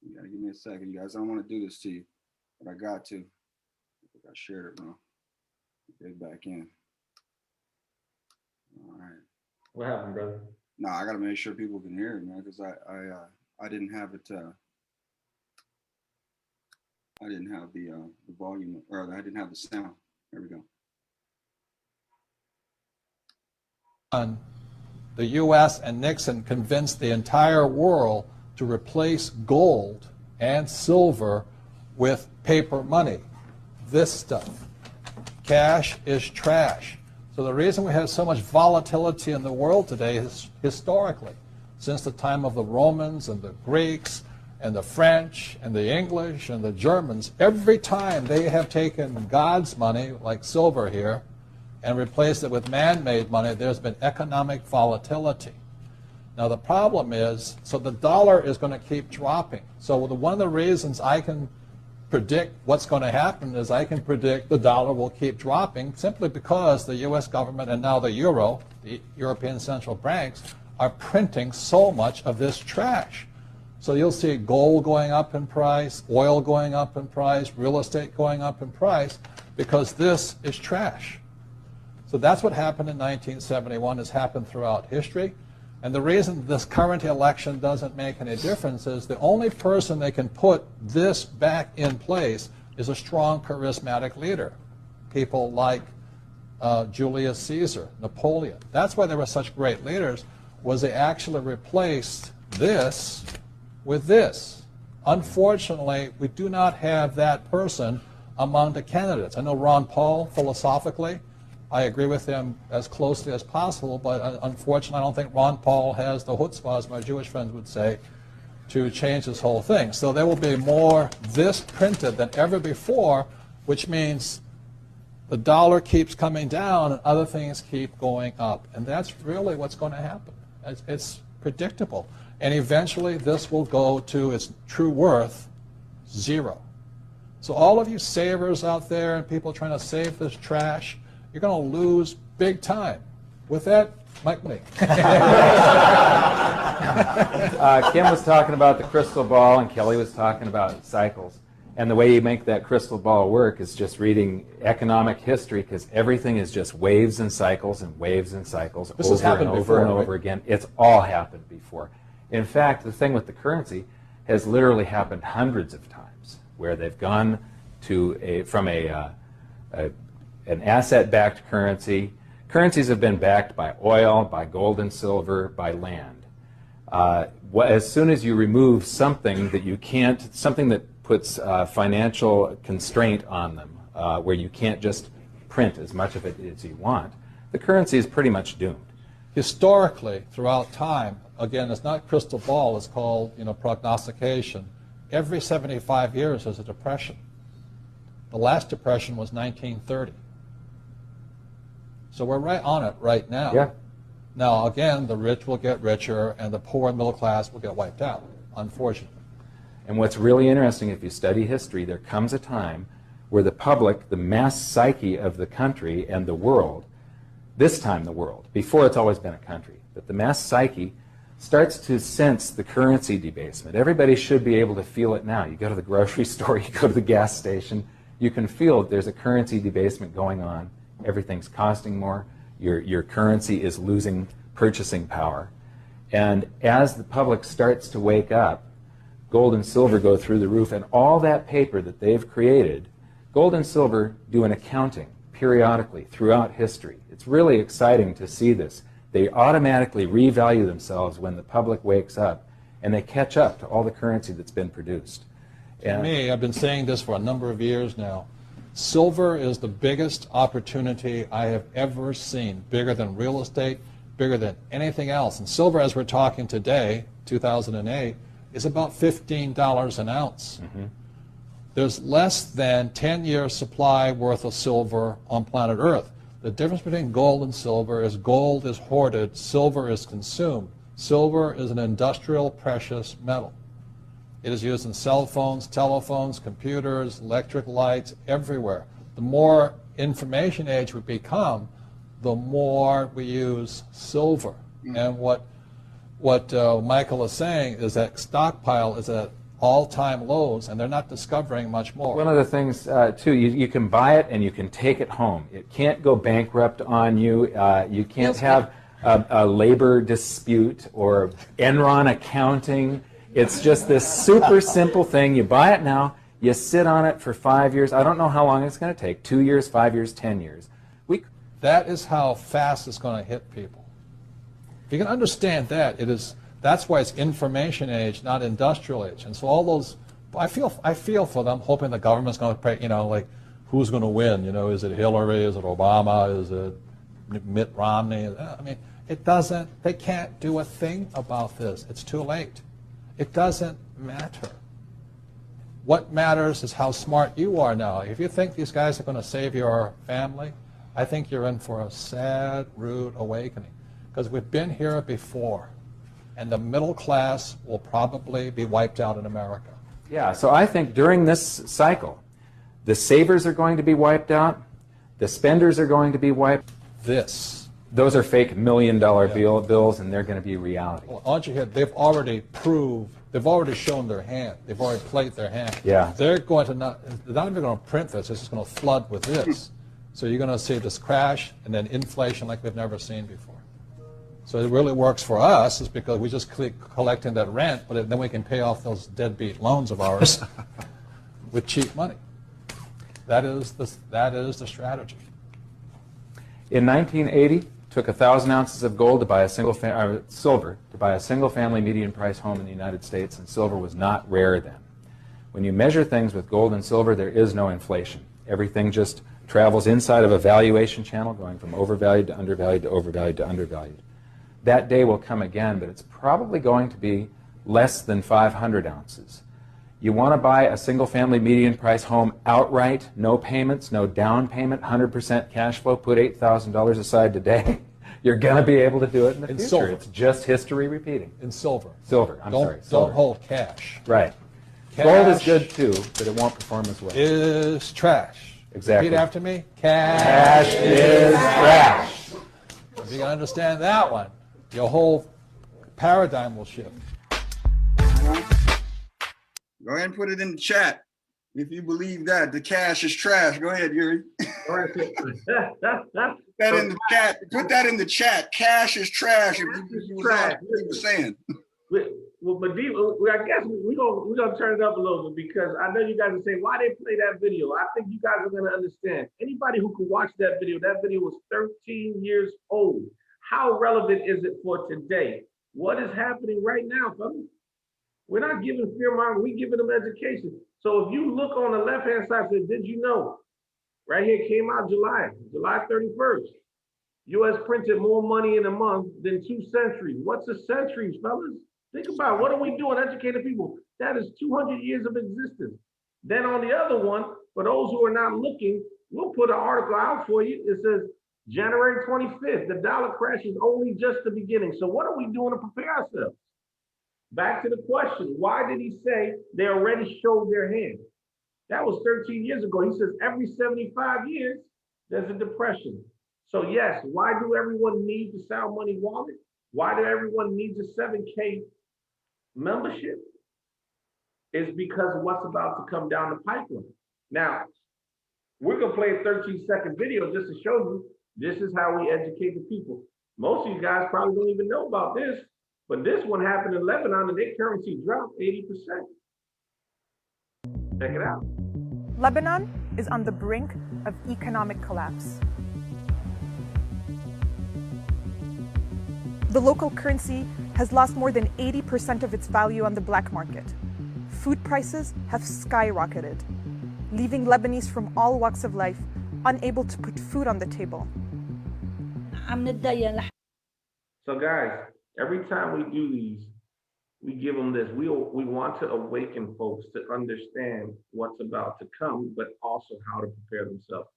You gotta give me a second, you guys. I don't want to do this to you, but I got to. I shared it wrong. Get back in. All right. What happened, brother? No, I got to make sure people can hear it, man, because I didn't have it. I didn't have the volume, or I didn't have the sound. There we go. The U.S. and Nixon convinced the entire world to replace gold and silver with paper money. This stuff. Cash is trash. So the reason we have so much volatility in the world today is historically, since the time of the Romans and the Greeks and the French and the English and the Germans, every time they have taken God's money, like silver here, and replaced it with man-made money, there's been economic volatility. Now the problem is, so the dollar is going to keep dropping. So one of the reasons I can predict what's going to happen is I can predict the dollar will keep dropping simply because the U.S. government and now the euro, the European central banks, are printing so much of this trash. So you'll see gold going up in price, oil going up in price, real estate going up in price, because this is trash. So that's what happened in 1971, has happened throughout history. And the reason this current election doesn't make any difference is the only person they can put this back in place is a strong, charismatic leader. People like Julius Caesar, Napoleon. That's why they were such great leaders, was they actually replaced this with this. Unfortunately, we do not have that person among the candidates. I know Ron Paul, philosophically, I agree with him as closely as possible, but unfortunately I don't think Ron Paul has the chutzpah, as my Jewish friends would say, to change this whole thing. So there will be more this printed than ever before, which means the dollar keeps coming down and other things keep going up. And that's really what's going to happen. It's predictable. And eventually this will go to its true worth, zero. So all of you savers out there and people trying to save this trash, you're going to lose big time. With that, Mike Lee. Kim was talking about the crystal ball, and Kelly was talking about cycles. And the way you make that crystal ball work is just reading economic history, because everything is just waves and cycles and waves and cycles over and over and over again. It's all happened before. In fact, the thing with the currency has literally happened hundreds of times, where they've gone to from an asset-backed currency. Currencies have been backed by oil, by gold and silver, by land. As soon as you remove something that you can't, something that puts financial constraint on them, where you can't just print as much of it as you want, the currency is pretty much doomed. Historically, throughout time, again, it's not crystal ball, it's called prognostication. Every 75 years there's a depression. The last depression was 1930. So we're right on it right now. Yeah. Now, again, the rich will get richer and the poor and middle class will get wiped out, unfortunately. And what's really interesting, if you study history, there comes a time where the public, the mass psyche of the country and the world, this time the world, before it's always been a country, but the mass psyche starts to sense the currency debasement. Everybody should be able to feel it now. You go to the grocery store, you go to the gas station, you can feel that there's a currency debasement going on. Everything's costing more. Your currency is losing purchasing power. And as the public starts to wake up, gold and silver go through the roof, and all that paper that they've created, gold and silver do an accounting periodically throughout history. It's really exciting to see this. They automatically revalue themselves when the public wakes up, and they catch up to all the currency that's been produced. For me, I've been saying this for a number of years now, silver is the biggest opportunity I have ever seen, bigger than real estate, bigger than anything else. And silver, as we're talking today, 2008, is about $15 an ounce. Mm-hmm. There's less than 10-year supply worth of silver on planet Earth. The difference between gold and silver is gold is hoarded, silver is consumed. Silver is an industrial precious metal. It is used in cell phones, telephones, computers, electric lights, everywhere. The more information age we become, the more we use silver. And what Michael is saying is that stockpile is at all-time lows, and they're not discovering much more. One of the things, too, you can buy it and you can take it home. It can't go bankrupt on you. You can't have a labor dispute or Enron accounting. It's just this super simple thing. You buy it now, you sit on it for 5 years. I don't know how long it's going to take, 2 years, 5 years, 10 years. That is how fast it's going to hit people. If you can understand that, it is That's why it's information age, not industrial age. And so all those, I feel for them, hoping the government's going to pay, you know, like, who's going to win? You know, is it Hillary? Is it Obama? Is it Mitt Romney? I mean, it doesn't, they can't do a thing about this. It's too late. It doesn't matter. What matters is how smart you are now. If you think these guys are going to save your family, I think you're in for a sad, rude awakening. Because we've been here before, and the middle class will probably be wiped out in America. Yeah, so I think during this cycle, the savers are going to be wiped out, the spenders are going to be wiped. Those are fake $1 million bills, and they're going to be reality. Well, aren't you here? They've already proved, they've already shown their hand. They've already played their hand. Yeah. They're not even going to print this. It's just going to flood with this. So you're going to see this crash and then inflation like we've never seen before. So it really works for us is because we just keep collecting that rent, but then we can pay off those deadbeat loans of ours with cheap money. That is the strategy. In 1980, took 1,000 ounces of gold to buy a silver to buy a single-family median-price home in the United States, and silver was not rare then. When you measure things with gold and silver, there is no inflation. Everything just travels inside of a valuation channel, going from overvalued to undervalued to overvalued to undervalued. That day will come again, but it's probably going to be less than 500 ounces. You want to buy a single-family median-price home outright, no payments, no down payment, 100% cash flow, put $8,000 aside today. You're going to be able to do it in the future. Silver. It's just history repeating. In silver. Silver, I'm sorry. Don't hold cash. Right. Cash Gold is good too, but it won't perform as well. Is trash. Exactly. Repeat after me. Cash is trash. If you can understand that one, your whole paradigm will shift. Go ahead and put it in the chat. If you believe that the cash is trash, go ahead, Yuri. Put that in the chat. Put that in the chat. Cash is trash. If you what you were saying. Well, Madiba, I guess we're gonna turn it up a little bit because I know you guys are saying why they play that video. I think you guys are gonna understand. Anybody who can watch that video was 13 years old. How relevant is it for today? What is happening right now, fellas? We're not giving fear mongering, we're giving them education. So if you look on the left-hand side, say, did you know? Right here came out July 31st. US printed more money in a month than 2 centuries. What's a century, fellas? Think about it. What are we doing, educating people? That is 200 years of existence. Then on the other one, for those who are not looking, we'll put an article out for you. It says, January 25th, the dollar crash is only just the beginning. So what are we doing to prepare ourselves? Back to the question, why did he say they already showed their hand? That was 13 years ago. He says every 75 years, there's a depression. So yes, why do everyone need the Sound Money wallet? Why do everyone need the 7K membership? It's because of what's about to come down the pipeline. Now, we're gonna play a 13-second video just to show you this is how we educate the people. Most of you guys probably don't even know about this, but this one happened in Lebanon and their currency dropped 80%. Check it out. Lebanon is on the brink of economic collapse. The local currency has lost more than 80% of its value on the black market. Food prices have skyrocketed, leaving Lebanese from all walks of life unable to put food on the table. So guys, every time we do these, we give them this. We want to awaken folks to understand what's about to come, but also how to prepare themselves.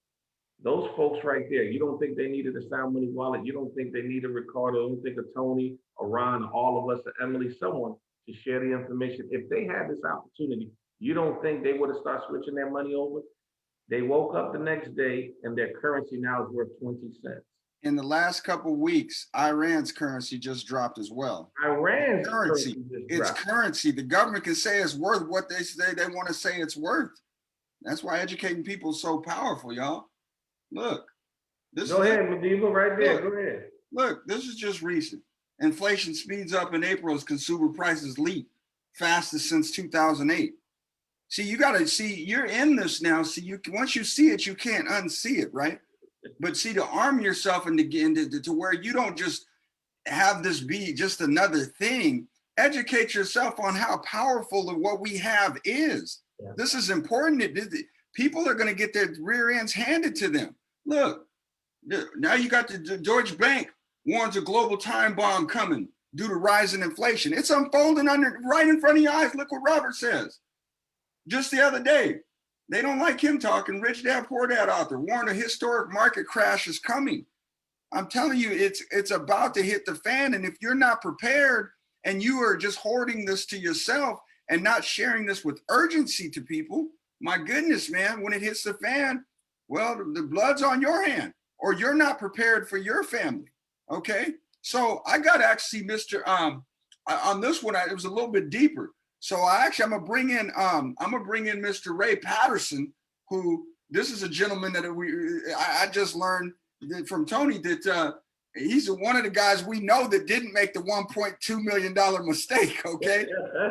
Those folks right there, you don't think they needed a Sound Money wallet? You don't think they need a Ricardo? You don't think of Tony, or Ron, or all of us, or Emily, someone to share the information? If they had this opportunity, you don't think they would have started switching their money over? They woke up the next day and their currency now is worth 20 cents. In the last couple of weeks, Iran's currency just dropped as well. Iran's currency it's currency. The government can say it's worth what they say they want to say it's worth. That's why educating people is so powerful, y'all. Look. Go ahead, Madiba, right there. Go ahead. Look, this is just recent. Inflation speeds up in April as consumer prices leap fastest since 2008. See, you got to see, you're in this now. See, once you see it, you can't unsee it, right? But see, to arm yourself and to where you don't just have this be just another thing, educate yourself on how powerful of what we have is. Yeah. This is important. People are going to get their rear ends handed to them. Look, now you got the Deutsche Bank warns a global time bomb coming due to rising inflation. It's unfolding right in front of your eyes. Look what Robert says. Just the other day, they don't like him talking. Rich Dad Poor Dad author warned a historic market crash is coming. I'm telling you, it's about to hit the fan. And if you're not prepared and you are just hoarding this to yourself and not sharing this with urgency to people, my goodness, man, when it hits the fan, well, the blood's on your hand, or you're not prepared for your family. Okay. So I got to actually see Mr. On this one, it was a little bit deeper. So I'm gonna bring in Mr. Ray Patterson, who this is a gentleman that I just learned from Tony that he's one of the guys we know that didn't make the $1.2 million mistake. Okay,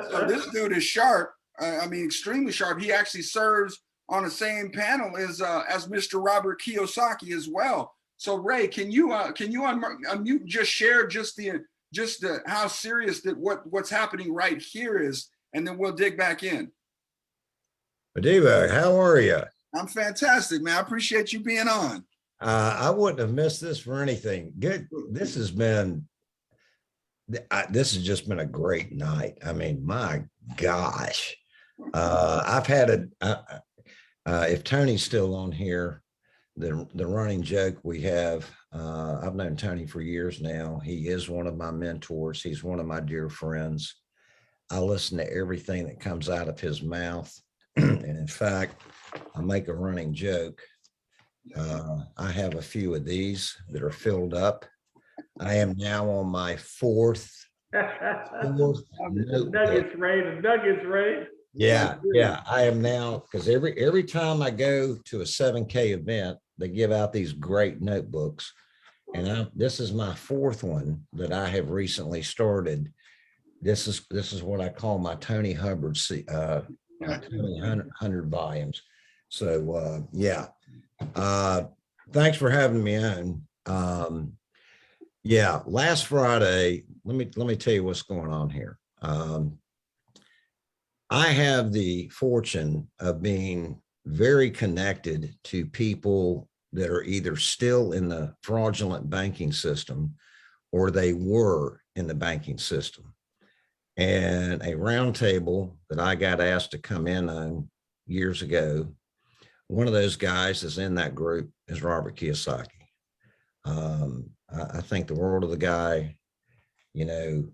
so this dude is sharp. I mean, extremely sharp. He actually serves on the same panel as Mr. Robert Kiyosaki as well. So Ray, can you unmute, just share just the how serious that what's happening right here is, and then we'll dig back in. Madiba, how are you? I'm fantastic, man. I appreciate you being on. I wouldn't have missed this for anything. Good. This has just been a great night. I mean, my gosh. I've had if Tony's still on here, the running joke we have, I've known Tony for years now. He is one of my mentors. He's one of my dear friends. I listen to everything that comes out of his mouth. And in fact, I make a running joke. I have a few of these that are filled up. I am now on my fourth Nuggets, Ray. Yeah, I am now, because every time I go to a 7K event, they give out these great notebooks. And this is my fourth one that I have recently started. This is what I call my Tony Hubbard, my Tony 100 volumes. So yeah, thanks for having me on. Yeah, last Friday, let me tell you what's going on here. I have the fortune of being very connected to people that are either still in the fraudulent banking system or they were in the banking system. And a roundtable that I got asked to come in on years ago, one of those guys is in that group is Robert Kiyosaki. I think the world of the guy, you know,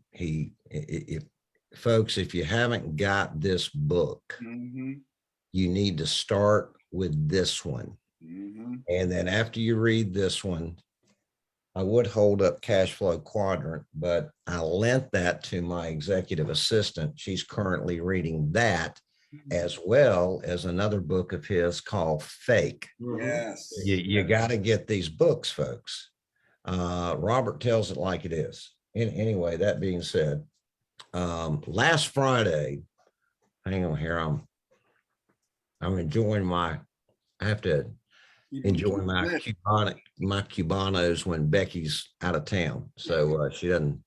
folks, if you haven't got this book, you need to start with this one. And then after you read this one, I would hold up Cash Flow Quadrant, but I lent that to my executive assistant. She's currently reading that, as well as another book of his called Fake. Yes. You got to get these books, folks. Robert tells it like it is. Anyway, that being said, last Friday, hang on here, I'm enjoying I have to enjoy my Cubanos when Becky's out of town. So she doesn't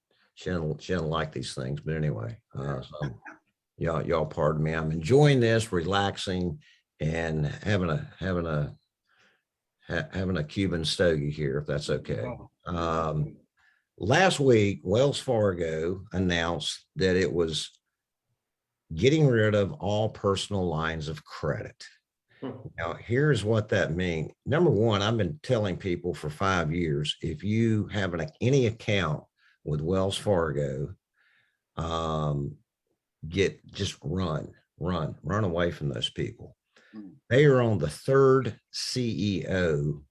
like these things, but anyway, so y'all pardon me. I'm enjoying this, relaxing, and having a Cuban stogie here, if that's okay. Last week, Wells Fargo announced that it was getting rid of all personal lines of credit. Now, here's what that means. Number one, I've been telling people for 5 years, if you have any account with Wells Fargo, just run away from those people. They are on the third CEO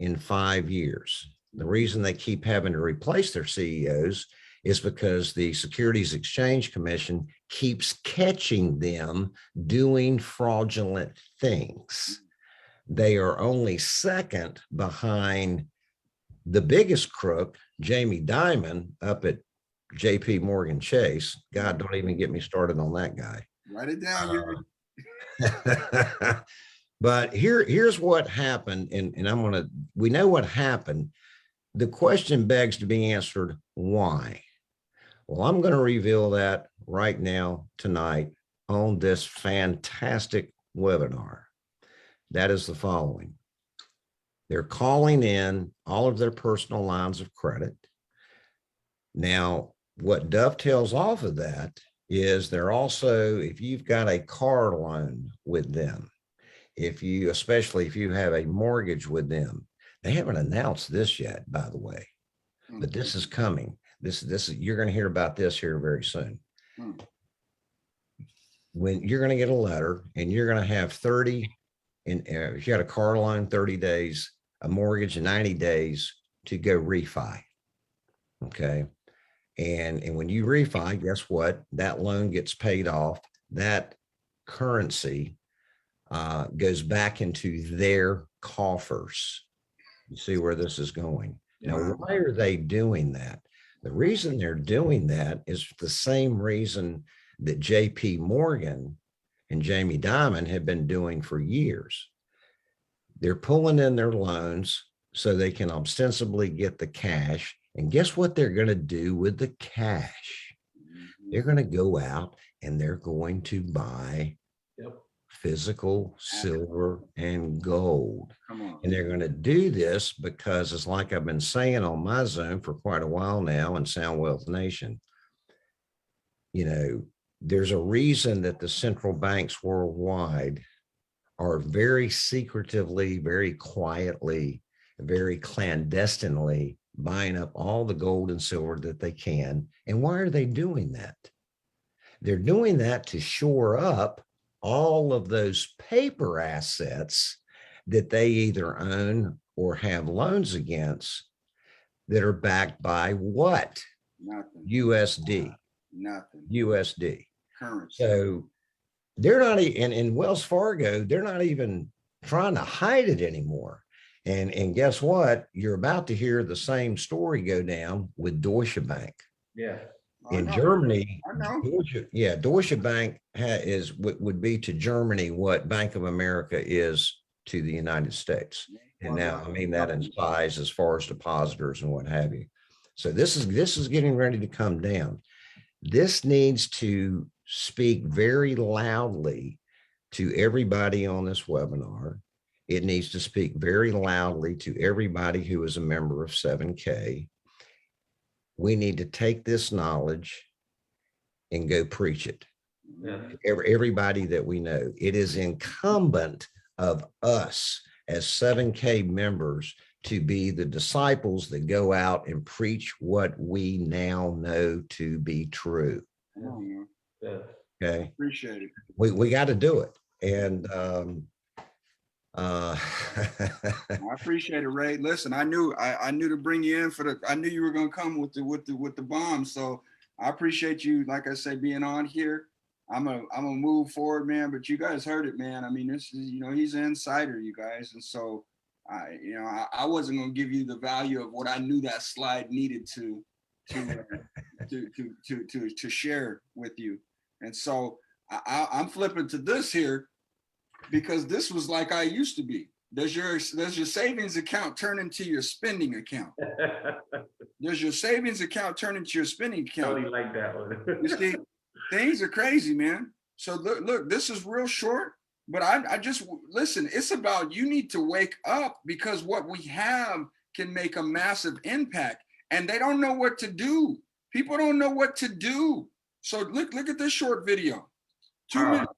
in 5 years. The reason they keep having to replace their CEOs is because the Securities Exchange Commission keeps catching them doing fraudulent things. They are only second behind the biggest crook, Jamie Dimon, up at JP Morgan Chase. God, don't even get me started on that guy. Write it down. But here's what happened, and we know what happened. The question begs to be answered, why? Well, I'm going to reveal that right now, tonight, on this fantastic webinar. That is the following. They're calling in all of their personal lines of credit. Now, what dovetails off of that is they're also, if you've got a car loan with them, especially if you have a mortgage with them, they haven't announced this yet, by the way, but this is coming. You're going to hear about this here very soon. When you're going to get a letter and you're going to have 30, and if you got a car loan, 30 days, a mortgage, 90 days to go refi. Okay. And when you refi, guess what? That loan gets paid off. That currency goes back into their coffers. You see where this is going. Now, why are they doing that? The reason they're doing that is the same reason that JP Morgan and Jamie Dimon have been doing for years. They're pulling in their loans so they can ostensibly get the cash. And guess what they're going to do with the cash? They're going to go out and they're going to buy physical silver and gold. And they're going to do this because it's like I've been saying on my Zoom for quite a while now in Sound Wealth Nation. You know, there's a reason that the central banks worldwide are very secretively, very quietly, very clandestinely buying up all the gold and silver that they can. And why are they doing that? They're doing that to shore up all of those paper assets that they either own or have loans against that are backed by what? Nothing. USD. Nothing. USD. Currency. So they're not, and in Wells Fargo, they're not even trying to hide it anymore. And guess what? You're about to hear the same story go down with Deutsche Bank. Yeah. In Germany, Deutsche Bank would be to Germany what Bank of America is to the United States. And now, I mean that in size as far as depositors and what have you. So this is getting ready to come down. This needs to speak very loudly to everybody on this webinar. It needs to speak very loudly to everybody who is a member of 7K. We need to take this knowledge and go preach it. Yeah. Everybody that we know. It is incumbent of us as 7K members to be the disciples that go out and preach what we now know to be true. Yeah. Okay. Appreciate it. We got to do it. And I appreciate it, Ray. Listen, I knew to bring you in I knew you were gonna come with the bomb. So I appreciate you, like I said, being on here. I'm gonna move forward, man. But you guys heard it, man. I mean, this is, he's an insider, you guys, and so I wasn't gonna give you the value of what I knew that slide needed to share with you. And so I'm flipping to this here because this was like I used to be. Does your savings account turn into your spending account? Does your savings account turn into your spending account? Totally like that one. You see, things are crazy, man. So look, this is real short, but I just, listen, it's about, you need to wake up because what we have can make a massive impact and they don't know what to do. People don't know what to do. So look at this short video. 2 minutes.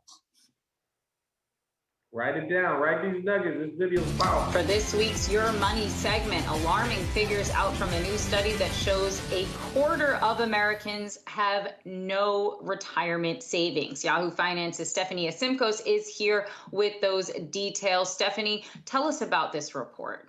Write it down, write these nuggets. This video is powerful. For this week's Your Money segment, alarming figures out from a new study that shows a quarter of Americans have no retirement savings. Yahoo Finance's Stephanie Asimkos is here with those details. Stephanie, tell us about this report.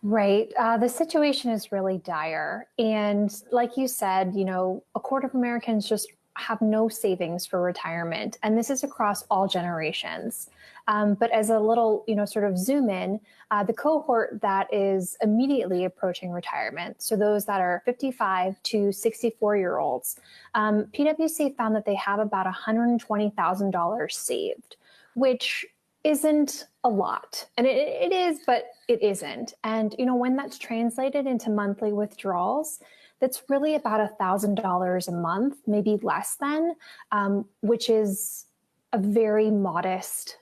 Right. The situation is really dire. And like you said, a quarter of Americans just have no savings for retirement. And this is across all generations. But as a little, sort of zoom in, the cohort that is immediately approaching retirement, so those that are 55 to 64-year-olds, PwC found that they have about $120,000 saved, which isn't a lot. And it is, but it isn't. And, when that's translated into monthly withdrawals, that's really about $1,000 a month, maybe less than, which is a very modest,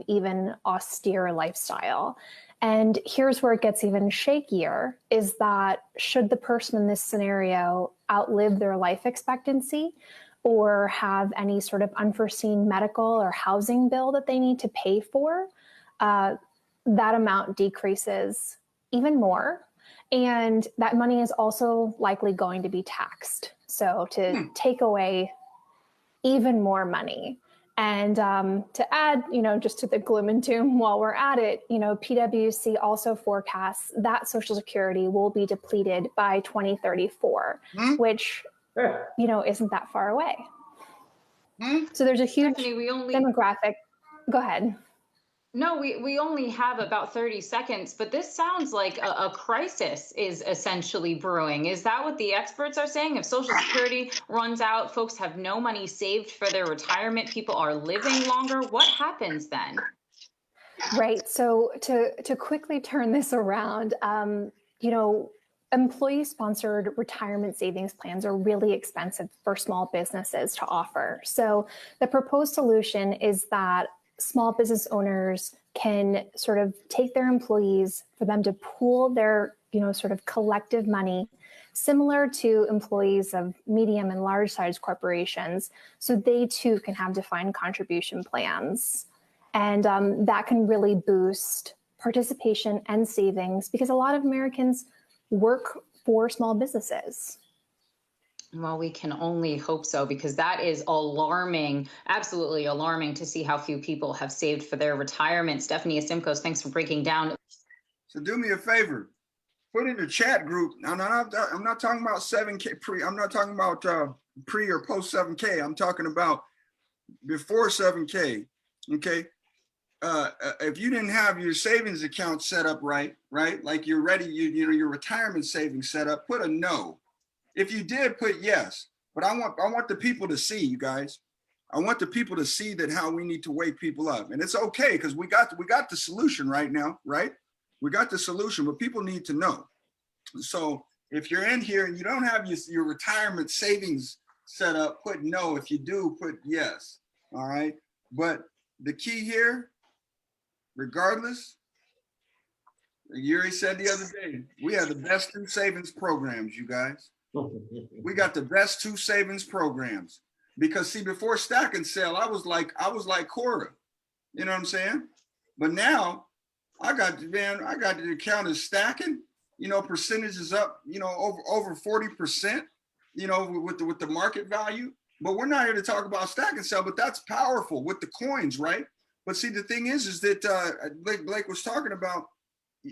even austere lifestyle. And here's where it gets even shakier, is that should the person in this scenario outlive their life expectancy or have any sort of unforeseen medical or housing bill that they need to pay for, that amount decreases even more. And that money is also likely going to be taxed. So to take away even more money. And to add, just to the gloom and doom while we're at it, PwC also forecasts that Social Security will be depleted by 2034, which, isn't that far away. So there's a huge demographic. Go ahead. No, we only have about 30 seconds, but this sounds like a crisis is essentially brewing. Is that what the experts are saying? If Social Security runs out, folks have no money saved for their retirement, people are living longer, what happens then? Right. So to quickly turn this around, employee-sponsored retirement savings plans are really expensive for small businesses to offer. So the proposed solution is that small business owners can sort of take their employees for them to pool their, sort of collective money, similar to employees of medium and large size corporations. So they too can have defined contribution plans. And that can really boost participation and savings because a lot of Americans work for small businesses. Well, we can only hope so, because that is alarming, absolutely alarming to see how few people have saved for their retirement. Stephanie Simcoes, thanks for breaking down. So do me a favor, put in the chat group. Now, I'm not talking about 7K pre. I'm not talking about pre or post 7K. I'm talking about before 7K. Okay. If you didn't have your savings account set up right, like you're ready, your retirement savings set up, put a no. If you did, put yes. But I want the people to see, you guys. I want the people to see that how we need to wake people up. And it's okay, because we got the solution right now, right? We got the solution, but people need to know. So if you're in here and you don't have your retirement savings set up, put no. If you do, put yes. All right. But the key here, regardless, Yuri said the other day, we have the best 2 savings programs, you guys. We got the best 2 savings programs, because see, before Stack and Sell, I was like Cora, you know what I'm saying? But now I got the account is stacking, percentages up, over 40%, with the market value. But we're not here to talk about Stack and Sell, but that's powerful with the coins, right? But see, the thing is that Blake was talking about,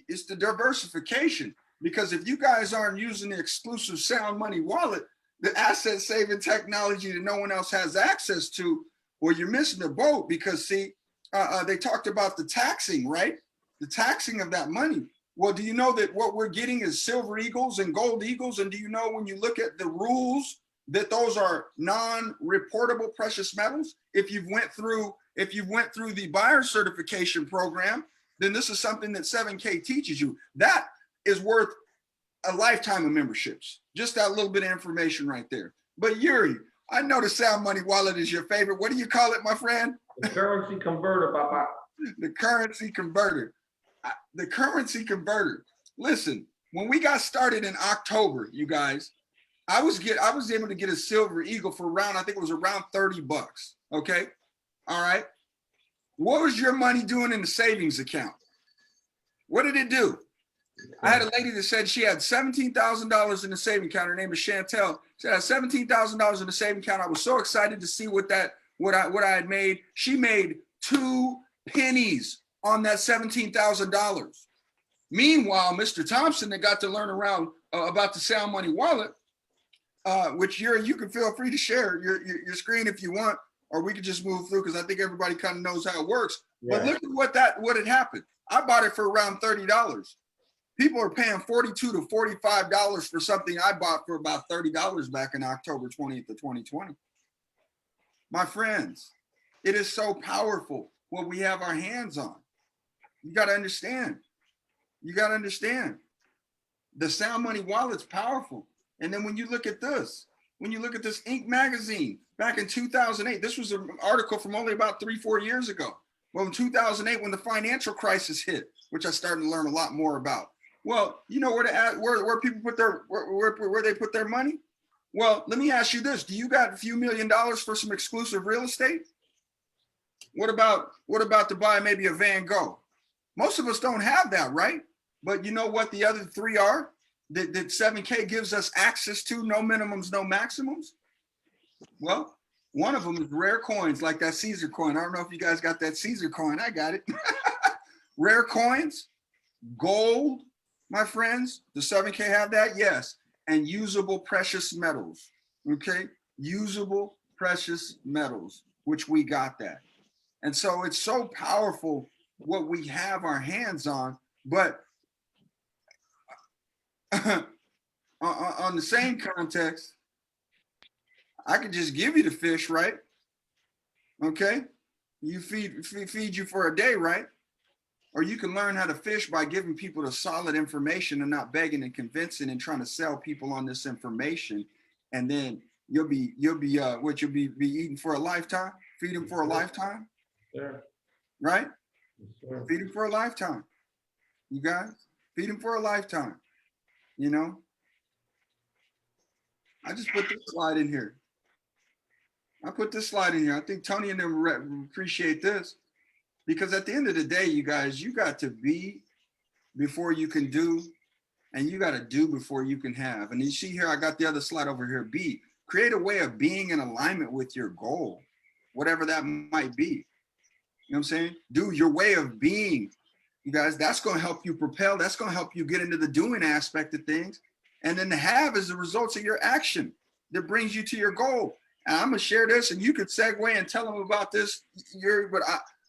it's the diversification. Because if you guys aren't using the exclusive Sound Money wallet, the asset saving technology that no one else has access to, well, you're missing the boat. Because see, they talked about the taxing, right? The taxing of that money. Well, do you know that what we're getting is silver eagles and gold eagles? And do you know, when you look at the rules, that those are non-reportable precious metals? If you went through the buyer certification program, then this is something that 7K teaches you. That is worth a lifetime of memberships. Just that little bit of information right there. But Yuri, I know the Sound Money wallet is your favorite. What do you call it, my friend? The currency converter, Papa. The currency converter. The currency converter. Listen, when we got started in October, you guys, I was able to get a silver eagle for around, I think it was around $30. Okay. All right. What was your money doing in the savings account? What did it do? I had a lady that said she had $17,000 in the saving account. Her name is Chantel. She had $17,000 in the saving account. I was so excited to see what I had made. She made 2 pennies on that $17,000. Meanwhile, Mr. Thompson, that got to learn around about the Sound Money wallet, which you can feel free to share your screen if you want, or we could just move through, because I think everybody kind of knows how it works. Yeah. But look at what had happened. I bought it for around $30. People are paying $42 to $45 for something I bought for about $30 back in October 20th of 2020. My friends, it is so powerful what we have our hands on. You got to understand. You got to understand. The Sound Money wallet's powerful. And then when you look at this Inc. magazine back in 2008, this was an article from only about 3-4 years ago. Well, in 2008, when the financial crisis hit, which I started to learn a lot more about. Well, you know where people put where they put their money? Well, let me ask you this. Do you got a few $1 million for some exclusive real estate? What about to buy maybe a Van Gogh? Most of us don't have that, right? But you know what the other three are that 7K gives us access to, no minimums, no maximums? Well, one of them is rare coins, like that Caesar coin. I don't know if you guys got that Caesar coin. I got it. Rare coins, gold, my friends. Does 7K have that? Yes. And usable precious metals, okay? Usable precious metals, which we got that. And so it's so powerful what we have our hands on, but on the same context, I could just give you the fish, right? Okay, you feed you for a day, right? Or you can learn how to fish by giving people the solid information and not begging and convincing and trying to sell people on this information, and then you'll be eating for a lifetime, feeding for a lifetime, right? Feeding for a lifetime, you guys, feeding for a lifetime. You know, I just put this slide in here. I think Tony and them appreciate this, because at the end of the day, you guys, you got to be before you can do, and you got to do before you can have. And you see here, I got the other slide over here. B, create a way of being in alignment with your goal, whatever that might be. You know what I'm saying? Do your way of being. You guys, that's going to help you propel. That's going to help you get into the doing aspect of things. And then the have is the results of your action that brings you to your goal. And I'm going to share this, and you could segue and tell them about this. But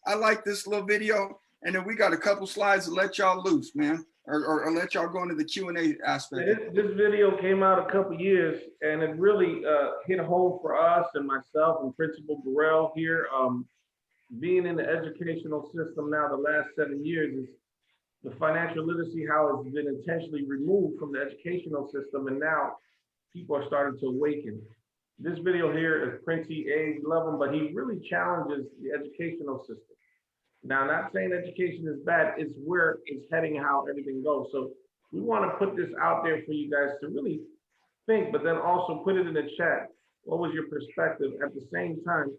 I like this little video. And then we got a couple slides to let y'all loose, man, or let y'all go into the Q&A aspect. This video came out a couple years, and it really hit home for us and myself and Principal Burrell here. Being in the educational system now the last 7 years, is the financial literacy, how it's been intentionally removed from the educational system, and now people are starting to awaken. This video here is Princey A. Love him, but he really challenges the educational system. Now, not saying education is bad, it's where it's heading, how everything goes. So we want to put this out there for you guys to really think, but then also put it in the chat. What was your perspective? At the same time,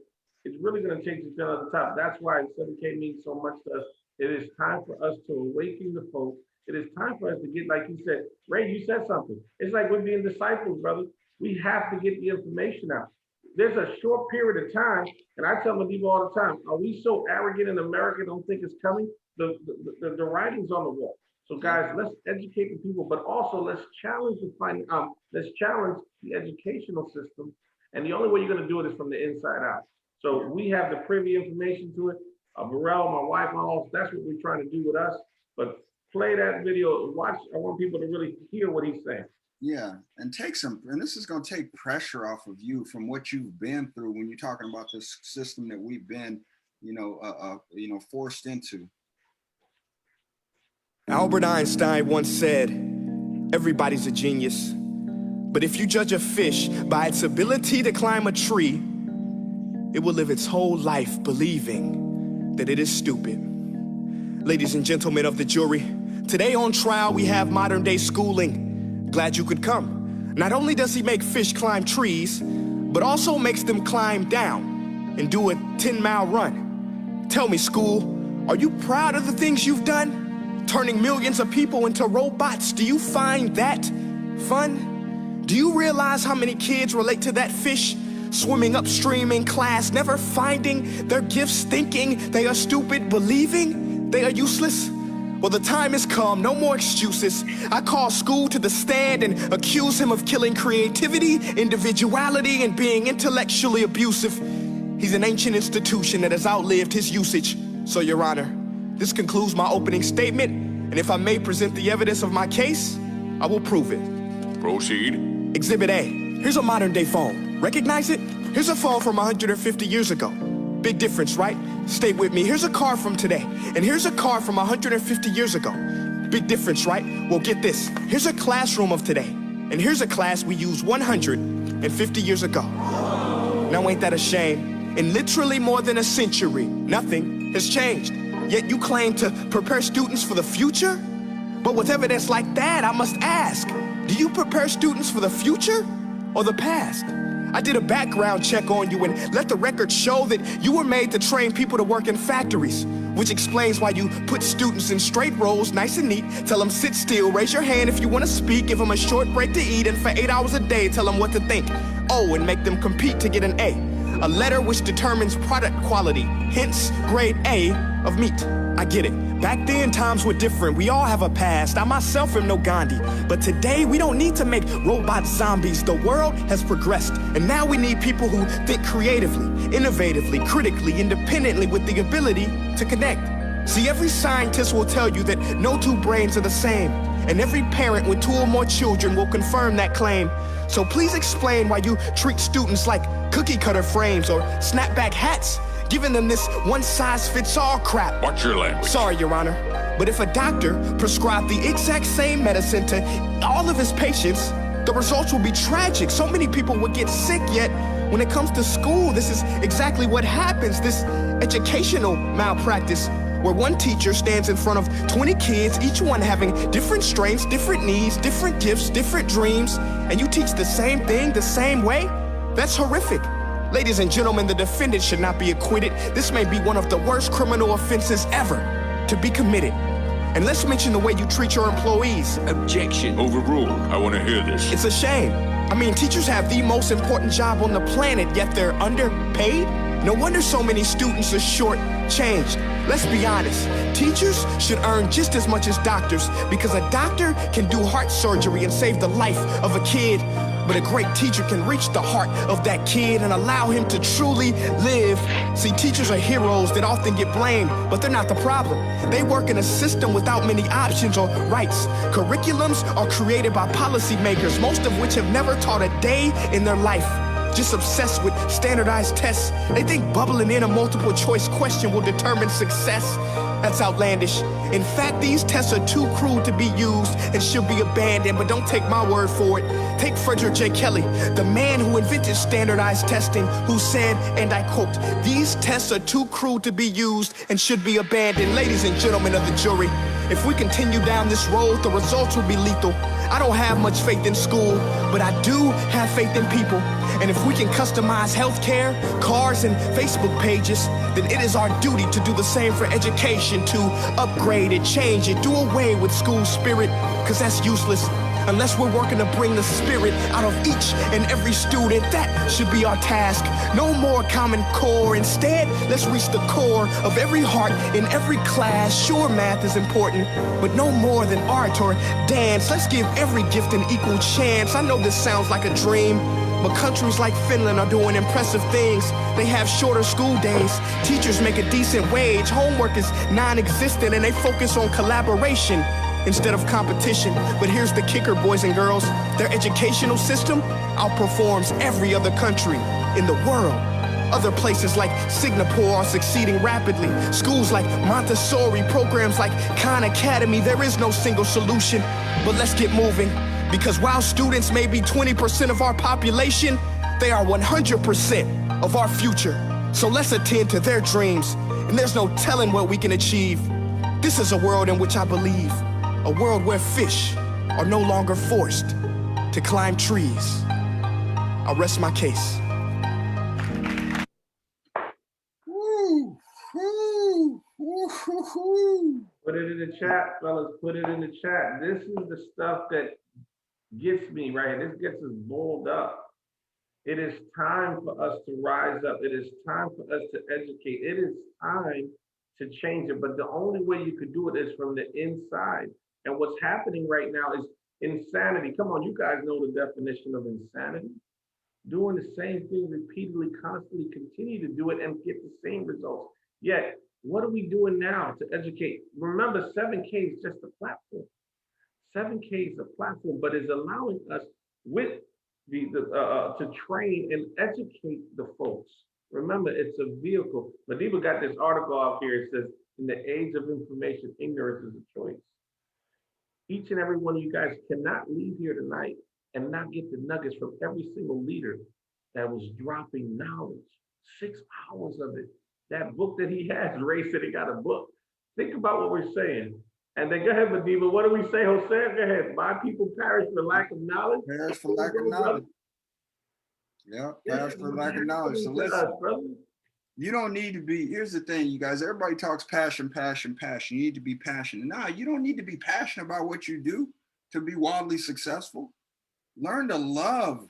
it's really going to take you to the top. That's why 7K means so much to us. It is time for us to awaken the folks. It is time for us to get, like you said, Ray, you said something. It's like we're being disciples, brother. We have to get the information out. There's a short period of time, and I tell Madiba all the time, are we so arrogant in America, don't think it's coming? The writing's on the wall. So guys, let's educate the people, but also let's challenge let's challenge the educational system. And the only way you're going to do it is from the inside out. So we have the privy information to it. Burrell, my wife, and all, that's what we're trying to do with us. But play that video, watch. I want people to really hear what he's saying. Yeah, and this is going to take pressure off of you from what you've been through when you're talking about this system that we've been, forced into. Albert Einstein once said, "Everybody's a genius, but if you judge a fish by its ability to climb a tree, it will live its whole life believing that it is stupid." Ladies and gentlemen of the jury, today on trial we have modern day schooling. Glad you could come. Not only does he make fish climb trees, but also makes them climb down and do a 10-mile run. Tell me, school, are you proud of the things you've done? Turning millions of people into robots, do you find that fun? Do you realize how many kids relate to that fish? Swimming upstream in class, never finding their gifts, thinking they are stupid, believing they are useless? Well, the time has come, no more excuses. I call school to the stand and accuse him of killing creativity, individuality, and being intellectually abusive. He's an ancient institution that has outlived his usage. So, Your Honor, this concludes my opening statement, and if I may present the evidence of my case, I will prove it. Proceed. Exhibit A. Here's a modern day phone. Recognize it? Here's a phone from 150 years ago. Big difference, right? Stay with me. Here's a car from today, and here's a car from 150 years ago. Big difference, right? Well, get this. Here's a classroom of today, And here's a class we used 150 years ago. Now ain't that a shame? In literally more than a century, nothing has changed. Yet you claim to prepare students for the future? But with evidence like that, I must ask, do you prepare students for the future or the past? I did a background check on you and let the record show that you were made to train people to work in factories, which explains why you put students in straight rows, nice and neat, tell them sit still, raise your hand if you want to speak, give them a short break to eat, and for 8 hours a day, tell them what to think. Oh, and make them compete to get an A letter which determines product quality, hence grade A of meat. I get it. Back then, times were different. We all have a past. I myself am no Gandhi. But today, we don't need to make robot zombies. The world has progressed. And now we need people who think creatively, innovatively, critically, independently, with the ability to connect. See, every scientist will tell you that no two brains are the same. And every parent with 2 or more children will confirm that claim. So please explain why you treat students like cookie cutter frames or snapback hats, giving them this one-size-fits-all crap. Watch your language. Sorry, Your Honor, but if a doctor prescribed the exact same medicine to all of his patients, the results will be tragic. So many people would get sick, yet when it comes to school, this is exactly what happens, this educational malpractice, where one teacher stands in front of 20 kids, each one having different strengths, different needs, different gifts, different dreams, and you teach the same thing the same way? That's horrific. Ladies and gentlemen, the defendant should not be acquitted. This may be one of the worst criminal offenses ever to be committed. And let's mention the way you treat your employees. Objection. Overruled. I want to hear this. It's a shame. I mean, teachers have the most important job on the planet, yet they're underpaid? No wonder so many students are short-changed. Let's be honest, teachers should earn just as much as doctors, because a doctor can do heart surgery and save the life of a kid, but a great teacher can reach the heart of that kid and allow him to truly live. See, teachers are heroes that often get blamed, but they're not the problem. They work in a system without many options or rights. Curriculums are created by policymakers, most of which have never taught a day in their life. Just obsessed with standardized tests. They think bubbling in a multiple choice question will determine success. That's outlandish. In fact, these tests are too crude to be used and should be abandoned, but don't take my word for it. Take Frederick J. Kelly, the man who invented standardized testing, who said, and I quote, "These tests are too crude to be used and should be abandoned." Ladies and gentlemen of the jury, if we continue down this road, the results will be lethal. I don't have much faith in school, but I do have faith in people. And if we can customize healthcare, cars, and Facebook pages, then it is our duty to do the same for education, to upgrade it, change it, do away with school spirit, because that's useless. Unless we're working to bring the spirit out of each and every student, that should be our task. No more Common Core. Instead, let's reach the core of every heart in every class. Sure, math is important, but no more than art or dance. Let's give every gift an equal chance. I know this sounds like a dream, but countries like Finland are doing impressive things. They have shorter school days. Teachers make a decent wage. Homework is non-existent, and they focus on collaboration instead of competition. But here's the kicker, boys and girls. Their educational system outperforms every other country in the world. Other places like Singapore are succeeding rapidly. Schools like Montessori, programs like Khan Academy, there is no single solution. But let's get moving, because while students may be 20% of our population, they are 100% of our future. So let's attend to their dreams, and there's no telling what we can achieve. This is a world in which I believe. A world where fish are no longer forced to climb trees. I'll rest my case. Put it in the chat, fellas. Put it in the chat. This is the stuff that gets me, right? This gets us balled up. It is time for us to rise up. It is time for us to educate. It is time to change it. But the only way you could do it is from the inside. And what's happening right now is insanity. Come on, you guys know the definition of insanity. Doing the same thing repeatedly, constantly, continue to do it and get the same results. Yet, what are we doing now to educate? Remember, 7K is just a platform. 7K is a platform, but is allowing us with to train and educate the folks. Remember, it's a vehicle. Madiba got this article out here. It says, in the age of information, ignorance is a choice. Each and every one of you guys cannot leave here tonight and not get the nuggets from every single leader that was dropping knowledge. 6 hours of it. That book that he has, Ray said he got a book. Think about what we're saying. And then go ahead, Madiba. What do we say, Jose? Go ahead. My people perish for lack of knowledge. Perish for lack of knowledge. Yeah, perish for lack of knowledge. So listen, you don't need to be, here's the thing, you guys, everybody talks passion, passion, passion. You need to be passionate. Nah, you don't need to be passionate about what you do to be wildly successful. Learn to love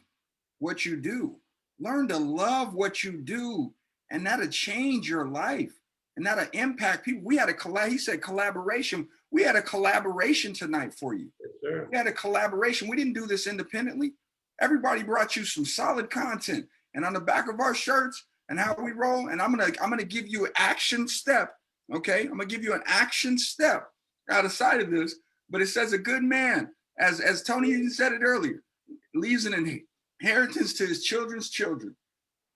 what you do. Learn to love what you do, and that'll change your life, and that'll impact people. We had he said collaboration. We had a collaboration tonight for you. Yes, sir. We had a collaboration. We didn't do this independently. Everybody brought you some solid content, and on the back of our shirts and how we roll. And I'm gonna give you an action step. Okay, I'm gonna give you an action step outside of this. But it says a good man, as Tony said it earlier, leaves an inheritance to his children's children.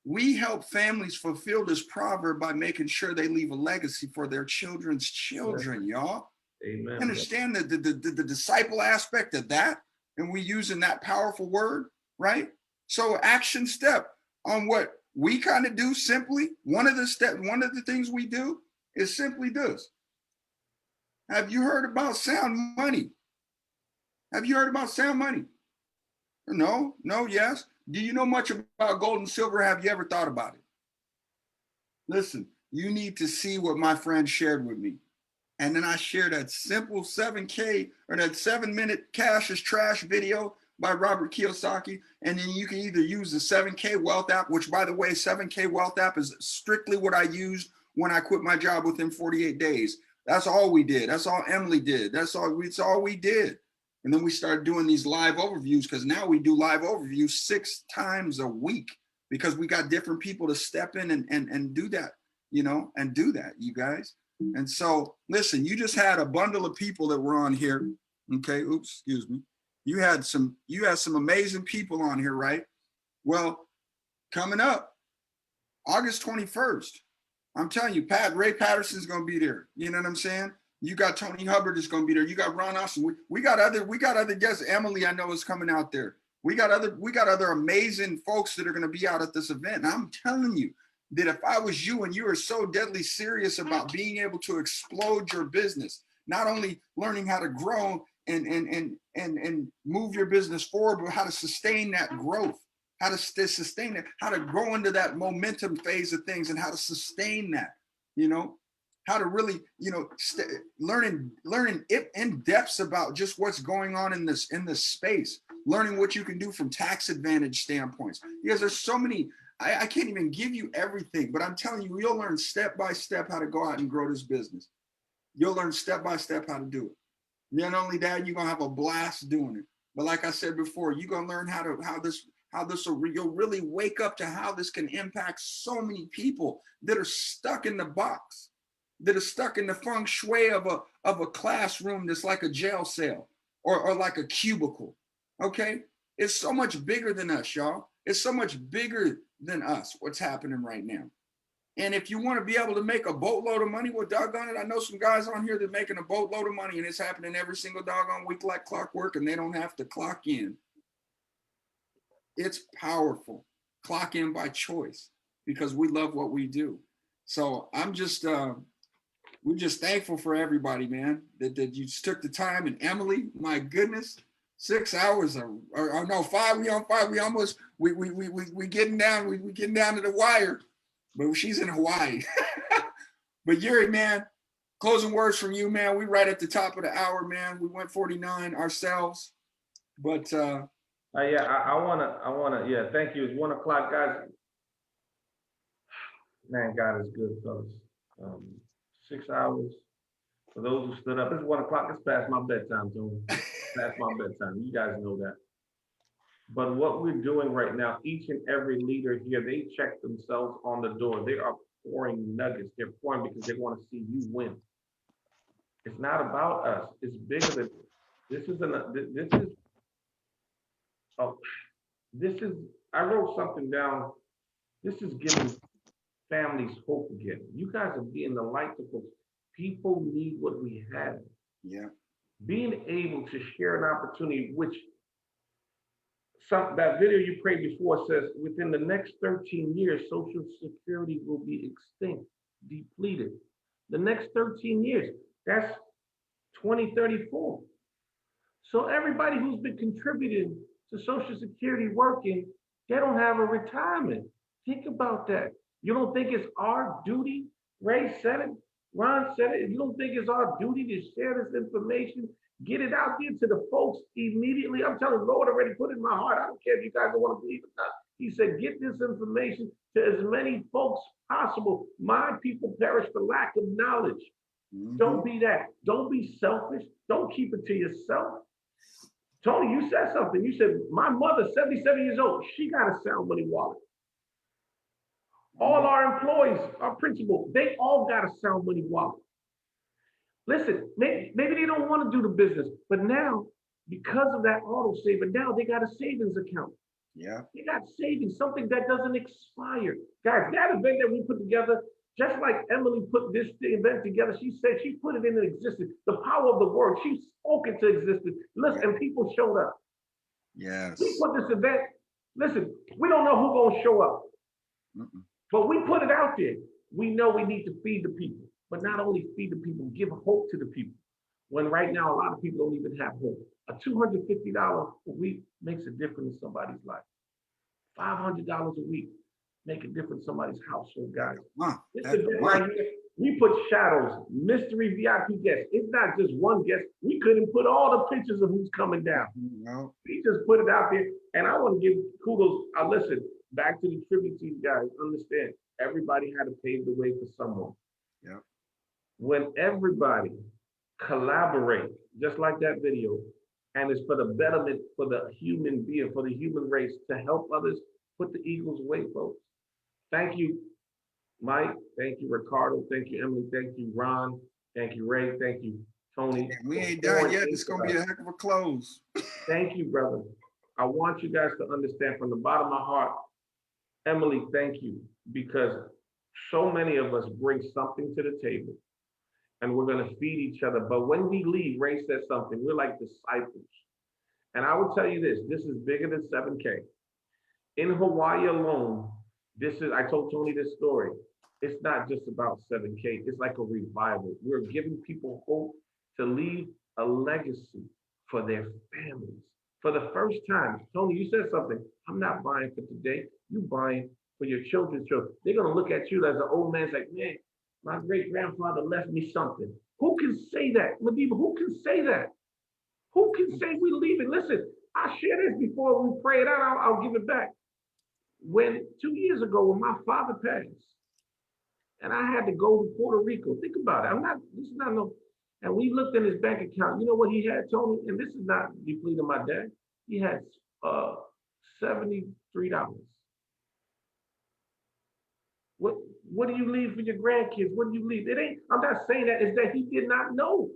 We help families fulfill this proverb by making sure they leave a legacy for their children's children, y'all. Amen. Understand the disciple aspect of that, and we using that powerful word, right? So action step on what we kind of do simply. One of the things we do is simply this. Have you heard about sound money? Have you heard about sound money? No, yes. Do you know much about gold and silver? Have you ever thought about it? Listen, you need to see what my friend shared with me. And then I shared that simple 7K or that 7-minute Cash is Trash video by Robert Kiyosaki. And then you can either use the 7K Wealth app, which by the way, 7K Wealth app is strictly what I used when I quit my job within 48 days. That's all we did. That's all Emily did. It's all we did. And then we started doing these live overviews, because now we do live overviews 6 times a week, because we got different people to step in and do that, and do that, you guys. And so, listen, you just had a bundle of people that were on here. Okay, oops, excuse me. You had some amazing people on here, right? Well, coming up, August 21st, I'm telling you, Ray Patterson's gonna be there. You know what I'm saying? You got Tony Hubbard is going to be there. You got Ron Austin. We got other guests. Emily, I know, is coming out there. We got other amazing folks that are going to be out at this event. And I'm telling you that if I was you and you are so deadly serious about being able to explode your business, not only learning how to grow and move your business forward, but how to sustain that growth, how to sustain it, how to grow into that momentum phase of things, and how to sustain that, how to really, learning in depths about just what's going on in this space, learning what you can do from tax advantage standpoints. Because there's so many, I can't even give you everything, but I'm telling you, you'll learn step by step how to go out and grow this business. You'll learn step by step how to do it. Not only that, you're gonna have a blast doing it. But like I said before, you're gonna learn you'll really wake up to how this can impact so many people that are stuck in the box, that are stuck in the feng shui of a classroom that's like a jail cell or like a cubicle. Okay, it's so much bigger than us, y'all. It's so much bigger than us, what's happening right now. And if you want to be able to make a boatload of money, well, doggone it, I know some guys on here that are making a boatload of money, and it's happening every single doggone week like clockwork, and they don't have to clock in. It's powerful. Clock in by choice, because we love what we do. So I'm just, we're just thankful for everybody, man, that you took the time. And Emily, my goodness, 6 hours or no, 5. We on 5. We getting down. We getting down to the wire. But she's in Hawaii. But Yuri, man, closing words from you, man. We right at the top of the hour, man. We went 49 ourselves. But yeah, I wanna, yeah, thank you. It's 1 o'clock, guys. Man, God is good, fellas. 6 hours. For those who stood up, it's 1 o'clock. It's past my bedtime, Tony. Past my bedtime. You guys know that. But what we're doing right now, each and every leader here, they check themselves on the door. They are pouring nuggets. They're pouring because they want to see you win. It's not about us. It's bigger than I wrote something down. This is giving families hope again. You guys are being the light to folks. People need what we have. Yeah. Being able to share an opportunity, which that video you played before says within the next 13 years, Social Security will be extinct, depleted. The next 13 years, that's 2034. So everybody who's been contributing to Social Security working, they don't have a retirement. Think about that. You don't think it's our duty? Ray said it, Ron said it. You don't think it's our duty to share this information? Get it out there to the folks immediately. I'm telling you, Lord already put it in my heart. I don't care if you guys don't want to believe it or not. He said, get this information to as many folks possible. My people perish for lack of knowledge. Don't be that. Don't be selfish. Don't keep it to yourself. Tony, you said something. You said, my mother, 77 years old, she got a sound money wallet. All our employees, our principal, they all got a sound money wallet. Listen, maybe they don't want to do the business, but now, because of that auto saver, now they got a savings account. Yeah. They got savings, something that doesn't expire. Guys, that event that we put together, just like Emily put this event together, she said she put it into existence. The power of the word, she spoke it to existence. Listen, and people showed up. Yes. We put this event, listen, we don't know who's going to show up, but we put it out there. We know we need to feed the people, but not only feed the people, give hope to the people. When right now, a lot of people don't even have hope. A $250 a week makes a difference in somebody's life. $500 a week make a difference in somebody's household, guys. This event right here, we put shadows, mystery VIP guests. It's not just one guest. We couldn't put all the pictures of who's coming down. No. We just put it out there. And I want to give kudos. Listen, back to the tribute to you guys. Understand, everybody had to pave the way for someone. Yeah. When everybody collaborate, just like that video, and it's for the betterment for the human being, for the human race, to help others, put the eagles away, folks. Thank you, Mike. Thank you, Ricardo. Thank you, Emily. Thank you, Ron. Thank you, Ray. Thank you, Tony. We ain't done yet. It's gonna be a heck of a close. Thank you, brother. I want you guys to understand from the bottom of my heart, Emily, thank you, because so many of us bring something to the table and we're going to feed each other. But when we leave, Ray said something, we're like disciples. And I will tell you this is bigger than 7K. In Hawaii alone, I told Tony this story. It's not just about 7K. It's like a revival. We're giving people hope to leave a legacy for their families. For the first time, Tony, you said something. I'm not buying for today. You buying for your children's children. They're going to look at you as an old man's like, man, my great-grandfather left me something. Who can say that? Madiba, who can say that? Who can say we leave it? Listen, I'll share this before we pray it out. I'll give it back. When 2 years ago, when my father passed, and I had to go to Puerto Rico, think about it. This is not no, and we looked in his bank account. You know what he had, Tony? And this is not depleting my dad. He had $73. What do you leave for your grandkids? What do you leave? I'm not saying that, it's that he did not know.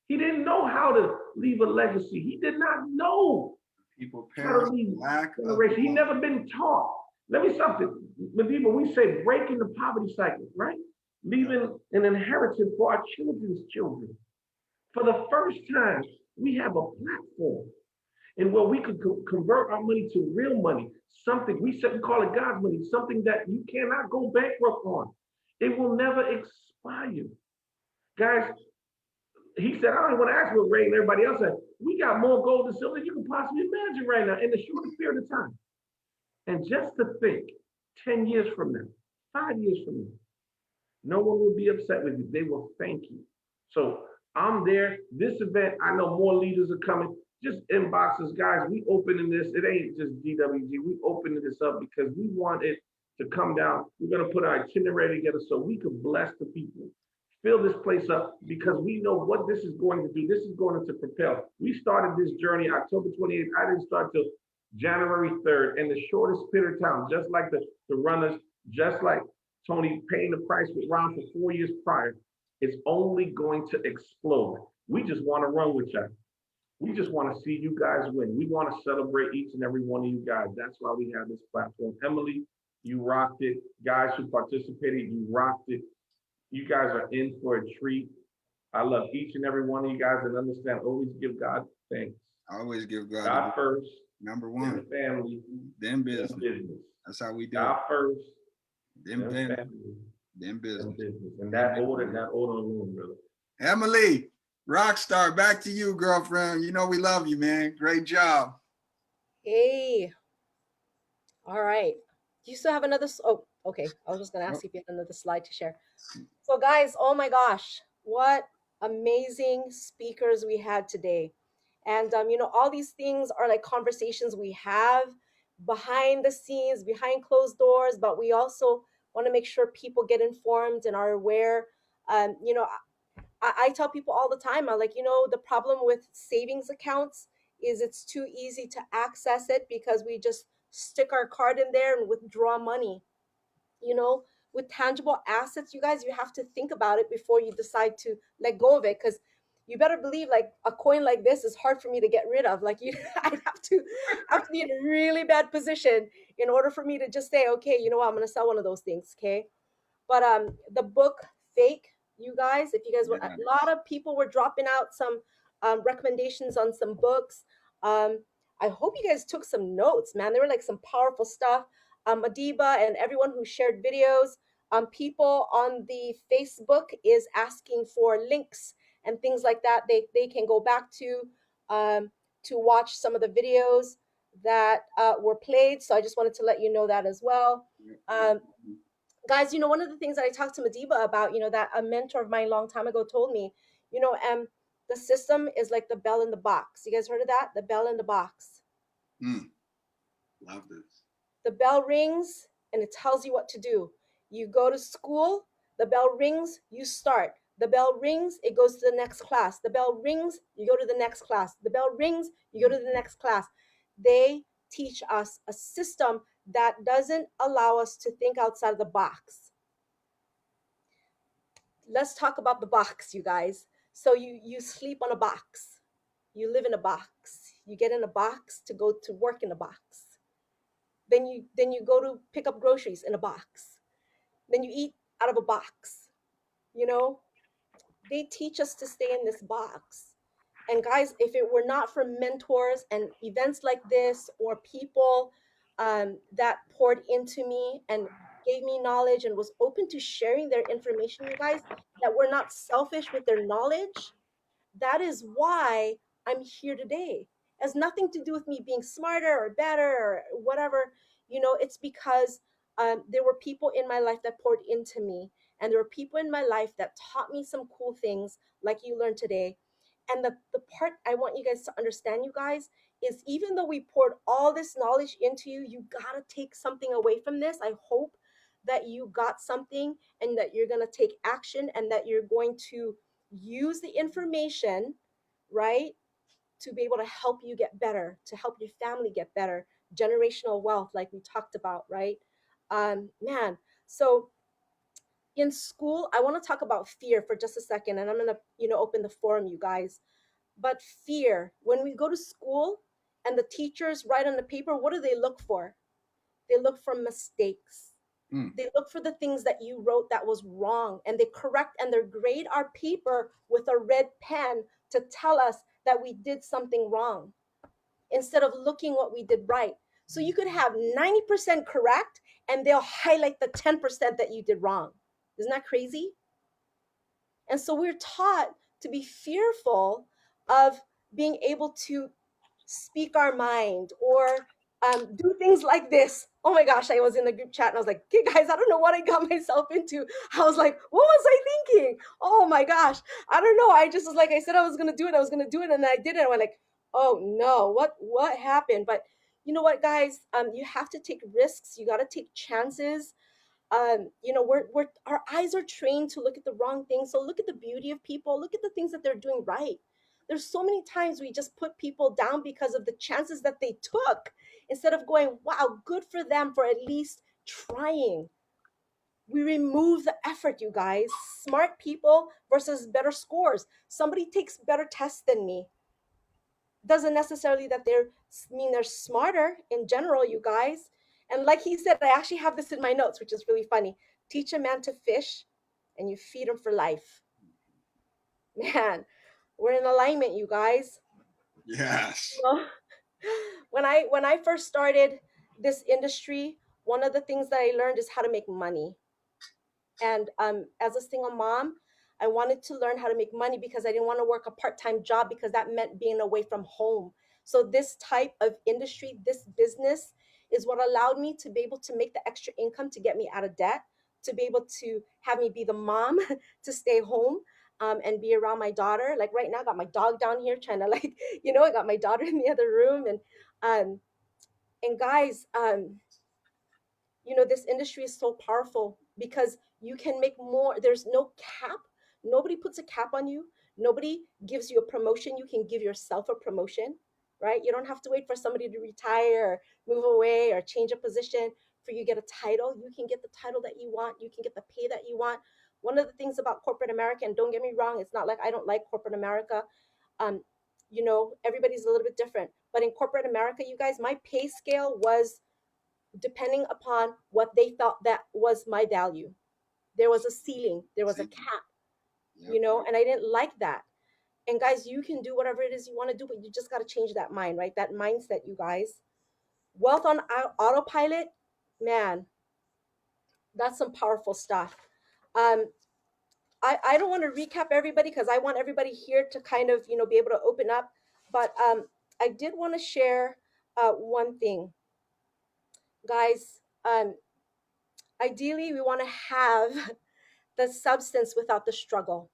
He didn't know how to leave a legacy. He did not know people how to leave generation. He never been taught. Let me something. Madiba, we say breaking the poverty cycle, right? Leaving an inheritance for our children's children. For the first time, we have a platform in where we could convert our money to real money. Something we call it God's money, something that you cannot go bankrupt on. It will never expire. Guys, he said, I don't want to ask what Ray and everybody else said. We got more gold and silver than you can possibly imagine right now in the shortest period of time. And just to think, 10 years from now, 5 years from now, no one will be upset with you. They will thank you. So I'm there. This event, I know more leaders are coming. Just inbox us, guys. We opening this. It ain't just GWG. We opening this up because we want it to come down. We're going to put our itinerary together so we can bless the people. Fill this place up because we know what this is going to do. This is going to propel. We started this journey October 28th. I didn't start till January 3rd in the shortest period of time, just like the runners, just like Tony paying the price with Ron for 4 years prior. It's only going to explode. We just want to run with you. We just want to see you guys win. We want to celebrate each and every one of you guys. That's why we have this platform. Emily, you rocked it. Guys who participated, you rocked it. You guys are in for a treat. I love each and every one of you guys and understand, always give God thanks. I always give God first, Number then one. family, Then then business. business. That's how we do it. God first, Then then family. family, Then then business. business. And that order alone, brother. Emily, Rockstar, back to you, girlfriend. You know we love you, man. Great job. Hey. All right. Do you still have another? Oh, okay. I was just going to ask you if you had another slide to share. So, guys, oh my gosh, what amazing speakers we had today. And, all these things are like conversations we have behind the scenes, behind closed doors, but we also want to make sure people get informed and are aware. I tell people all the time, I'm like, the problem with savings accounts is it's too easy to access it because we just stick our card in there and withdraw money. With tangible assets, you guys, you have to think about it before you decide to let go of it, because you better believe like a coin like this is hard for me to get rid of. Like I'd have to be in a really bad position in order for me to just say, okay, you know what, I'm gonna sell one of those things. Okay. But the book Fake, you guys, if you guys want, a lot of people were dropping out some recommendations on some books. I hope you guys took some notes, man. There were like some powerful stuff. Madiba and everyone who shared videos. People on the Facebook is asking for links and things like that. They can go back to watch some of the videos that were played. So I just wanted to let you know that as well. Guys, one of the things that I talked to Madiba about, that a mentor of mine a long time ago told me, the system is like the bell in the box. You guys heard of that? The bell in the box. Love this. The bell rings and it tells you what to do. You go to school, the bell rings, you start. The bell rings, it goes to the next class. The bell rings, you go to the next class. The bell rings, you go to the next class. They teach us a system that doesn't allow us to think outside of the box. Let's talk about the box, you guys. So you sleep on a box. You live in a box. You get in a box to go to work in a box. Then you go to pick up groceries in a box. Then you eat out of a box. They teach us to stay in this box. And guys, if it were not for mentors and events like this, or people that poured into me and gave me knowledge and was open to sharing their information, you guys, that were not selfish with their knowledge, that is why I'm here today. It has nothing to do with me being smarter or better or whatever. It's because there were people in my life that poured into me, and there were people in my life that taught me some cool things like you learned today. And the part I want you guys to understand, you guys, is even though we poured all this knowledge into you, you gotta take something away from this. I hope that you got something and that you're gonna take action and that you're going to use the information, right, to be able to help you get better, to help your family get better, generational wealth, like we talked about, right? Man, so in school, I want to talk about fear for just a second, and I'm gonna, open the forum, you guys. But fear, when we go to school and the teachers write on the paper, what do they look for? They look for mistakes. They look for the things that you wrote that was wrong, and they correct and they grade our paper with a red pen to tell us that we did something wrong instead of looking what we did right. So you could have 90% correct and they'll highlight the 10% that you did wrong. Isn't that crazy? And so we're taught to be fearful of being able to speak our mind or do things like this. Oh my gosh, I was in the group chat and I was like, okay, guys, I don't know what I got myself into. I was like, what was I thinking? Oh my gosh, I don't know. I just was like, I said I was going to do it. And I did it. I went like, oh no, what happened? But you know what, guys, you have to take risks. You got to take chances. We're our eyes are trained to look at the wrong things. So look at the beauty of people. Look at the things that they're doing right. There's so many times we just put people down because of the chances that they took instead of going, wow, good for them for at least trying. We remove the effort, you guys. Smart people versus better scores. Somebody takes better tests than me. Doesn't necessarily that they're smarter in general, you guys. And like he said, I actually have this in my notes, which is really funny. Teach a man to fish and you feed him for life. Man, we're in alignment, you guys. Yes. When I first started this industry, one of the things that I learned is how to make money. And as a single mom, I wanted to learn how to make money because I didn't want to work a part-time job because that meant being away from home. So this type of industry, this business is what allowed me to be able to make the extra income to get me out of debt, to be able to have me be the mom to stay home and be around my daughter. Like right now, I got my dog down here trying to like, I got my daughter in the other room. And guys, this industry is so powerful because you can make more. There's no cap. Nobody puts a cap on you. Nobody gives you a promotion. You can give yourself a promotion, right? You don't have to wait for somebody to retire or move away or change a position for you to get a title. You can get the title that you want. You can get the pay that you want. One of the things about corporate America, and don't get me wrong, it's not like I don't like corporate America. Everybody's a little bit different. But in corporate America, you guys, my pay scale was depending upon what they felt that was my value. There was a ceiling, there was a cap, and I didn't like that. And guys, you can do whatever it is you want to do, but you just got to change that mind, right? That mindset, you guys. Wealth on autopilot, man, that's some powerful stuff. I don't want to recap everybody because I want everybody here to kind of, be able to open up. But I did want to share one thing. Guys, ideally, we want to have the substance without the struggle.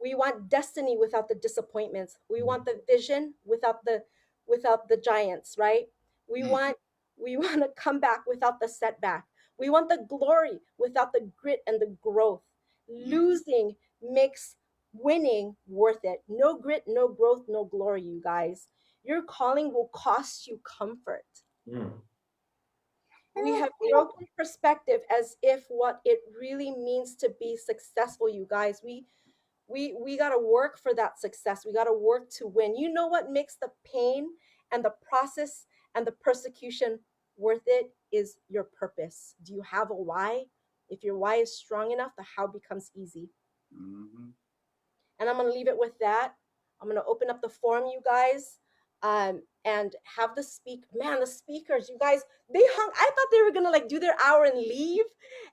We want destiny without the disappointments. We want the vision without the giants, right? We want to come back without the setback. We want the glory without the grit and the growth. Losing makes winning worth it. No grit, no growth, no glory, you guys. Your calling will cost you comfort. We have broken perspective as if what it really means to be successful, you guys. We got to work for that success. We got to work to win. You know what makes the pain and the process and the persecution worth it is your purpose. Do you have a why? If your why is strong enough, the how becomes easy. Mm-hmm. And I'm going to leave it with that. I'm going to open up the forum, you guys. And have the speakers, you guys, they hung. I thought they were gonna like do their hour and leave,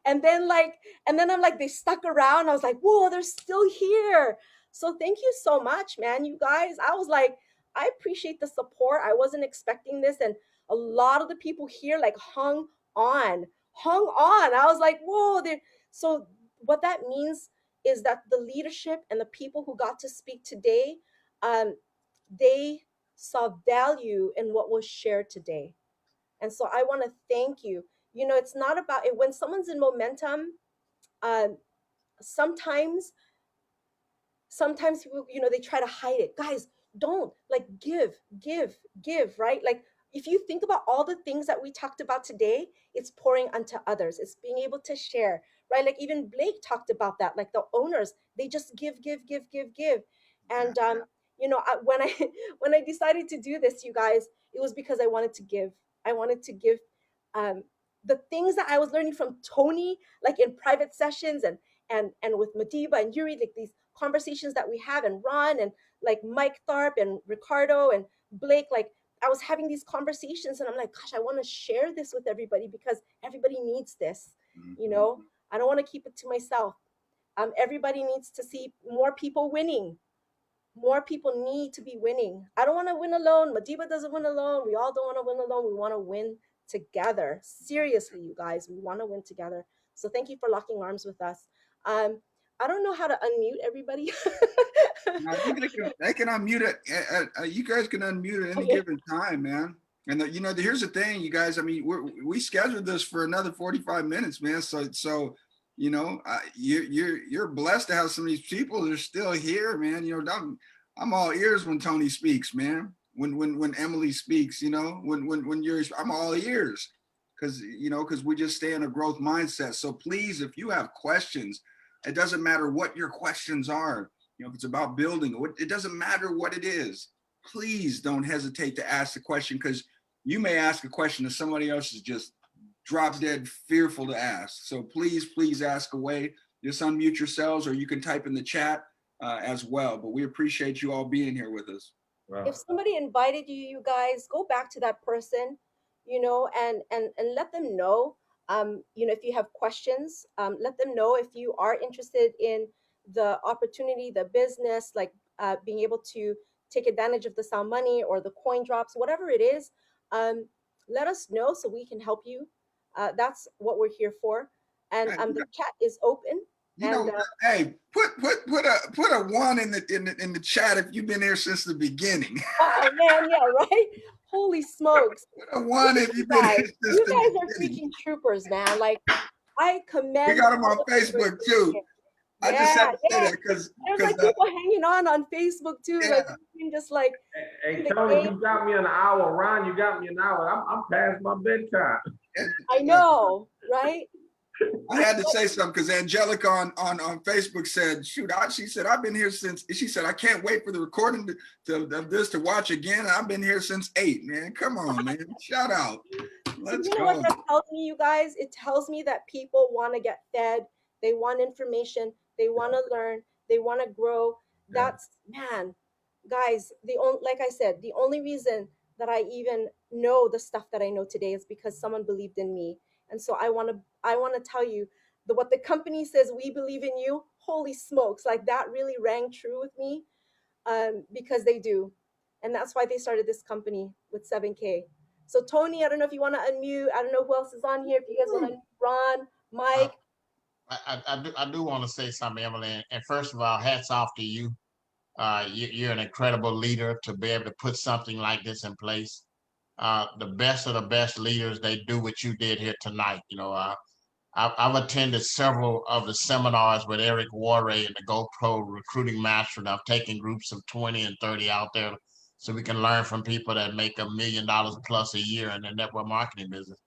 and then I'm like, they stuck around. I was like, whoa, they're still here. So thank you so much, man, you guys. I was like, I appreciate the support. I wasn't expecting this, and a lot of the people here like hung on. I was like, whoa. So what that means is that the leadership and the people who got to speak today, they saw value in what was shared today. And so I want to thank you. It's not about it. When someone's in momentum, sometimes people, they try to hide it. Guys, don't give, right? Like if you think about all the things that we talked about today, it's pouring unto others. It's being able to share, right? Like even Blake talked about that, like the owners, they just give. And, when I decided to do this, you guys, it was because I wanted to give. I wanted to give the things that I was learning from Tony, like in private sessions and with Madiba and Yuri, like these conversations that we have, and Ron and like Mike Tharp and Ricardo and Blake, like I was having these conversations and I'm like, gosh, I want to share this with everybody because everybody needs this. I don't want to keep it to myself. Everybody needs to see more people winning. More people need to be winning. I don't want to win alone. Madiba doesn't win alone. We all don't want to win alone. We want to win together. Seriously, you guys, we want to win together. So thank you for locking arms with us. I don't know how to unmute everybody. I think they can unmute it. You guys can unmute at any given time, man. And here's the thing, you guys. I mean, we scheduled this for another 45 minutes, man. So you're blessed to have some of these people that are still here, man. I'm all ears when Tony speaks, man. When Emily speaks, when you're, I'm all ears, because we just stay in a growth mindset. So please, if you have questions, it doesn't matter what your questions are. If it's about building, it doesn't matter what it is. Please don't hesitate to ask the question, because you may ask a question that somebody else is just drop dead fearful to ask. So please ask away. Just unmute yourselves, or you can type in the chat as well. But we appreciate you all being here with us. Wow. If somebody invited you, you guys go back to that person, and let them know. If you have questions, let them know. If you are interested in the opportunity, the business, like being able to take advantage of the sound money or the coin drops, whatever it is, let us know so we can help you. That's what we're here for. And the chat is open. Hey, put a one in the chat if you've been here since the beginning. Oh man, yeah, right. Holy smokes! Put a one if you've been here since You the guys are beginning. freaking troopers, man. Like, I commend. We got them all on of you for Facebook being too. here. I just have to say Yeah. that because There's like people hanging on Facebook too. Yeah. Like, you can just like. Hey, the Tony, game. you got me an hour. Ron, you got me an hour. I'm past my bedtime. I know, right? I had to say something because Angelica on Facebook said, shoot, she said, I've been here since, she said, I can't wait for the recording of this to watch again. I've been here since 8, man. Come on, man. Shout out. Let's You know go. what that tells me, you guys? It tells me that people want to get fed. They want information. They want to learn. They want to grow. That's, man, guys, like I said, the only reason that I even know the stuff that I know today is because someone believed in me. And so I want to tell you what the company says, we believe in you. Holy smokes. Like, that really rang true with me, because they do. And that's why they started this company with 7K. So Tony, I don't know if you want to unmute. I don't know who else is on here. If you guys want to unmute, Ron, Mike. I do want to say something, Emily. And first of all, hats off to you. You're an incredible leader to be able to put something like this in place. The best of the best leaders, they do what you did here tonight. I've attended several of the seminars with Eric Warray and the GoPro Recruiting Master, and I've taken groups of 20 and 30 out there so we can learn from people that make $1 million plus a year in the network marketing business.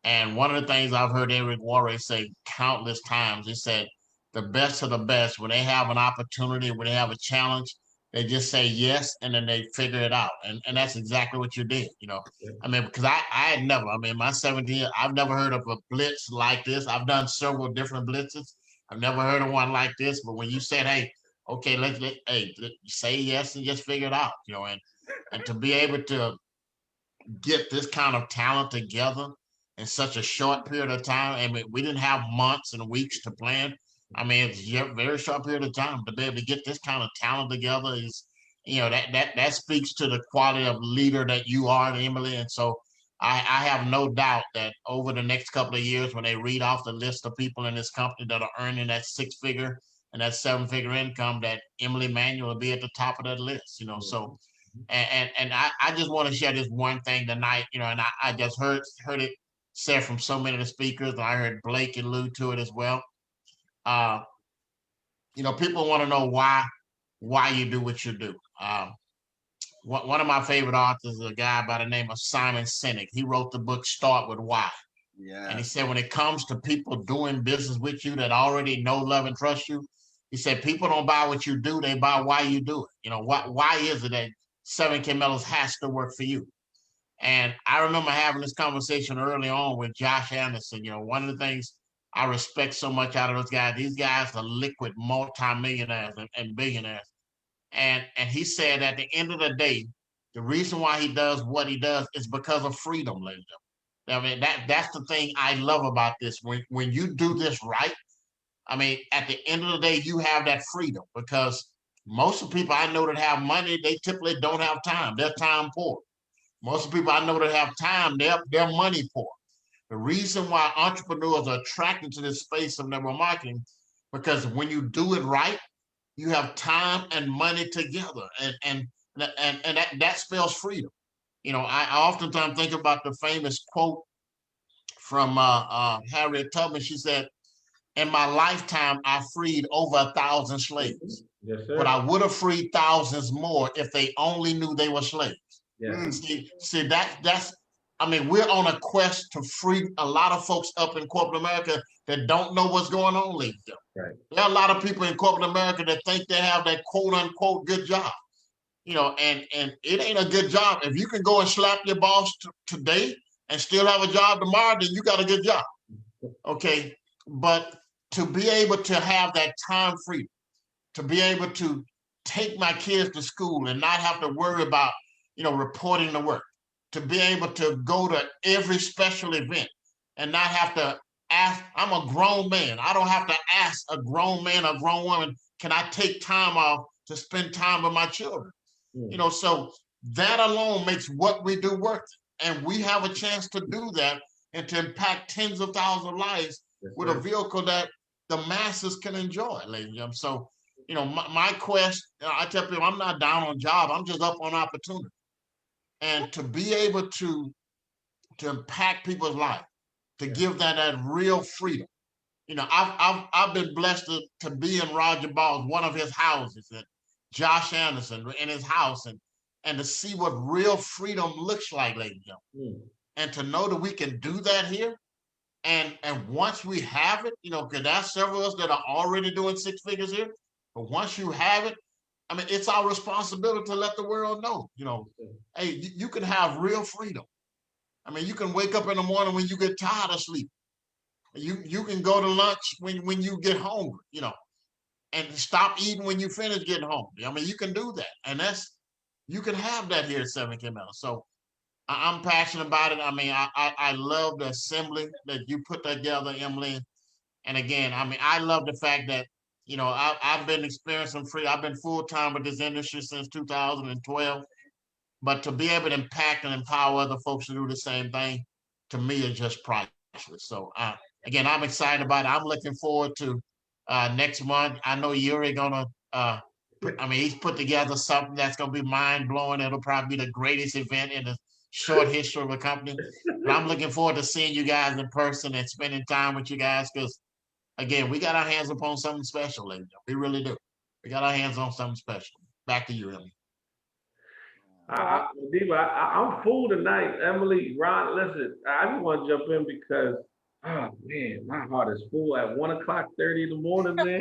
And one of the things I've heard Eric Warray say countless times, he said, the best of the best, when they have an opportunity, when they have a challenge, they just say yes, and then they figure it out. And that's exactly what you did, I mean, because I had never, my 17 years, I've never heard of a blitz like this. I've done several different blitzes. I've never heard of one like this. But when you said, hey, okay, let's say yes and just figure it out, and to be able to get this kind of talent together in such a short period of time. I mean, we didn't have months and weeks to plan. I mean, it's a very short period of time to be able to get this kind of talent together is, that speaks to the quality of leader that you are, Emily. And so I have no doubt that over the next couple of years, when they read off the list of people in this company that are earning that 6-figure and that 7-figure income, that Emily Manuel will be at the top of that list, so. And I just want to share this one thing tonight, and I just heard it said from so many of the speakers, and I heard Blake allude to it as well. People want to know why you do what you do. One of my favorite authors is a guy by the name of Simon Sinek. He wrote the book Start With Why. Yeah. And he said, when it comes to people doing business with you that already know, love, and trust you, he said, people don't buy what you do, they buy why you do it. Why is it that 7K Mellons has to work for you? And I remember having this conversation early on with Josh Anderson. One of the things I respect so much out of those guys, these guys are liquid multimillionaires and billionaires. And he said at the end of the day, the reason why he does what he does is because of freedom, ladies. I mean, that's the thing I love about this. When you do this right, I mean, at the end of the day, you have that freedom, because most of the people I know that have money, they typically don't have time. They're time poor. Most of the people I know that have time, they're money poor. The reason why entrepreneurs are attracted to this space of network marketing, because when you do it right, you have time and money together, and that spells freedom. I oftentimes think about the famous quote from Harriet Tubman. She said, in my lifetime, I freed over 1,000 slaves. Yes, sir. But I would have freed thousands more if they only knew they were slaves. Yeah. See that's, I mean, we're on a quest to free a lot of folks up in corporate America that don't know what's going on, ladies. Right. There are a lot of people in corporate America that think they have that quote unquote good job. And it ain't a good job. If you can go and slap your boss today and still have a job tomorrow, then you got a good job. Okay. But to be able to have that time freedom, to be able to take my kids to school and not have to worry about, reporting the work, to be able to go to every special event and not have to ask. I'm a grown man. I don't have to ask a grown man or grown woman, can I take time off to spend time with my children? So that alone makes what we do worth it. And we have a chance to do that and to impact tens of thousands of lives with a vehicle that the masses can enjoy, ladies and gentlemen. So, my quest, I tell people, I'm not down on job. I'm just up on opportunity. And to be able to impact people's life, to give that real freedom. I've been blessed to be in Roger Ball's, one of his houses, and Josh Anderson in his house, and to see what real freedom looks like, ladies and gentlemen. And to know that we can do that here. And once we have it, because there's several of us that are already doing six figures here, but once you have it, I mean, it's our responsibility to let the world know, hey, you can have real freedom. I mean, you can wake up in the morning when you get tired of sleep. You can go to lunch when you get hungry, and stop eating when you finish getting hungry. I mean, you can do that. And you can have that here at 7K Metal. So I'm passionate about it. I mean, I love the assembly that you put together, Emily. And again, I mean, I love the fact that, I've been experiencing free. I've been full-time with this industry since 2012. But to be able to impact and empower other folks to do the same thing, to me, is just priceless. So again, I'm excited about it. I'm looking forward to next month. I know Yuri gonna, he's put together something that's gonna be mind-blowing. It'll probably be the greatest event in the short history of the company. But I'm looking forward to seeing you guys in person and spending time with you guys, because again, we got our hands upon something special, ladies. We really do. We got our hands on something special. Back to you, Emily. Madiba, I'm full tonight. Emily, Ron, listen, I just want to jump in because, oh man, my heart is full at 1:30 in the morning, man.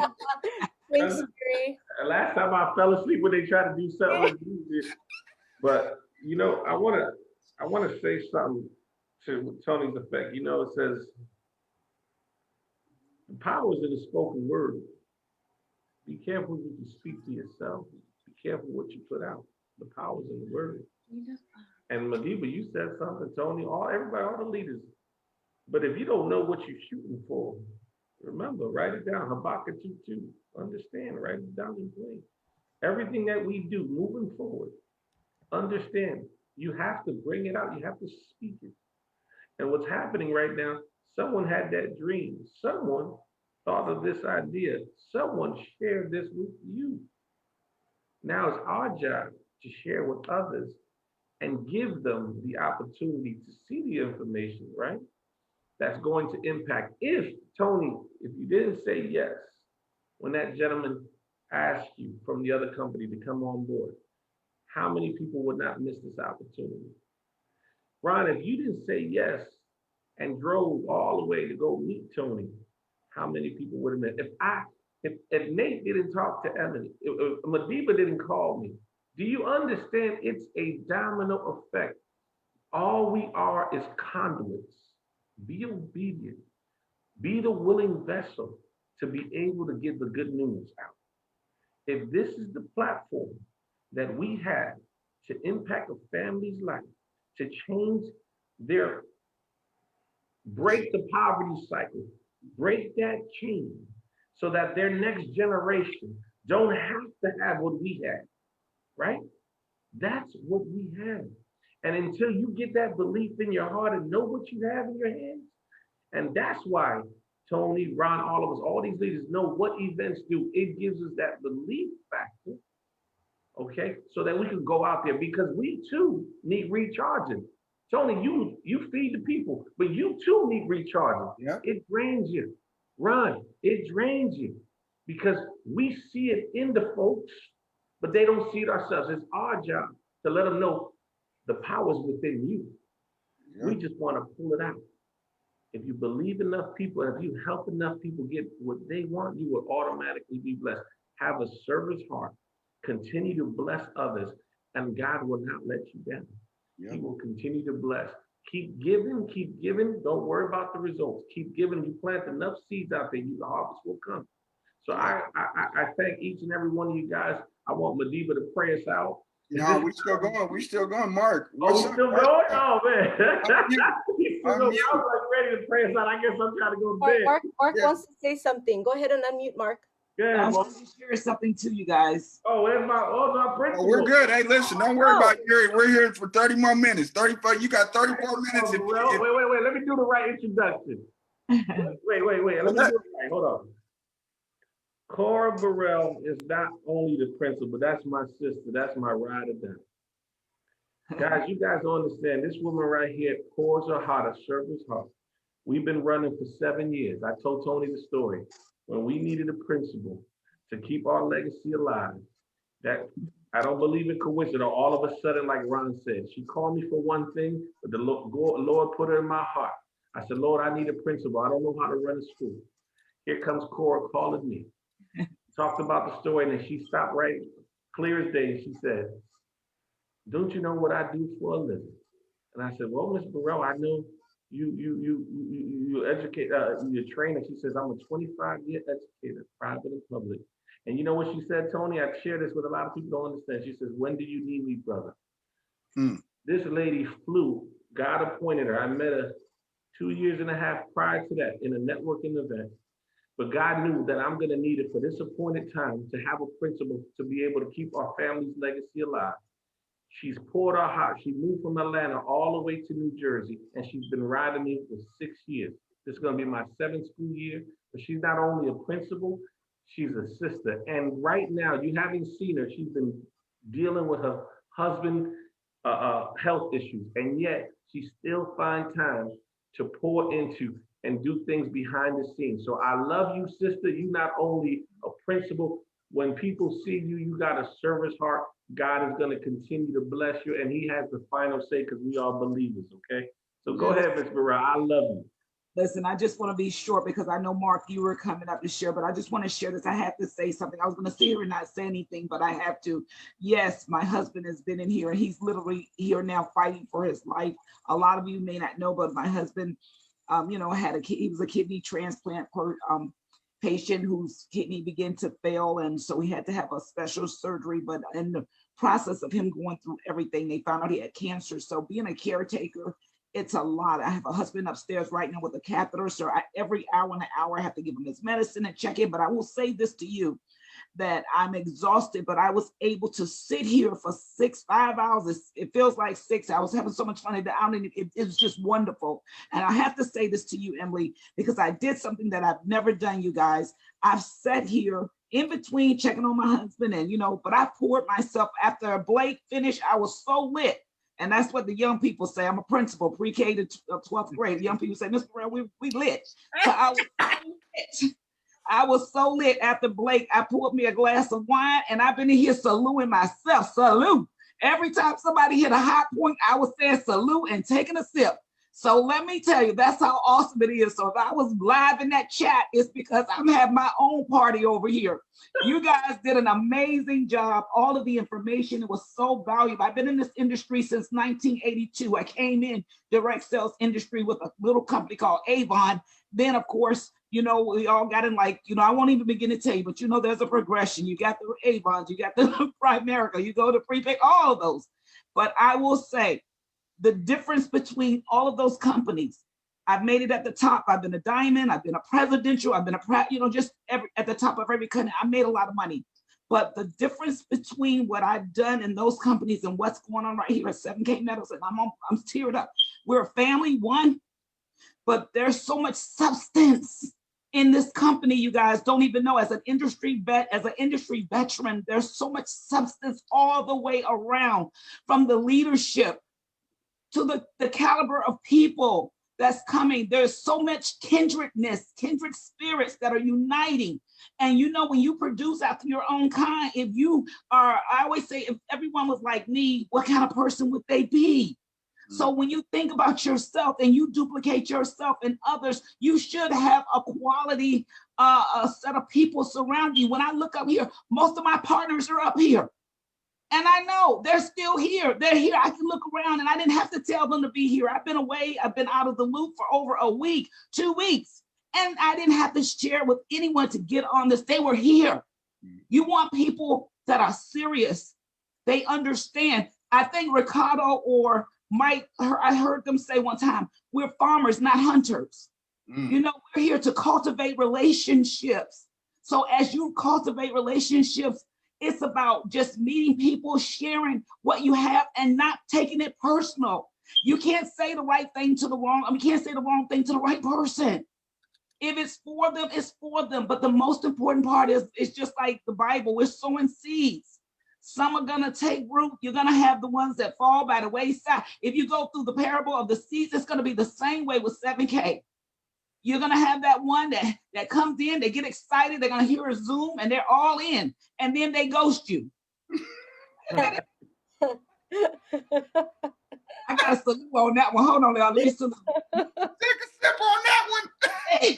Thanks, Yuri. Last time I fell asleep when they tried to do something. But I want to say something to Tony's effect. It says the power is in the spoken word. Be careful what you speak to yourself. Be careful what you put out. The power's in the word. And Madiba, you said something, Tony, everybody, all the leaders. But if you don't know what you're shooting for, remember, write it down. Habakkuk 2:2. Understand, write it down in plain. Everything that we do moving forward, understand, you have to bring it out. You have to speak it. And what's happening right now, someone had that dream. Someone thought of this idea. Someone shared this with you. Now it's our job to share with others and give them the opportunity to see the information, right? That's going to impact. Tony, if you didn't say yes, when that gentleman asked you from the other company to come on board, how many people would not miss this opportunity? Ron, if you didn't say yes and drove all the way to go meet Tony, how many people would have missed? If Nate didn't talk to Emily, if Madiba didn't call me, do you understand it's a domino effect? All we are is conduits. Be obedient. Be the willing vessel to be able to get the good news out. If this is the platform that we have to impact a family's life, to change break the poverty cycle, break that chain, so that their next generation don't have to have what we had, right? That's what we have. And until you get that belief in your heart and know what you have in your hands, and that's why Tony, Ron, all of us, all these leaders know what events do. It gives us that belief factor, okay? So that we can go out there, because we too need recharging. Tony, you feed the people, but you too need recharging. Yeah. It drains you. Ron, it drains you, because we see it in the folks, but they don't see it ourselves. It's our job to let them know the power's within you. Yeah. We just want to pull it out. If you believe enough people, if you help enough people get what they want, you will automatically be blessed. Have a service heart. Continue to bless others, and God will not let you down. Yeah. He will continue to bless. Keep giving, keep giving. Don't worry about the results. Keep giving. You plant enough seeds out there, the harvest will come. So I thank each and every one of you guys. I want Madiba to pray us out. No, we still going. We still going, Mark. Oh, What's we up, still Mark? going? Oh, man. Unmute. I was like ready to pray us out. I guess I'm trying to go to bed. Mark wants to say something. Go ahead and unmute Mark. Yeah, I want to share something to you guys. Oh, where's my principal? We're good. Hey, listen, don't worry about it. We're here for 30 more minutes. 35. You got 34 minutes. Wait. Let me do the right introduction. wait. Let me do it right. Hold on. Cora Burrell is not only the principal, that's my sister. That's my ride or die. Guys, you guys don't understand. This woman right here pours her heart, a servant's heart. We've been running for 7 years. I told Tony the story. When we needed a principal to keep our legacy alive, that I don't believe in coincidence. All of a sudden, like Ron said, she called me for one thing, but the Lord put her in my heart. I said, Lord, I need a principal. I don't know how to run a school. Here comes Cora calling me. Talked about the story, and then she stopped right clear as day. She said, don't you know what I do for a living? And I said, well, Miss Burrell, I know you educate, you're a trainer. She says, I'm a 25-year educator, private and public. And you know what she said, Tony? I share this with a lot of people don't understand. She says, when do you need me, brother? This lady flew, God appointed her. I met her 2.5 years prior to that in a networking event. But God knew that I'm gonna need it for this appointed time to have a principal to be able to keep our family's legacy alive. She's poured her heart. She moved from Atlanta all the way to New Jersey, and she's been riding me for 6 years. This is gonna be my 7th school year, but she's not only a principal, she's a sister. And right now, you haven't seen her, she's been dealing with her husband health issues, and yet she still finds time to pour into and do things behind the scenes. So I love you, sister. You not only a principal, when people see you, you got a service heart. God is going to continue to bless you, and he has the final say because we are believers, okay? So go ahead, Ms. Burrell. I love you. Listen, I just want to be short because I know, Mark, you were coming up to share, but I just want to share this. I have to say something. I was going to sit here and not say anything, but I have to. Yes, my husband has been in here, and he's literally here now fighting for his life. A lot of you may not know, but my husband, he was a kidney transplant patient whose kidney began to fail, and so he had to have a special surgery. But in the process of him going through everything, they found out he had cancer. So being a caretaker, it's a lot. I have a husband upstairs right now with a catheter, so every hour and an hour I have to give him his medicine and check in. But I will say this to you, that I'm exhausted, but I was able to sit here for 5 hours. It feels like 6 hours. Having so much fun at the outing. It was just wonderful. And I have to say this to you, Emily, because I did something that I've never done, you guys. I've sat here in between checking on my husband and, but I poured myself after Blake finished. I was so lit. And that's what the young people say. I'm a principal, pre-K to 12th grade. Young people say, Mr. Burrell, we lit. So I was so lit. I was so lit after Blake. I poured me a glass of wine, and I've been in here saluting myself. Salute. Every time somebody hit a high point, I was saying salute and taking a sip. So let me tell you, that's how awesome it is. So if I was live in that chat, it's because I'm having my own party over here. You guys did an amazing job. All of the information, it was so valuable. I've been in this industry since 1982. I came in direct sales industry with a little company called Avon. Then, of course, we all got in I won't even begin to tell you, but there's a progression. You got the Avons, you got the Primerica, you go to Prepick, all of those. But I will say, the difference between all of those companies, I've made it at the top. I've been a diamond, I've been a presidential, I've been at the top of every company. I made a lot of money. But the difference between what I've done in those companies and what's going on right here at 7K Metals, and I'm teared up. We're a family, one, but there's so much substance in this company. You guys don't even know. As an industry veteran, there's so much substance all the way around, from the leadership to the caliber of people that's coming. There's so much kindred spirits that are uniting. And when you produce after your own kind, I always say, if everyone was like me, what kind of person would they be? So when you think about yourself and you duplicate yourself and others, you should have a quality a set of people surround you. When I look up here, most of my partners are up here. And I know they're still here. They're here. I can look around, and I didn't have to tell them to be here. I've been away. I've been out of the loop for over a week, 2 weeks. And I didn't have to share with anyone to get on this. They were here. You want people that are serious. They understand. I think Ricardo or Mike, I heard them say one time, we're farmers, not hunters. You know, we're here to cultivate relationships. So as you cultivate relationships, it's about just meeting people, sharing what you have and not taking it personal. You can't say the right thing to the wrong, you can't say the wrong thing to the right person. If it's for them, it's for them. But the most important part is, it's just like the Bible, we're sowing seeds. Some are gonna take root. You're gonna have the ones that fall by the wayside. If you go through the parable of the seeds, it's gonna be the same way with 7K. You're gonna have that one that comes in, they get excited, they're gonna hear a Zoom and they're all in, and then they ghost you. I got a salute on that one. Hold on, y'all. Let me salute. Take a sip on that one. They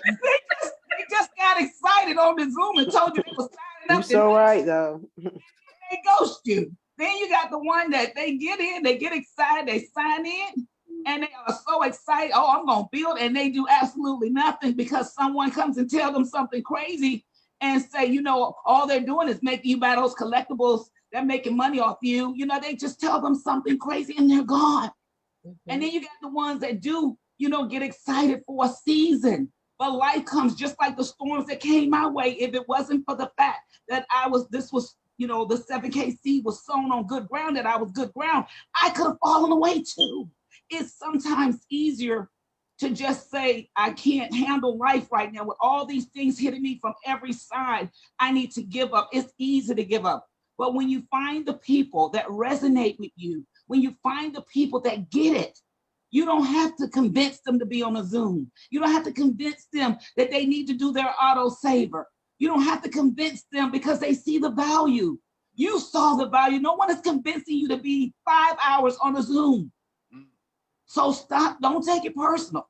just got excited on the Zoom and told you they was signing up. You're so right, though. They ghost you. Then you got the one that they get in, they get excited, they sign in, and they are so excited. Oh, I'm gonna build, and they do absolutely nothing because someone comes and tell them something crazy and say, you know, all they're doing is making you buy those collectibles. They're making money off you. You know, they just tell them something crazy and they're gone. And then you got the ones that do, you know, get excited for a season. But life comes just like the storms that came my way. If it wasn't for the fact that this was, you know, the 7K seed was sown on good ground, that I was good ground, I could have fallen away too. It's sometimes easier to just say, I can't handle life right now with all these things hitting me from every side. I need to give up. It's easy to give up. But when you find the people that resonate with you, when you find the people that get it, you don't have to convince them to be on a Zoom. You don't have to convince them that they need to do their auto saver. You don't have to convince them because they see the value. You saw the value. No one is convincing you to be 5 hours on a Zoom. So stop, don't take it personal.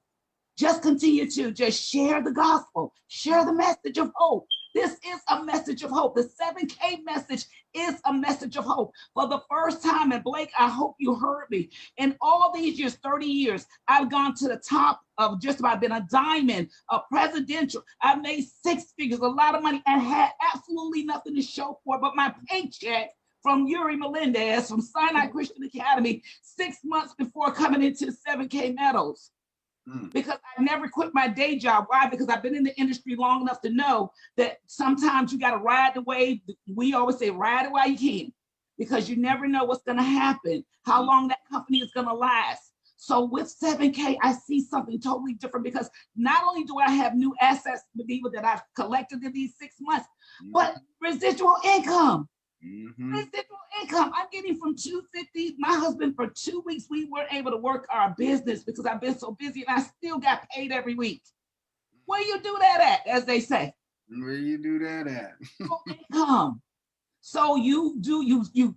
Just continue to just share the gospel, share the message of hope. This is a message of hope. The 7K message is a message of hope. For the first time, and Blake, I hope you heard me. In all these years, 30 years, I've gone to the top of just about, been a diamond, a presidential. I've made 6 figures, a lot of money, and had absolutely nothing to show for it but my paycheck from Yuri Melendez from Sinai Christian Academy 6 months before coming into 7K medals. Because I never quit my day job. Why? Because I've been in the industry long enough to know that sometimes you got to ride the wave. We always say, ride it while you can, because you never know what's going to happen, how long that company is going to last. So with 7K, I see something totally different, because not only do I have new assets, Madiba, that I've collected in these 6 months, but residual income. Residual income. I'm getting from 250. My husband, for 2 weeks, we weren't able to work our business because I've been so busy, and I still got paid every week. Where you do that at, as they say? Where you do that at? Income. So you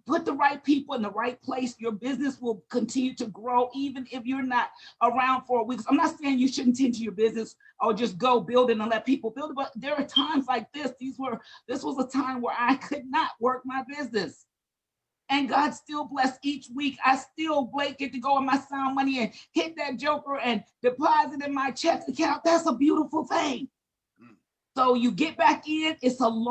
put the right people in the right place, your business will continue to grow even if you're not around for a week. I'm not saying you shouldn't tend to your business or just go build it and let people build it, but there are times like this. This was a time where I could not work my business. And God still blessed each week. I still, Blake, get to go in my sound money and hit that joker and deposit in my check account. That's a beautiful thing. So you get back in, this isn't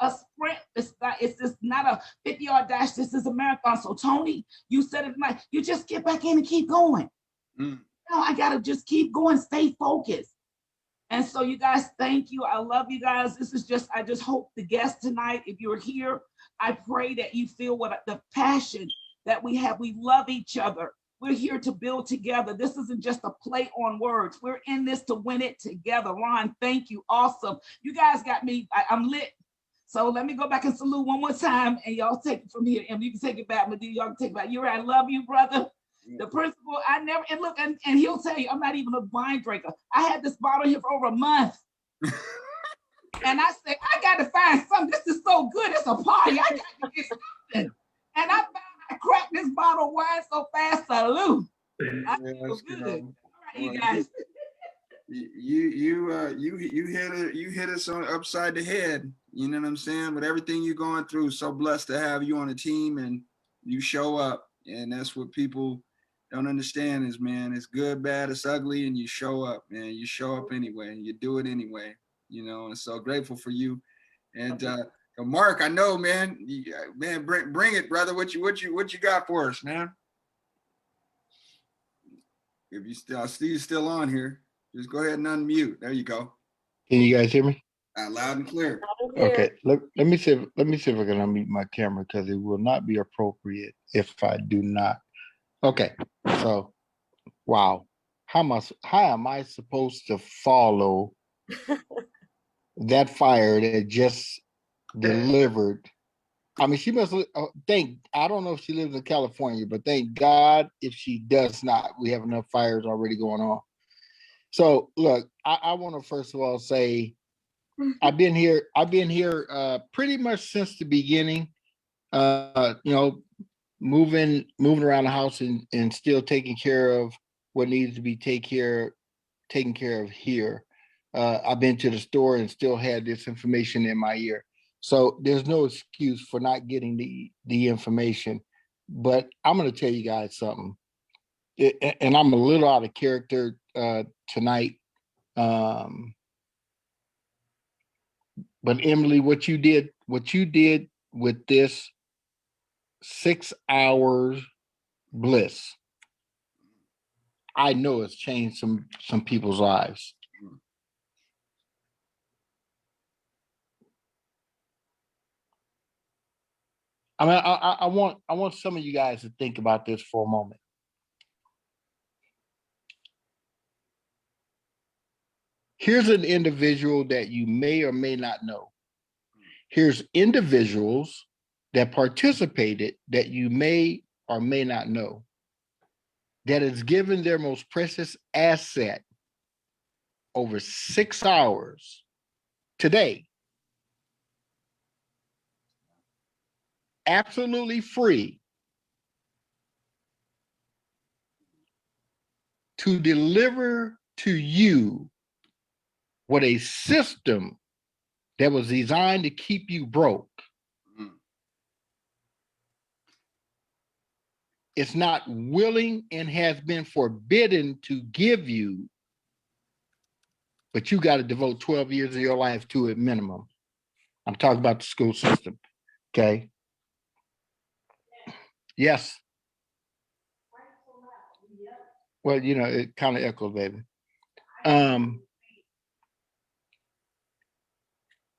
a sprint. It's just not a 50-yard dash. This is a marathon. So Tony, you said it right. You just get back in and keep going. No, I gotta just keep going, stay focused. And so you guys, thank you. I love you guys. I just hope the guests tonight, if you're here, I pray that you feel what the passion that we have. We love each other. We're here to build together. This isn't just a play on words. We're in this to win it together. Ron, thank you. Awesome. You guys got me. I'm lit. So let me go back and salute one more time, and y'all take it from here. And you can take it back, Madiba. Y'all can take it back. You're right. I love you, brother. The principal, I never, and look, and he'll tell you, I'm not even a wine drinker. I had this bottle here for over a month. And I said, I got to find something. This is so good. It's a party. I got to get something. And I cracked this bottle of wine so fast. Salute. I feel good. All right, you guys. You hit us on upside the head. You know what I'm saying? But everything you're going through, so blessed to have you on a team, and you show up. And that's what people don't understand is, man, it's good, bad, it's ugly, and you show up, man. You show up anyway, and you do it anyway, you know. And so grateful for you. And Mark, I know, man. Man, bring it, brother. What you got for us, man? If you still, I see you still on here. Just go ahead and unmute. There you go. Can you guys hear me? Loud and clear. Okay. Let me see if I can unmute my camera, because it will not be appropriate if I do not. Okay. So, wow. How am I supposed to follow that fire that just delivered? I mean, she must I don't know if she lives in California, but thank God if she does not. We have enough fires already going on. So look, I want to first of all say I've been here pretty much since the beginning. Moving around the house and still taking care of what needs to be taken care of here. I've been to the store and still had this information in my ear. So there's no excuse for not getting the information. But I'm going to tell you guys something. And I'm a little out of character tonight. But Emily, what you did with this 6 hours bliss, I know it's changed some people's lives. I mean, I want some of you guys to think about this for a moment. Here's an individual that you may or may not know. Here's individuals that participated that you may or may not know, that has given their most precious asset over 6 hours today, absolutely free, to deliver to you what a system that was designed to keep you broke. It's not willing and has been forbidden to give you, but you got to devote 12 years of your life to it minimum. I'm talking about the school system, okay? Yes. Well, it kind of echoes, baby.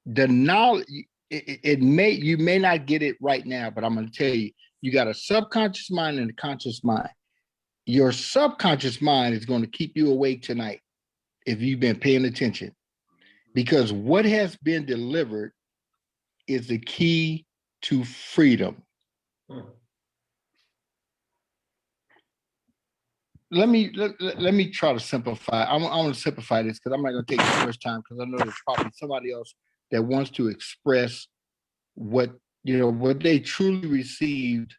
The knowledge, you may not get it right now, but I'm going to tell you, you got a subconscious mind and a conscious mind. Your subconscious mind is going to keep you awake tonight if you've been paying attention, because what has been delivered is the key to freedom. Let me try to simplify. I'm going to simplify this because I'm not going to take too much time, because I know there's probably somebody else that wants to express what they truly received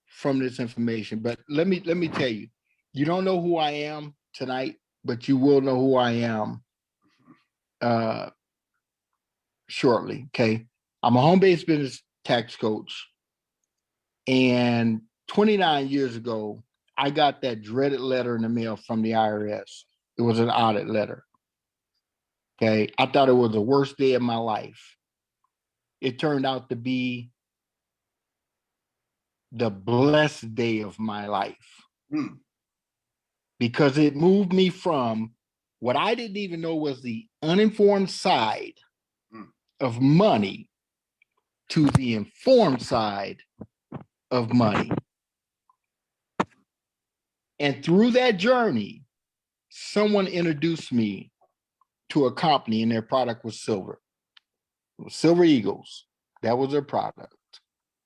from this information. But let me tell you, you don't know who I am tonight, but you will know who I am shortly. Okay, I'm a home-based business tax coach, and 29 years ago, I got that dreaded letter in the mail from the IRS. It was an audit letter. Okay, I thought it was the worst day of my life. It turned out to be the blessed day of my life, because it moved me from what I didn't even know was the uninformed side of money to the informed side of money. And through that journey, someone introduced me to a company, and their product was silver. It was Silver Eagles. That was their product.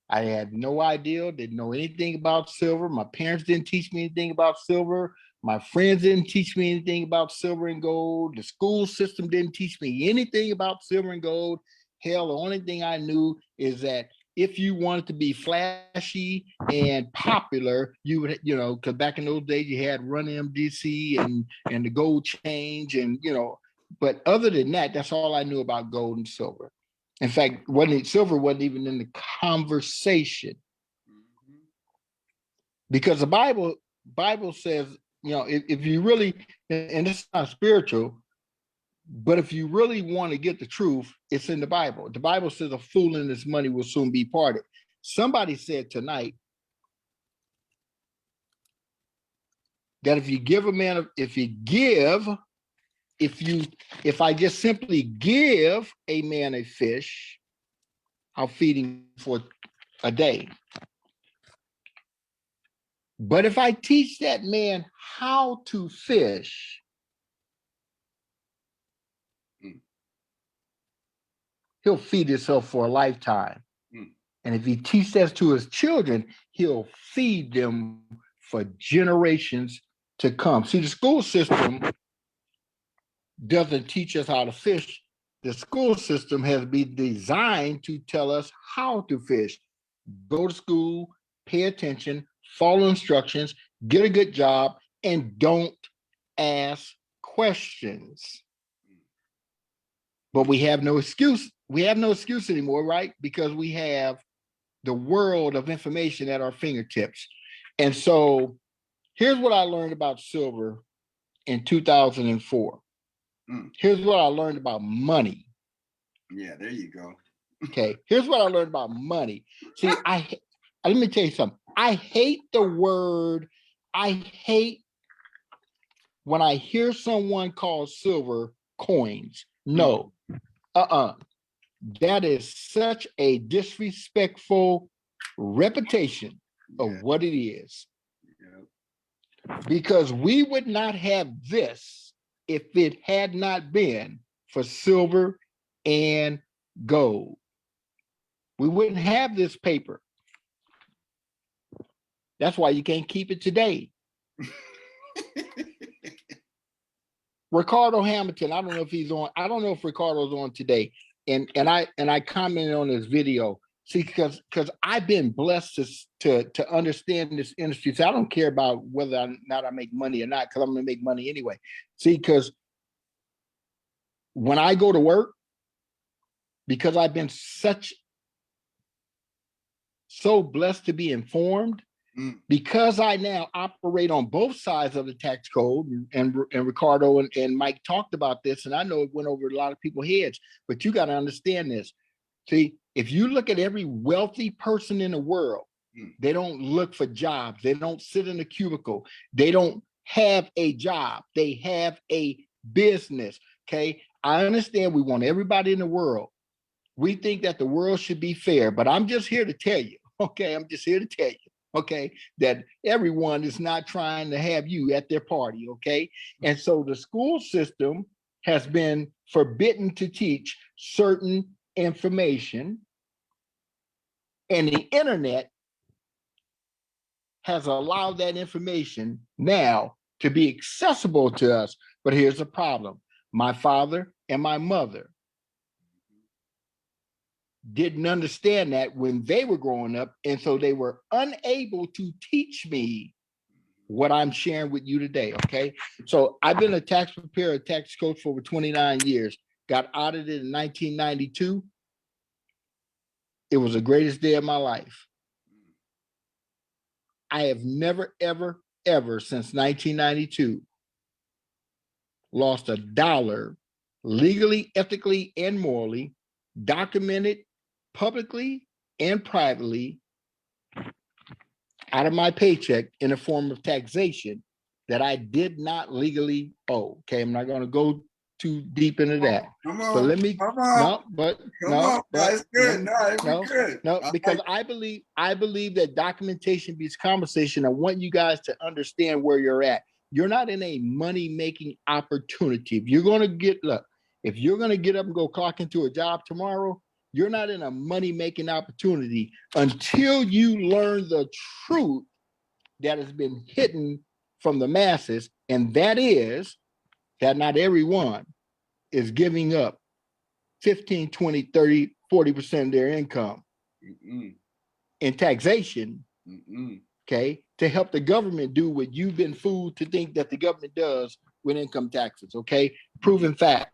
I had no idea, didn't know anything about silver. My parents didn't teach me anything about silver. My friends didn't teach me anything about silver and gold. The school system didn't teach me anything about silver and gold. Hell, the only thing I knew is that if you wanted to be flashy and popular, you would, because back in those days you had Run MDC and the gold change, and but other than that, that's all I knew about gold and silver. In fact, silver wasn't even in the conversation, because the Bible says, if you really, and it's not spiritual, But if you really want to get the truth, it's in the Bible. The Bible says a fool and his money will soon be parted. Somebody said tonight that if I just simply give a man a fish, I'll feed him for a day. But if I teach that man how to fish, he'll feed himself for a lifetime. And if he teaches that to his children, he'll feed them for generations to come. See, the school system doesn't teach us how to fish. The school system has been designed to tell us how to fish. Go to school, pay attention, follow instructions, get a good job, and don't ask questions. But we have no excuse. We have no excuse anymore, right? Because we have the world of information at our fingertips. And so here's what I learned about silver in 2004. Here's what I learned about money. Yeah, there you go. Okay, here's what I learned about money. See, let me tell you something. I hate when I hear someone call silver coins. No, that is such a disrespectful reputation of what it is. Because we would not have this if it had not been for silver and gold. We wouldn't have this paper. That's why you can't keep it today. Ricardo Hamilton, I don't know if he's on. I don't know if Ricardo's on today. And I commented on this video. See, because I've been blessed to understand this industry. So I don't care about whether or not I make money or not, because I'm gonna make money anyway. See, because when I go to work, because I've been so blessed to be informed, because I now operate on both sides of the tax code, and Ricardo and Mike talked about this, and I know it went over a lot of people's heads, but you got to understand this. See, if you look at every wealthy person in the world, they don't look for jobs. They don't sit in a cubicle. They don't have a job. They have a business, okay? I understand we want everybody in the world. We think that the world should be fair, but I'm just here to tell you, okay? I'm just here to tell you, okay, that everyone is not trying to have you at their party, okay? And so the school system has been forbidden to teach certain information, and the internet has allowed that information now to be accessible to us. But here's the problem. My father and my mother didn't understand that when they were growing up, and so they were unable to teach me what I'm sharing with you today, okay? So I've been a tax preparer, tax coach for over 29 years, got audited in 1992. It was the greatest day of my life. I have never, ever, ever since 1992 lost a dollar legally, ethically, and morally, documented publicly and privately out of my paycheck in the form of taxation that I did not legally owe. Okay, I'm not going to go too deep into that. Come on, but let me come on. It's good. Because I believe that documentation beats conversation. I want you guys to understand where you're at. You're not in a money-making opportunity. If you're going to get up and go clock into a job tomorrow, you're not in a money-making opportunity until you learn the truth that has been hidden from the masses, and that is that not everyone is giving up 15, 20, 30, 40% of their income in taxation, okay, to help the government do what you've been fooled to think that the government does with income taxes, okay? Proven fact,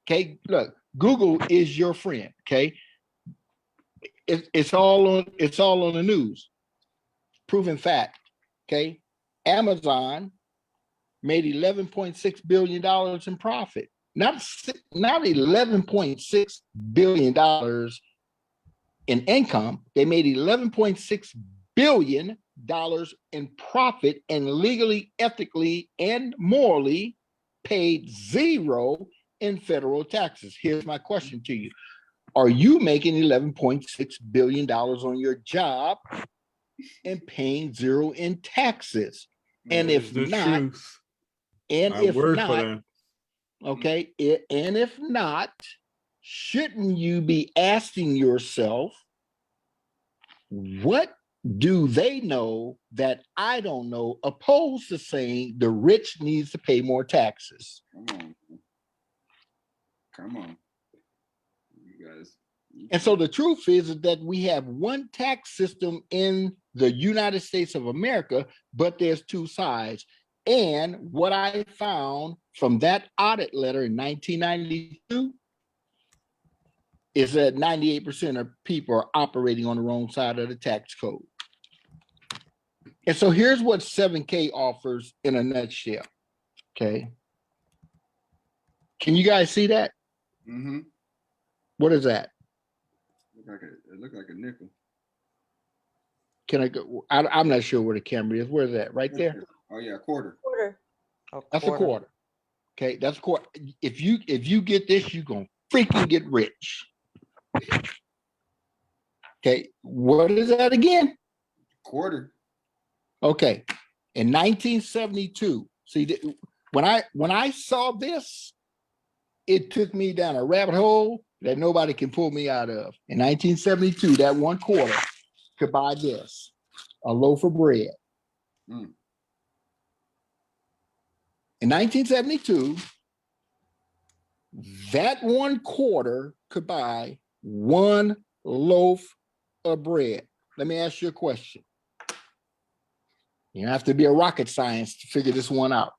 okay? Look, Google is your friend, okay? It's all on the news. Proven fact, okay? Amazon made $11.6 billion in profit not 11.6 billion dollars in income. They made 11.6 billion dollars in profit and legally, ethically, and morally paid zero in federal taxes. Here's my question to you. Are you making $11.6 billion on your job and paying zero in taxes? And if not, okay, and if not, shouldn't you be asking yourself, what do they know that I don't know, opposed to saying the rich needs to pay more taxes? Come on. You guys. And so the truth is that we have one tax system in the United States of America, but there's two sides. And what I found from that audit letter in 1992 is that 98% of people are operating on the wrong side of the tax code. And so here's what 7K offers in a nutshell. Okay. Can you guys see that? Mm-hmm. What is that? It looked like a nickel. Can I go? I'm not sure where the camera is. Where is that? Right there? Oh yeah, a quarter. That's a quarter. Okay, that's a quarter. If you get this, you're gonna freaking get rich. Okay, what is that again? Quarter. Okay, in 1972. See, when I saw this, it took me down a rabbit hole that nobody can pull me out of. In 1972, that one quarter could buy this, a loaf of bread. Mm. In 1972, that one quarter could buy one loaf of bread. Let me ask you a question. You don't have to be a rocket science to figure this one out.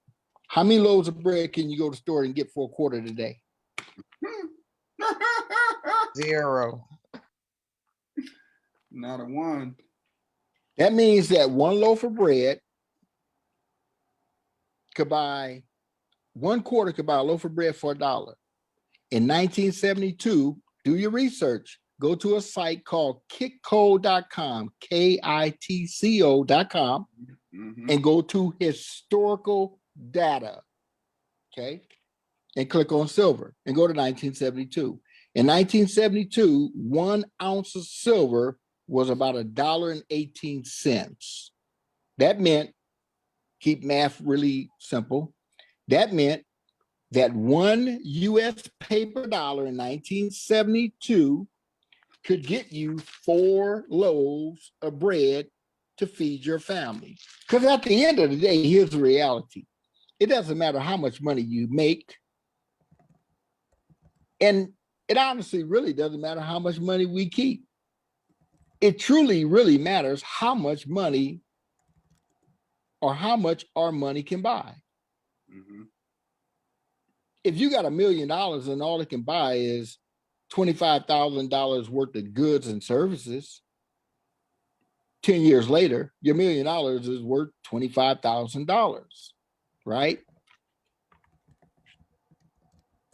How many loaves of bread can you go to the store and get for a quarter today? 0. Not a one. That means that one loaf of bread could buy, one quarter could buy a loaf of bread for $1. In 1972, do your research. Go to a site called kitco.com, KITCO.com, and go to historical data, okay? And click on silver and go to 1972. In 1972, 1 ounce of silver was about $1.18. That meant, keep math really simple, that meant that 1 US paper dollar in 1972 could get you 4 loaves of bread to feed your family. Because at the end of the day, here's the reality. It doesn't matter how much money you make. And it honestly really doesn't matter how much money we keep. It truly, really matters how much money or how much our money can buy. Mm-hmm. If you got $1 million and all it can buy is $25,000 worth of goods and services, 10 years later, your $1 million is worth $25,000, right?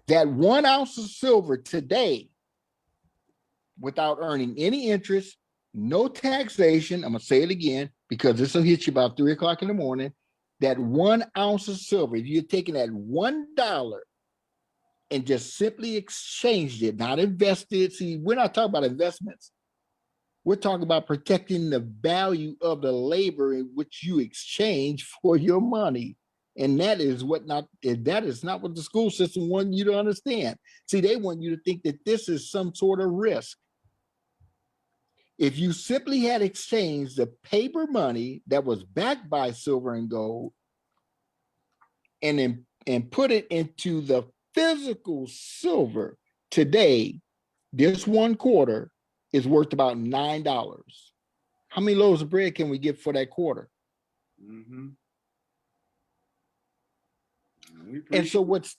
That 1 ounce of silver today, without earning any interest, no taxation, I'm gonna say it again, because this will hit you about 3 o'clock in the morning, that 1 ounce of silver, if you're taking that $1 and just simply exchanged it, not invested. See, we're not talking about investments. We're talking about protecting the value of the labor in which you exchange for your money. And that is not what the school system wants you to understand. See, they want you to think that this is some sort of risk. If you simply had exchanged the paper money that was backed by silver and gold and put it into the physical silver today, this 1 quarter is worth about $9. How many loaves of bread can we get for that quarter? Mm-hmm. And so what's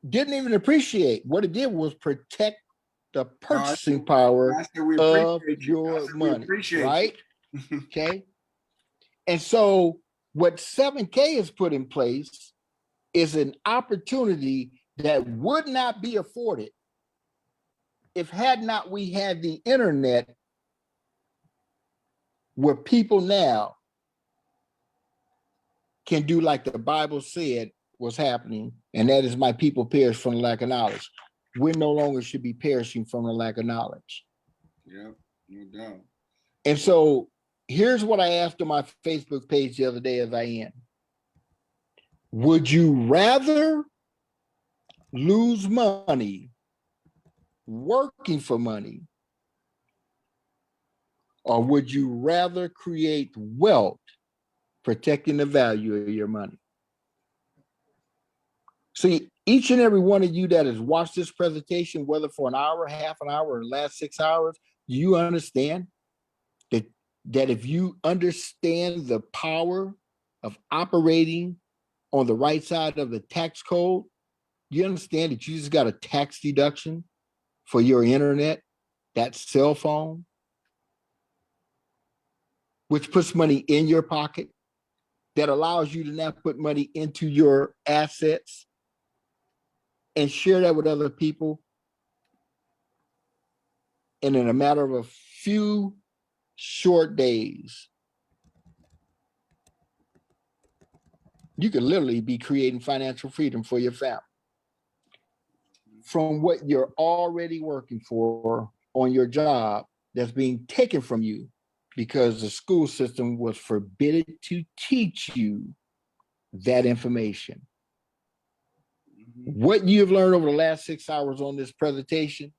didn't even appreciate what it did was protect the purchasing power of your money, right? Okay. And so what 7K has put in place is an opportunity that would not be afforded if had not we had the internet, where people now can do like the Bible said was happening, and that is my people perish from the lack of knowledge. We no longer should be perishing from the lack of knowledge. Yeah, no doubt. And so here's what I asked on my Facebook page the other day as I end. Would you rather lose money working for money, or would you rather create wealth protecting the value of your money? See, each and every one of you that has watched this presentation, whether for an hour, half an hour, or the last 6 hours, do you understand that if you understand the power of operating on the right side of the tax code, you understand that you just got a tax deduction for your internet, that cell phone, which puts money in your pocket, that allows you to now put money into your assets and share that with other people. And in a matter of a few short days, you could literally be creating financial freedom for your family from what you're already working for on your job that's being taken from you because the school system was forbidden to teach you that information. What you've learned over the last 6 hours on this presentation,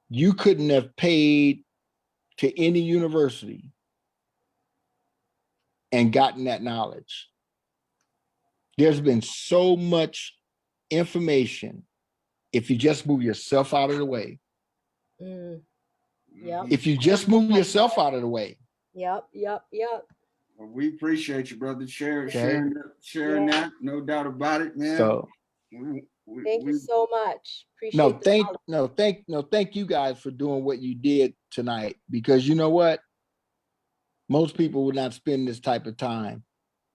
you couldn't have paid to any university and gotten that knowledge. There's been so much information if you just move yourself out of the way. Yep. If you just move yourself out of the way. Yep. Well, we appreciate you, brother, sharing Yeah. that. No doubt about it, man. So Thank you so much. Appreciate thank you guys for doing what you did tonight, because you know what? Most people would not spend this type of time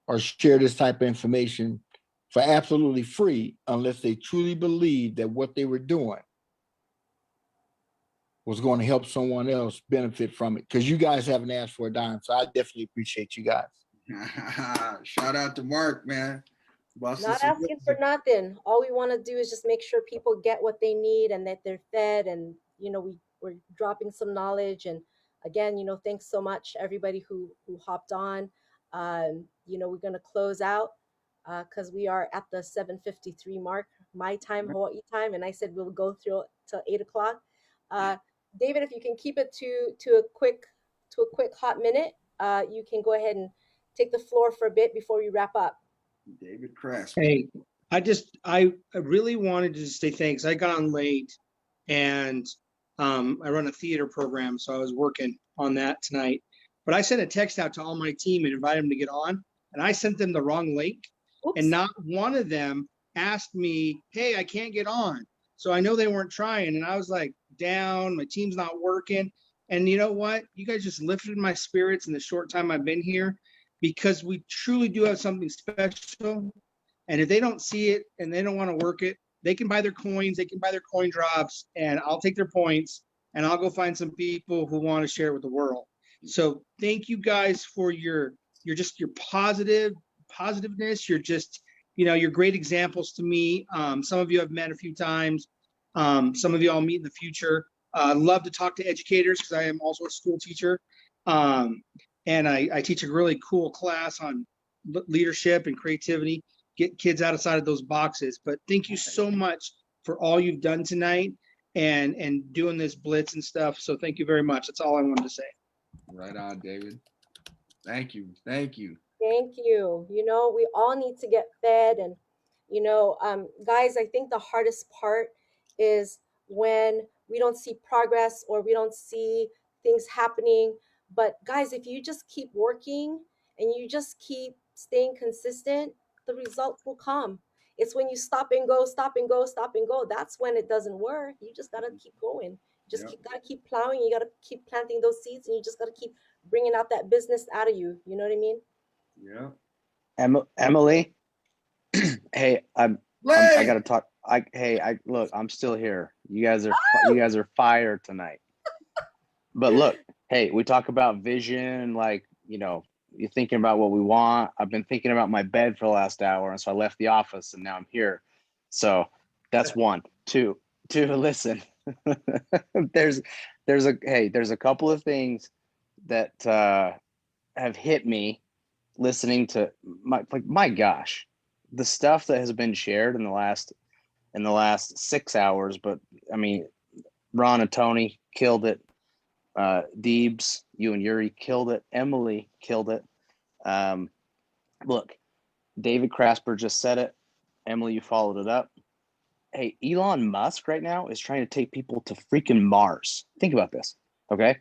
or share this type of information for absolutely free unless they truly believed that what they were doing was going to help someone else benefit from it. Because you guys haven't asked for a dime, so I definitely appreciate you guys. Shout out to Mark, man. Not asking for nothing. All we want to do is just make sure people get what they need and that they're fed, and we're dropping some knowledge. And again, thanks so much everybody who hopped on. We're gonna close out because we are at the 7:53 mark, my time, Hawaii time, and I said we'll go through till 8 o'clock. David, if you can keep it to a quick hot minute, you can go ahead and take the floor for a bit before we wrap up. David Crass. Hey, I really wanted to say thanks. I got on late, and I run a theater program, so I was working on that tonight. But I sent a text out to all my team and invited them to get on, and I sent them the wrong link. Oops. And not one of them asked me, "Hey, I can't get on." So I know they weren't trying, and I was like, down. My team's not working. And you know what? You guys just lifted my spirits in the short time I've been here, because we truly do have something special. And if they don't see it and they don't want to work it, they can buy their coins, they can buy their coin drops, and I'll take their points and I'll go find some people who want to share it with the world. So thank you guys for your positiveness. You're just, you're great examples to me. Some of you I've met a few times. Some of you I'll meet in the future. Love to talk to educators because I am also a school teacher. And I teach a really cool class on leadership and creativity, get kids outside of those boxes. But thank you so much for all you've done tonight and doing this blitz and stuff. So thank you very much. That's all I wanted to say. Right on, David. Thank you. Thank you. Thank you. We all need to get fed. And, guys, I think the hardest part is when we don't see progress or we don't see things happening. But guys, if you just keep working and you just keep staying consistent, the results will come. It's when you stop and go, that's when it doesn't work. You just got to keep going. Gotta keep plowing. You got to keep planting those seeds, and you just got to keep bringing out that business out of you. You know what I mean? Yeah. Emily, Hey, I Blake! gotta talk. Look, I'm still here. You guys are fired tonight. But look, hey, we talk about vision, like, you're thinking about what we want. I've been thinking about my bed for the last hour, and so I left the office and now I'm here. So that's one. Two, listen. there's a couple of things that have hit me listening to my gosh, the stuff that has been shared in the last 6 hours. But I mean, Ron and Tony killed it. Deebs, you and Yuri killed it. Emily killed it. Look, David Crasper just said it. Emily, you followed it up. Hey, Elon Musk right now is trying to take people to freaking Mars. Think about this, okay?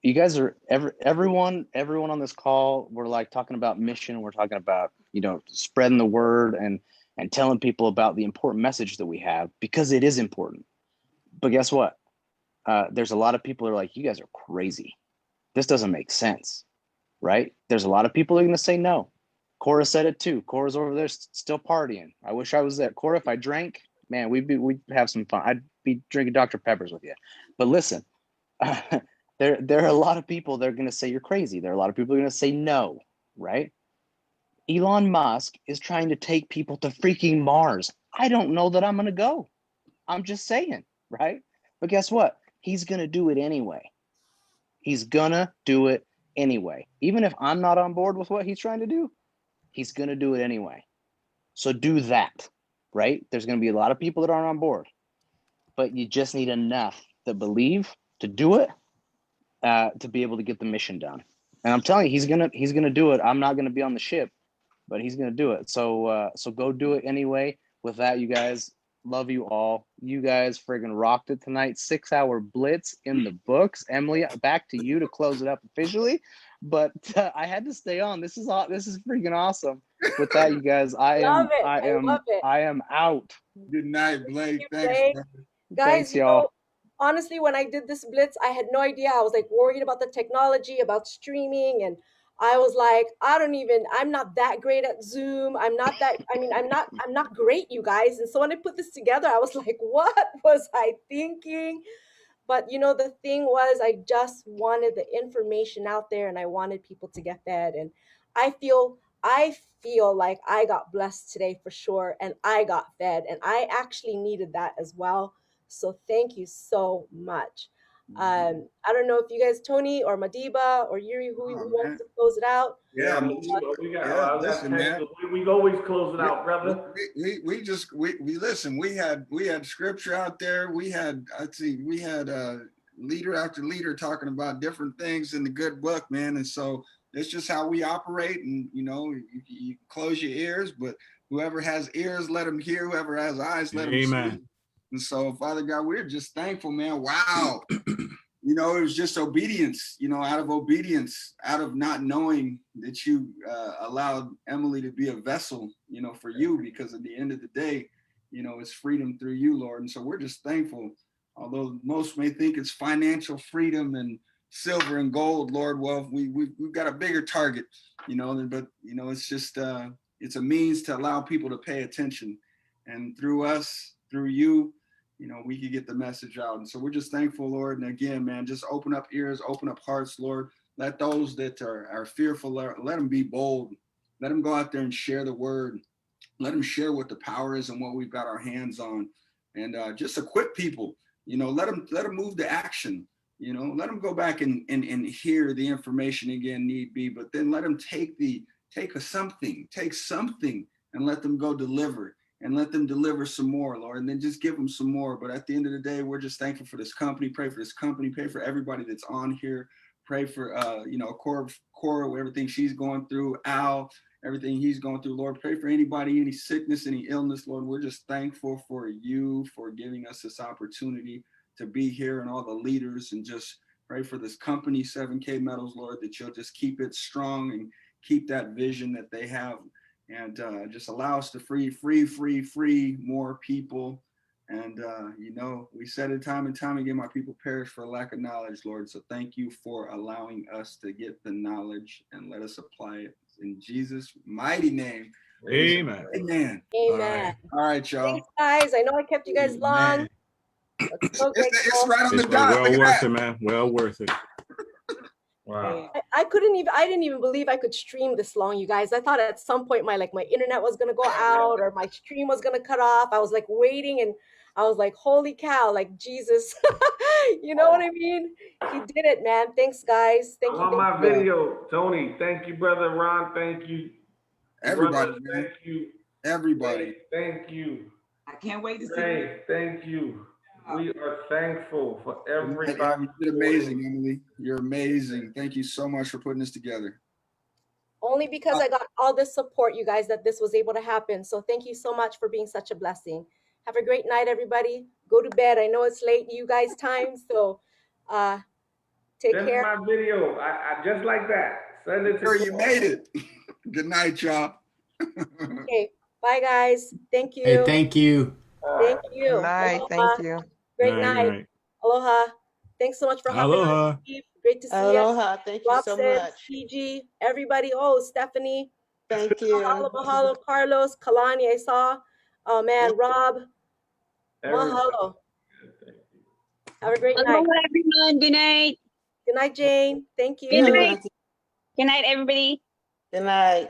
You guys are everyone on this call. We're like talking about mission. We're talking about spreading the word and telling people about the important message that we have, because it is important. But guess what? There's a lot of people that are like, you guys are crazy. This doesn't make sense, right? There's a lot of people that are going to say no. Cora said it too. Cora's over there still partying. I wish I was there. Cora, if I drank, man, we'd have some fun. I'd be drinking Dr. Peppers with you. But listen, there are a lot of people that are going to say you're crazy. There are a lot of people that are going to say no, right? Elon Musk is trying to take people to freaking Mars. I don't know that I'm going to go. I'm just saying, right? But guess what? He's going to do it anyway. He's going to do it anyway. Even if I'm not on board with what he's trying to do, he's going to do it anyway. So do that, right? There's going to be a lot of people that aren't on board, but you just need enough that believe to do it, to be able to get the mission done. And I'm telling you, he's gonna do it. I'm not gonna be on the ship, but he's gonna do it. So go do it anyway. With that, you guys, love you all. You guys friggin' rocked it tonight. 6-hour blitz in the books. Emily, back to you to close it up officially. But I had to stay on. This is freaking awesome. With that, you guys, I love it. I am out. Good night, Blake. Thank you, Thanks, Blake. brother. Guys, Thanks, y'all. Honestly, when I did this blitz, I had no idea. I was like worried about the technology, about streaming, and I was like, I'm not that great at Zoom. I'm not great, you guys. And so when I put this together, I was like, what was I thinking? But the thing was, I just wanted the information out there, and I wanted people to get fed. And I feel like I got blessed today for sure, and I got fed, and I actually needed that as well. So thank you so much. I don't know if you guys, Tony or Madiba or Yuri, who wants to close it out. Yeah, we got listen, man. We always close it out, brother. We listen. We had scripture out there. We had leader after leader talking about different things in the good book, man. And so it's just how we operate. And you close your ears, but whoever has ears, let them hear. Whoever has eyes, let them see. And so, Father God, we're just thankful, man. Wow. It was just obedience, out of obedience, out of not knowing that you allowed Emily to be a vessel, for you, because at the end of the day, it's freedom through you, Lord. And so we're just thankful, although most may think it's financial freedom and silver and gold, Lord. Well, we've got a bigger target, but, it's just, it's a means to allow people to pay attention. And through us, through you, we could get the message out. And so we're just thankful, Lord. And again, man, just open up ears, open up hearts, Lord. Let those that are fearful, let them be bold. Let them go out there and share the word. Let them share what the power is and what we've got our hands on. And just equip people, let them move to action. Let them go back and hear the information again, need be, but then let them take something and let them go deliver. And let them deliver some more, Lord, and then just give them some more. But at the end of the day, we're just thankful for this company. Pray for this company. Pray for everybody that's on here. Pray for, Cora, everything she's going through, Al, everything he's going through, Lord. Pray for anybody, any sickness, any illness, Lord. We're just thankful for you for giving us this opportunity to be here, and all the leaders, and just pray for this company, 7K Metals, Lord, that you'll just keep it strong and keep that vision that they have. And just allow us to free more people. And, we said it time and time again, my people perish for lack of knowledge, Lord. So thank you for allowing us to get the knowledge and let us apply it. In Jesus' mighty name, Amen. Amen. Amen. All right, y'all. Thanks, guys. I know I kept you guys long. So It's right on the It's dot. well Look at worth that. it, man. Well worth it. Wow. I didn't even believe I could stream this long, you guys. I thought at some point my internet was gonna go out or my stream was gonna cut off. I was like waiting and I was like, holy cow, like Jesus. You know what I mean? He did it, man. Thanks, guys. Thank I you. want Thank my you. video. Tony, thank you, brother. Ron, thank you. Everybody, Brother, man. thank you. Everybody. Thank you. I can't wait to see Ray, thank you. We are thankful for everybody. You did amazing, Emily. You're amazing. Thank you so much for putting this together. Only because I got all this support, you guys, that this was able to happen. So thank you so much for being such a blessing. Have a great night, everybody. Go to bed. I know it's late you guys' time, so take Send care. my video. I just like that. Send it to Sure, you made it. Good night, y'all. Okay, bye, guys. Thank you. Hey, thank you. Thank you. Good night. Thank you. Great Night, night. night. Aloha. Thanks so much for hopping Aloha. on, Steve. Great to see Aloha. Thank you so Robson, much. PG, everybody. Oh, Stephanie. Thank you. Mahalo, mahalo. Carlos, Kalani, I saw. Oh, man, Rob. Mahalo. Have a great night. Aloha, everyone. Good night. Good night, Jane. Thank you. Good night. Good night, everybody. Good night.